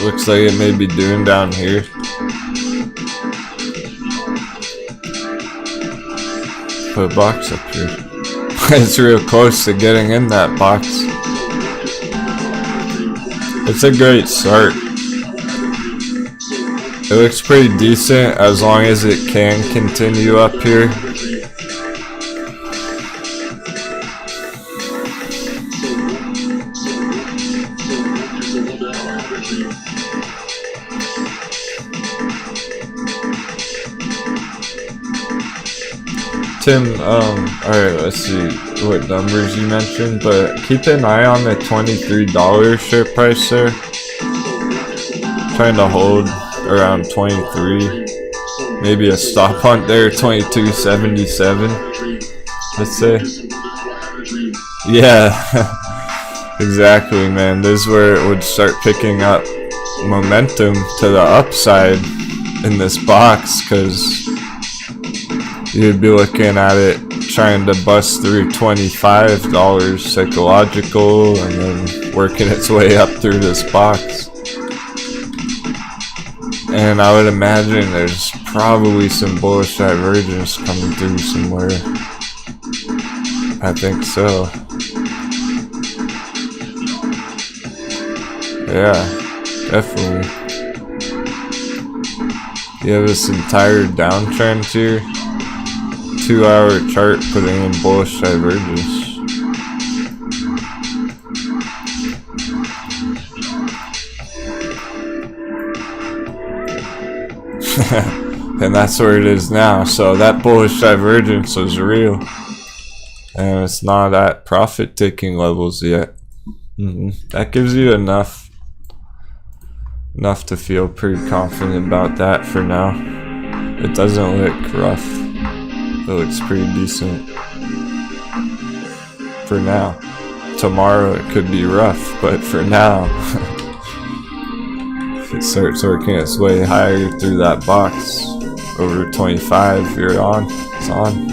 looks like it may be doing down here. Put a box up here. It's real close to getting in that box. It's a great start. It looks pretty decent as long as it can continue up here. Tim, alright, let's see what numbers you mentioned, but keep an eye on the $23 share price there. Trying to hold around 23. Maybe a stop hunt there, 22.77. Let's say. Yeah, exactly, man. This is where it would start picking up momentum to the upside in this box, because you'd be looking at it trying to bust through $25 psychological and then working its way up through this box. And I would imagine there's probably some bullish divergence coming through somewhere. I think so. Yeah, definitely. You have this entire downtrend here. 2-hour chart putting in bullish divergence. And that's where it is now. So that bullish divergence was real. And it's not at profit taking levels yet. That gives you enough to feel pretty confident about that for now. It doesn't look rough. It looks pretty decent for now. Tomorrow it could be rough, but for now, if it starts working its way higher through that box, over 25, you're on. It's on.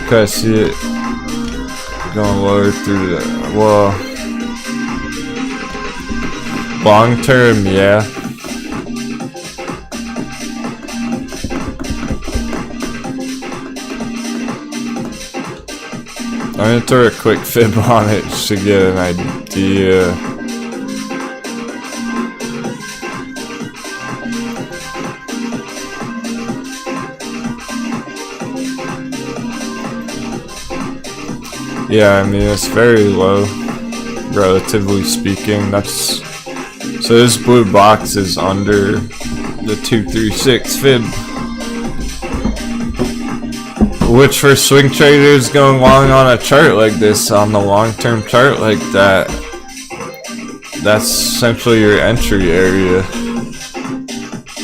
Okay, I see it going lower through the, well, long term, yeah. I'm gonna throw a quick fib on it just to get an idea. Yeah, I mean, it's very low, relatively speaking. That's, so this blue box is under the 236 fib. Which for swing traders going long on a chart like this, on the long-term chart like that, that's essentially your entry area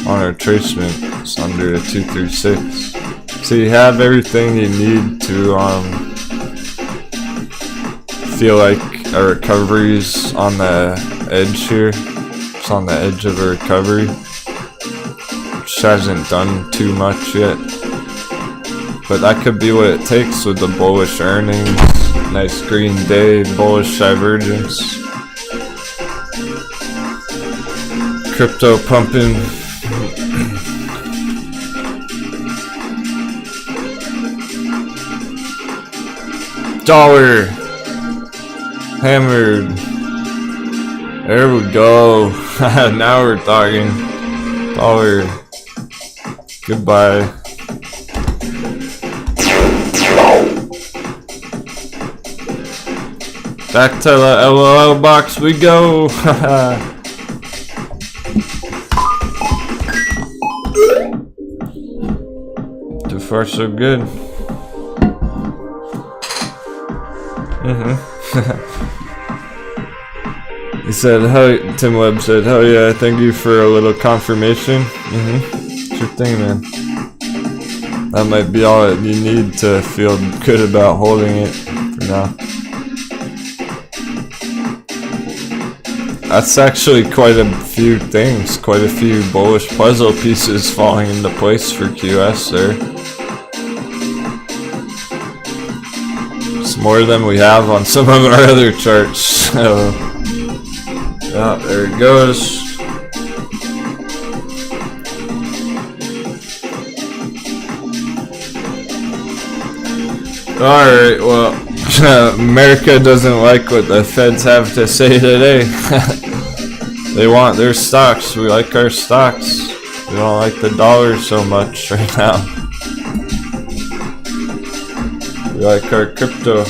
on a retracement. It's under a 236. So you have everything you need to feel like a recovery's on the edge here. It's on the edge of a recovery, which hasn't done too much yet. But that could be what it takes with the bullish earnings, nice green day, bullish divergence, crypto pumping. Dollar hammered. There we go. Now we're talking. Dollar. Goodbye. Back to the LOL box we go. Too far so good. He said, "Hell," Tim Webb said, "Hell yeah, thank you for a little confirmation." Sure thing, man. That might be all that you need to feel good about holding it for now. That's actually quite a few things, quite a few bullish puzzle pieces falling into place for QS there. It's more than we have on some of our other charts. So, yeah, there it goes. Alright, well, America doesn't like what the feds have to say today. They want their stocks. We like our stocks. We don't like the dollar so much right now. We like our crypto.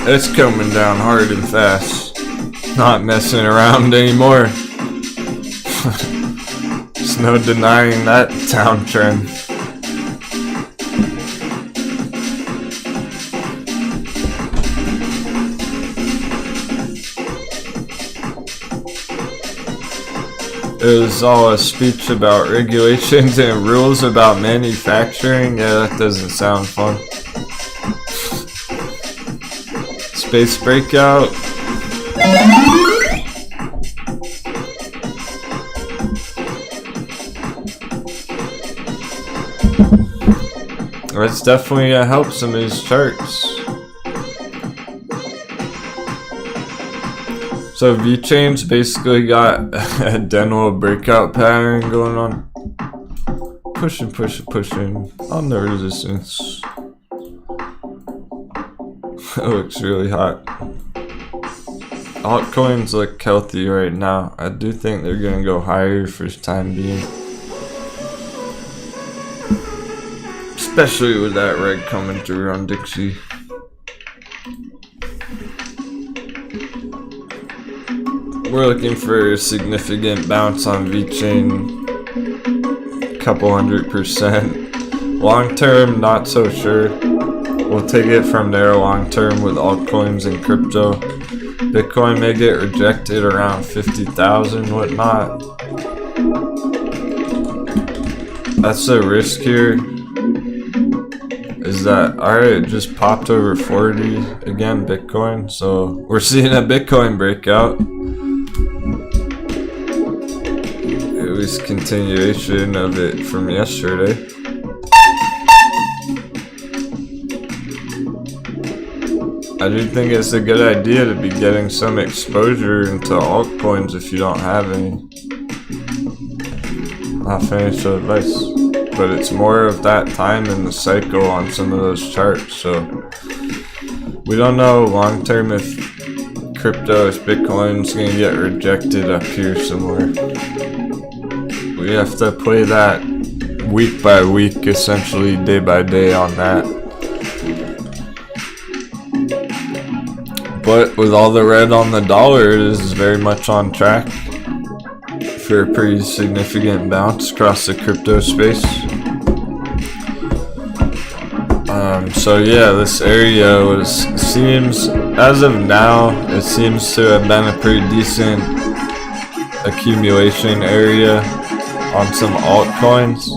It's coming down hard and fast. Not messing around anymore. There's no denying that downtrend. It was all a speech about regulations and rules about manufacturing. Yeah, that doesn't sound fun. Space breakout. It's definitely gonna help some of these charts. So V-Chain's basically got a Denwo breakout pattern going on. Pushing on the resistance. It looks really hot. Altcoins look healthy right now. I do think they're gonna go higher for the time being. Especially with that red coming through on Dixie. We're looking for a significant bounce on V-Chain. Couple 100%. Long term, not so sure. We'll take it from there long term with altcoins and crypto. Bitcoin may get rejected around 50,000, whatnot. That's the risk here. Is that, alright, it just popped over 40 again, Bitcoin. So we're seeing a Bitcoin breakout. At least continuation of it from yesterday. I do think it's a good idea to be getting some exposure into altcoins if you don't have any. Not financial advice, but it's more of that time in the cycle on some of those charts. So we don't know long term if crypto, if Bitcoin's gonna get rejected up here somewhere. We have to play that week by week, essentially day by day on that. But with all the red on the dollar, it is very much on track for a pretty significant bounce across the crypto space. So yeah, this area seems, as of now, it seems to have been a pretty decent accumulation area on some altcoins.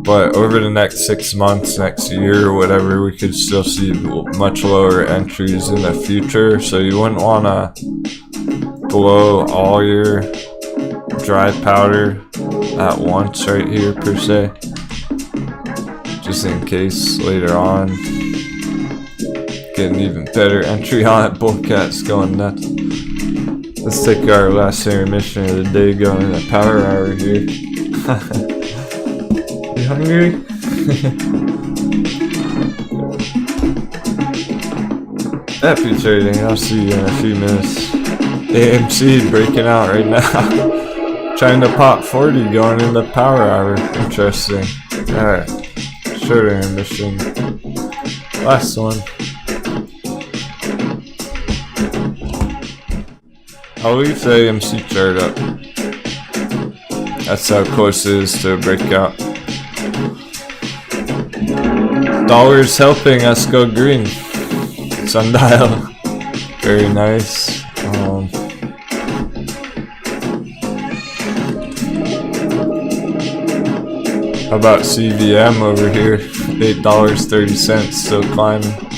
But over the next 6 months, next year, or whatever, we could still see much lower entries in the future. So you wouldn't want to blow all your dry powder at once right here, per se. Just in case later on, get an even better entry on it. Bullcat's going nuts. Let's take our last intermission of the day, going in the power hour here. You hungry? Happy trading. I'll see you in a few minutes. AMC breaking out right now. Trying to pop 40 going in the power hour. Interesting. Alright. Shorter intermission. Last one. I'll leave the AMC chart up. That's how close it is to a breakout. Dollar's helping us go green. Sundial. Very nice. How about CVM over here? $8.30, still climbing.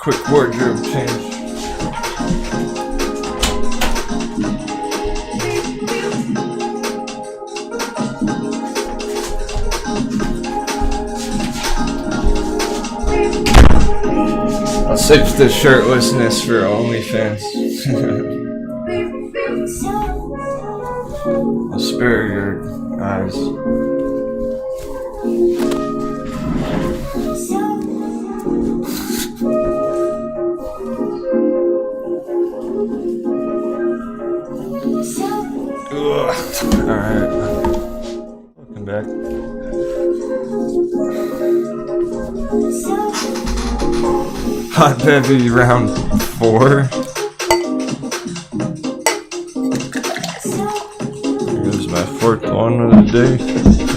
Quick wardrobe change. I'll save the shirtlessness for OnlyFans. I'll spare your eyes. Alright. Welcome back. Hot heavy round 4. Here's my 4th one of the day.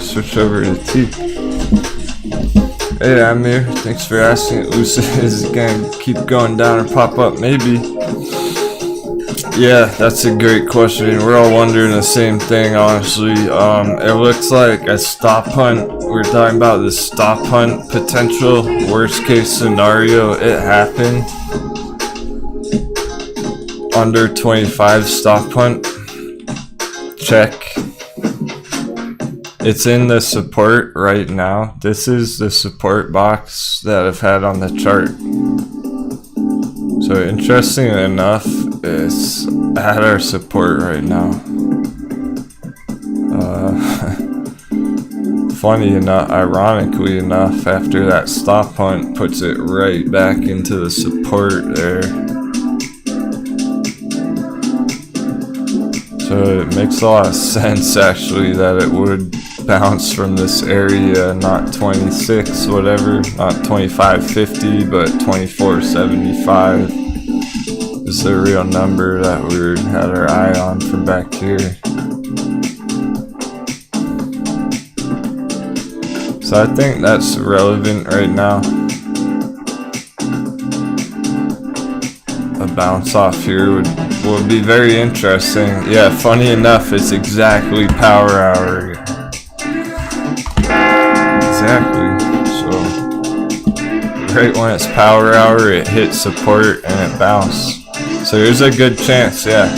Switch over to T. Hey, I'm here. Thanks for asking. Lucid, is it gonna keep going down or pop up? Maybe. Yeah, that's a great question. We're all wondering the same thing, honestly. It looks like a stop hunt. We're talking about the stop hunt potential. Worst case scenario, it happened. Under 25 stop hunt. Check. It's in the support right now. This is the support box that I've had on the chart. So interesting enough, it's at our support right now. Funny enough, ironically enough, after that stop hunt puts it right back into the support there. So it makes a lot of sense actually that it would bounce from this area, not 26 whatever, not 2550, but 2475 is the real number that we had our eye on from back here. So I think that's relevant right now. A bounce off here would be very interesting. Yeah, funny enough, it's exactly power hour. Exactly. So right when it's power hour, it hits support and it bounced. So there's a good chance, yeah.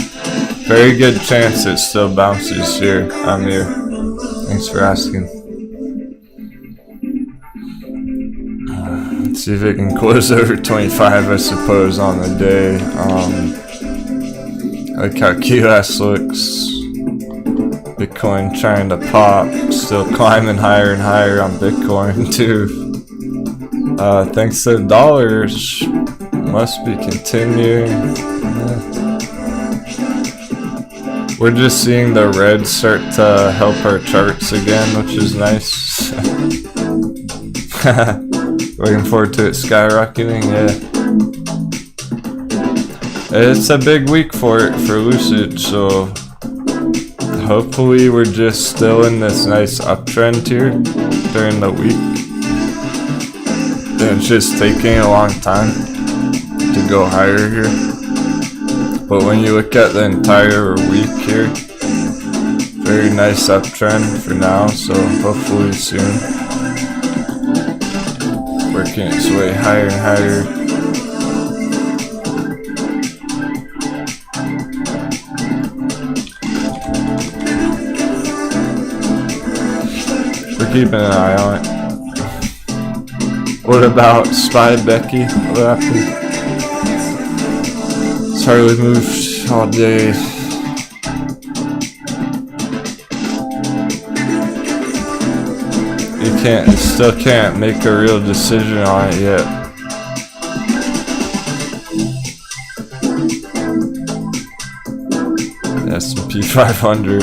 Very good chance it still bounces here. I'm here. Thanks for asking. Let's see if it can close over 25, I suppose, on the day. I like how QS looks. Bitcoin trying to pop, still climbing higher and higher on Bitcoin too. Thanks to the dollars, must be continuing. We're just seeing the red start to help our charts again, which is nice. Looking forward to it skyrocketing, yeah. It's a big week for it, for Lucid, so hopefully we're just still in this nice uptrend here during the week. And it's just taking a long time to go higher here. But when you look at the entire week here, very nice uptrend for now, so hopefully soon. Working its way higher and higher. We're keeping an eye on it. What about Spy Becky? What happened? It's hardly moved all day. Still can't make a real decision on it yet. S&P 500.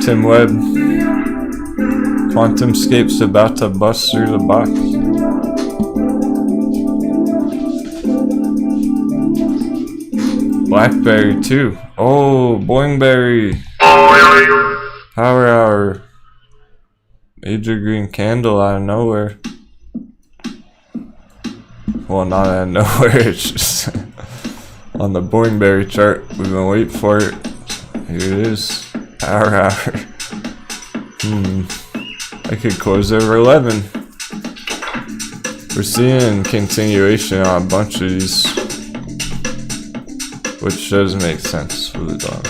Tim Webb. QuantumScape's about to bust through the box. Blackberry too. Oh, Boingberry. Power hour. Major green candle out of nowhere. Well, not out of nowhere. It's just on the Boingberry chart. We've been waiting for it. Here it is. Power hour. I could close over 11. We're seeing continuation on a bunch of these, which does make sense for the dog.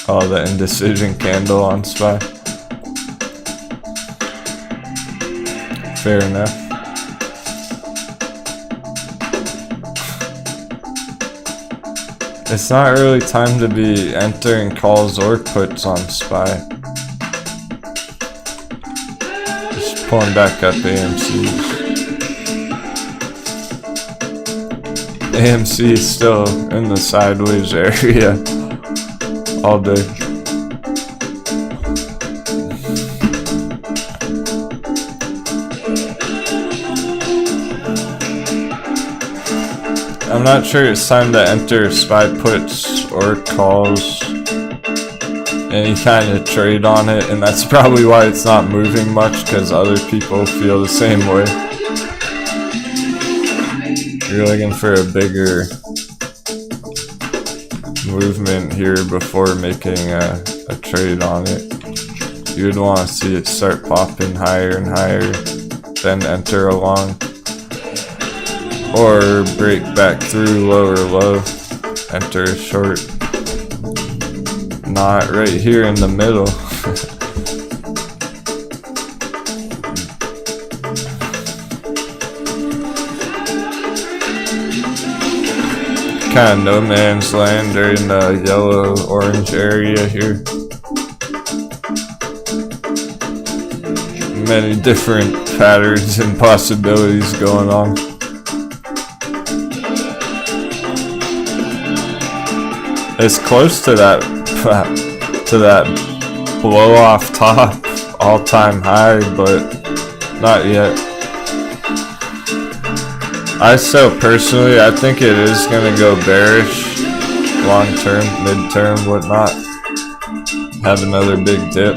Oh, the indecision candle on SPY. Fair enough. It's not really time to be entering calls or puts on SPY. Just Pulling back up AMCs. AMC is still in the sideways area all day. I'm not sure it's time to enter SPY puts or calls, any kind of trade on it, and that's probably why it's not moving much, because other people feel the same way. You're looking for a bigger movement here before making a trade on it. You would want to see it start popping higher and higher, then enter along, or break back through lower low, enter a short. Not right here in the middle. Kind of no man's land during the yellow orange area here. Many different patterns and possibilities going on. It's close to that blow off top all-time high, but not yet. I personally, I think it is gonna go bearish long term, mid-term, whatnot. Have another big dip.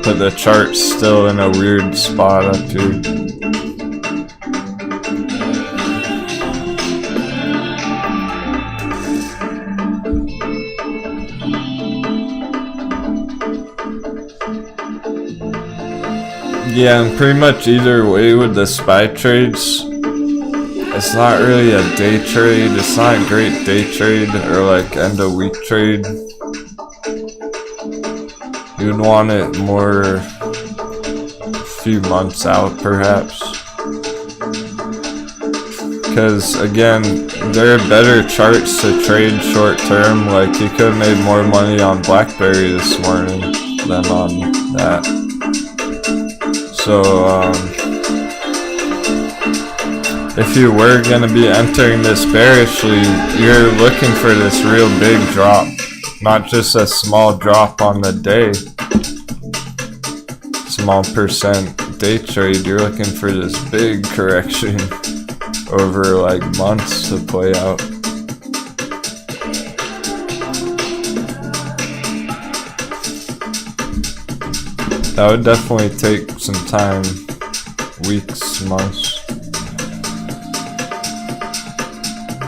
But the chart's still in a weird spot up here. Yeah, and pretty much either way with the SPY trades, it's not really a day trade, it's not a great day trade or like end of week trade. You'd want it more a few months out perhaps. Because again, there are better charts to trade short term, like you could have made more money on BlackBerry this morning than on that. So, if you were going to be entering this bearishly, you're looking for this real big drop, not just a small drop on the day, small percent day trade. You're looking for this big correction over like months to play out. That would definitely take some time, weeks, months.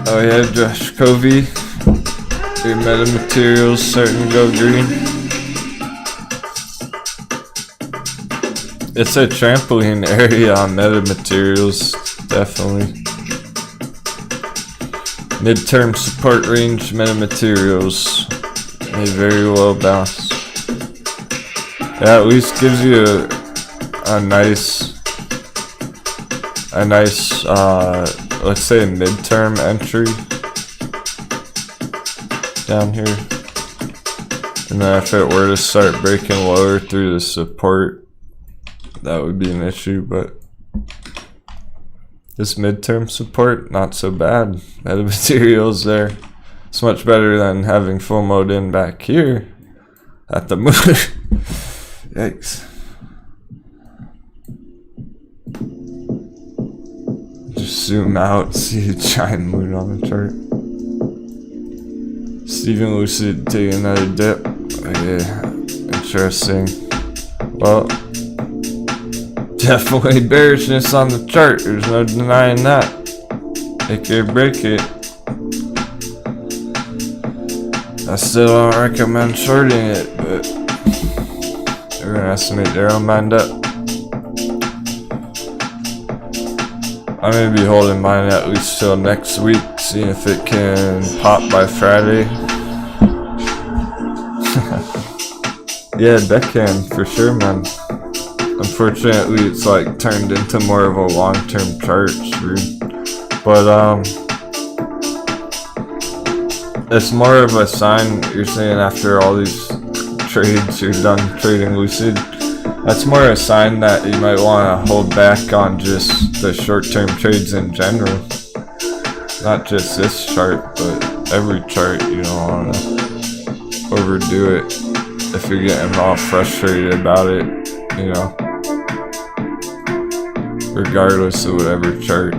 Oh yeah, Josh Covey, your metamaterials starting to go green. It's a trampoline area on metamaterials, definitely. Midterm support range metamaterials may very well bounce. Yeah, at least gives you a nice, let's say midterm entry down here. And then if it were to start breaking lower through the support, that would be an issue, but this midterm support, not so bad. Metamaterials there. It's much better than having full mode in back here at the moon. Yikes. Just zoom out, see a giant moon on the chart. Steven Lucid taking another dip. Yeah, interesting. Well, definitely bearishness on the chart. There's no denying that. Take it or break it. I still don't recommend shorting it, but they're gonna estimate their own mind up. I'm gonna be holding mine at least till next week, seeing if it can pop by Friday. Yeah, that can, for sure, man. Unfortunately, it's like turned into more of a long-term chart, but it's more of a sign, you're saying, after all these trades, you're done trading Lucid. That's more a sign that you might want to hold back on just the short-term trades in general. Not just this chart, but every chart. You don't want to overdo it if you're getting all frustrated about it, you know, regardless of whatever chart.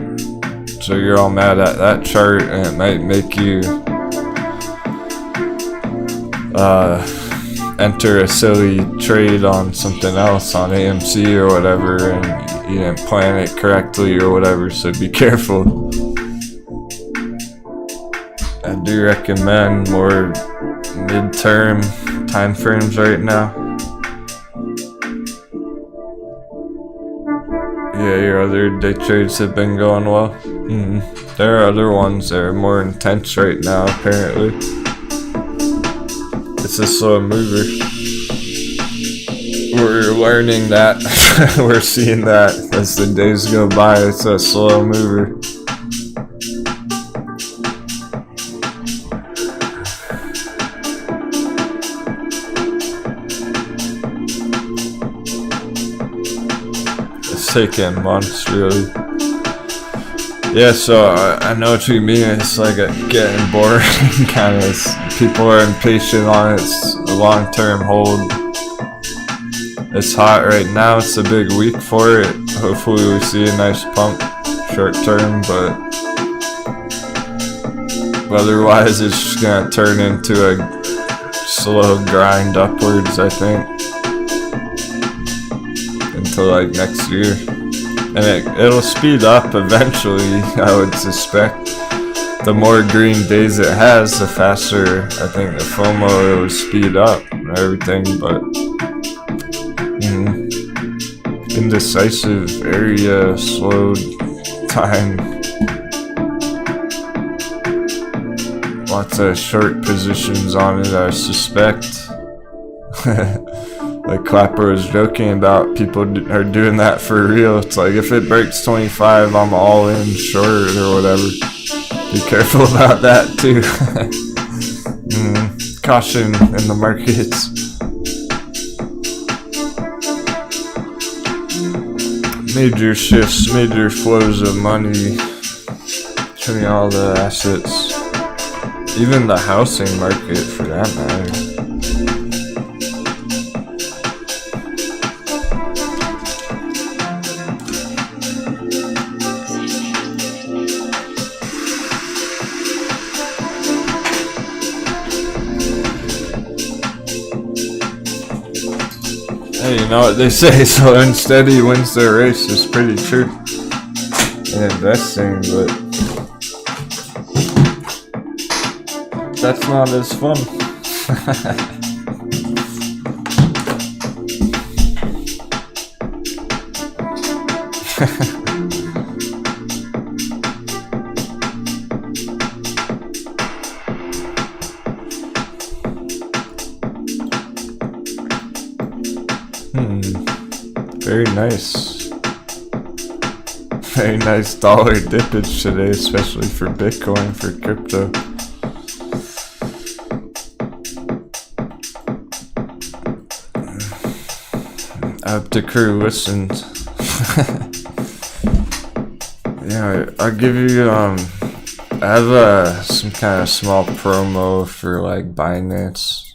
So you're all mad at that chart, and it might make you enter a silly trade on something else, on AMC or whatever, and you didn't plan it correctly or whatever, so be careful. I do recommend more mid-term time frames right now. Yeah, your other day trades have been going well. There are other ones that are more intense right now, apparently. It's a slow mover. We're learning that. We're seeing that as the days go by. It's a slow mover. It's taking months, really. Yeah, so I know what you mean. It's like getting boring, kind of. People are impatient on it. It's a long-term hold. It's hot right now. It's a big week for it. Hopefully we see a nice pump short-term, but otherwise it's just gonna turn into a slow grind upwards, I think, until like next year. And it'll speed up eventually, I would suspect. The more green days it has, the faster I think the FOMO it will speed up and everything, but indecisive area, slowed time. Lots of short positions on it, I suspect. Like Clapper was joking about, people are doing that for real. It's like, if it breaks 25, I'm all in short or whatever. Be careful about that too. Caution in the markets. Major shifts, major flows of money between all the assets. Even the housing market, for that matter. Hey, you know what they say, slow and steady wins the race. Is pretty true in investing, but that's not as fun. Very nice. Very nice dollar dippage today, especially for Bitcoin, for crypto. I hope the crew listened. Yeah, I'll give you, I have some kind of small promo for like Binance.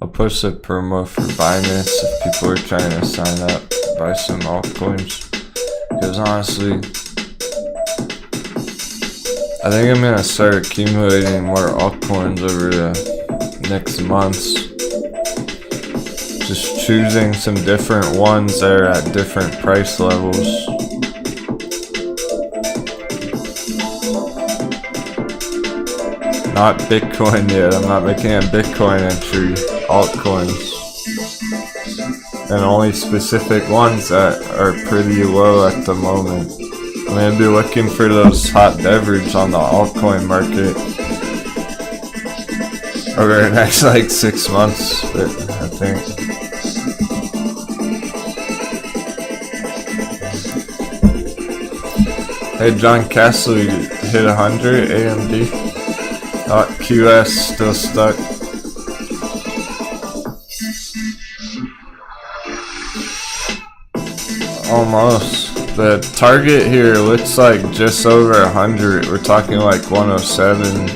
I'll post a promo for Binance if people are trying to sign up, buy some altcoins. Because honestly, I think I'm gonna start accumulating more altcoins over the next months. Just choosing some different ones that are at different price levels. Not Bitcoin yet. I'm not making a Bitcoin entry. Altcoins. And only specific ones that are pretty low at the moment. I'm gonna be looking for those hot beverage on the altcoin market over the next like 6 months, I think. Hey, John Castle hit 100 AMD. QS still stuck. Almost. The target here looks like just over 100. We're talking like 107.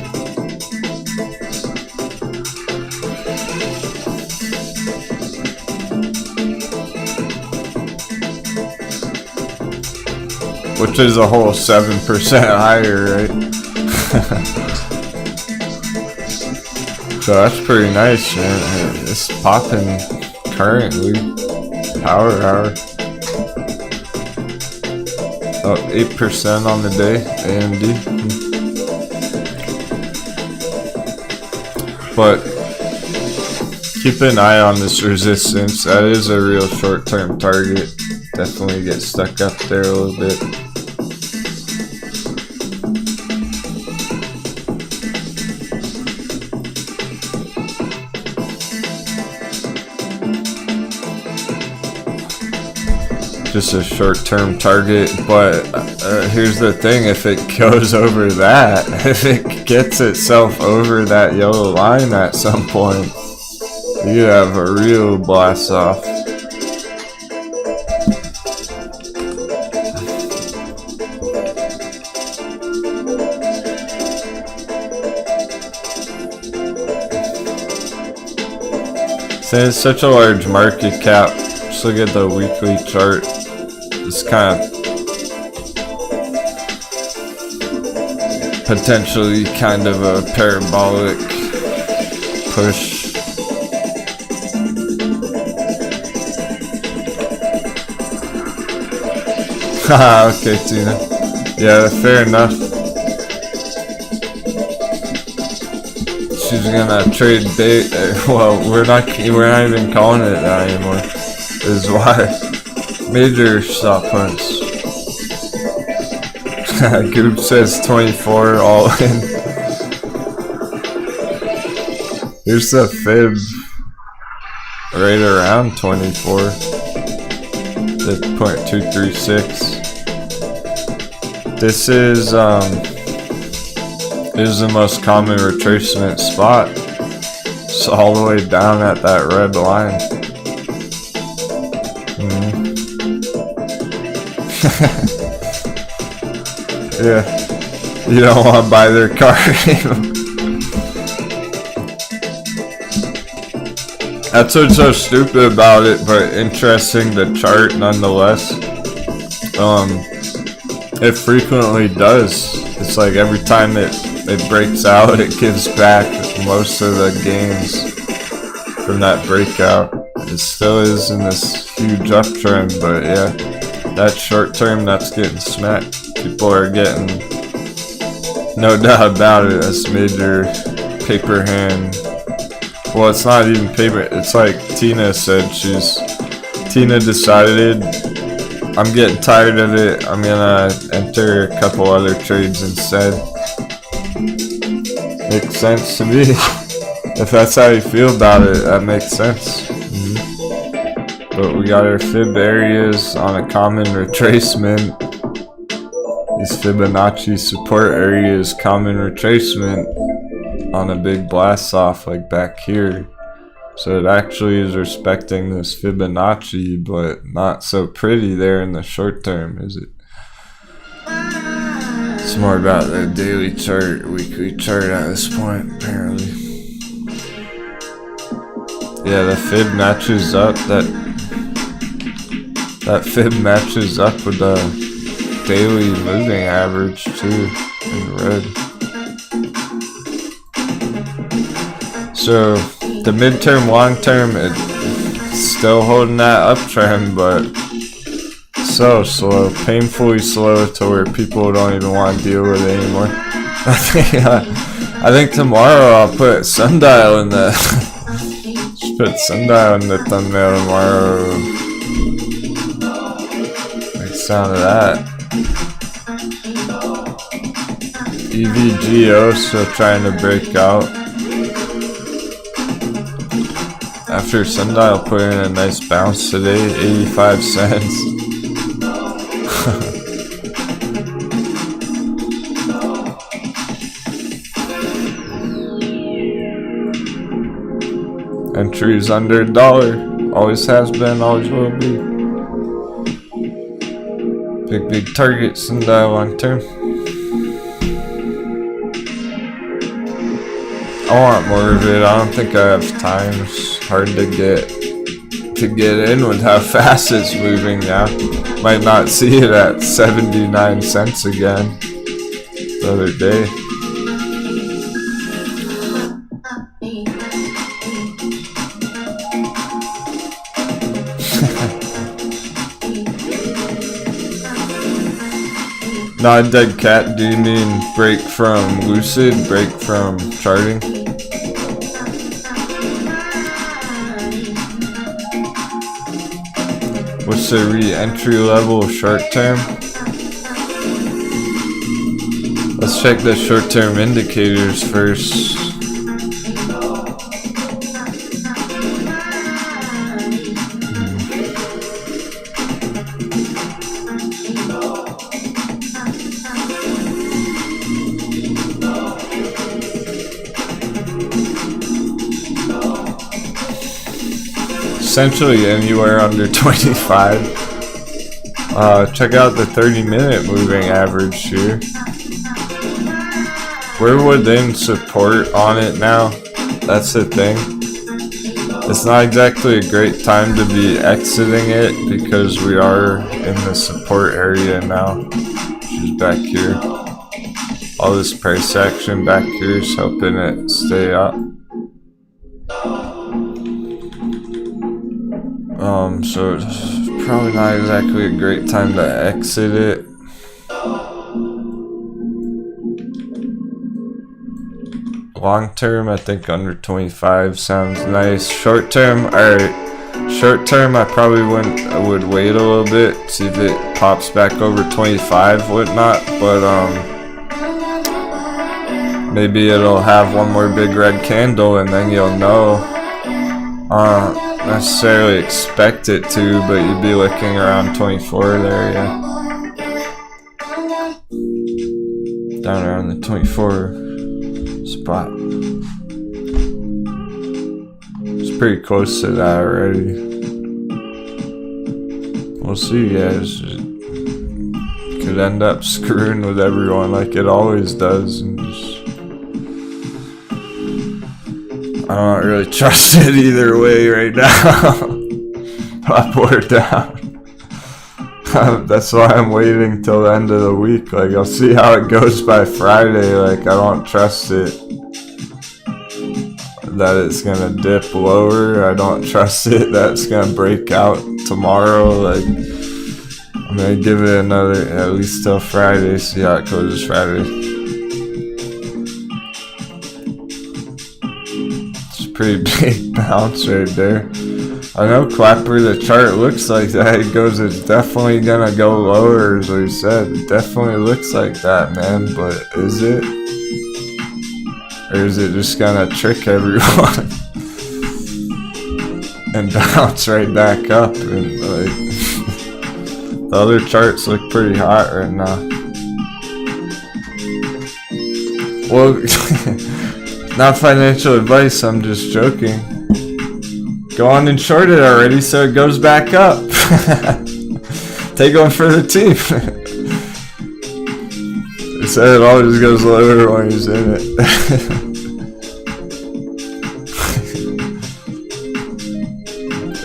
Which is a whole 7% higher, right? So that's pretty nice, man. It's popping currently. Power hour. Up 8% on the day, AMD. But keep an eye on this resistance. That is a real short-term target. Definitely get stuck up there a little bit. Just a short-term target, but here's the thing: if it goes over that, if it gets itself over that yellow line at some point, you have a real blast off. Since it's such a large market cap, just look at the weekly chart. It's kind of potentially kind of a parabolic push. Haha, okay, Tina. Yeah, fair enough. She's gonna trade bait. Well, we're not even calling it that anymore. Is why. Major stop hunts. Goop says 24 all in. Here's the fib. Right around 24. The 0.236. This is the most common retracement spot. It's all the way down at that red line. Yeah, you don't want to buy their car. That's what's so stupid about it, but interesting, the chart nonetheless. It frequently does. It's like every time it breaks out, it gives back most of the gains from that breakout. It still is in this huge uptrend, but yeah, that short term, that's getting smacked. People are getting, no doubt about it, that's major paper hand. Well, it's not even paper, it's like Tina said, Tina decided, I'm getting tired of it, I'm gonna enter a couple other trades instead. Makes sense to me. If that's how you feel about it, that makes sense. But we got our fib areas on a common retracement. These Fibonacci support areas, common retracement on a big blast off like back here. So it actually is respecting this Fibonacci, but not so pretty there in the short term, is it? It's more about the daily chart, weekly chart at this point, apparently. Yeah, the fib matches up, that fib matches up with the daily moving average too, in red. So the midterm, long term, it's still holding that uptrend, but so slow, painfully slow to where people don't even want to deal with it anymore. I think tomorrow I'll put sundial in the just put sundial in the thumbnail tomorrow. Like the sound of that. EVGO still trying to break out. After sundial put in a nice bounce today, 85 cents. Entries under $1. Always has been, always will be. Big targets in the long term. I want more of it. I don't think I have time. It's hard to get in with how fast it's moving now. Might not see it at 79 cents again the other day. Not dead cat, do you mean break from Lucid, break from charting? What's the re-entry level short term? Let's check the short term indicators first. Essentially anywhere under 25. Check out the 30-minute moving average here. We're within support on it now. That's the thing. It's not exactly a great time to be exiting it because we are in the support area now, which is back here. All this price action back here is helping it stay up. So it's probably not exactly a great time to exit it. Long term, I think under 25 sounds nice. Short term, alright. Short term, I probably would wait a little bit, see if it pops back over 25, whatnot. But maybe it'll have one more big red candle, and then you'll know. Necessarily expect it to, but you'd be looking around 24 there, yeah. Down around the 24 spot. It's pretty close to that already. We'll see, guys. It could end up screwing with everyone like it always does, and just I don't really trust it either way right now. Up or down. That's why I'm waiting till the end of the week. Like, I'll see how it goes by Friday. Like, I don't trust it that it's gonna dip lower. I don't trust it that it's gonna break out tomorrow. Like, I'm gonna give it another, at least till Friday, see how it closes Friday. Pretty big bounce right there. I know Clapper, the chart looks like that. It goes, it's definitely gonna go lower, as we said. It definitely looks like that, man. But is it? Or is it just gonna trick everyone and bounce right back up? And like, the other charts look pretty hot right now. Well, not financial advice, I'm just joking. Go on and short it already so it goes back up. Take one for the team. They said it always goes lower when he's in it.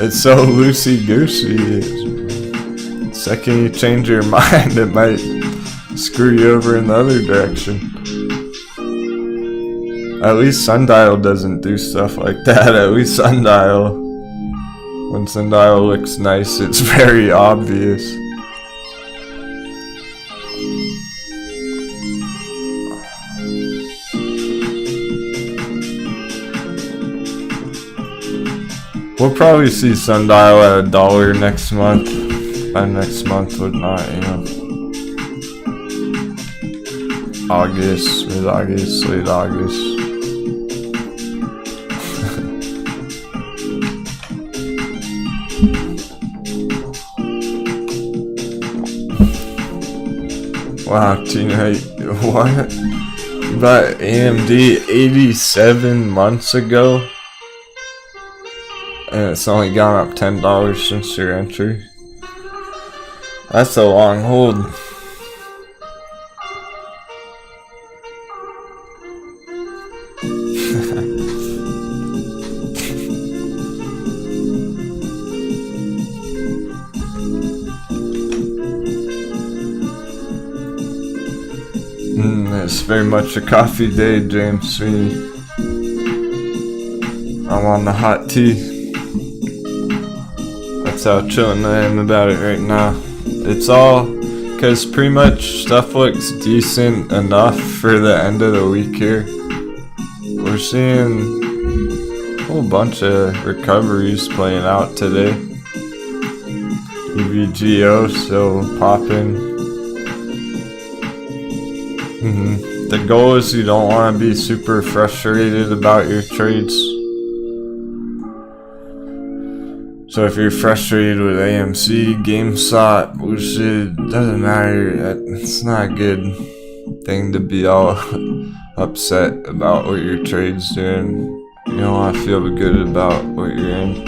It's so loosey-goosey. The second you change your mind, it might screw you over in the other direction. At least Sundial doesn't do stuff like that. At least Sundial, when Sundial looks nice, it's very obvious. We'll probably see Sundial at $1 next month. By next month, would not, you know. August, mid-August, late August. Wow, Tina, what? You bought AMD 87 months ago? And it's only gone up $10 since your entry. That's a long hold. It's very much a coffee day, James Sweeney. I'm on the hot tea. That's how chillin' I am about it right now. It's all because pretty much stuff looks decent enough for the end of the week here. We're seeing a whole bunch of recoveries playing out today. EVGO still popping. The goal is you don't want to be super frustrated about your trades. So if you're frustrated with AMC, GameStop, bullshit, doesn't matter. It's not a good thing to be all upset about what your trade's doing. You don't want to feel good about what you're in.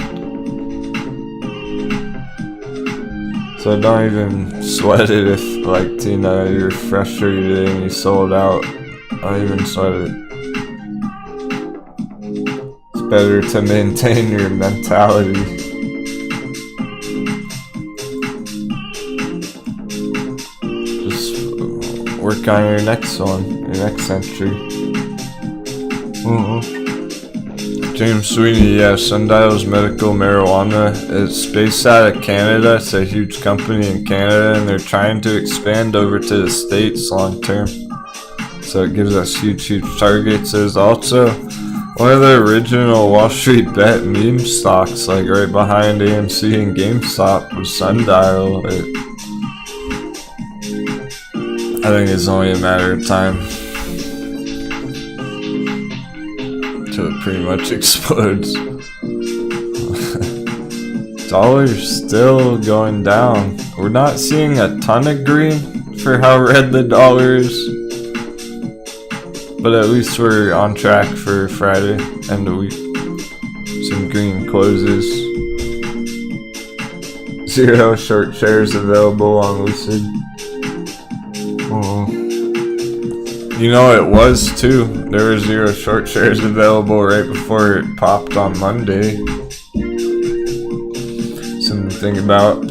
So don't even sweat it if, like, Tina, you're frustrated and you sold out. Don't even sweat it. It's better to maintain your mentality. Just work on your next one, your next entry. James Sweeney, yeah, Sundial's medical marijuana. It's based out of Canada. It's a huge company in Canada, and they're trying to expand over to the States long term. So it gives us huge targets. There's also one of the original Wall Street Bet meme stocks, like right behind AMC and GameStop, was Sundial. I think it's only a matter of time till it pretty much explodes. Dollar's still going down. We're not seeing a ton of green for how red the dollar is, but at least we're on track for Friday, end of week. Some green closes. 0 short shares available on Lucid. You know, it was too. There were 0 short shares available right before it popped on Monday. Something to think about.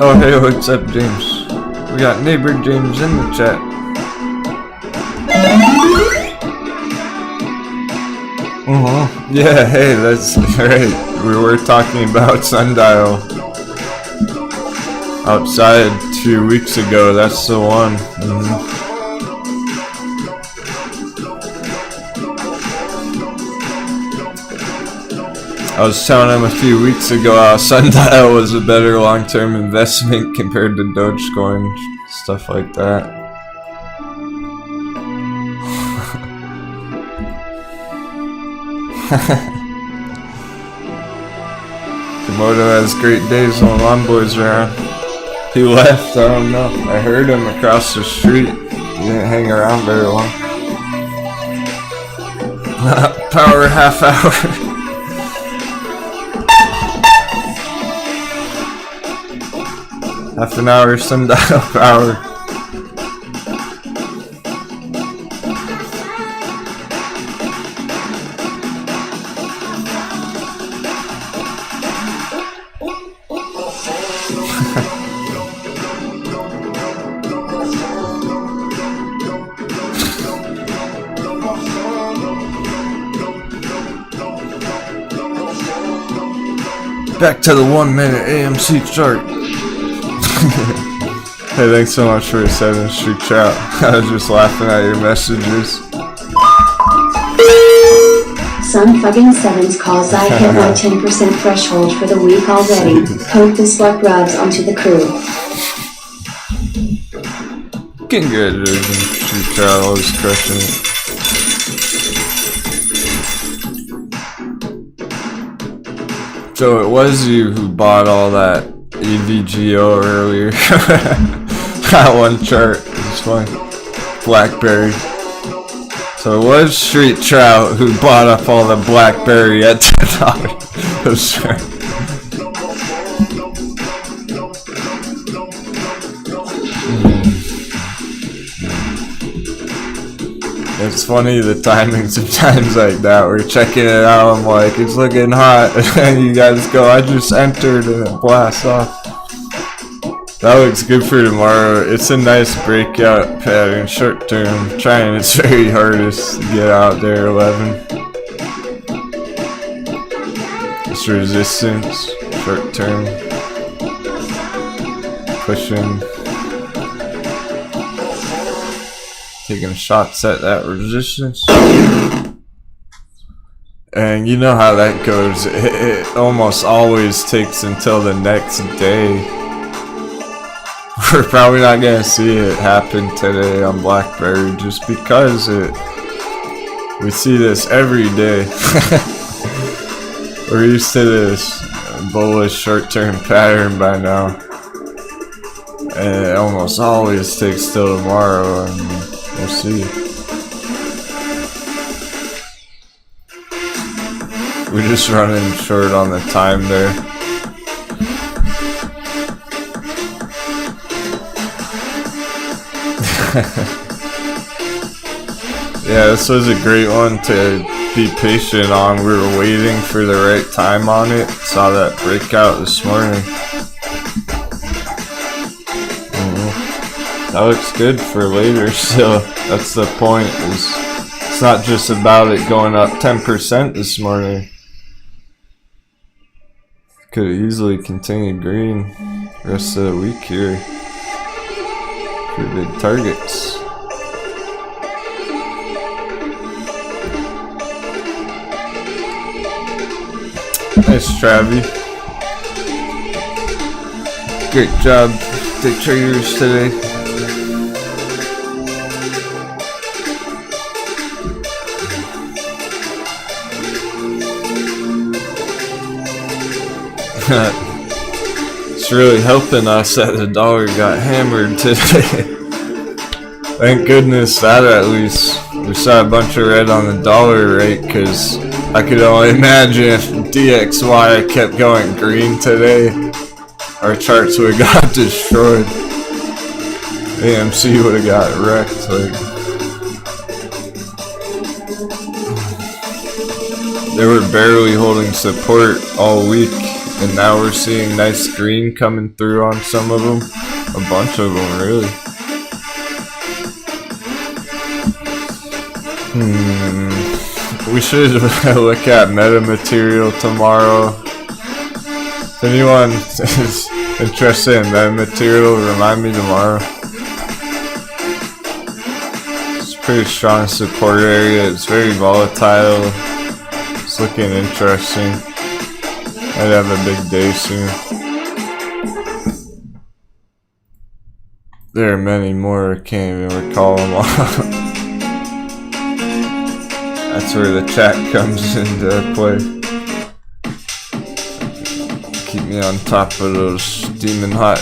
Oh hey, what's up, James? We got neighbor James in the chat. Yeah, hey, that's right. We were talking about Sundial outside 2 weeks ago. That's the one. I was telling him a few weeks ago how Sundial was a better long-term investment compared to Dogecoin, stuff like that. Komodo has great days when Lawn Boy's around. He left, I don't know. I heard him across the street. He didn't hang around very long. Power half hour. Half an hour Sundial power. Back to the 1 minute AMC chart. Hey, thanks so much for a 7th Street chat. I was just laughing at your messages. Some fucking sevens calls. I hit my 10% threshold for the week already. Hope this luck rubs onto the crew. Congratulations, Street Travel is crushing it. So it was you who bought all that AVGO earlier. That one chart is funny. Blackberry. So it was Street Trout who bought up all the Blackberry at $10. That's right. It's funny the timing sometimes like that. We're checking it out. I'm like, it's looking hot. And you guys go, I just entered and it blasts off. That looks good for tomorrow. It's a nice breakout pattern, short term. Trying its very hardest to get out there. 11. It's resistance, short term. Pushing. Taking shots at that resistance. And you know how that goes. It almost always takes until the next day. We're probably not gonna see it happen today on Blackberry just because we see this every day. We're used to this bullish short-term pattern by now. And it almost always takes till tomorrow, and we'll see. We're just running short on the time there. Yeah, this was a great one to be patient on. We were waiting for the right time on it. Saw that breakout this morning. That looks good for later, so that's the point. It's not just about it going up 10% this morning. Could have easily continued green the rest of the week here. Pretty big targets. Nice, Travi. Great job, day traders today. It's really helping us that the dollar got hammered today. Thank goodness that at least. We saw a bunch of red on the dollar rate because I could only imagine if DXY kept going green today, our charts would have got destroyed. AMC would have got wrecked. They were barely holding support all week. And now we're seeing nice green coming through on some of them. A bunch of them, really. We should look at metamaterial tomorrow. If anyone is interested in metamaterial, remind me tomorrow. It's a pretty strong support area. It's very volatile. It's looking interesting. I'd have a big day soon. There are many more, I can't even recall them all. That's where the chat comes into play. Keep me on top of those steaming hot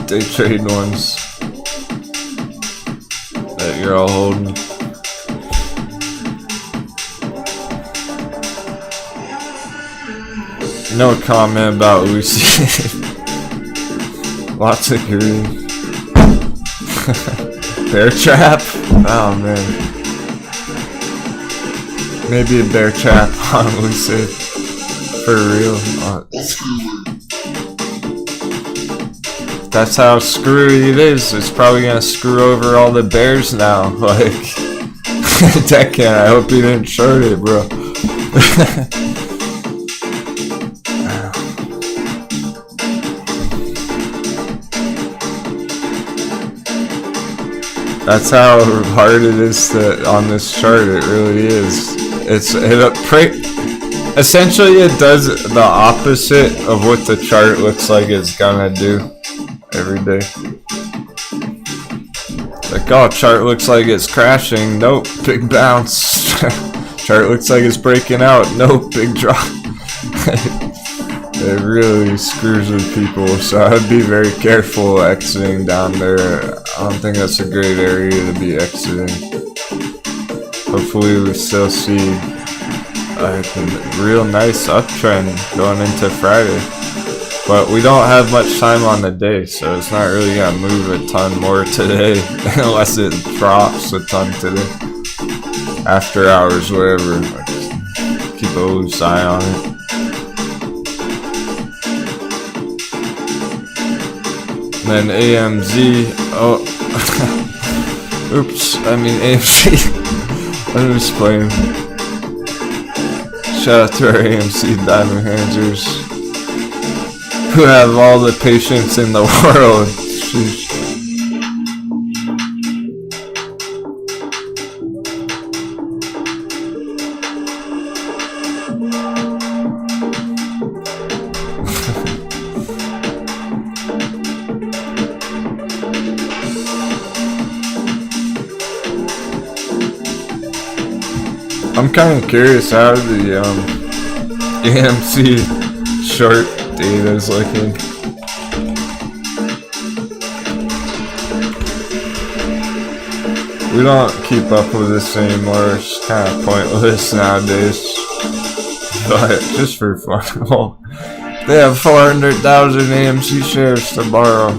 day trade ones that you're all holding. No comment about Lucy. Lots of green. Bear trap? Oh man. Maybe a bear trap on Lucy. For real. That's how screwy it is. It's probably gonna screw over all the bears now. Like, Deccan, I hope you didn't short it, bro. That's how hard it is on this chart. It really is. essentially it does the opposite of what the chart looks like it's gonna do every day. Like, oh, chart looks like it's crashing. Nope, big bounce. Chart looks like it's breaking out. Nope, big drop. It really screws with people, so I'd be very careful exiting down there. I don't think that's a great area to be exiting. Hopefully we still see a real nice uptrend going into Friday. But we don't have much time on the day, so it's not really gonna move a ton more today unless it drops a ton today. After hours, whatever. Keep a loose eye on it. And then AMZ, oh, oops, I mean AMC. I'm just playing. Shout out to our AMC diamond handlers who have all the patience in the world. Sheesh. I'm kind of curious how the AMC short data is looking. We don't keep up with this anymore. It's kind of pointless nowadays. But just for fun, well, they have 400,000 AMC shares to borrow,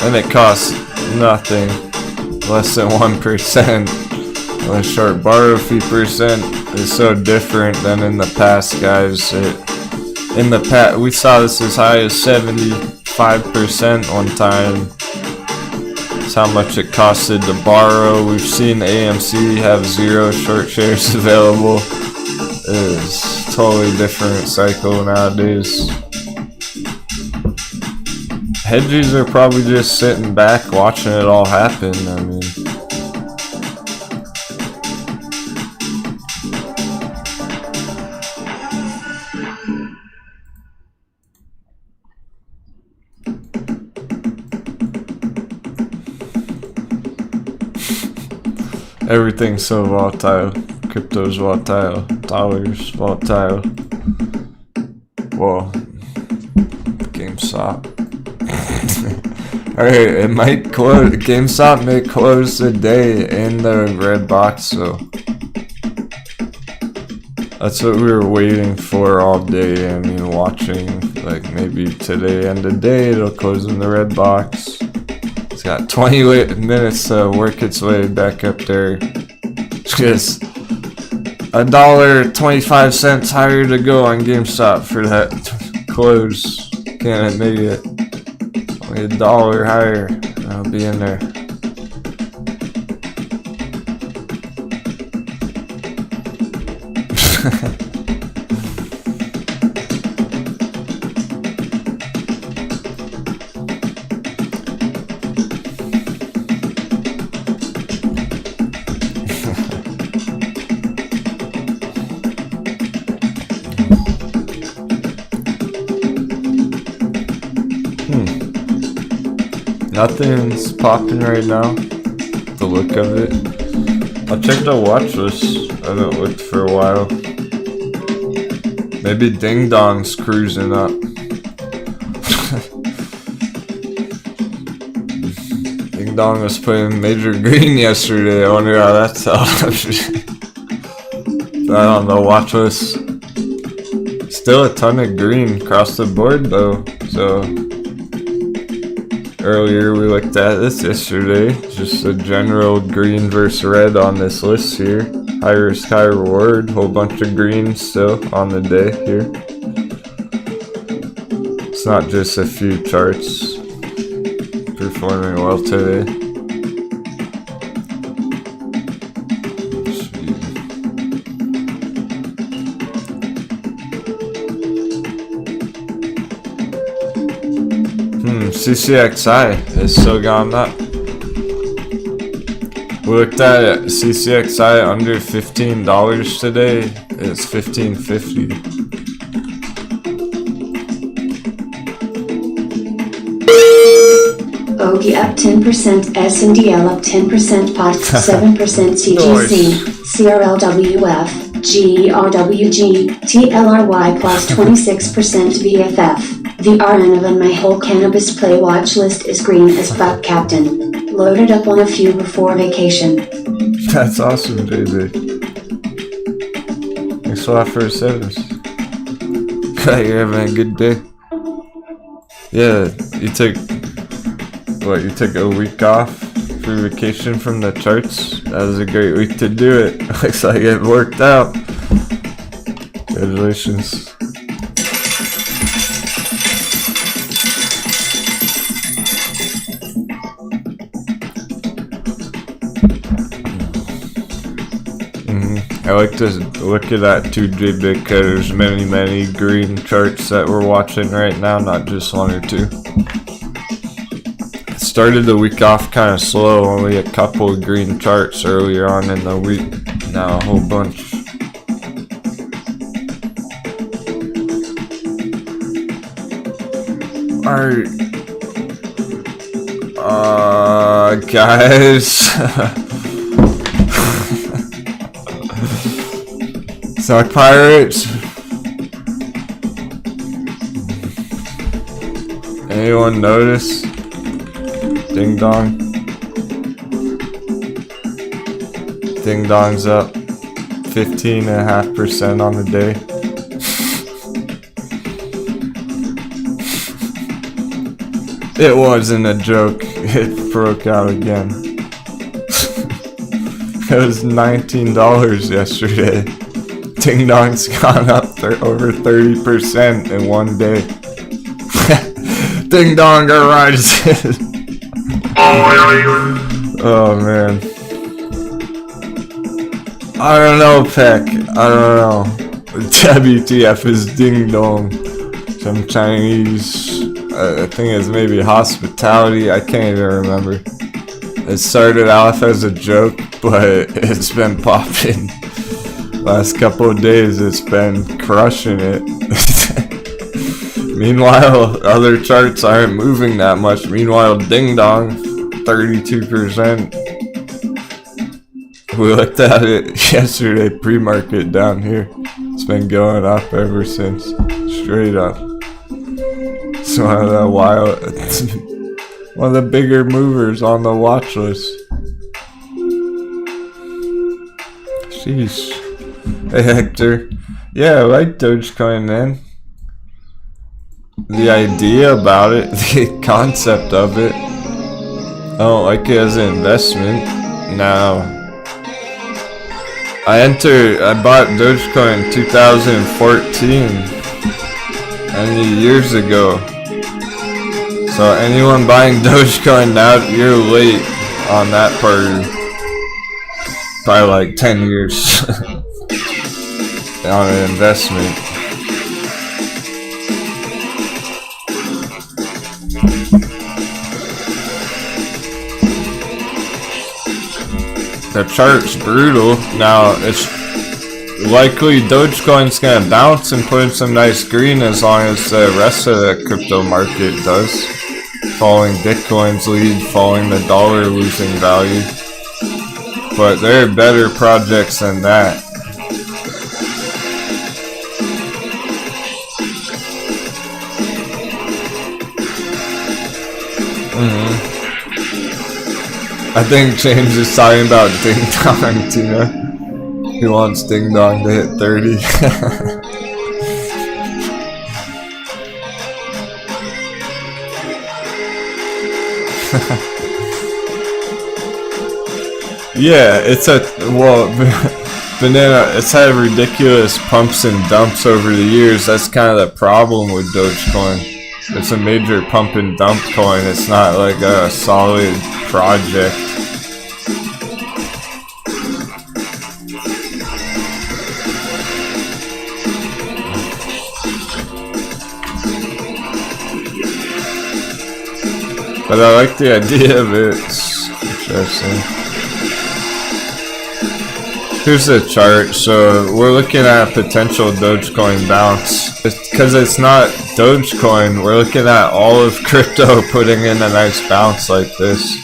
and it costs nothing. Less than 1%. The short borrow fee percent is so different than in the past, guys. In the past, we saw this as high as 75% one time. That's how much it costed to borrow. We've seen AMC have 0 short shares available. It's a totally different cycle nowadays. Hedgies are probably just sitting back watching it all happen. I mean, everything's so volatile. Crypto's volatile. Dollars volatile. Whoa. GameStop. Alright, it might close. GameStop may close the day in the red box, so that's what we were waiting for all day. I mean, watching, like, maybe today end of day it'll close in the red box. It's got 20 minutes to work its way back up there. Just $1.25 higher to go on GameStop for that close. Can't make it. Only $1 higher. I'll be in there. Nothing's popping right now. The look of it. I'll check the watch list. I haven't looked for a while. Maybe Ding Dong's cruising up. Ding Dong was putting major green yesterday. I wonder how that's out. I don't know. Watch list. Still a ton of green across the board though. So. Earlier we looked at this yesterday, just a general green versus red on this list here. High risk, high reward, whole bunch of green still on the day here. It's not just a few charts performing well today. CCXI has still gone up. We looked at CCXI under $15 today. It's $15.50. OGI up 10%, SNDL up 10%, POT 7%, CGC, CRLWF, GERWG, TLRY plus 26% VFF. The RN of my whole cannabis play watch list is green as fuck, Captain. Loaded up on a few before vacation. That's awesome, JJ. Thanks a lot for the service. Glad you're having a good day. Yeah, you took a week off for vacation from the charts? That was a great week to do it. Looks like it worked out. Congratulations. I like to look at that too, JB, because there's many green charts that we're watching right now, not just one or two. Started the week off kind of slow, only a couple of green charts earlier on in the week, now a whole bunch. Alright, guys. Stock Pirates. Anyone notice? Ding dong. Ding dong's up 15.5% on the day. It wasn't a joke. It broke out again. It was $19 yesterday. Ding dong's gone up over 30% in one day. Ding dong rises. Oh man. I don't know, Peck. I don't know. WTF is ding dong. Some Chinese, I think it's maybe hospitality. I can't even remember. It started off as a joke, but it's been popping. Last couple of days, it's been crushing it. Meanwhile, other charts aren't moving that much. Meanwhile, Ding Dong, 32%. We looked at it yesterday, pre-market down here. It's been going up ever since, straight up. It's one of the one of the bigger movers on the watch list. Sheesh. Hey Hector. Yeah, I like Dogecoin, man. The idea about it, the concept of it. I don't like it as an investment. No. I bought Dogecoin in 2014. Many years ago. So anyone buying Dogecoin now, you're late on that party. Probably like 10 years. On an investment. The chart's brutal. Now it's likely Dogecoin's gonna bounce and put in some nice green as long as the rest of the crypto market does. Following Bitcoin's lead, following the dollar losing value. But there are better projects than that. I think James is talking about Ding Dong, Tina. He wants Ding Dong to hit 30. Yeah, Banana, it's had ridiculous pumps and dumps over the years. That's kind of the problem with Dogecoin. It's a major pump and dump coin. It's not like a solid project. But I like the idea of it. It's interesting. Here's the chart. So we're looking at a potential Dogecoin bounce. Because it's not Dogecoin, we're looking at all of crypto putting in a nice bounce like this.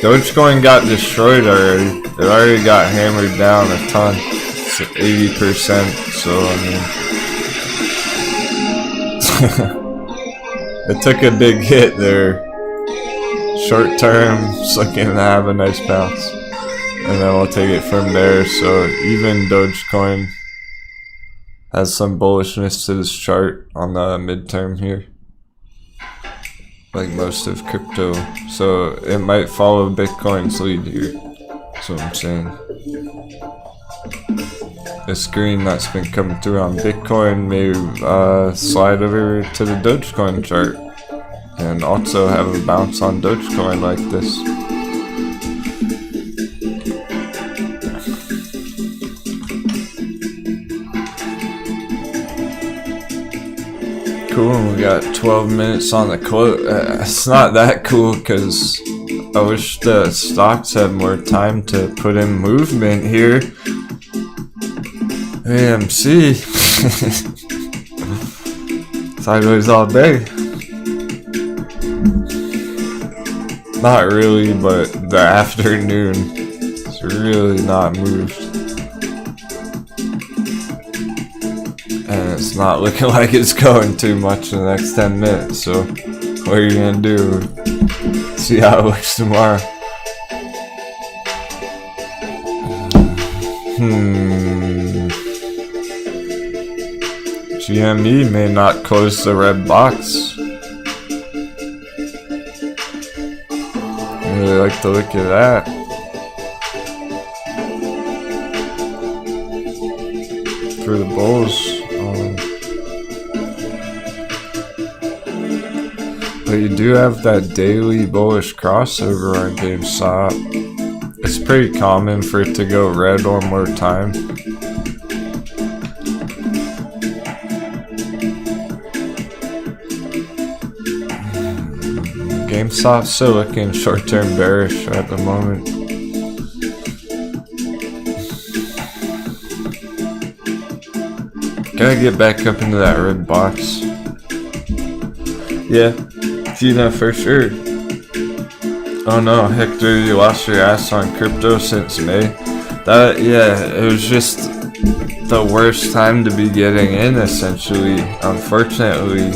Dogecoin got destroyed already. It already got hammered down a ton. It's 80%. So I mean, it took a big hit there. Short term, it's looking to have a nice bounce, and then we'll take it from there. So even Dogecoin has some bullishness to this chart on the midterm here, like most of crypto. So it might follow Bitcoin's lead here. That's what I'm saying. This green that's been coming through on Bitcoin may slide over to the Dogecoin chart and also have a bounce on Dogecoin like this. Cool, we got 12 minutes on the close. It's not that cool because I wish the stocks had more time to put in movement here. AMC. Sideways all day. Not really, but the afternoon it's really not moved. And it's not looking like it's going too much in the next 10 minutes, so what are you gonna do? See how it looks tomorrow. GME may not close the red box. I really like the look of that. For the bulls. But you do have that daily bullish crossover on GameStop. It's pretty common for it to go red one more time. GameStop's still looking short-term bearish at the moment. Gotta get back up into that red box. Yeah, Gina for sure. Oh no, Hector, you lost your ass on crypto since May. It was just the worst time to be getting in, essentially. Unfortunately,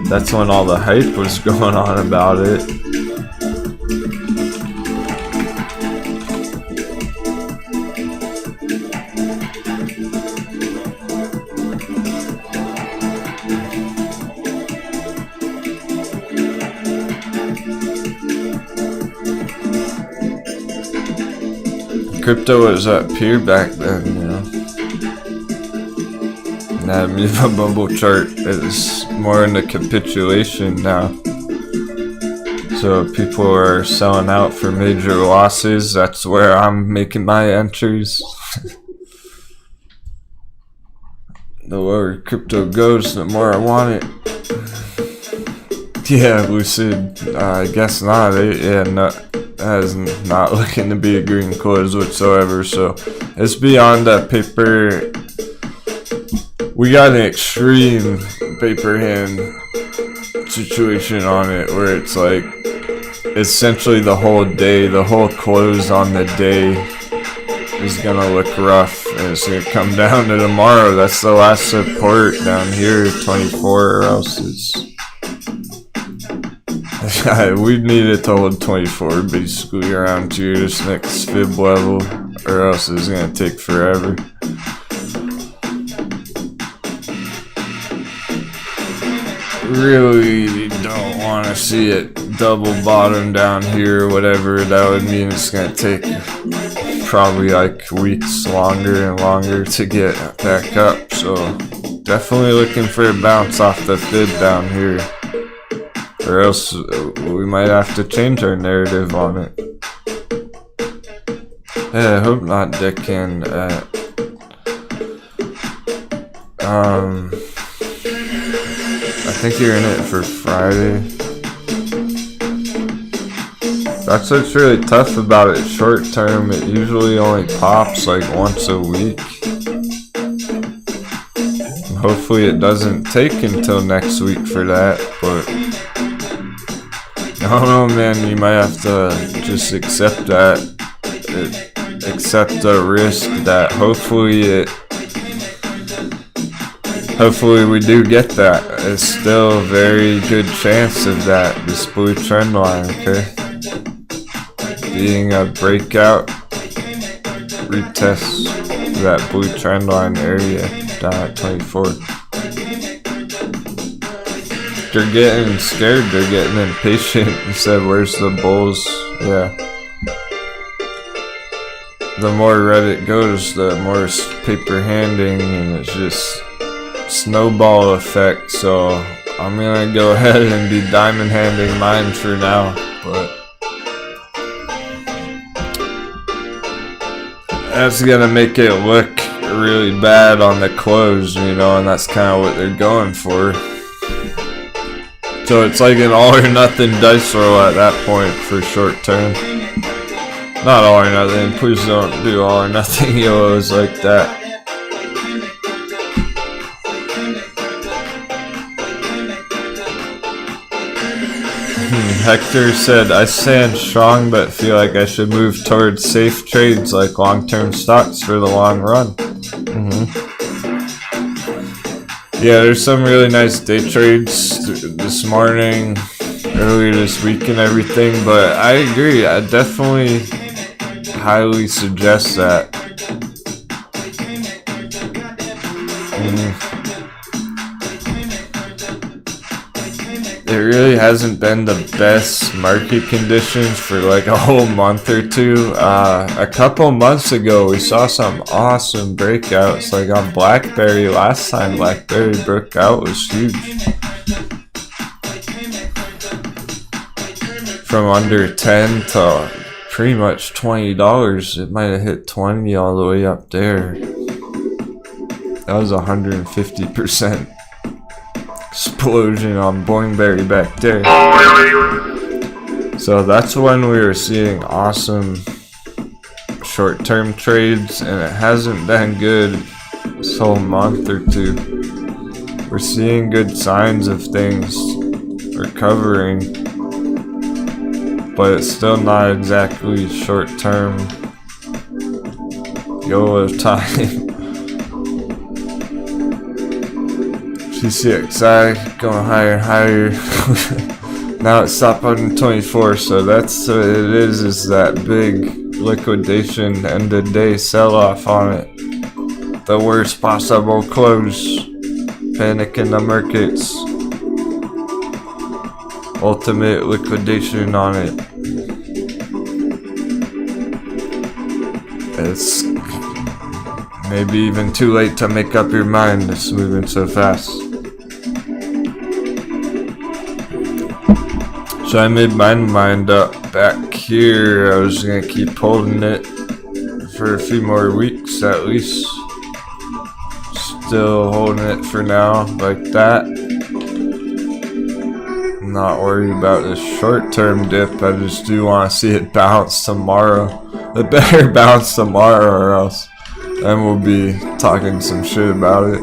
that's when all the hype was going on about it. Crypto was up here back then, you know. And that Amoeba bubble chart is more into capitulation now. So people are selling out for major losses. That's where I'm making my entries. The lower crypto goes, the more I want it. Yeah, Lucid, I guess not. That is not looking to be a green close whatsoever, so it's beyond that paper. We got an extreme paper hand situation on it where it's like essentially the whole day, the whole close on the day is gonna look rough, and it's gonna come down to tomorrow. That's the last support down here, 24, or else it's we need it to hold 24 basically around here, this next fib level, or else it's gonna take forever. Really don't want to see it double bottom down here or whatever. That would mean it's gonna take probably like weeks longer and longer to get back up, so definitely looking for a bounce off the fib down here. Or else we might have to change our narrative on it. Yeah, I hope not deckhand. I think you're in it for Friday. That's what's really tough about it short term. It usually only pops like once a week. And hopefully it doesn't take until next week for that, but I don't know, man. You might have to just accept that. Accept the risk that hopefully we do get that. It's still a very good chance of that, this blue trend line, okay? Being a breakout, retest that blue trend line area down at 24. They're getting scared, they're getting impatient. You said, where's the bulls? Yeah. The more Reddit goes, the more paper handing, and it's just snowball effect. So I'm gonna go ahead and be diamond handing mine for now, but that's gonna make it look really bad on the close, you know, and that's kind of what they're going for. So it's like an all or nothing dice roll at that point for short term. Not all or nothing, please don't do all or nothing YOLOs like that. Hector said, I stand strong but feel like I should move towards safe trades like long-term stocks for the long run. Yeah, there's some really nice day trades this morning, earlier this week and everything, but I agree, I definitely highly suggest that. It really hasn't been the best market conditions for like a whole month or two. A couple months ago we saw some awesome breakouts, like on BlackBerry. Last time BlackBerry broke out was huge. From under 10 to pretty much $20. It might have hit 20 all the way up there. That was 150% explosion on Boingberry back there. So that's when we were seeing awesome short-term trades, and it hasn't been good this whole month or two. We're seeing good signs of things recovering, but it's still not exactly short-term YOLO time. CCXI going higher and higher. Now it's stopped on 24, so that's what it is that big liquidation end of day sell-off on it. The worst possible close. Panic in the markets. Ultimate liquidation on it. It's maybe even too late to make up your mind. It's moving so fast. So I made my mind up back here. I was gonna keep holding it for a few more weeks at least. Still holding it for now, like that. I'm not worried about this short-term dip. I just do want to see it bounce tomorrow. It better bounce tomorrow, or else then we'll be talking some shit about it.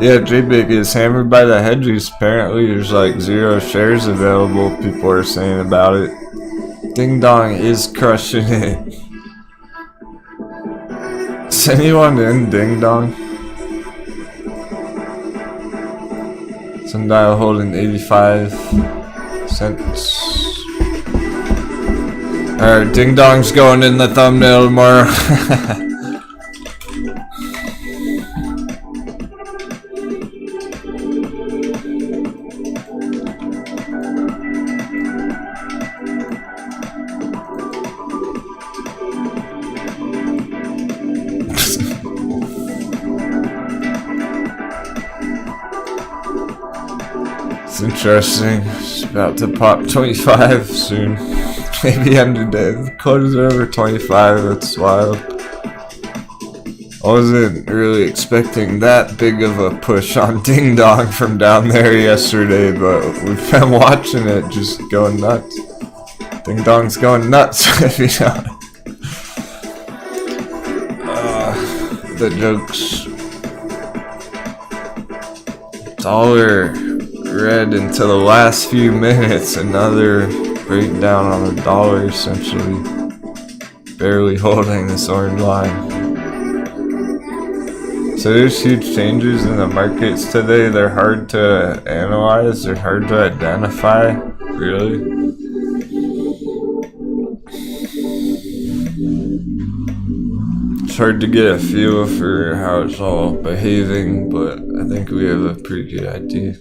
Yeah, JBig is hammered by the hedges. Apparently there's like 0 shares available, people are saying about it. Ding Dong is crushing it. Is anyone in Ding Dong? Sundial holding 85 cents. Alright, Ding Dong's going in the thumbnail tomorrow. It's interesting. It's about to pop 25 soon. Maybe end of day. Close over 25. That's wild. I wasn't really expecting that big of a push on Ding Dong from down there yesterday, but we've been watching it just going nuts. Ding Dong's going nuts, if you know. The jokes. Dollar red into the last few minutes. Another breakdown on the dollar, essentially. Barely holding this orange line. So there's huge changes in the markets today. They're hard to analyze. They're hard to identify. Really. It's hard to get a feel for how it's all behaving, but I think we have a pretty good idea.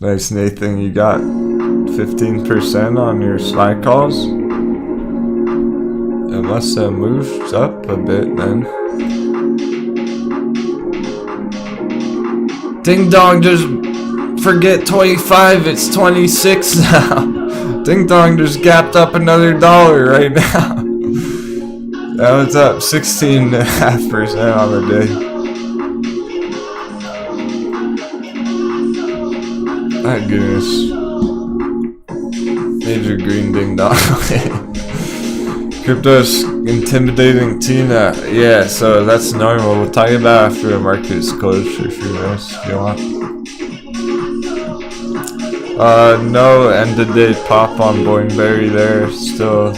Nice, Nathan. You got 15% on your SLY calls? It must have moved up a bit then. Ding Dong, just forget 25, it's 26 now. Ding Dong just gapped up another dollar right now. That was up 16.5% on the day. My goodness. Major green Ding Dong. Crypto's intimidating Tina. Yeah, so that's normal. We'll talk about after the market's closed for a few minutes if you want. No end of day pop on Boingberry there. Still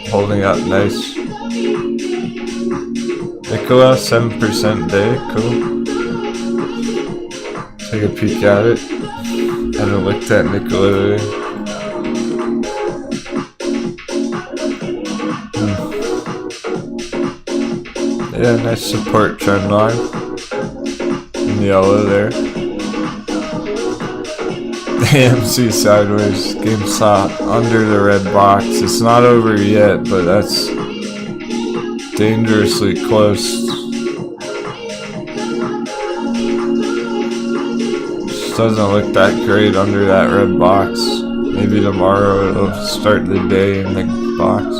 holding up nice. Nicola, 7% day. Cool. Take a peek at it. Haven't looked at Nicola today. Yeah, nice support trend line in yellow there. The AMC sideways, GameStop under the red box. It's not over yet, but that's dangerously close. Just doesn't look that great under that red box. Maybe tomorrow it'll start the day in the box.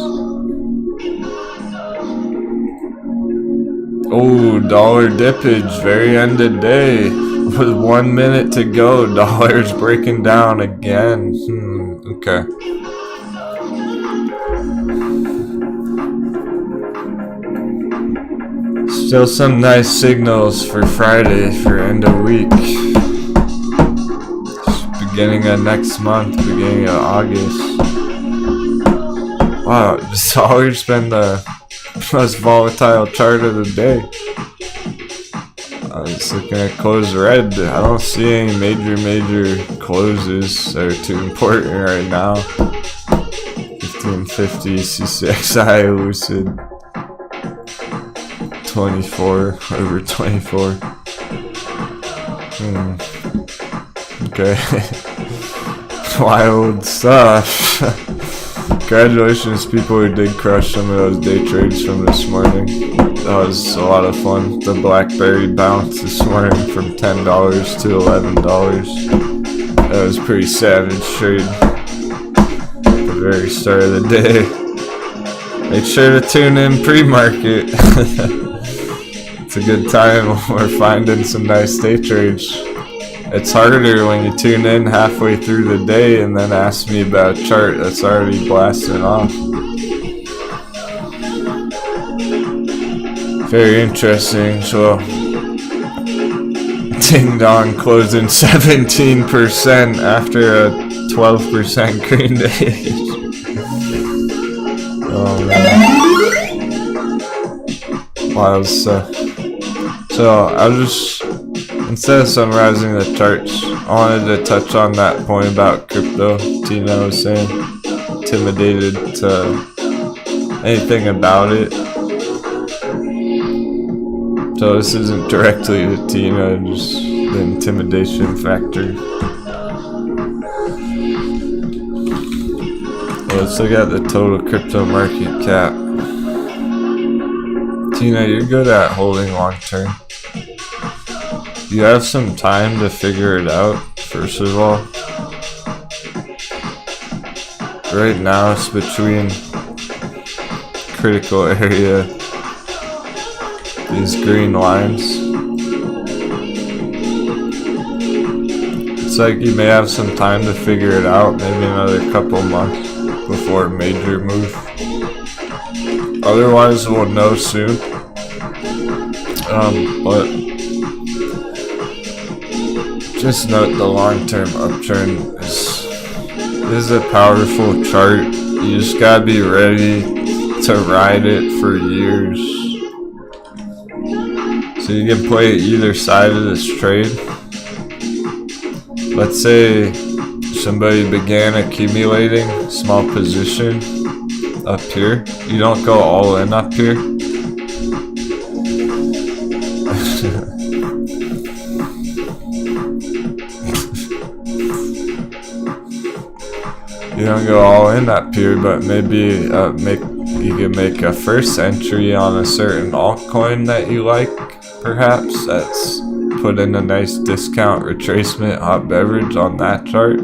Oh, dollar dippage, very end of day. With 1 minute to go, dollar's breaking down again. Okay. Still some nice signals for Friday for end of week. Beginning of next month, beginning of August. Wow, the dollar's been the most volatile chart of the day. It's looking at close red. I don't see any major closes that are too important right now. 1550 CCXI Lucid 24 over 24. Okay. Wild stuff. Congratulations, people who did crush some of those day trades from this morning. That was a lot of fun. The BlackBerry bounce this morning from $10 to $11. That was pretty savage trade at the very start of the day. Make sure to tune in pre-market. It's a good time when we're finding some nice day trades. It's harder when you tune in halfway through the day and then ask me about a chart that's already blasting off. Very interesting. So, Ding Dong closing 17% after a 12% green day. Oh man. Wild stuff. So, I'll just, instead of summarizing the charts, I wanted to touch on that point about crypto. Tina was saying, intimidated to anything about it. So this isn't directly to Tina, just the intimidation factor. Let's look at the total crypto market cap. Tina, you're good at holding long term. You have some time to figure it out, first of all. Right now it's between critical area. These green lines. It's like you may have some time to figure it out, maybe another couple months before a major move. Otherwise, we'll know soon. But just note the long-term uptrend is a powerful chart. You just gotta be ready to ride it for years. So you can play either side of this trade. Let's say somebody began accumulating small position up here. You don't go all in up here. You don't go all in up here, but maybe you can make a first entry on a certain altcoin that you like, perhaps. That's put in a nice discount retracement hot beverage on that chart,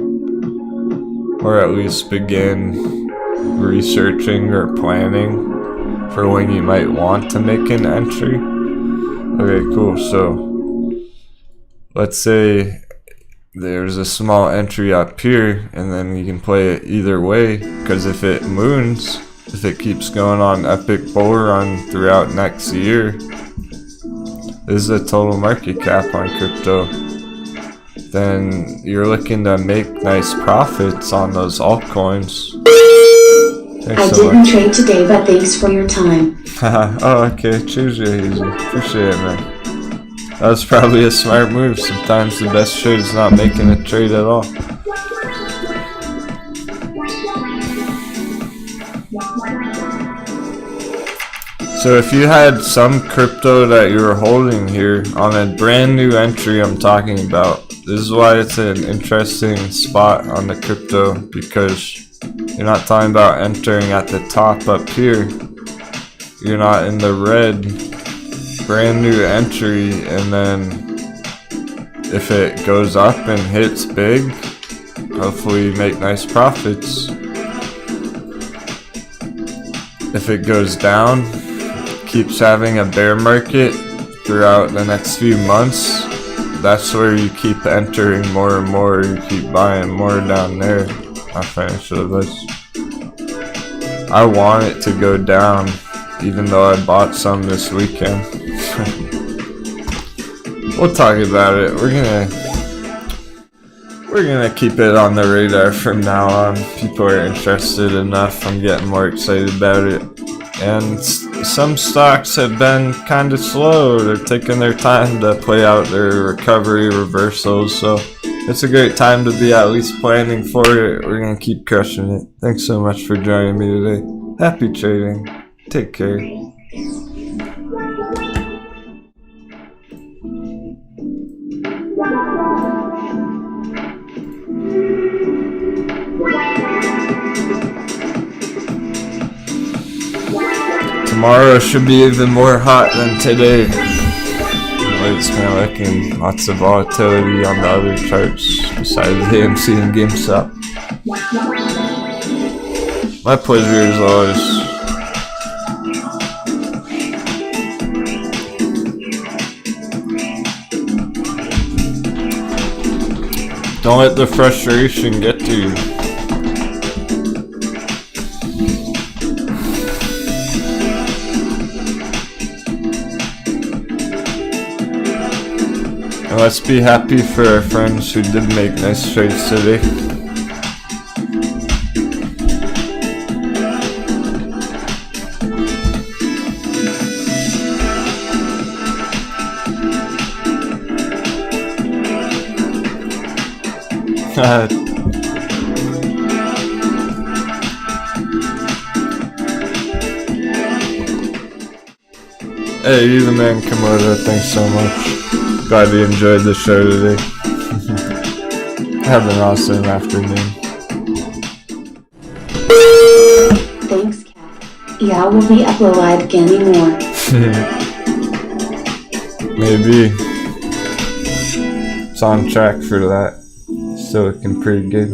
or at least begin researching or planning for when you might want to make an entry. Okay, cool. So let's say there's a small entry up here, and then you can play it either way, because if it moons, if it keeps going on epic bull run throughout next year, this is the total market cap on crypto, then you're looking to make nice profits on those altcoins. Thanks I so didn't much. trade today, but thanks for your time. Oh, okay. Cheers, easy. Appreciate it, man. That was probably a smart move. Sometimes the best trade is not making a trade at all. So if you had some crypto that you were holding here on a brand new entry I'm talking about, this is why it's an interesting spot on the crypto, because you're not talking about entering at the top up here. You're not in the red. Brand new entry, and then if it goes up and hits big, hopefully you make nice profits. If it goes down, keeps having a bear market throughout the next few months, that's where you keep entering more and more. You keep buying more down there. My financial advice. I want it to go down, even though I bought some this weekend. We'll talk about it. We're gonna keep it on the radar from now on. People are interested enough. I'm getting more excited about it. And some stocks have been kind of slow. They're taking their time to play out their recovery reversals. So it's a great time to be at least planning for it. We're gonna keep crushing it. Thanks so much for joining me today. Happy trading. Take care. Tomorrow should be even more hot than today. It's kind of looking lots of volatility on the other charts besides AMC and GameStop. My pleasure as always. Don't let the frustration get to you. And let's be happy for our friends who did make nice trades today. Hey, you the man, Komodo. Thanks so much. Glad you enjoyed the show today. Have an awesome afternoon. Thanks, Cat. Yeah, we'll be up live again anymore. Maybe. It's on track for that. Still looking pretty good.